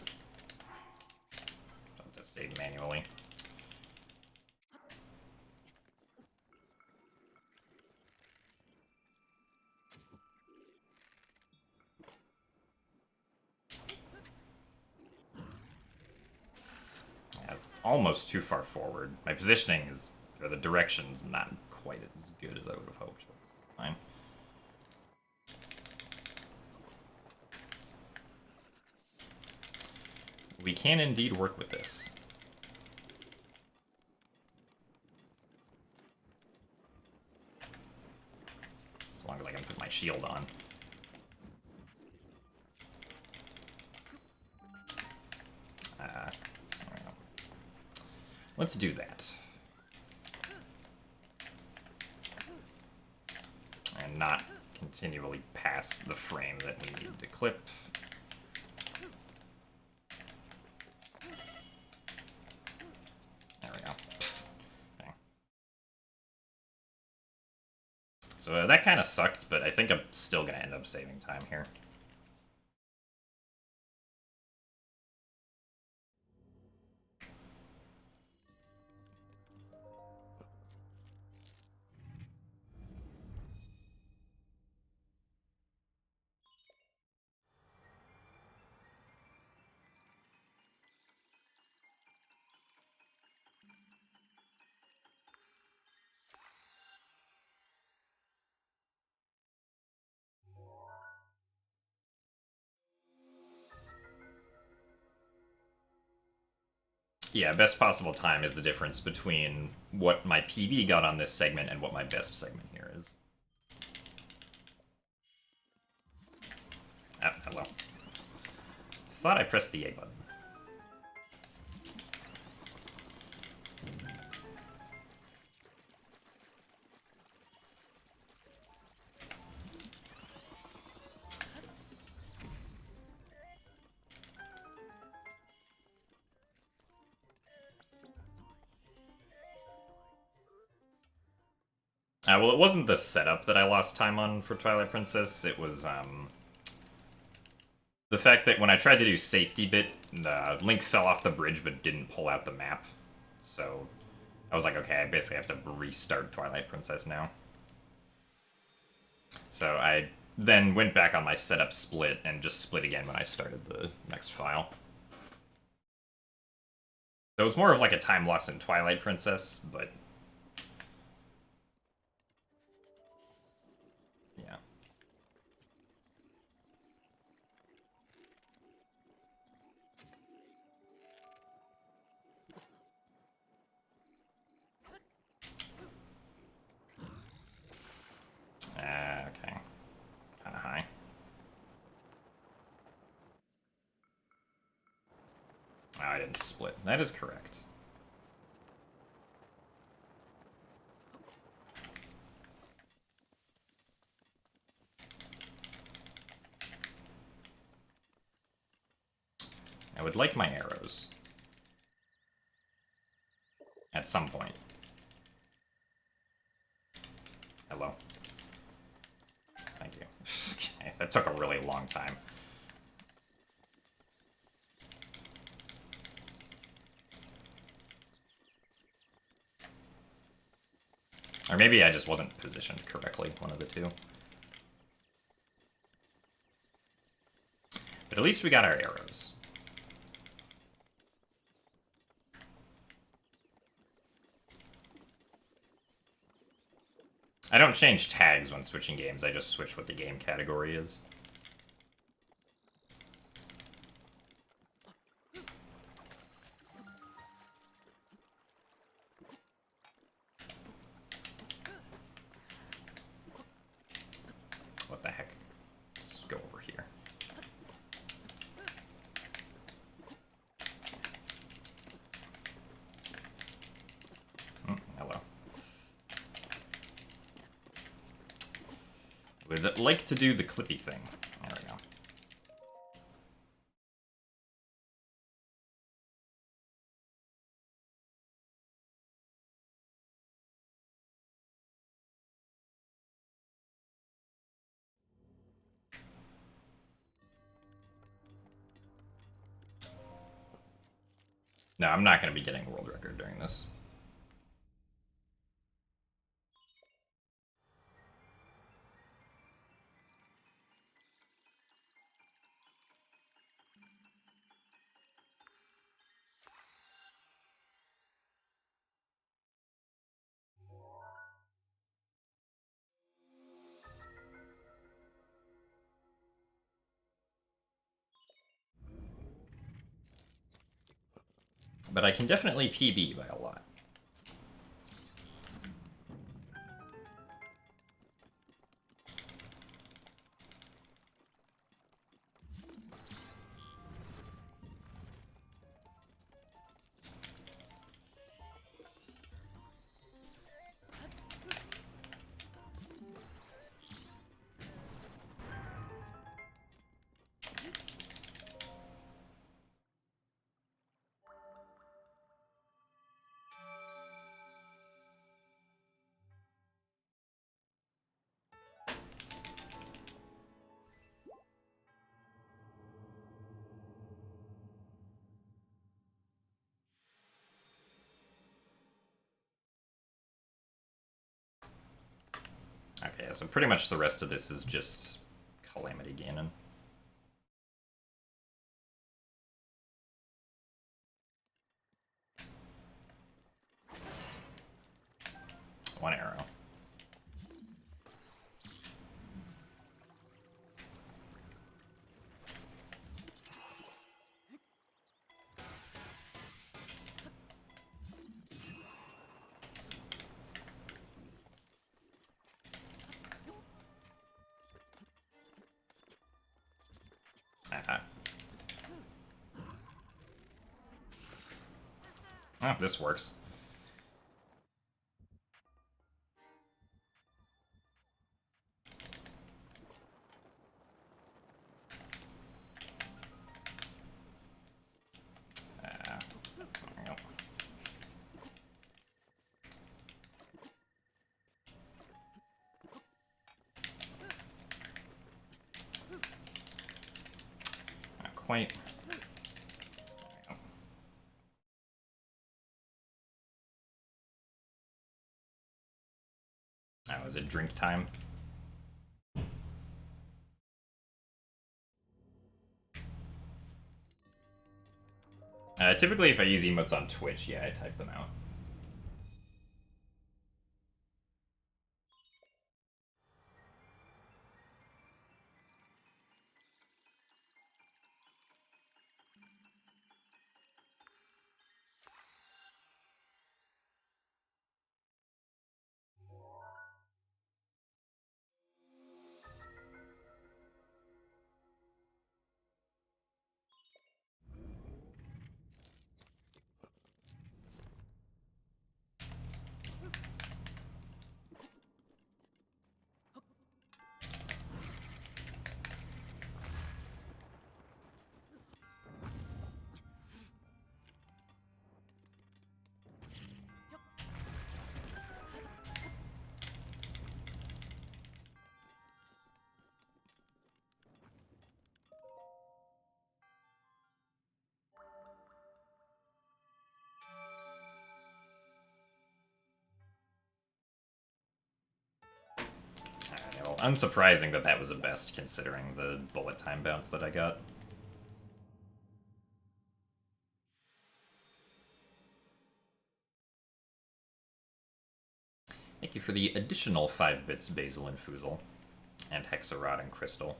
Don't have to save manually. Almost too far forward. My positioning is, or the direction's not quite as good as I would have hoped, but this is fine. We can indeed work with this. As long as I can put my shield on. Let's do that. And not continually pass the frame that we need to clip. There we go. Okay. So that kind of sucked, but I think I'm still going to end up saving time here. Yeah, best possible time is the difference between what my PB got on this segment and what my best segment here is. Ah, hello. Thought I pressed the A button. Well, it wasn't the setup that I lost time on for Twilight Princess. It was, the fact that when I tried to do safety bit, Link fell off the bridge but didn't pull out the map. So, I was like, okay, I basically have to restart Twilight Princess now. So, I then went back on my setup split and just split again when I started the next file. So, it's more of like a time loss in Twilight Princess, but yeah. Okay. Kinda high. Oh, I didn't split. That is correct. I would like my arrows. At some point. Hello. Thank you. Okay, that took a really long time. Or maybe I just wasn't positioned correctly, one of the two. But at least we got our arrows. I don't change tags when switching games, I just switch what the game category is. What the heck? Let's go over here. Hello. Would like to do the clippy thing. There we go. No, I'm not going to be getting a world record during this. But I can definitely PB by a lot. Okay, so pretty much the rest of this is just Calamity Ganon. One arrow. Oh, this works. There we go. Not quite. That was it drink time. Typically, if I use emotes on Twitch, yeah, I type them out. Well, unsurprising that that was a best, considering the bullet time bounce that I got. Thank you for the additional 5 bits, Basil and Foozle, and Hexarod and Crystal.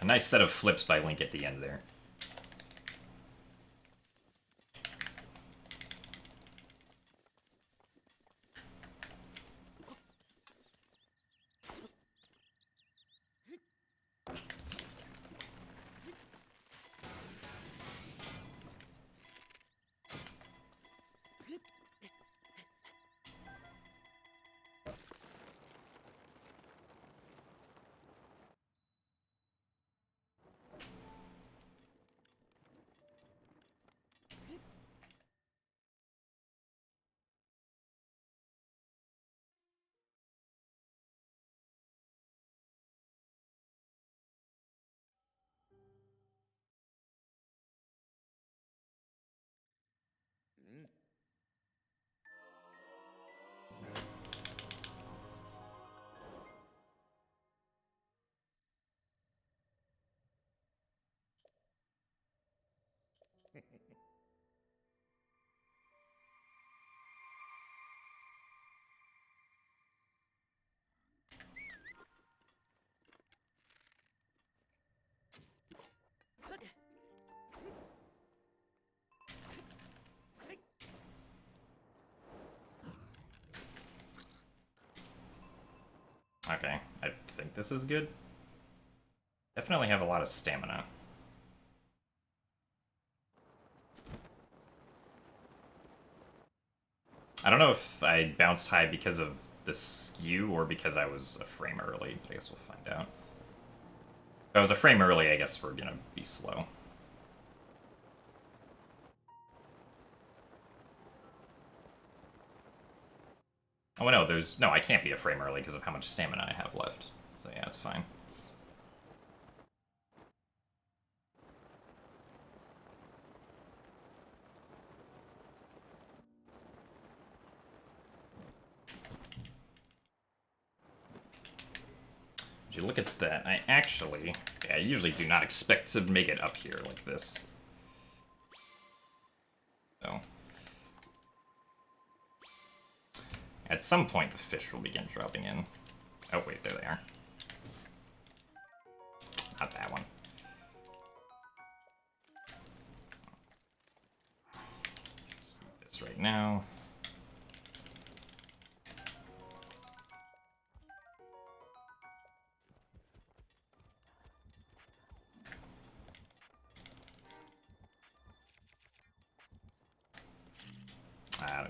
A nice set of flips by Link at the end there. Okay, I think this is good. Definitely have a lot of stamina. I don't know if I bounced high because of the skew or because I was a frame early, but I guess we'll find out. If I was a frame early, I guess we're gonna be slow. Oh no, no, I can't be a frame early because of how much stamina I have left. So yeah, it's fine. Would you look at that? I actually, I usually do not expect to make it up here like this. So, at some point the fish will begin dropping in. Oh wait, there they are. Not that one. Let's see this right now.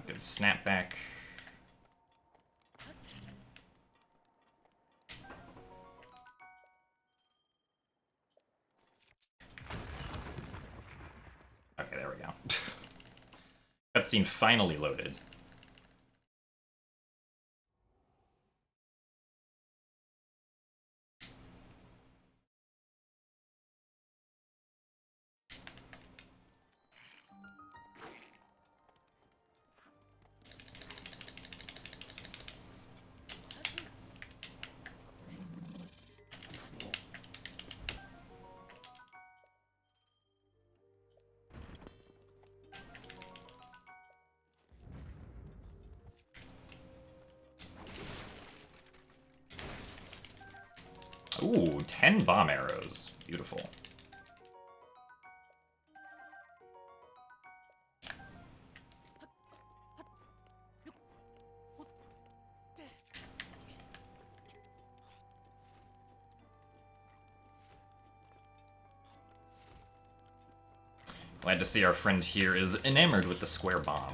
Good snapback. Okay, there we go. Cutscene finally loaded. Ooh, 10 bomb arrows. Beautiful. Glad to see our friend here is enamored with the square bomb.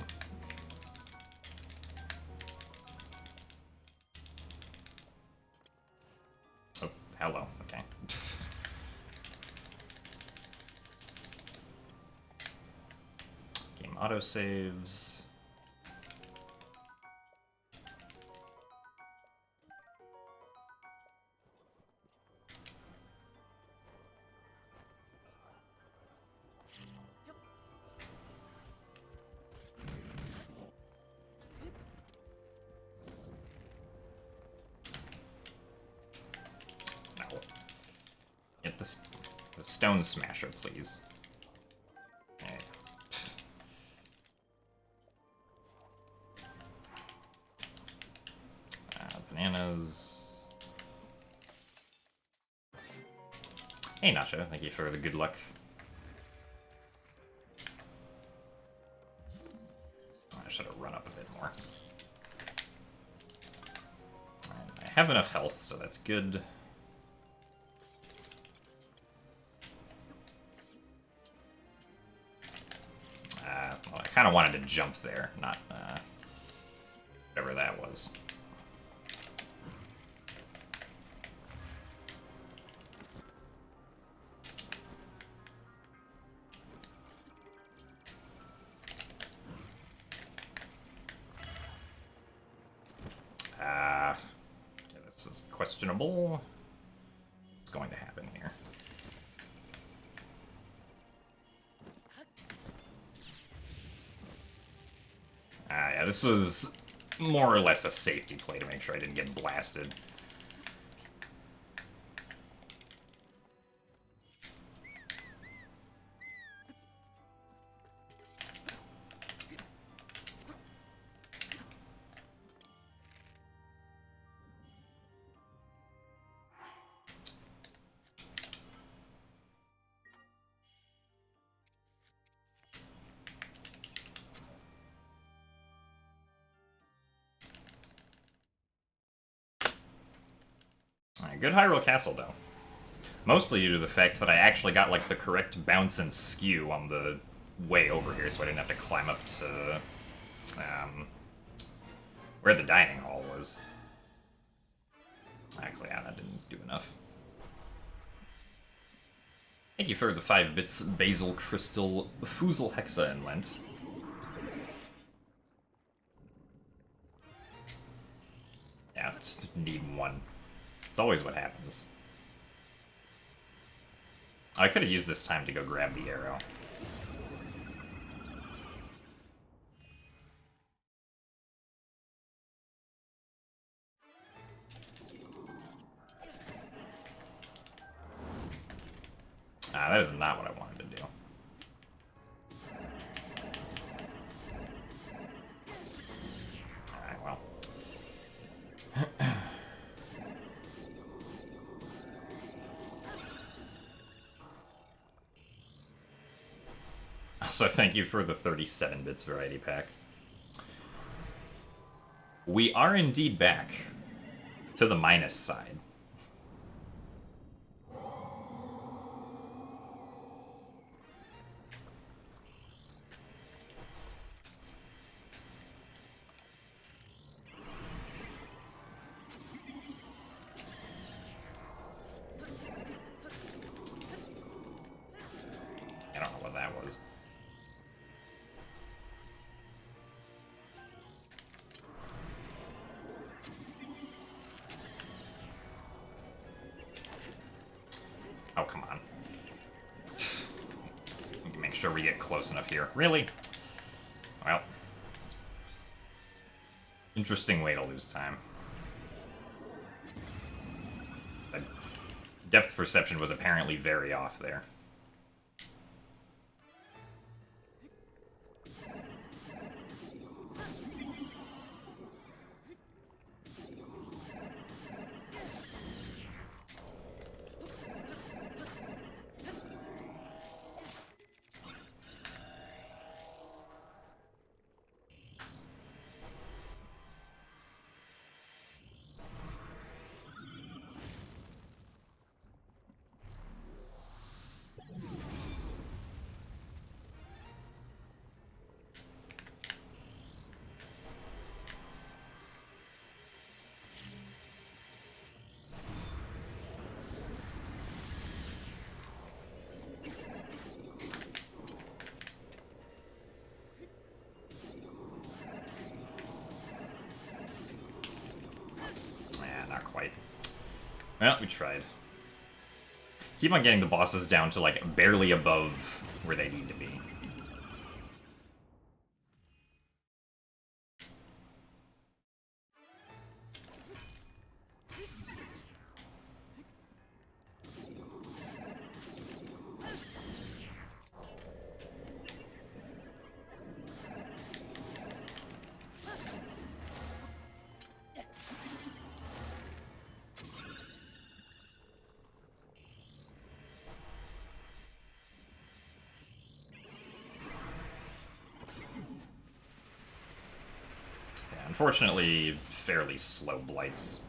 Oh, hello. Okay. Game autosaves. No. Get the stone smasher, please. There you go. Bananas. Hey, Nasha, thank you for the good luck. I should have run up a bit more. I have enough health, so that's good. Well, I kind of wanted to jump there, not whatever that was. Okay, this is questionable. What's going to happen here? Yeah, this was more or less a safety play to make sure I didn't get blasted. Alright, good Hyrule Castle, though. Mostly due to the fact that I actually got, like, the correct bounce and skew on the way over here, so I didn't have to climb up to, where the dining hall was. Actually, yeah, that didn't do enough. Thank you for the 5 bits, Basil Crystal, Fusel Hexa, and Lent. Yeah, just need one. It's always what happens. I could have used this time to go grab the arrow. That is not what I wanted to do. Alright, well. Also, thank you for the 37 bits variety pack. We are indeed back to the minus side. I don't know what that was. Oh, come on. We can make sure we get close enough here. Really? Well. Interesting way to lose time. The depth perception was apparently very off there. Not quite. Well, we tried. Keep on getting the bosses down to, like, barely above where they need to be. Unfortunately, fairly slow blights.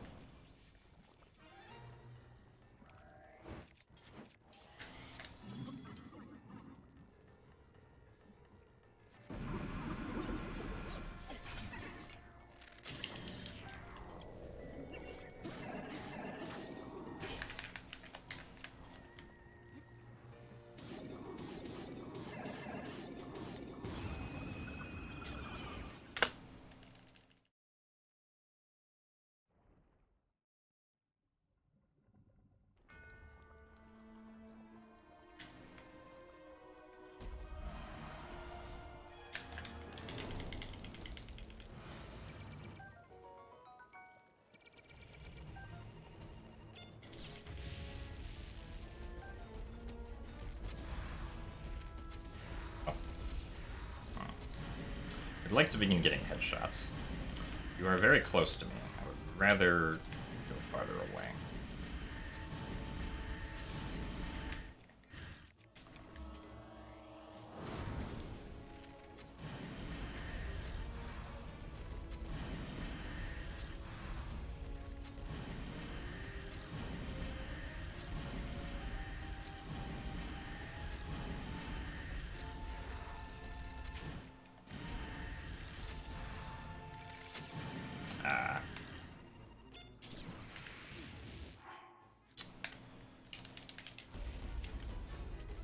I'd like to begin getting headshots. You are very close to me. I would rather go farther away.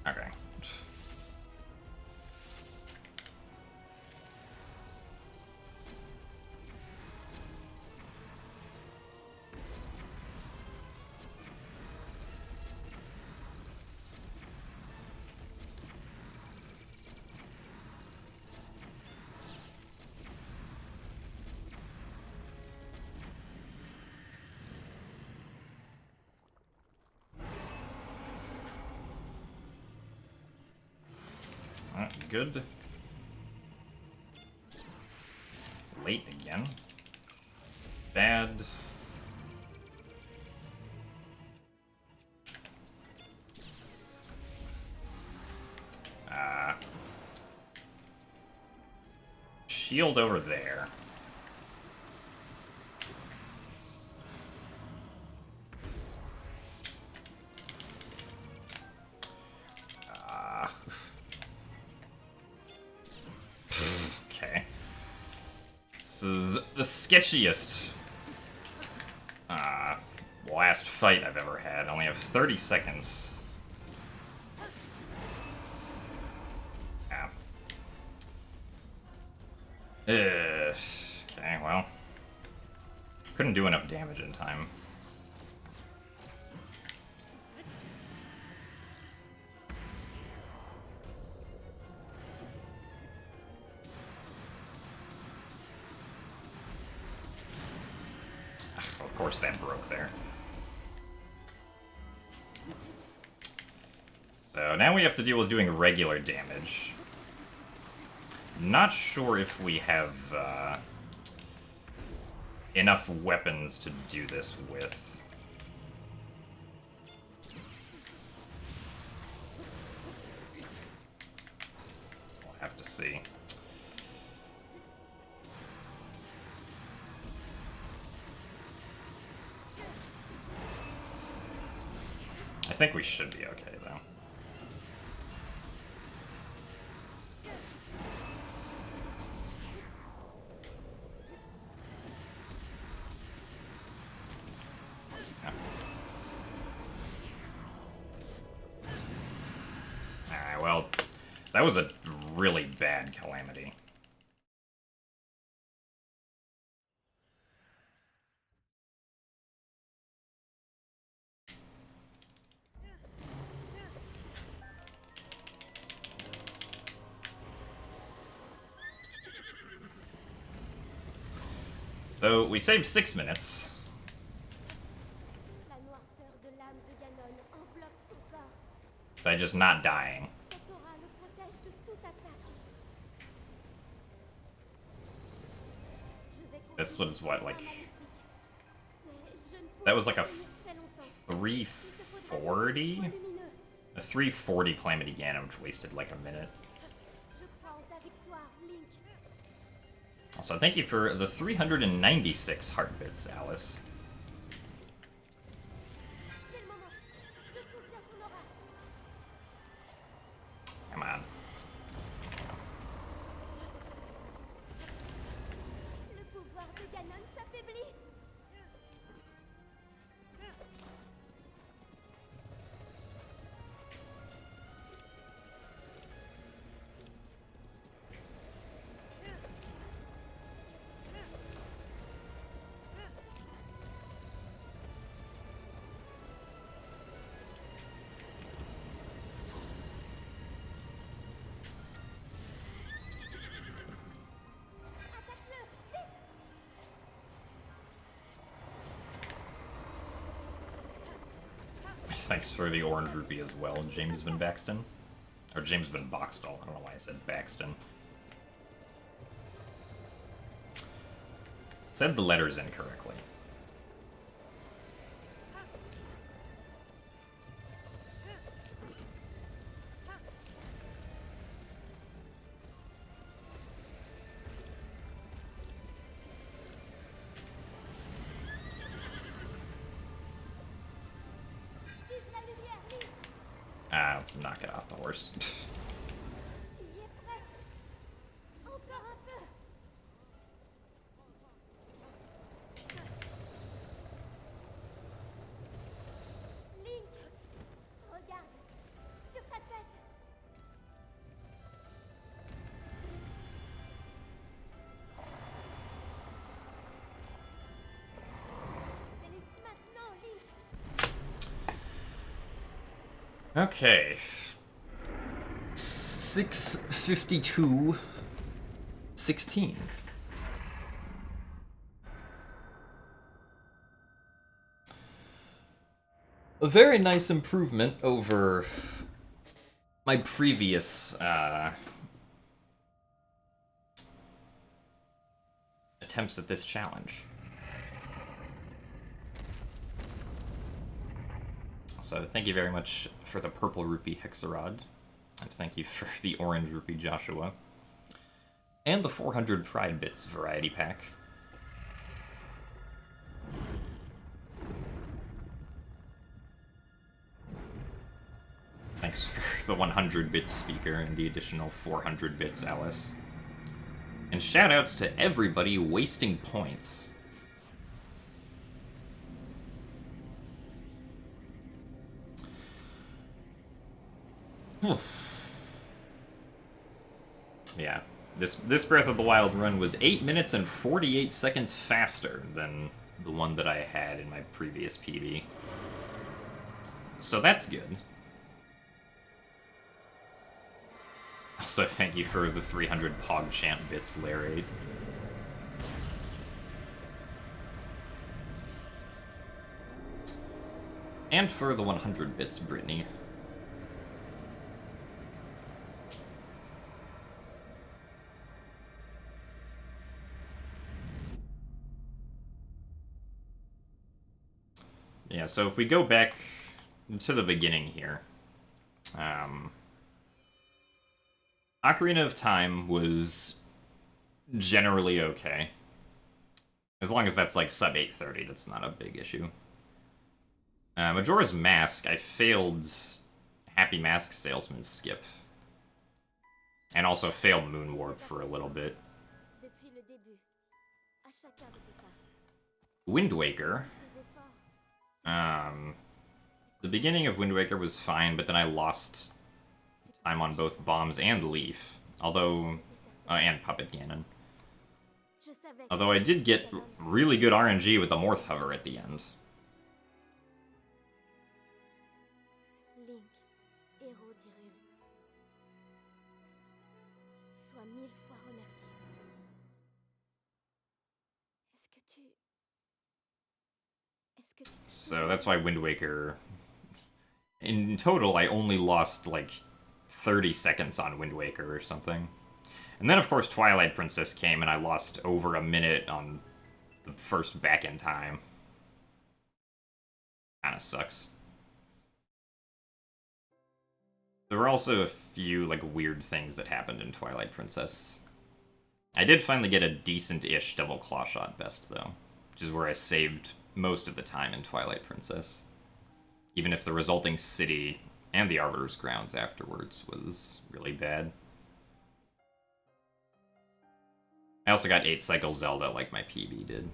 Okay. Good. Late again. Bad. Shield over there. Okay. This is the sketchiest last fight I've ever had. I only have 30 seconds. Yeah. Okay, well. Couldn't do enough damage in time. Of course that broke there. So now we have to deal with doing regular damage. Not sure if we have enough weapons to do this with. We'll have to see. I think we should be okay, though. Yeah. Alright, well, that was a really bad calamity. So, we saved 6 minutes. La noirceur de l'âme de Ganon enveloppe son corps. By just not dying. Cette aura le protège de toute attaque. Je vais This was what, like... Mais je ne That was like a pourrai tenir très longtemps. 340? Lumineux. A 340 Calamity Ganon, which wasted like a minute. Je crois en ta victoire, Link. Also, thank you for the 396 heart bits, Alice. C'est le moment. Je contiens son aura. Come on. Le pouvoir de Ganon s'affaiblit. Thanks for the orange rupee as well, James Van Baxton. Or James Van Boxstall, I don't know why I said Baxton. Said the letters incorrectly. Vise la lumière, Link. Ah, let's knock it off the horse. Tu y es presque. Encore un peu. Link, regarde. Sur sa tête. C'est maintenant, Link. Okay. 652. 16. A very nice improvement over my previous attempts at this challenge. So thank you very much for the purple rupee Hexarod, and thank you for the orange rupee Joshua, and the 400 Pride Bits variety pack. Thanks for the 100 bits speaker and the additional 400 bits, Alice. And shoutouts to everybody wasting points. Yeah, this Breath of the Wild run was 8 minutes and 48 seconds faster than the one that I had in my previous PB. So that's good. Also, thank you for the 300 PogChamp bits, Larry. And for the 100 bits, Brittany. Yeah, so if we go back to the beginning here, Ocarina of Time was generally okay. As long as that's like sub 830, that's not a big issue. Majora's Mask, I failed Happy Mask Salesman's skip. And also failed Moonwarp for a little bit. Depuis le début, à chacun de tes pas, Wind Waker. tes efforts, The beginning of Wind Waker was fine, but then I lost time on both Bombs and Leaf. Although... and Puppet Ganon. je savais que Although I did get really good RNG with the Morph Hover at the end. Link, héros d'Hyrule, sois 1000 fois remercié. Est-ce que tu te So that's why Wind Waker... In total, I only lost, like, 30 seconds on Wind Waker or something. And then, of course, Twilight Princess came, and I lost over a minute on the first back in time. Kinda sucks. There were also a few, like, weird things that happened in Twilight Princess. I did finally get a decent-ish double claw shot best, though, which is where I saved most of the time in Twilight Princess. Even if the resulting city and the Arbiter's Grounds afterwards was really bad. I also got 8 Cycle Zelda like my PB did.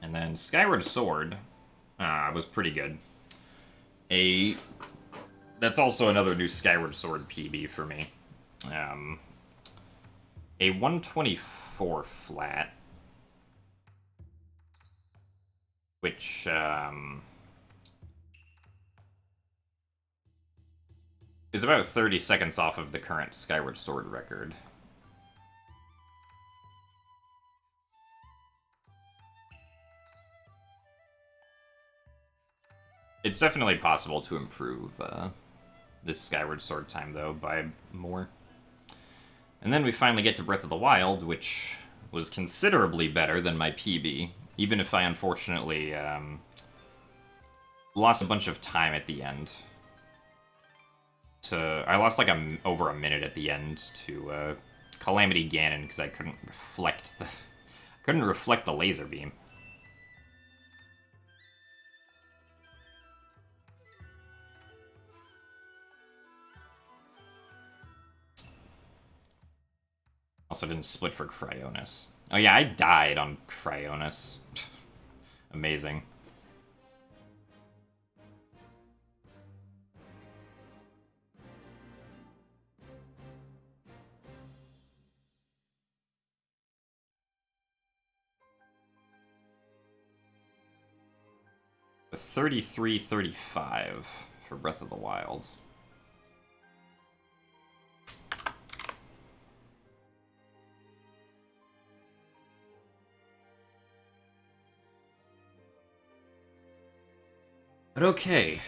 And then Skyward Sword was pretty good. That's also another new Skyward Sword PB for me. A 124 flat, which is about 30 seconds off of the current Skyward Sword record. It's definitely possible to improve this Skyward Sword time, though, by more. And then we finally get to Breath of the Wild, which was considerably better than my PB, even if I unfortunately lost a bunch of time at the end. I lost like over a minute at the end to Calamity Ganon because I couldn't reflect the laser beam. Also didn't split for Cryonis. Oh yeah, I died on Cryonis. Amazing. A 33-35 for Breath of the Wild. But okay.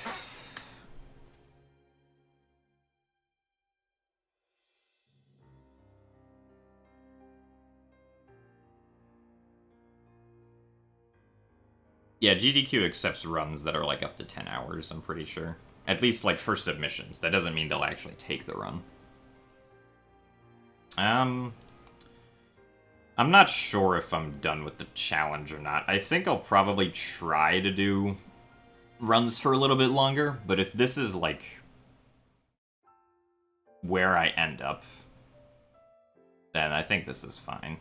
Yeah, GDQ accepts runs that are like up to 10 hours, I'm pretty sure. At least like for submissions. That doesn't mean they'll actually take the run. I'm not sure if I'm done with the challenge or not. I think I'll probably try to do runs for a little bit longer, but if this is like where I end up, then I think this is fine.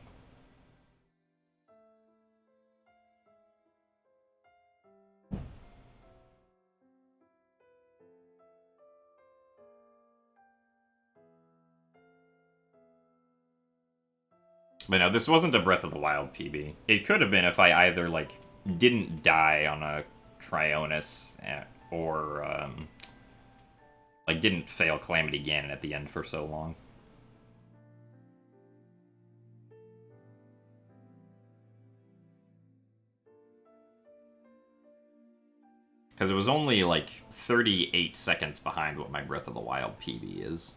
But no, this wasn't a Breath of the Wild PB. It could have been if I either, like, didn't die on a Cryonis, or, like, didn't fail Calamity Ganon at the end for so long. Because it was only, like, 38 seconds behind what my Breath of the Wild PB is.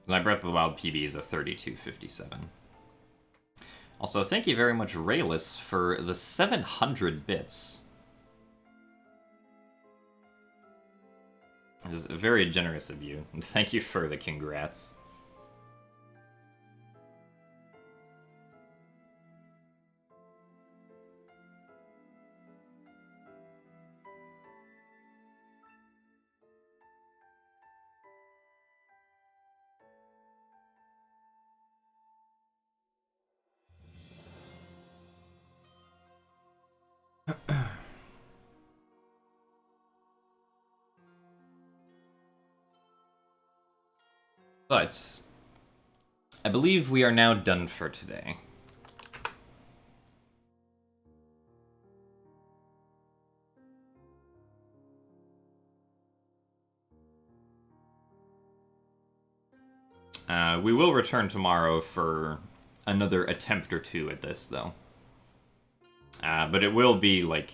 My Breath of the Wild PB is a 32:57. Also, thank you very much, Rayless, for the 700 bits. It is very generous of you, and thank you for the congrats. But I believe we are now done for today. We will return tomorrow for another attempt or two at this, though. But it will be, like,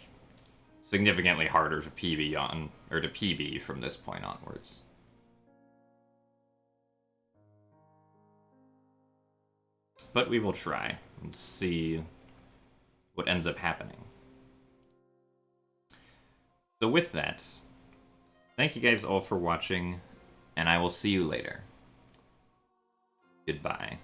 significantly harder to PB on, or to PB from this point onwards. But we will try and see what ends up happening. So with that, thank you guys all for watching, and I will see you later. Goodbye.